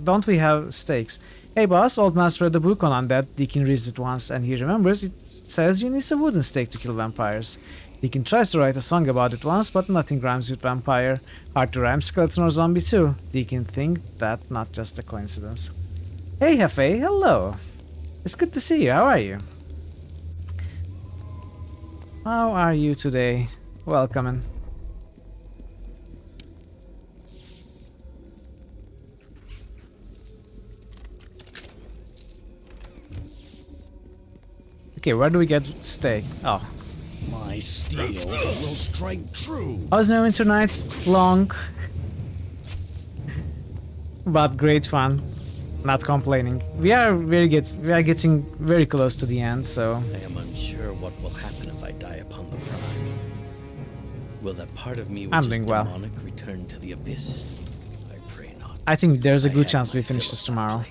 Don't we have stakes? Hey boss, old master read a book on undead. Deacon reads it once, and he remembers it says you need a wooden stake to kill vampires. Deacon tries to write a song about it once, but nothing rhymes with vampire. Hard to rhyme skeleton or zombie too. Deacon think that not just a coincidence. Hey Hefe, hello. It's good to see you. How are you? How are you today? Welcome. Okay, where do we get steak? Oh. My steel will strike true. How's Neverwinter nights? Long. But great fun. Not complaining. We are getting very close to the end, so I am unsure what will happen if I die upon the Prime. Will that part of me which is demonic return to the abyss? I pray not. I think there's a good chance we finish this tomorrow.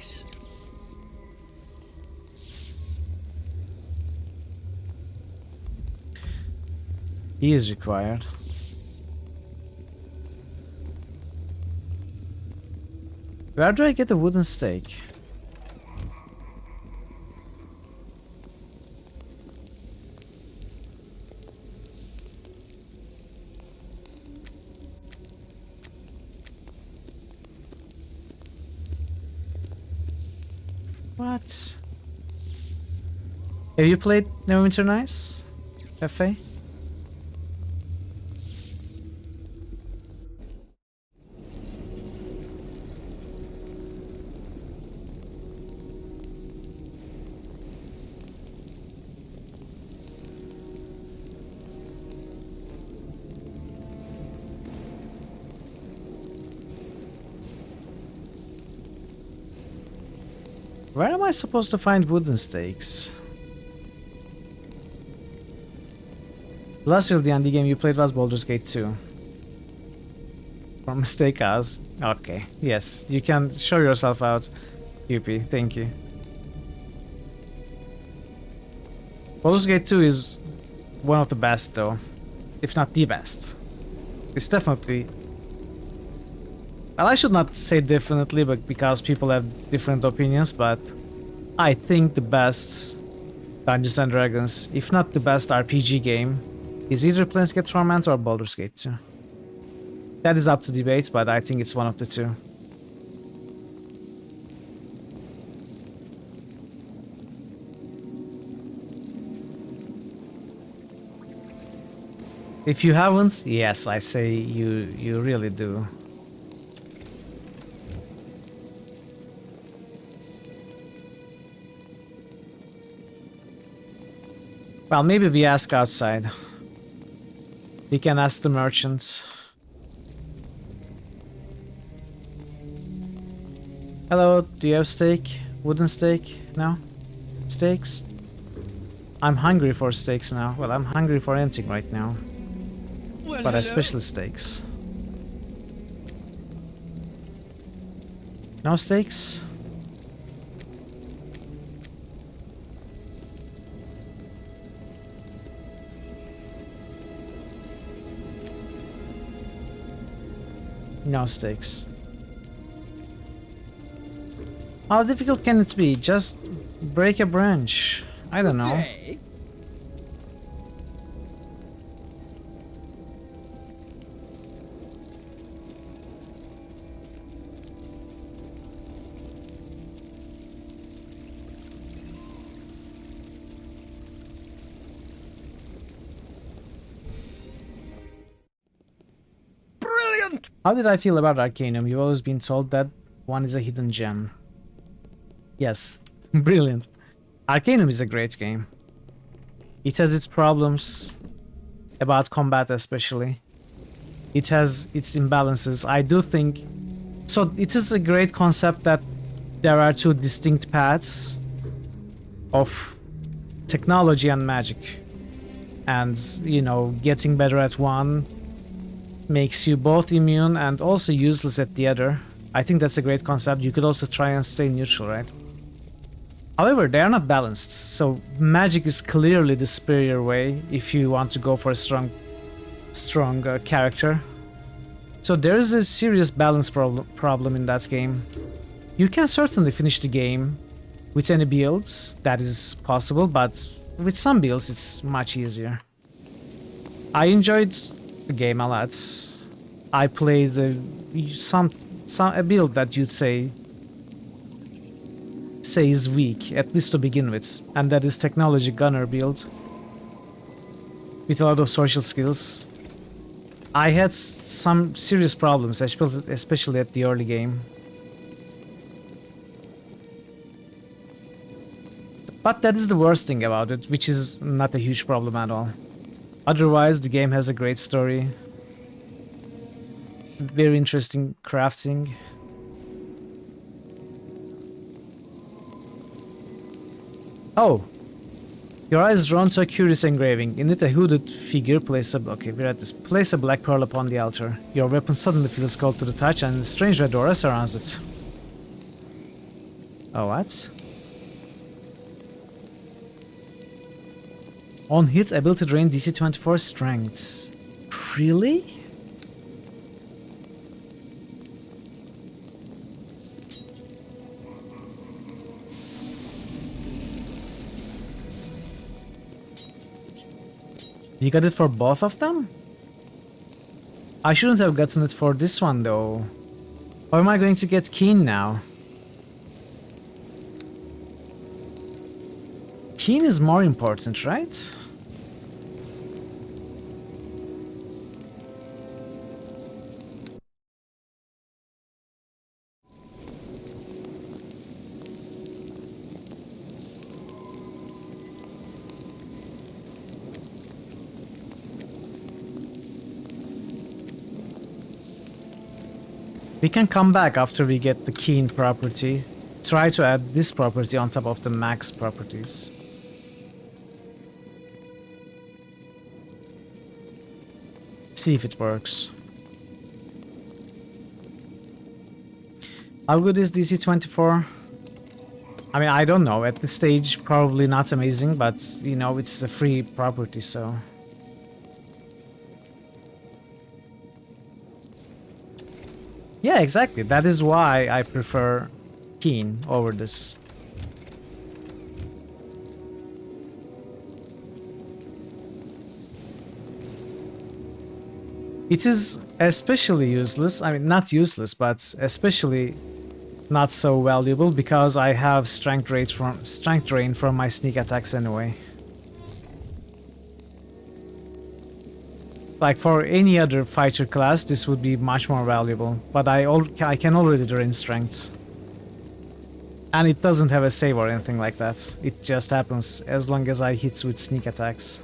He is required. Where do I get a wooden stake? What? Have you played Neverwinter Nights, Cafe? Where am I supposed to find wooden stakes? The last real D&D game you played was Baldur's Gate 2. For mistake as. Okay, yes, you can show yourself out. UP, thank you. Baldur's Gate 2 is one of the best though, if not the best. It's definitely... Well, I should not say definitely, but because people have different opinions, but I think the best Dungeons and Dragons, if not the best RPG game, is either Planescape Torment or Baldur's Gate 2. That is up to debate, but I think it's one of the two. If you haven't, yes, I say you really do. Well, maybe we ask outside. We can ask the merchants. Hello, do you have steak? Wooden steak? No? Steaks? I'm hungry for steaks now. Well, I'm hungry for anything right now. Well, but hello. especially steaks. No steaks? No stakes. How difficult can it be? Just break a branch. I don't know. Okay. Brilliant! How did I feel about Arcanum? You've always been told that one is a hidden gem. Yes, brilliant. Arcanum is a great game. It has its problems, about combat especially. It has its imbalances. I do think... So it is a great concept that there are two distinct paths of technology and magic. And, you know, getting better at one makes you both immune and also useless at the other. I think that's a great concept. You could also try and stay neutral, right? However, they are not balanced, so magic is clearly the superior way if you want to go for a strong character. So there is a serious balance problem in that game. You can certainly finish the game with any builds, that is possible, but with some builds it's much easier. I enjoyed the game a lot. I played a build that you'd say is weak, at least to begin with, and that is technology gunner build with a lot of social skills. I had some serious problems, especially at the early game. But that is the worst thing about it, which is not a huge problem at all. Otherwise, the game has a great story. Very interesting crafting. Oh! Your eye is drawn to a curious engraving. In it, a hooded figure places a black pearl upon the altar. Your weapon suddenly feels cold to the touch, and a strange red aura surrounds it. Oh, what? On hit, ability drain DC 24 strengths. Really? You got it for both of them? I shouldn't have gotten it for this one though. How am I going to get Keen now? Keen is more important, right? We can come back after we get the Keen property. Try to add this property on top of the max properties. See if it works. How good is DC 24? I mean, I don't know. At this stage, probably not amazing, but, you know, it's a free property, so... Yeah, exactly. That is why I prefer Keen over this. It is especially useless, I mean not useless, but especially not so valuable because I have strength drain from my sneak attacks anyway. Like for any other fighter class this would be much more valuable, but I can already drain strength. And it doesn't have a save or anything like that, it just happens as long as I hit with sneak attacks.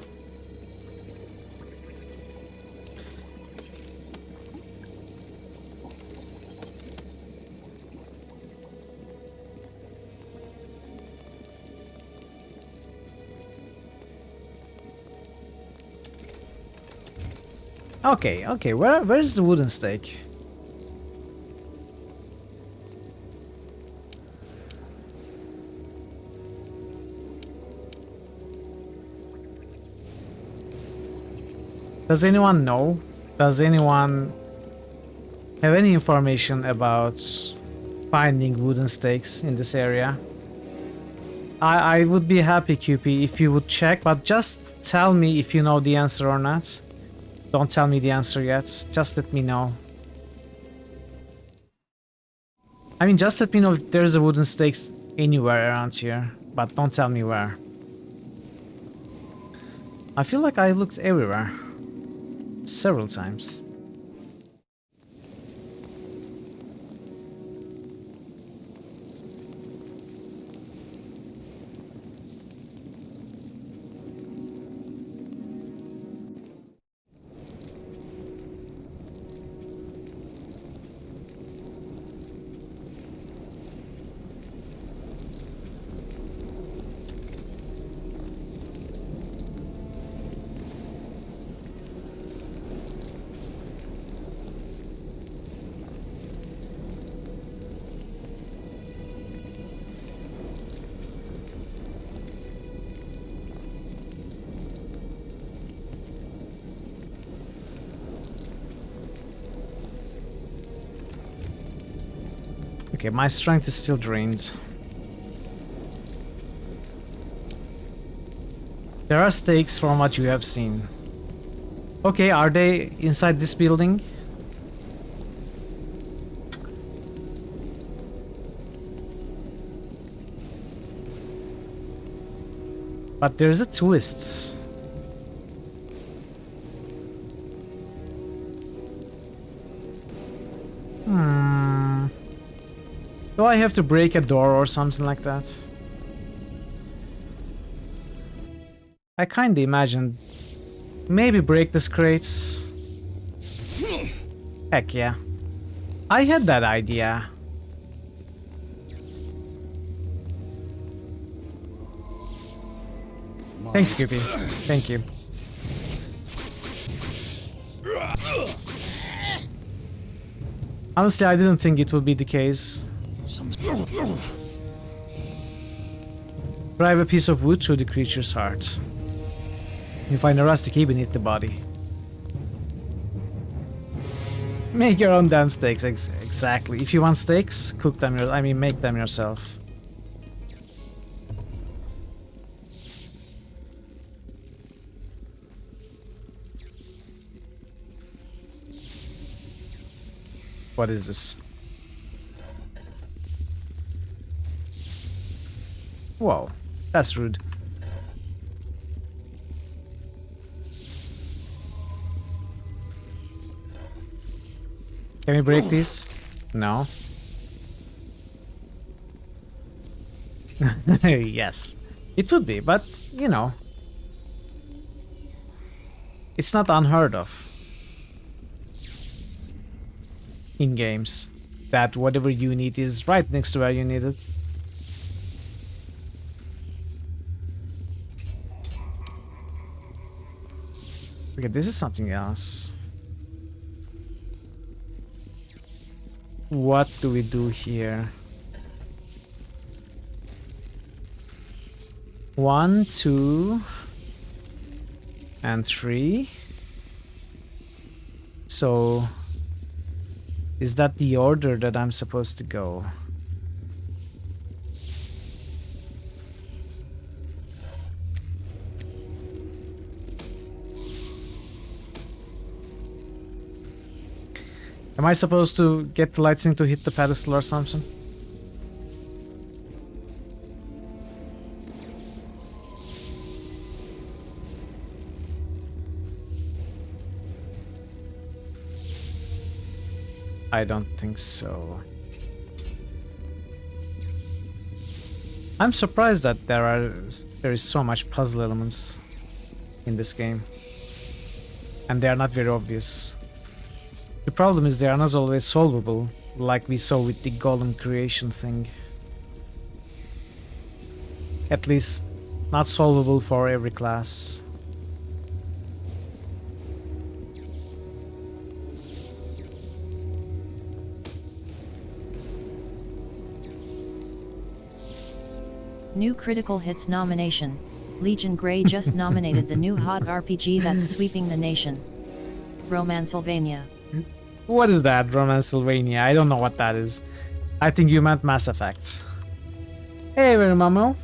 Okay, where's the wooden stake? Does anyone know? Does anyone have any information about finding wooden stakes in this area? I would be happy, QP, if you would check, but just tell me if you know the answer or not. Don't tell me the answer yet, just let me know. I mean, just let me know if there's a wooden stakes anywhere around here, but don't tell me where. I feel like I looked everywhere. Several times. Okay, my strength is still drained. There are stakes from what you have seen. Okay, are they inside this building? But there's a twist. Do I have to break a door or something like that? I kinda imagined maybe break this crates. Heck yeah. I had that idea. Thanks, Scoopy. Thank you. Honestly, I didn't think it would be the case. Drive a piece of wood through the creature's heart. You find a rusty key beneath the body. Make your own damn steaks. Exactly. If you want steaks, cook them. Make them yourself. What is this? Whoa, that's rude. Can we break these? No. Yes, it would be, but you know, it's not unheard of in games that whatever you need is right next to where you need it. Okay, this is something else. What do we do here? 1, 2, and 3. So, is that the order that I'm supposed to go? Am I supposed to get the lightning to hit the pedestal or something? I don't think so. I'm surprised that there is so much puzzle elements in this game. And they are not very obvious. The problem is they are not always solvable, like we saw with the golem creation thing. At least, not solvable for every class. New Critical Hits nomination. Legion Grey just nominated the new hot RPG that's sweeping the nation. Romansylvania. What is that, Romansylvania? I don't know what that is. I think you meant Mass Effect. Hey, Mamo.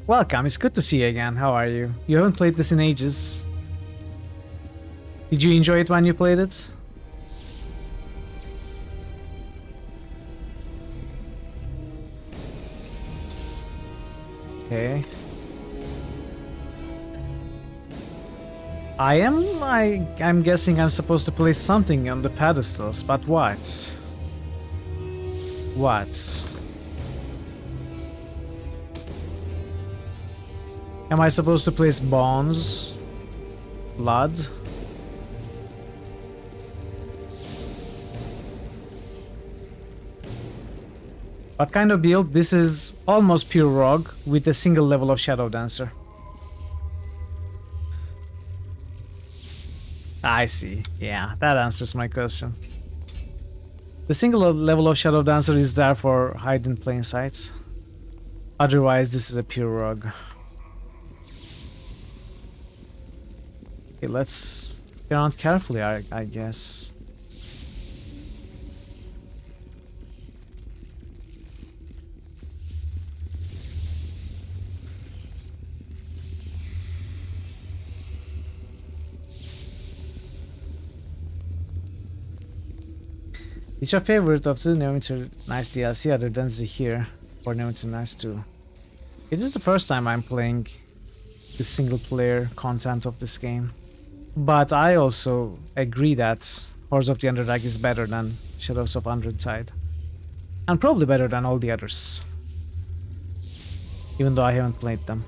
Welcome, it's good to see you again. How are you? You haven't played this in ages. Did you enjoy it when you played it? Okay. I'm guessing I'm supposed to place something on the pedestals, but what? What? Am I supposed to place bones? Blood? What kind of build? This is almost pure rogue with a single level of Shadow Dancer. I see. Yeah, that answers my question. The single level of Shadow Dancer is there for hide in plain sight. Otherwise, this is a pure rogue. Okay, let's get around carefully, I guess. It's your favorite of the Neverwinter Nights DLC other than Zahir or Neverwinter Nights 2? It is the first time I'm playing the single player content of this game. But I also agree that Hordes of the Underdark is better than Shadows of Undertide. And probably better than all the others. Even though I haven't played them.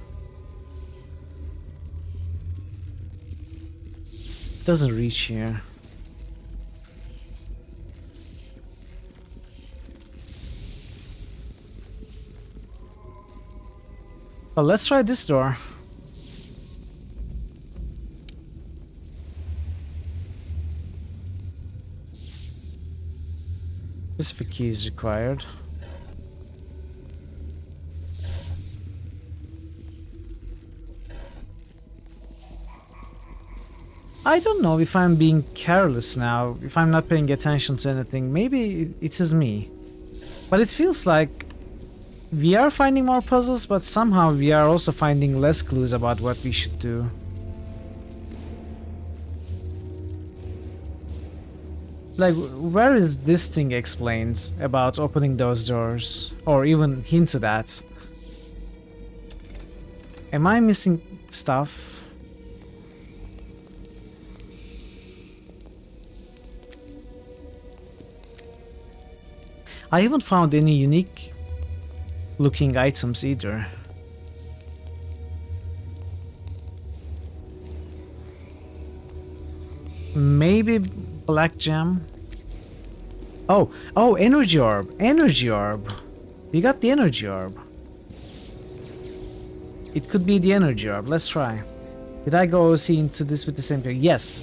It doesn't reach here. Well, let's try this door. Specific key is required. I don't know if I'm being careless now, if I'm not paying attention to anything. Maybe it is me. But it feels like we are finding more puzzles, but somehow we are also finding less clues about what we should do. Like, where is this thing explained about opening those doors? Or even hinted at? Am I missing stuff? I haven't found any unique looking items either. Maybe black gem. Oh, energy orb. Energy orb. We got the energy orb. It could be the energy orb. Let's try. Did I go OC into this with the same character? Yes.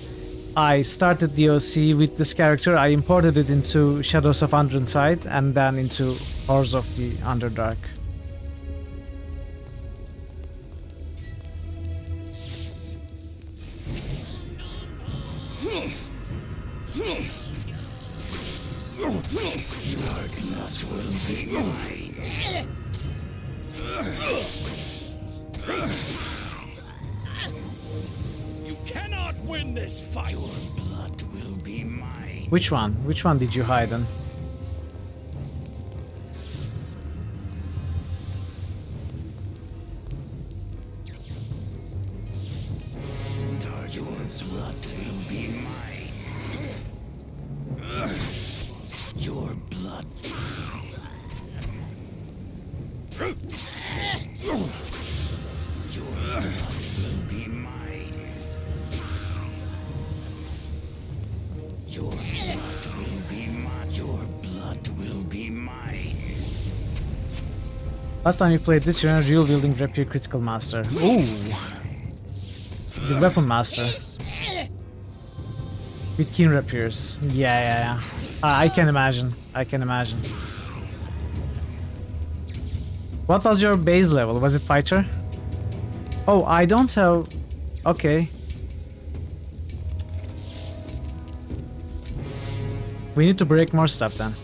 I started the OC with this character. I imported it into Shadows of Undertide and then into Hordes of the Underdark. Darkness will be mine. You cannot win this fight. Your blood will be mine. Which one? Which one did you hide in? Your blood will be mine. Your blood. Your blood will be mine. Your blood will be mine. Your blood will be mine. Last time you played this, you're a real wielding rapier critical master. Ooh! The weapon master. With keen rapiers. Yeah. I can imagine. I can imagine. What was your base level? Was it fighter? Oh, I don't have... Okay. We need to break more stuff then.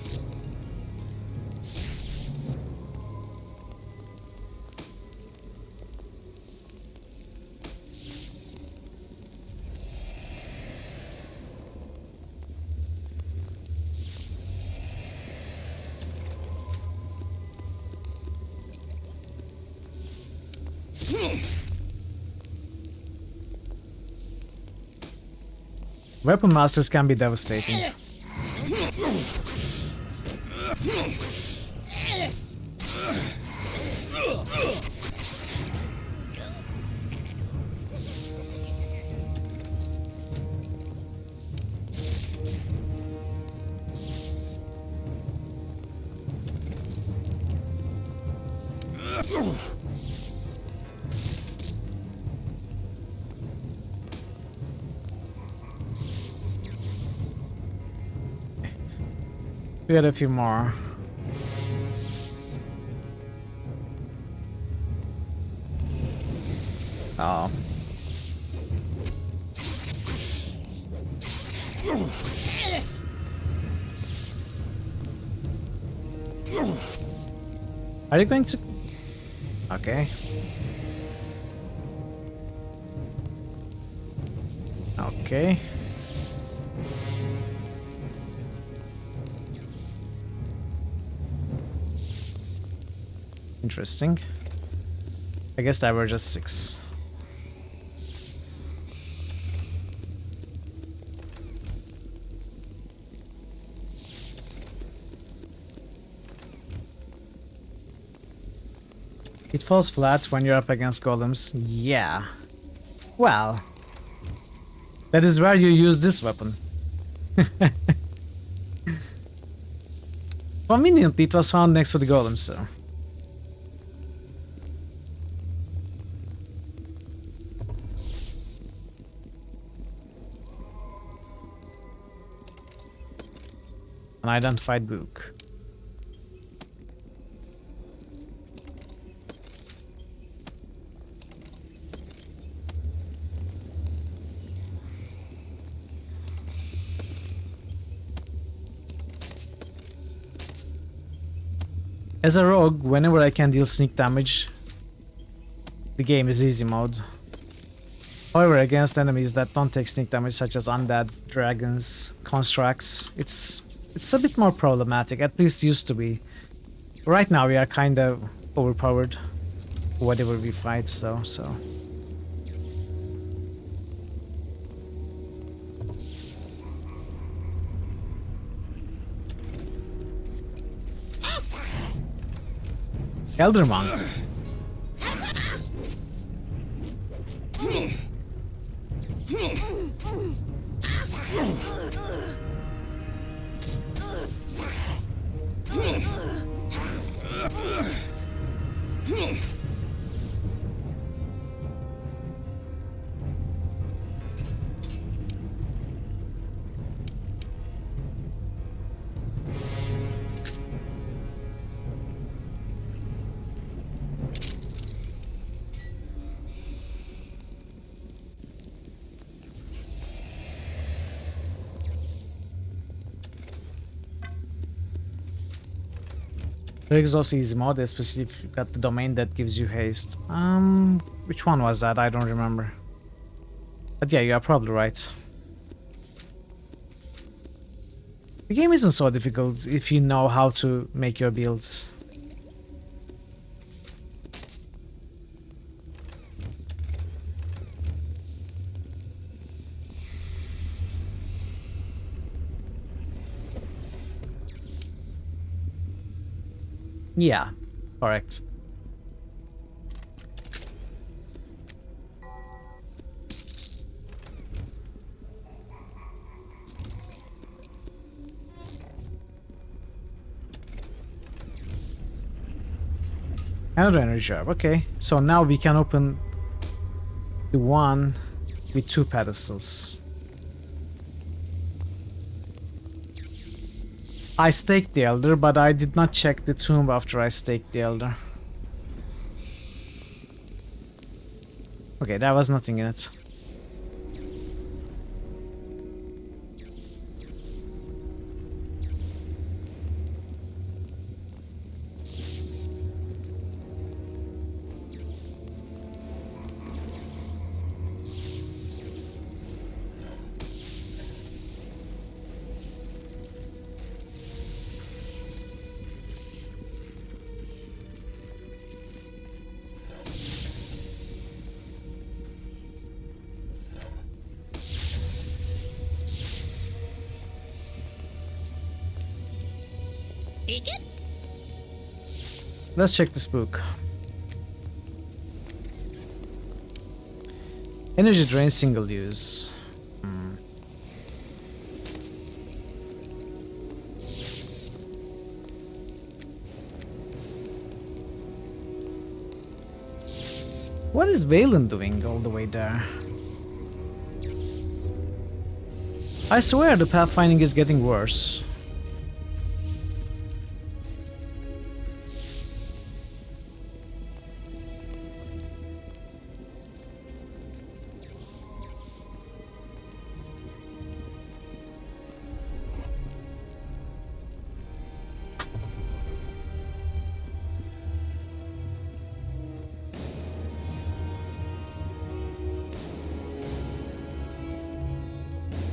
Weapon masters can be devastating. We had a few more. Oh. Are you going to... Okay. Okay. Interesting. I guess there were just 6. It falls flat when you're up against golems. Yeah. Well. That is where you use this weapon. Conveniently, it was found next to the golems, so... Unidentified book. As a rogue, whenever I can deal sneak damage, the game is easy mode. However, against enemies that don't take sneak damage, such as undead, dragons, constructs, it's a bit more problematic, at least used to be. Right now we are kind of overpowered, whatever we fight, so... Elder Monk. Exhaust easy mode, especially if you got the domain that gives you haste. Which one was that? I don't remember. But yeah, you are probably right. The game isn't so difficult if you know how to make your builds. Yeah, correct. Another energy orb, okay. So now we can open the one with 2 pedestals. I staked the Elder, but I did not check the tomb after I staked the Elder. Okay, there was nothing in it. Dig it? Let's check this book. Energy drain, single use. What is Valen doing all the way there? I swear the pathfinding is getting worse.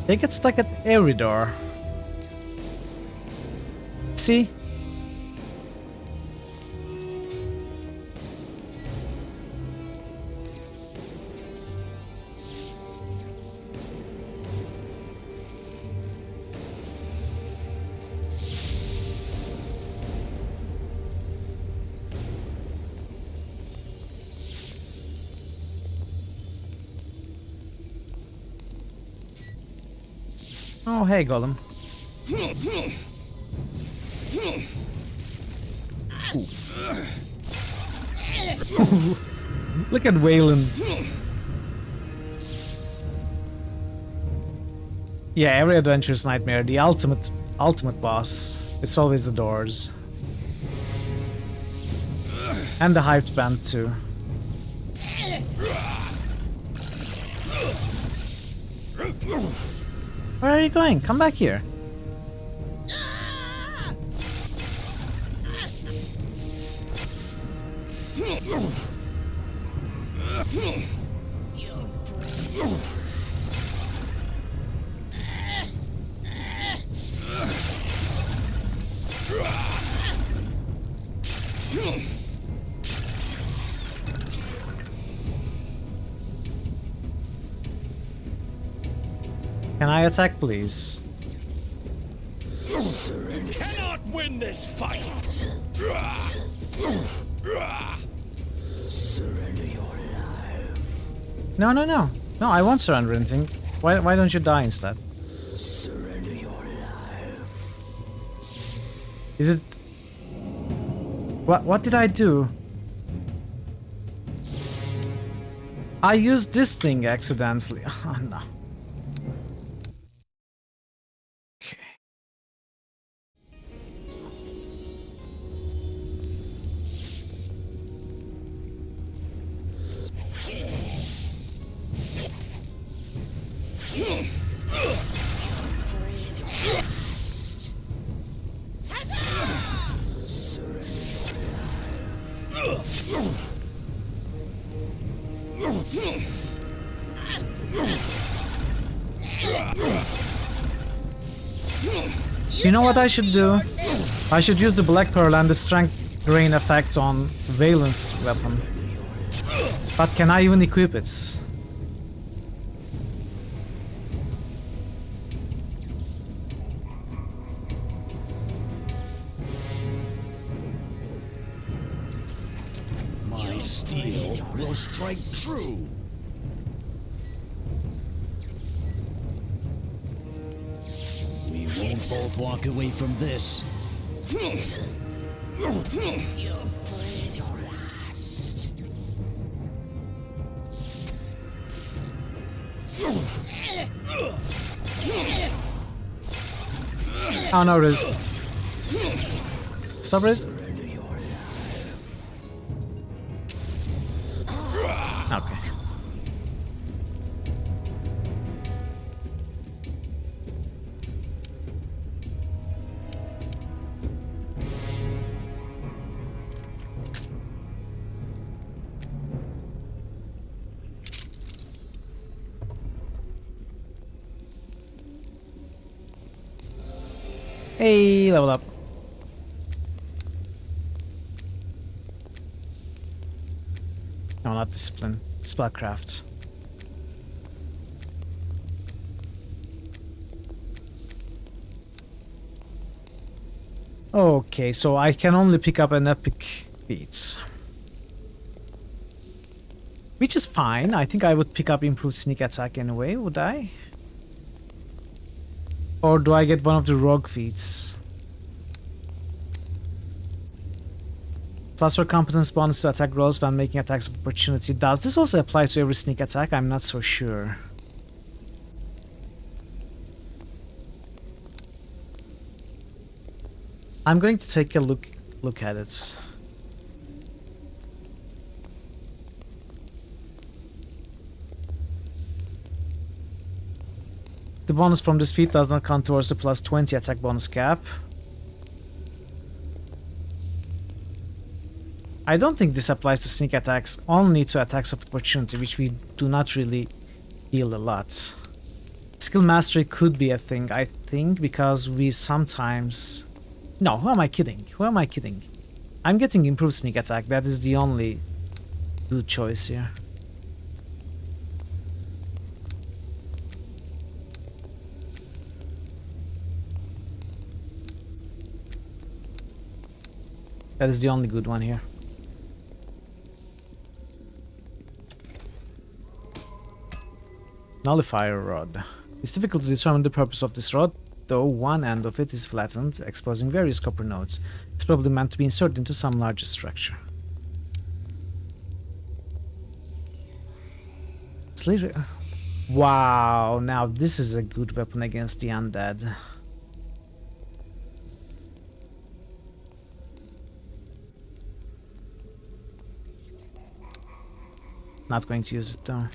They get stuck at every door. See? Oh, hey, Golem. Look at Waylon. Yeah, every adventure's nightmare. The ultimate boss. It's always the doors. And the hyped band too. Where are you going? Come back here. Can I attack, please? Cannot win this fight. Surrender your life. No, no, no. No, I won't surrender anything. Why don't you die instead? Surrender your life. Is it... What did I do? I used this thing accidentally. Oh, no. Okay. You know what I should do? I should use the Black Pearl and the Strength Drain effect on Valen's weapon. But can I even equip it? My steel will strike true. We won't both walk away from this. Oh no, Riz. Stop, Riz. Okay. Hey, level up. No, not discipline. Spellcraft. Okay, so I can only pick up an epic feat. Which is fine. I think I would pick up improved sneak attack anyway, would I? Or do I get one of the rogue feats? Plus or competence bonus to attack rolls when making attacks of opportunity. Does this also apply to every sneak attack? I'm not so sure. I'm going to take a look at it. The bonus from this feat does not count towards the plus 20 attack bonus cap. I don't think this applies to sneak attacks, only to attacks of opportunity, which we do not really deal a lot. Skill mastery could be a thing, I think, because we sometimes... No, who am I kidding? Who am I kidding? I'm getting improved sneak attack, that is the only good choice here. That is the only good one here. Nullifier rod. It's difficult to determine the purpose of this rod, though one end of it is flattened, exposing various copper nodes. It's probably meant to be inserted into some larger structure. Slater. Wow, now this is a good weapon against the undead. Not going to use it though.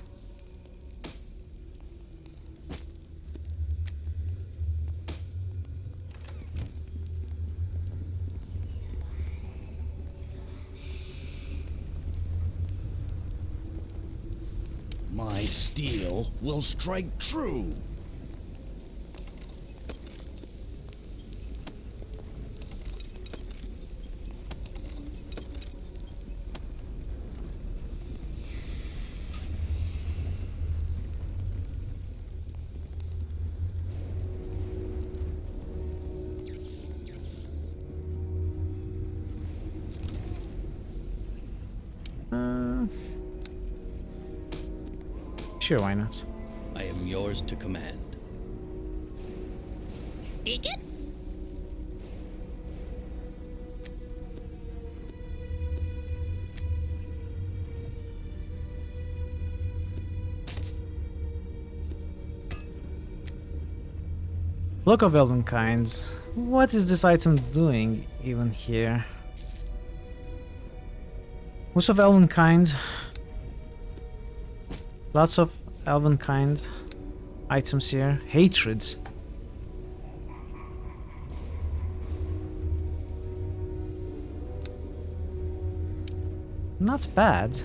My steel will strike true. Sure, why not? I am yours to command. Deacon? Block of Elven Kinds. What is this item doing even here? Most of Elven Kind. Lots of Elven Kind items here. Hatred. Not bad.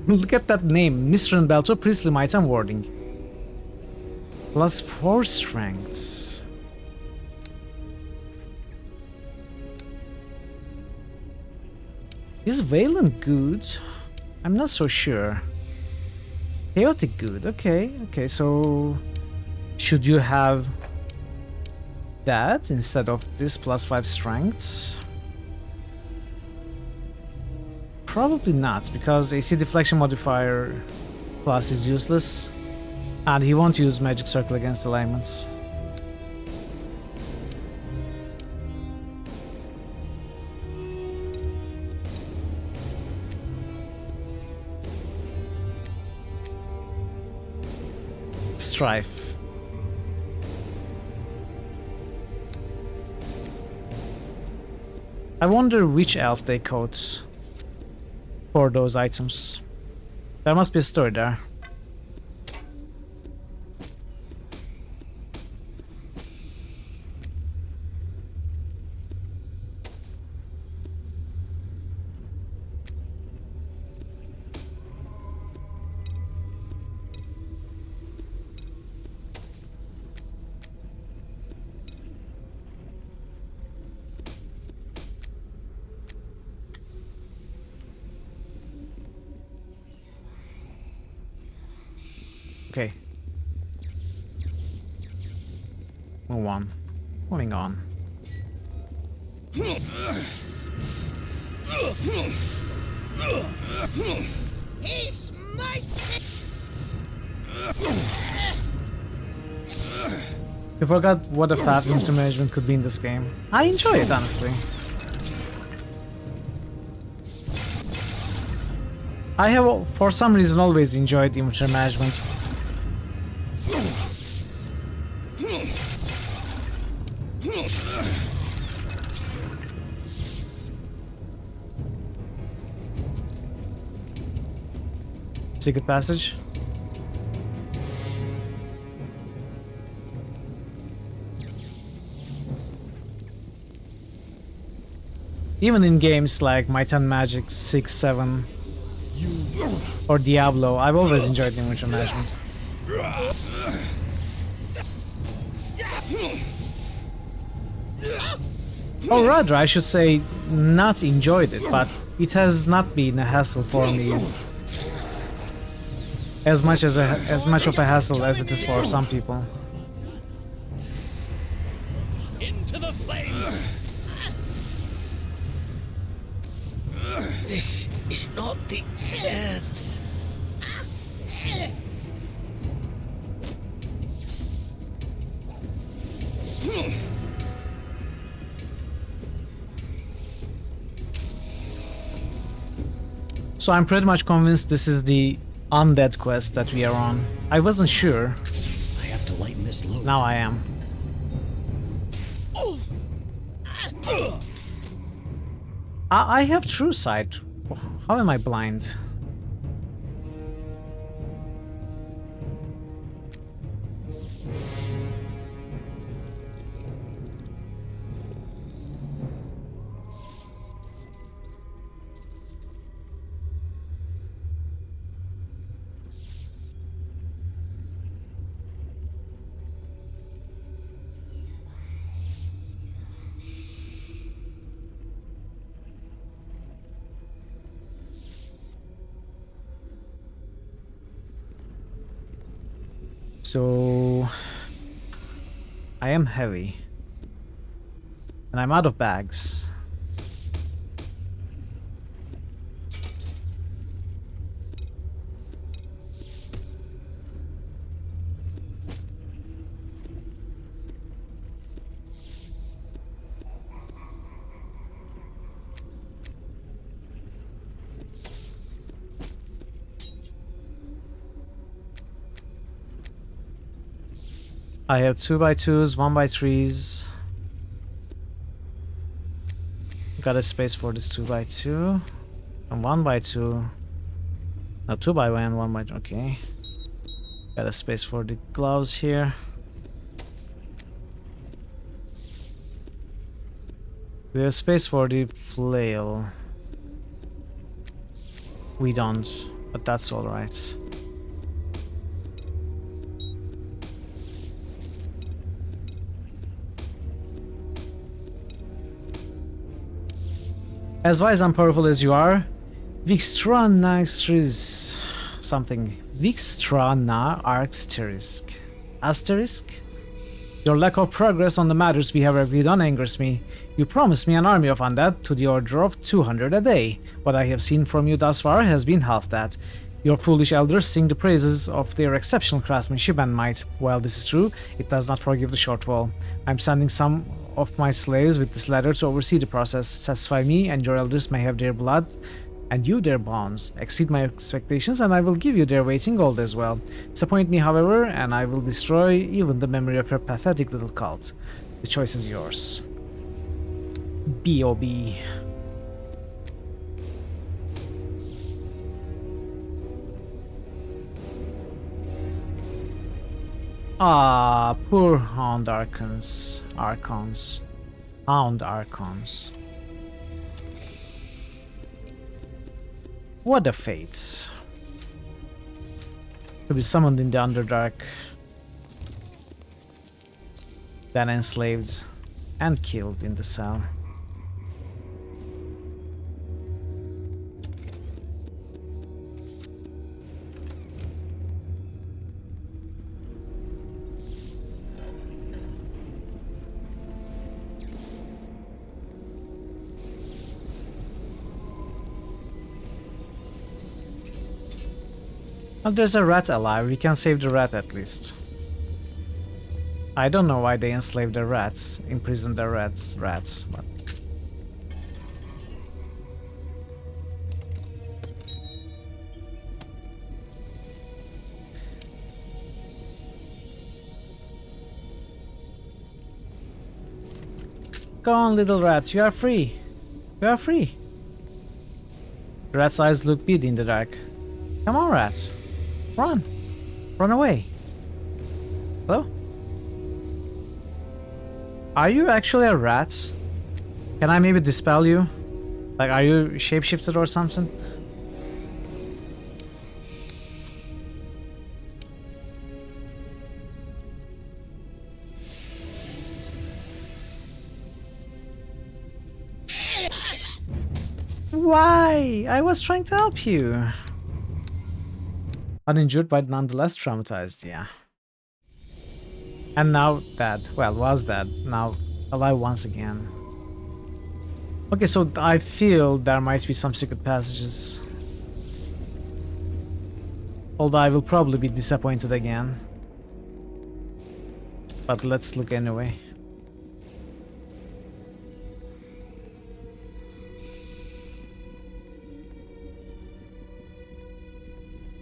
Look at that name. Mistran Belt or Priestly Might and Warding. Plus 4 strength. Is Valen good? I'm not so sure. Chaotic good, okay, so should you have that instead of this plus 5 strengths? Probably not, because AC deflection modifier plus is useless, and he won't use magic circle against alignments. Strife. I wonder which elf they quote for those items. There must be a story there. Okay. Move on. Moving on. He smite me! You forgot what a fat winter management could be in this game. I enjoy it, honestly. I have, for some reason, always enjoyed inventory management. Secret passage. Even in games like Might and Magic 6, 7, or Diablo, I've always enjoyed inventory management. Or rather, I should say, not enjoyed it, but it has not been a hassle for me. As much of a hassle as it is for some people. Into the flames! This is not the end. So I'm pretty much convinced this is the undead quest that we are on. I wasn't sure. I have to lighten this load. Now I am. I have true sight. How am I blind? So I am heavy and I'm out of bags. I have 2x2s, 1x3s. Got a space for this 2x2 and 1x2. No, 2x1, 1x2. Okay. Got a space for the gloves here. We have space for the flail. We don't, but that's alright. As wise and powerful as you are, Vixtranaxtris something. Vixtrana Arxterisk. Asterisk? Your lack of progress on the matters we have agreed on angers me. You promised me an army of undead to the order of 200 a day. What I have seen from you thus far has been half that. Your foolish elders sing the praises of their exceptional craftsmanship and might. While this is true, it does not forgive the shortfall. I'm sending some of my slaves with this letter to oversee the process. Satisfy me, and your elders may have their blood, and you their bonds. Exceed my expectations, and I will give you their weight in gold as well. Disappoint me, however, and I will destroy even the memory of your pathetic little cult. The choice is yours. B.O.B. Ah, poor Hound Archons. Hound Archons. What a fates. To be summoned in the Underdark, then enslaved and killed in the cell. Well, there's a rat alive. We can save the rat at least. I don't know why they enslaved the rats, imprisoned the rats, but... Go on, little rat, you are free. You are free. The rat's eyes look beady in the dark. Come on, rat. Run. Run away. Hello? Are you actually a rat? Can I maybe dispel you? Like, are you shapeshifted or something? Why? I was trying to help you. Uninjured but nonetheless traumatized, yeah. And now dead. Well, was dead. Now alive once again. Okay, so I feel there might be some secret passages. Although I will probably be disappointed again. But let's look anyway.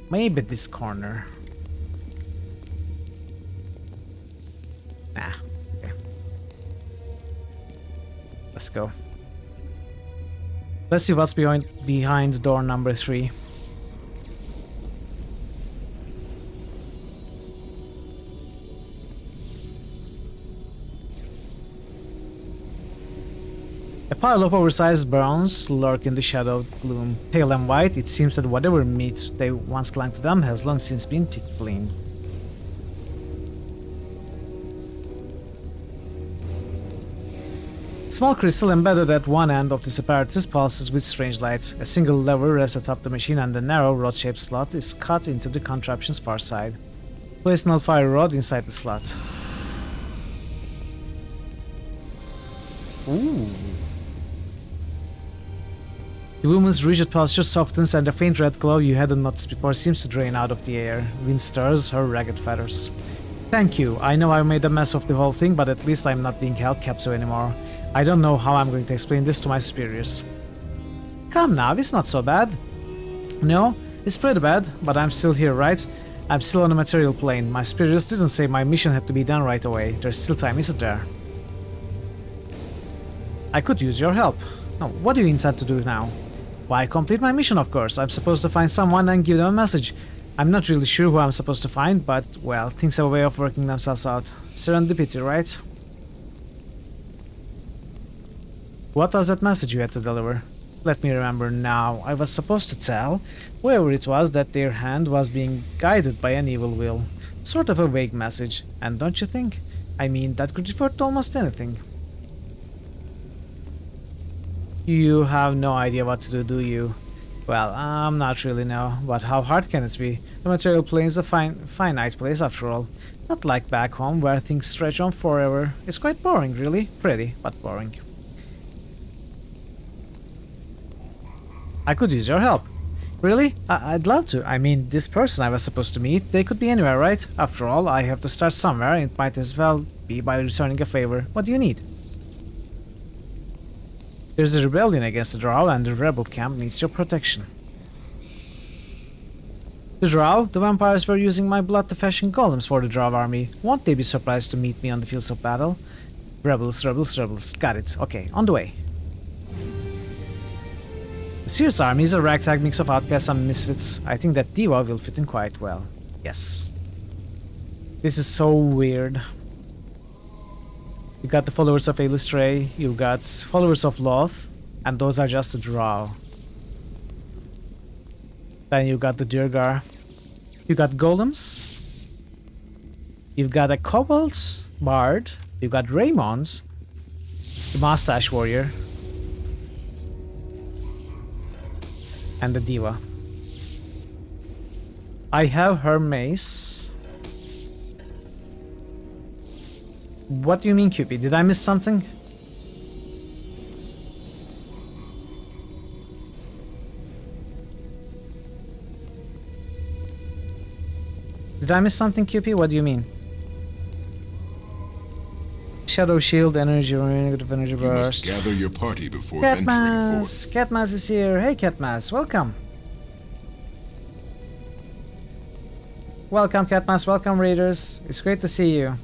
Maybe this corner. Nah. Okay. Let's go. Let's see what's behind door number 3. A pile of oversized bones lurk in the shadowed gloom. Pale and white, it seems that whatever meat they once clung to them has long since been picked clean. Small crystal embedded at one end of this apparatus pulses with strange light. A single lever rests atop the machine and a narrow rod-shaped slot is cut into the contraption's far side. Place an fire rod inside the slot. Ooh. The luminous rigid posture softens and a faint red glow you hadn't noticed before seems to drain out of the air. Wind stirs her ragged feathers. Thank you. I know I made a mess of the whole thing, but at least I'm not being held captive anymore. I don't know how I'm going to explain this to my superiors. Come now, it's not so bad. No, it's pretty bad, but I'm still here, right? I'm still on a material plane. My superiors didn't say my mission had to be done right away. There's still time, isn't there? I could use your help. Now, what do you intend to do now? Why, complete my mission, of course. I'm supposed to find someone and give them a message. I'm not really sure who I'm supposed to find, but, well, things have a way of working themselves out. Serendipity, right? What was that message you had to deliver? Let me remember now. I was supposed to tell whoever it was that their hand was being guided by an evil will. Sort of a vague message, and don't you think? I mean, that could refer to almost anything. You have no idea what to do you? Well, I'm not really no, but how hard can it be? The material plane is a finite place after all. Not like back home where things stretch on forever. It's quite boring, really. Pretty, but boring. I could use your help. Really? I'd love to. I mean, this person I was supposed to meet, they could be anywhere, right? After all, I have to start somewhere, and it might as well be by returning a favor. What do you need? There's a rebellion against the Drow, and the rebel camp needs your protection. The Drow? The vampires were using my blood to fashion golems for the Drow army. Won't they be surprised to meet me on the fields of battle? Rebels, rebels, rebels. Got it. Okay, on the way. The Seer's army is a ragtag mix of outcasts and misfits. I think that Diva will fit in quite well. Yes. This is so weird. You got the followers of Illustrae, you got followers of Loth, and those are just the Drow. Then you got the Durgar. You got Golems. You've got a Kobold Bard. You've got Raymond, the Mustache Warrior, and the Diva. I have her mace. What do you mean, Cupid? Did I miss something? Did I miss something, QP? What do you mean? Shadow shield, energy, negative energy You must burst. gather your party before venturing forth. Catmas! Catmas is here. Hey, Catmas, welcome. Welcome, Catmas. Welcome, Raiders. It's great to see you.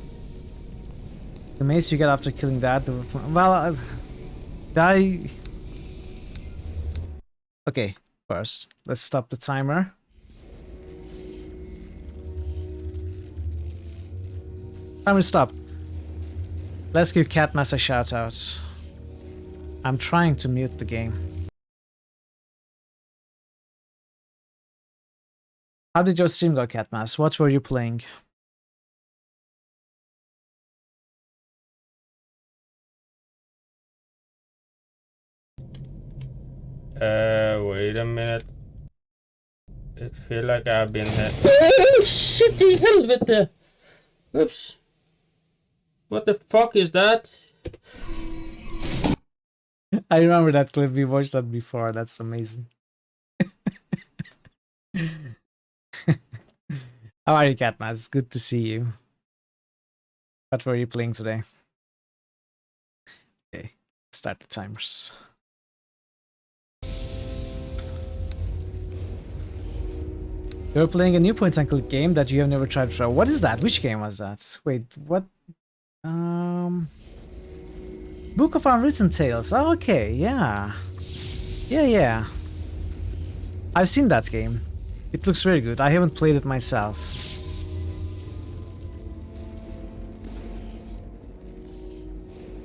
The mace you get after killing that. Well, die. Okay, first, let's stop the timer. Timer stopped. Let's give Catmas a shout out. I'm trying to mute the game. How did your stream go, Catmas? What were you playing? Wait a minute. It feels like I've been hit. Oh, shit, the helvete! Oops. What the fuck is that? I remember that clip. We watched that before. That's amazing. How are you, Catmas? Good to see you. What were you playing today? Okay, start the timers. You're playing a new point-and-click game that you have never tried before. What is that? Which game was that? Wait, what? Book of Unwritten Tales. Oh, okay, yeah. Yeah. I've seen that game. It looks very good. I haven't played it myself.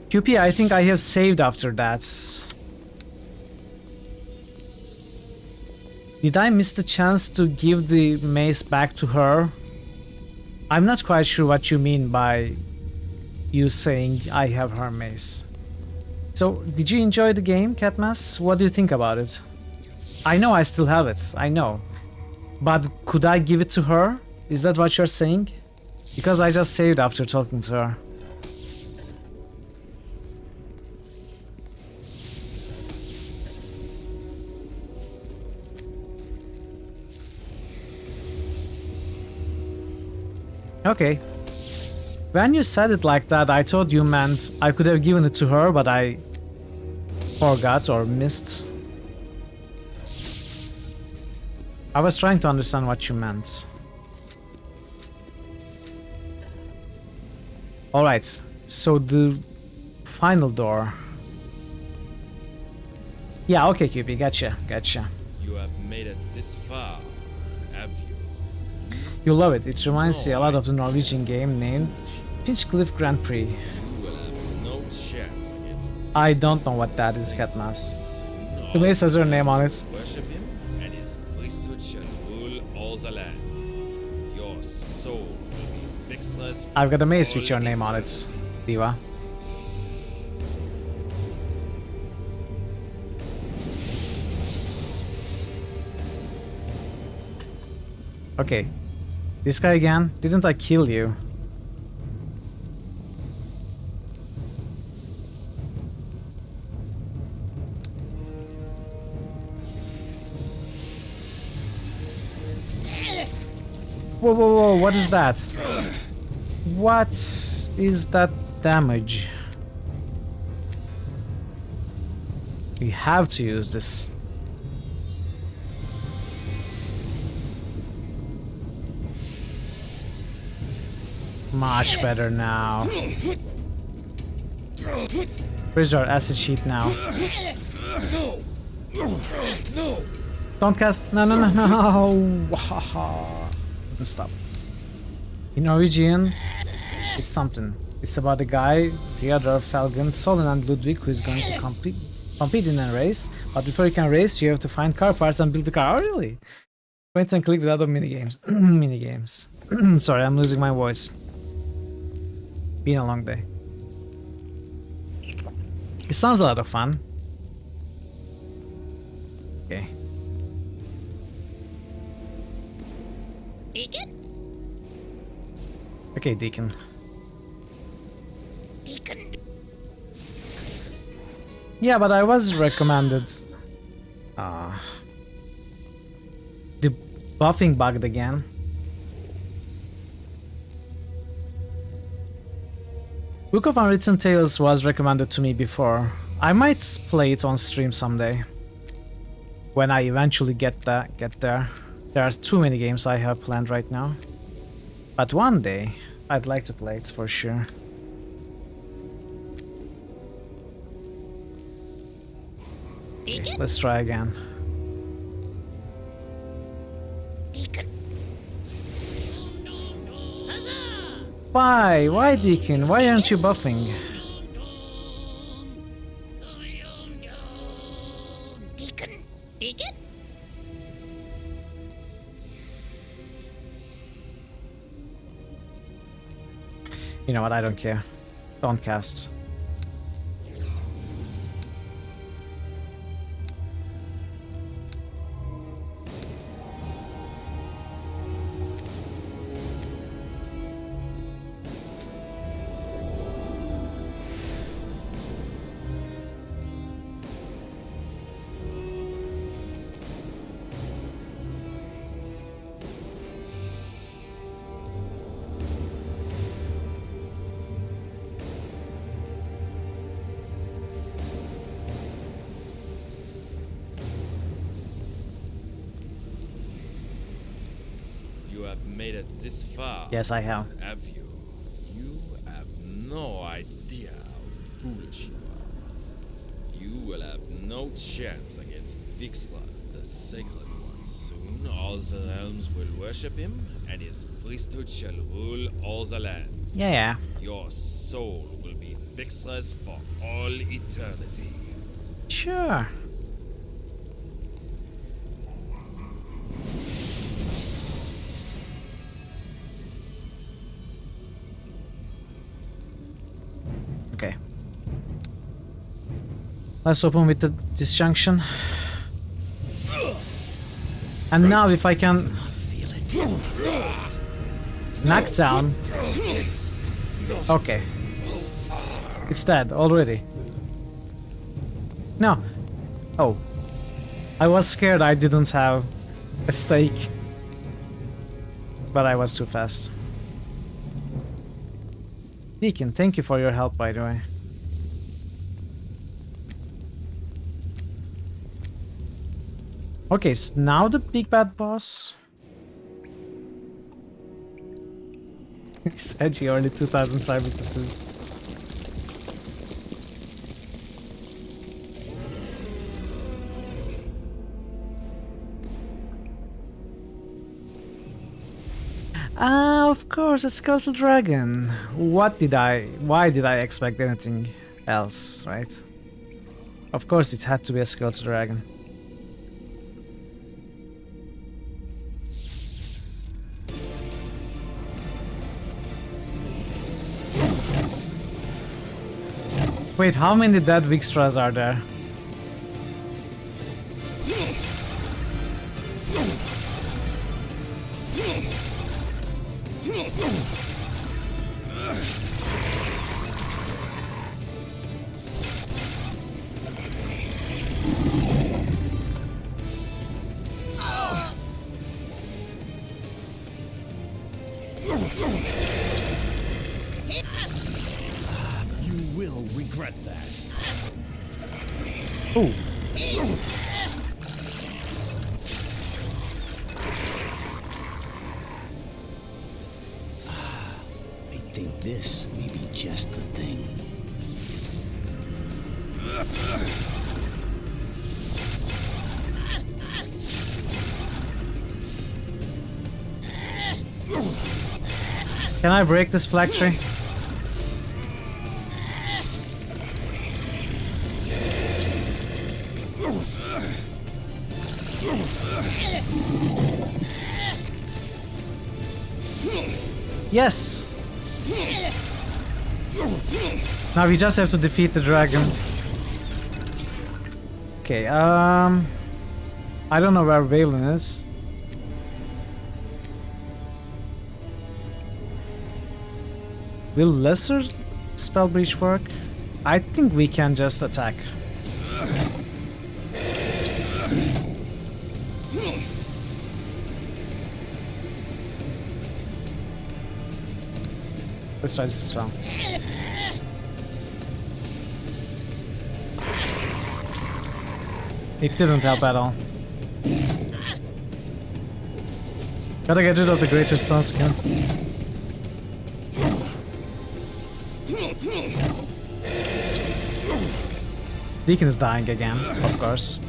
QP, I think I have saved after that. Did I miss the chance to give the mace back to her? I'm not quite sure what you mean by you saying I have her mace. So, did you enjoy the game, Catmas? What do you think about it? I know I still have it, I know. But could I give it to her? Is that what you're saying? Because I just saved after talking to her. Okay. When you said it like that, I thought you meant I could have given it to her, but I forgot or missed. I was trying to understand what you meant. Alright, so the final door. Yeah, okay, QP, gotcha. You have made it this far, have you? You love it. It reminds you a lot of the Norwegian game named Pinchcliffe Grand Prix. You will have no chance against him. I don't know what that is, Catmas. The mace has her name on it. Worship him, and his priesthood shall rule all the lands. Your soul will be Vixla's. I've got a mace with your name on it, Diva. Okay. This guy again? Didn't I kill you? Whoa, what is that? What is that damage? We have to use this. Much better now. Where's our acid sheet now? Don't cast. No. Stop. In Norwegian, it's something. It's about a guy, Theodor Felgen, Solon, and Ludwig, who is going to compete in a race. But before you can race, you have to find car parts and build the car. Oh, really? Point and click without minigames. Minigames. Sorry, I'm losing my voice. Been a long day. It sounds a lot of fun. Okay. Deacon? Okay, Deacon. Deacon. Yeah, but I was recommended. The buffing bugged again. Book of Unwritten Tales was recommended to me before. I might play it on stream someday. When I eventually get there. There are too many games I have planned right now. But one day, I'd like to play it for sure. Okay, let's try again. Why? Why, Deacon? Why aren't you buffing? Deacon? You know what? I don't care. Don't cast. Made it this far. Yes, I have. Have you? You have no idea how foolish you are. You will have no chance against Vixla, the Sacred One. Soon all the realms will worship him, and his priesthood shall rule all the lands. Yeah. Your soul will be Vixla's for all eternity. Sure. Okay. Let's open with the disjunction. And now if I can knock down. Okay. It's dead already. No. Oh. I was scared I didn't have a stake. But I was too fast. Deacon, thank you for your help, by the way. Okay, so now the big bad boss. He said he only 2,000 tribal tattoos. Ah, of course, a skeletal dragon. Why did I expect anything else, right? Of course it had to be a skeletal dragon. Wait, how many dead Vixtras are there? You will regret that. Ooh. I think this may be just the thing. Can I break this flag tree? Yes! Now we just have to defeat the dragon. Okay, I don't know where Valen is. Will lesser spell breach work? I think we can just attack. Let's try this as well. It didn't help at all. Gotta get rid of the Greater Stone Skin. Deacon is dying again, of course.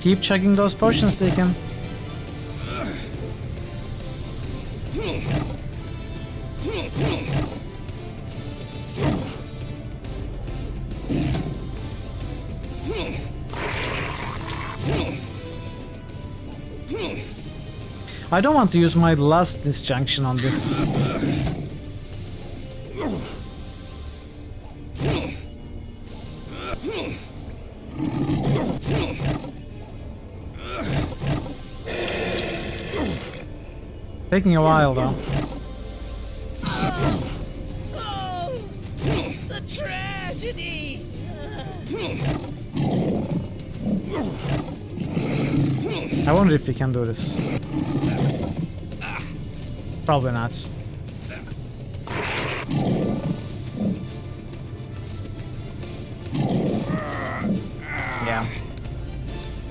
Keep checking those potions, Deacon. I don't want to use my last disjunction on this. Taking a while though. Oh, the tragedy! I wonder if we can do this. Probably not. Yeah.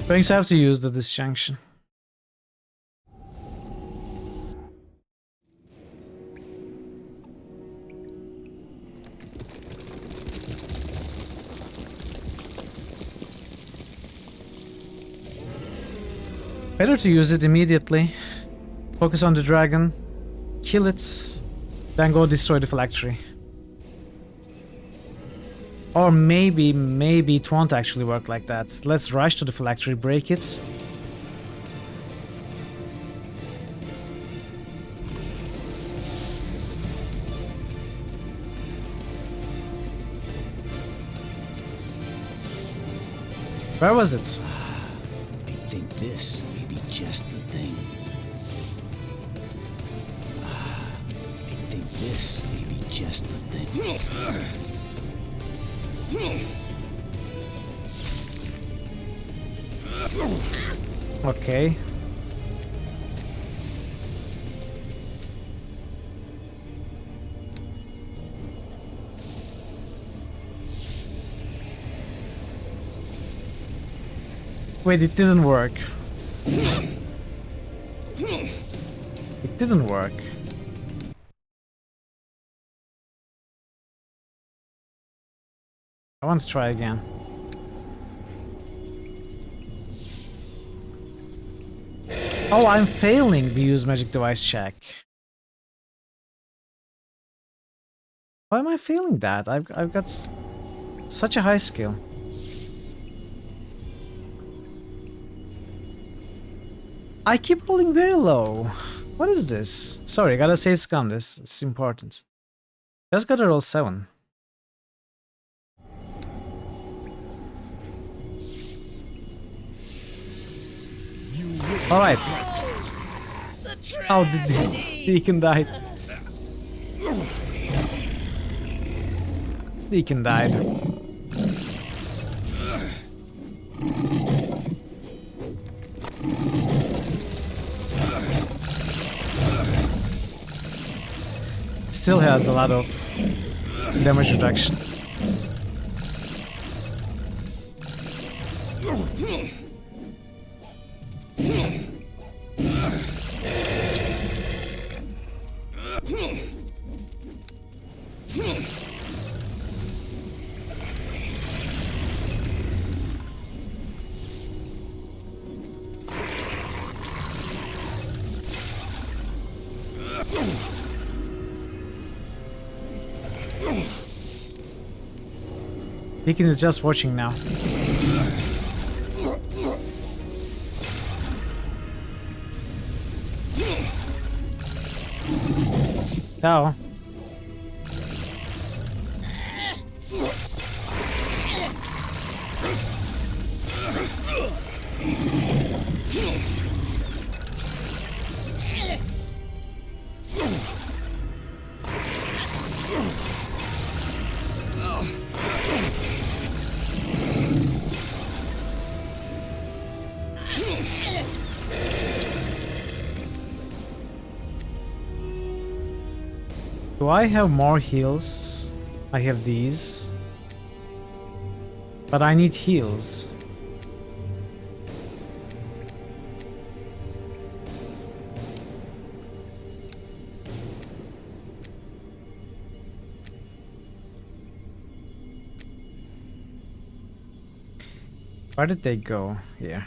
Going to have to use the disjunction. Better to use it immediately. Focus on the dragon. Kill it. Then go destroy the phylactery. Or maybe it won't actually work like that. Let's rush to the phylactery, break it. Where was it? I think this may be just the thing. I think this may be just the thing. Okay. Wait, it didn't work. It didn't work. I want to try again. Oh, I'm failing the use magic device check. Why am I failing that? I've got such a high skill. I keep rolling very low. What is this? Sorry, I gotta save scum this. It's important. Just gotta roll 7. Alright. Oh, the Deacon died. Deacon died. Still has a lot of damage reduction. Deacon is just watching now. Oh. Do I have more heals? I have these. But I need heals. Where did they go? Here.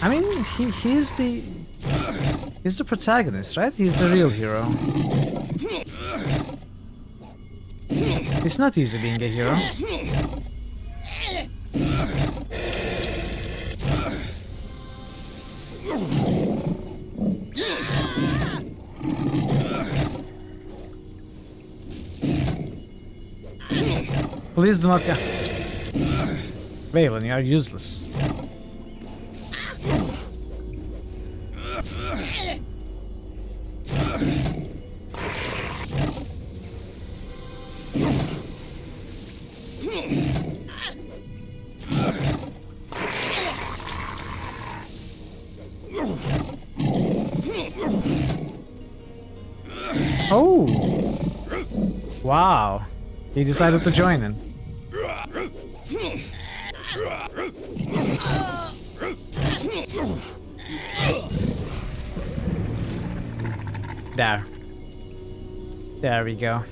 I mean, he's the protagonist, right? He's the real hero. It's not easy being a hero. Please do not go. Valen, you are useless. Oh! Wow. He decided to join in. There. There we go.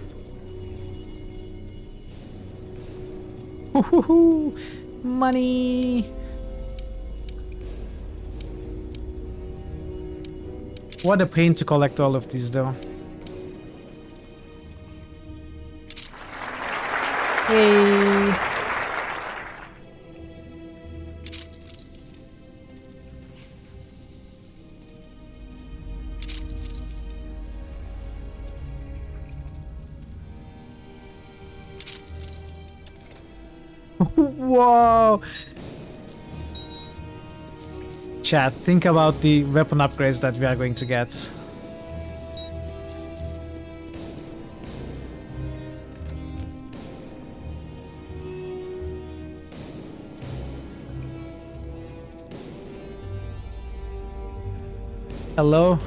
Woohoo! Money! What a pain to collect all of these though. Hey! Whoa! Chat, think about the weapon upgrades that we are going to get. Hello?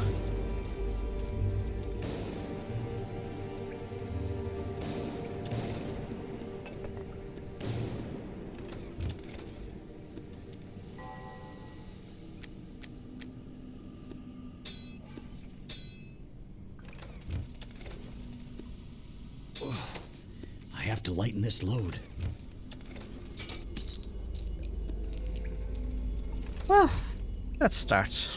I have to lighten this load. Well, let's start.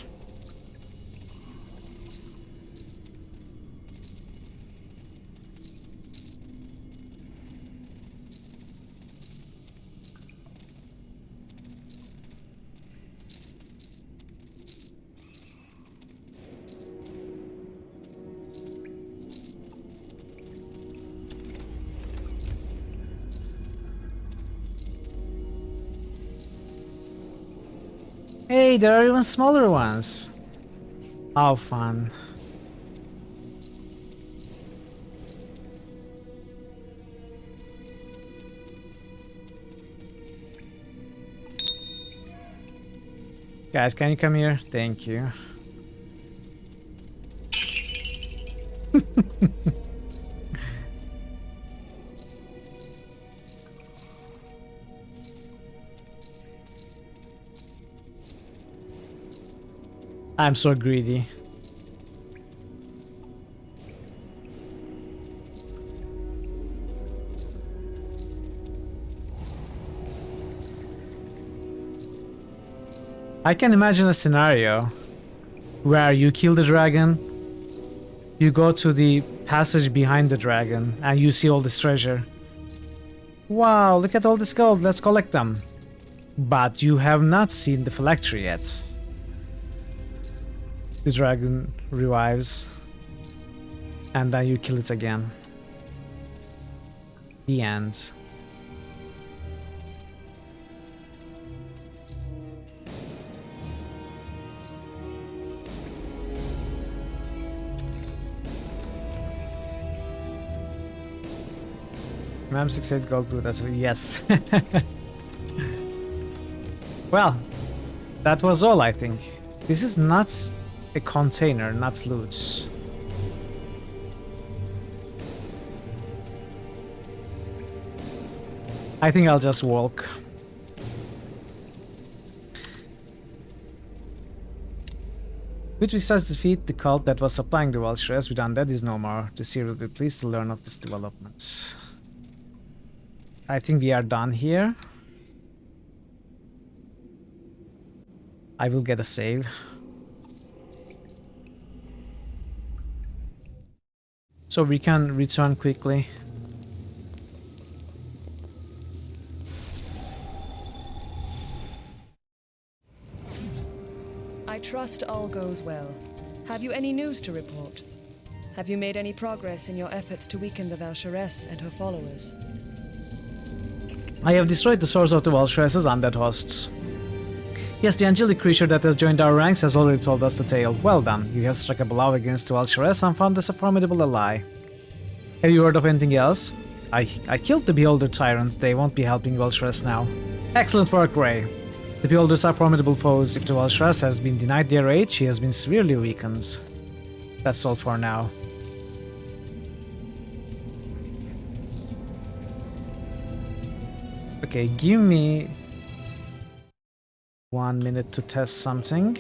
Hey, there are even smaller ones. How fun. Guys, can you come here? Thank you. I'm so greedy. I can imagine a scenario where you kill the dragon, you go to the passage behind the dragon, and you see all this treasure. Wow, look at all this gold, let's collect them. But you have not seen the phylactery yet. The dragon revives, and then you kill it again. The end. Mam 68 gold loot as well. Yes. Well, that was all, I think. This is not a container, not loot. I think I'll just walk. Which besides defeat the cult that was supplying the Vultures with undead is no more. The seer will be pleased to learn of this development. I think we are done here. I will get a save. So we can return quickly. I trust all goes well. Have you any news to report? Have you made any progress in your efforts to weaken the Valsharess and her followers? I have destroyed the source of the Vulture's undead hosts. Yes, the angelic creature that has joined our ranks has already told us the tale. Well done, you have struck a blow against the Vulture's and found us a formidable ally. Have you heard of anything else? I killed the Beholder Tyrant, they won't be helping Vulture's now. Excellent work, Ray. The Beholders are formidable foes. If the Vulture's has been denied their aid, she has been severely weakened. That's all for now. Okay, give me 1 minute to test something.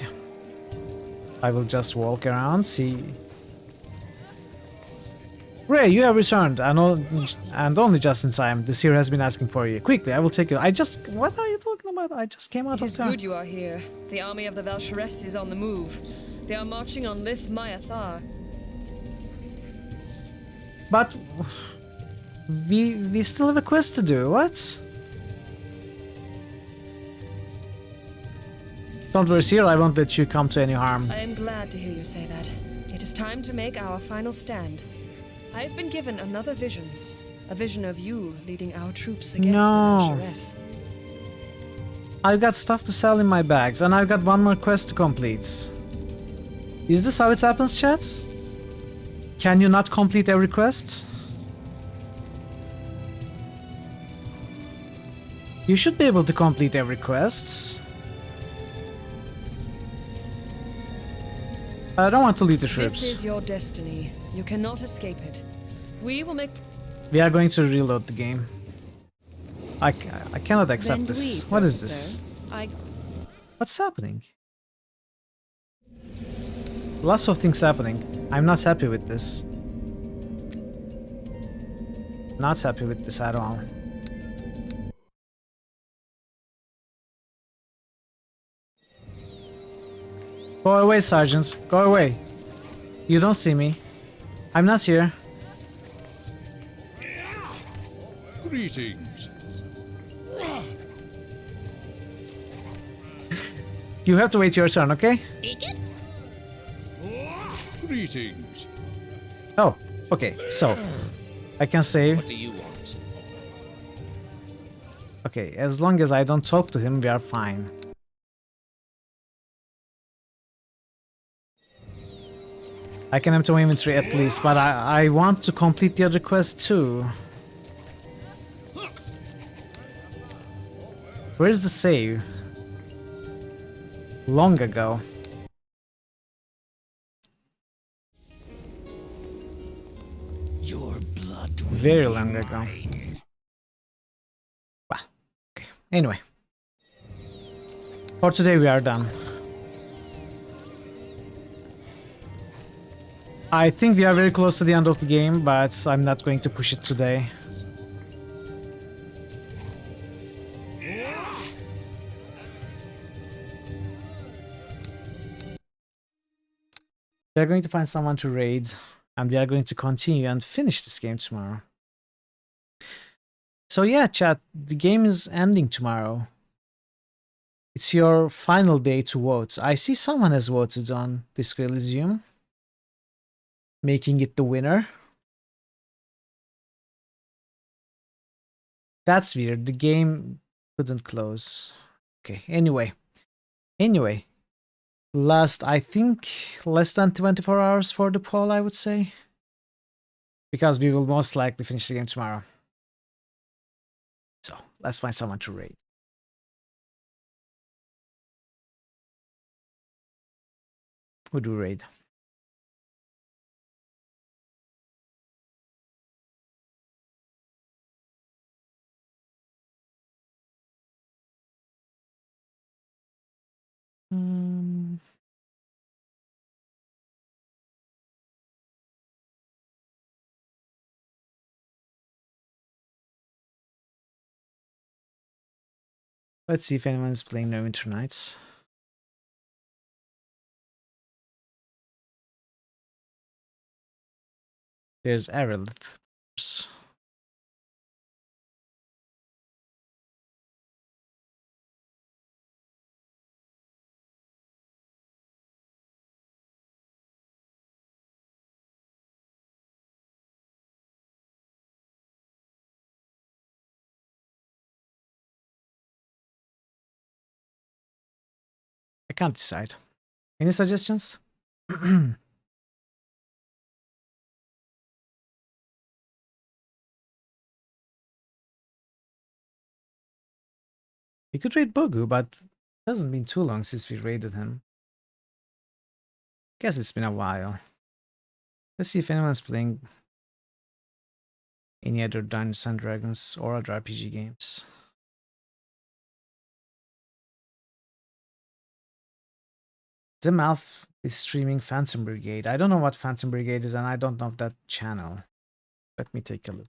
I will just walk around, see. Ray, you have returned, and only just in time. The seer has been asking for you. Quickly, I will take you. What are you talking about? I just came out It of is town. good you are here. The army of the Valsharess is on the move. They are marching on Lith Mayathar. But we still have a quest to do. What? Don't worry, Seer. I won't let you come to any harm. I am glad to hear you say that. It is time to make our final stand. I have been given another vision. A vision of you leading our troops against the Valsharess. I've got stuff to sell in my bags, and I've got one more quest to complete. Is this how it happens, chat? Can you not complete every quest? You should be able to complete every quest. I don't want to lead the troops. This is your destiny. You cannot escape it. We will make... We are going to reload the game. I cannot accept this. What is this? What's happening? Lots of things happening. I'm not happy with this. Not happy with this at all. Go away, sergeants. Go away. You don't see me. I'm not here. Greetings. You have to wait your turn, okay? Greetings. Oh, okay. So, I can save. What do you want? Okay, as long as I don't talk to him, we are fine. I can empty my inventory at least, but I want to complete the other quest too. Where's the save? Long ago. Your blood will Very be long ago. mine. Well, okay. Anyway. For today we are done. I think we are very close to the end of the game, but I'm not going to push it today. We are going to find someone to raid, and we are going to continue and finish this game tomorrow. So yeah, chat, the game is ending tomorrow. It's your final day to vote. I see someone has voted on Disco Elysium, making it the winner. That's weird. The game couldn't close. Okay, anyway. I think, less than 24 hours for the poll, I would say. Because we will most likely finish the game tomorrow. Let's find someone to raid. Who do raid? Let's see if anyone's playing Neverwinter Nights. There's Aerolith. I can't decide. Any suggestions? We could raid Bogu, but it hasn't been too long since we raided him. Guess it's been a while. Let's see if anyone's playing any other Dungeons and Dragons or other RPG games. Zemalf is streaming Phantom Brigade. I don't know what Phantom Brigade is, and I don't know of that channel. Let me take a look.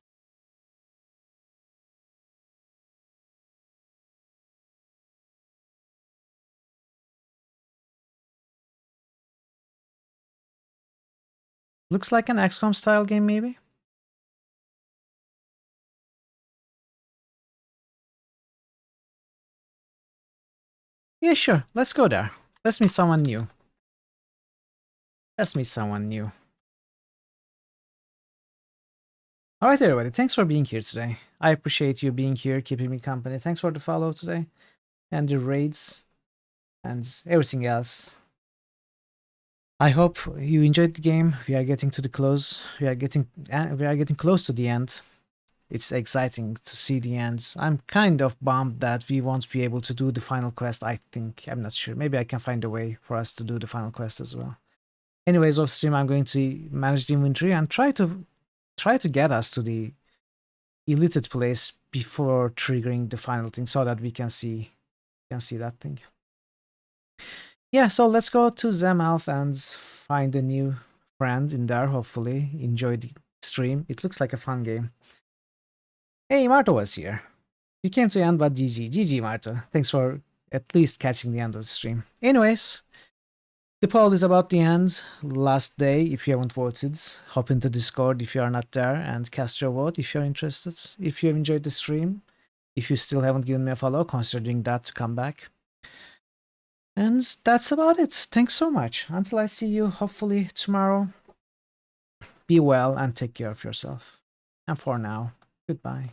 Looks like an XCOM style game, maybe? Yeah, sure. Let's go there. Let's meet someone new. Let's meet someone new. Alright, everybody. Thanks for being here today. I appreciate you being here, keeping me company. Thanks for the follow today. And the raids. And everything else. I hope you enjoyed the game. We are getting to the close. We are getting close to the end. It's exciting to see the ends. I'm kind of bummed that we won't be able to do the final quest, I think. I'm not sure. Maybe I can find a way for us to do the final quest as well. Anyways, off stream, I'm going to manage the inventory and try to get us to the elite place before triggering the final thing so that we can see that thing. Yeah, so let's go to Zemalf and find a new friend in there, hopefully. Enjoy the stream. It looks like a fun game. Hey, Marto was here. You came to the end, but GG. GG, Marto. Thanks for at least catching the end of the stream. Anyways, the poll is about the end. Last day. If you haven't voted, hop into Discord if you are not there and cast your vote if you're interested. If you have enjoyed the stream, if you still haven't given me a follow, consider doing that to come back. And that's about it. Thanks so much. Until I see you, hopefully tomorrow, be well and take care of yourself. And for now, goodbye.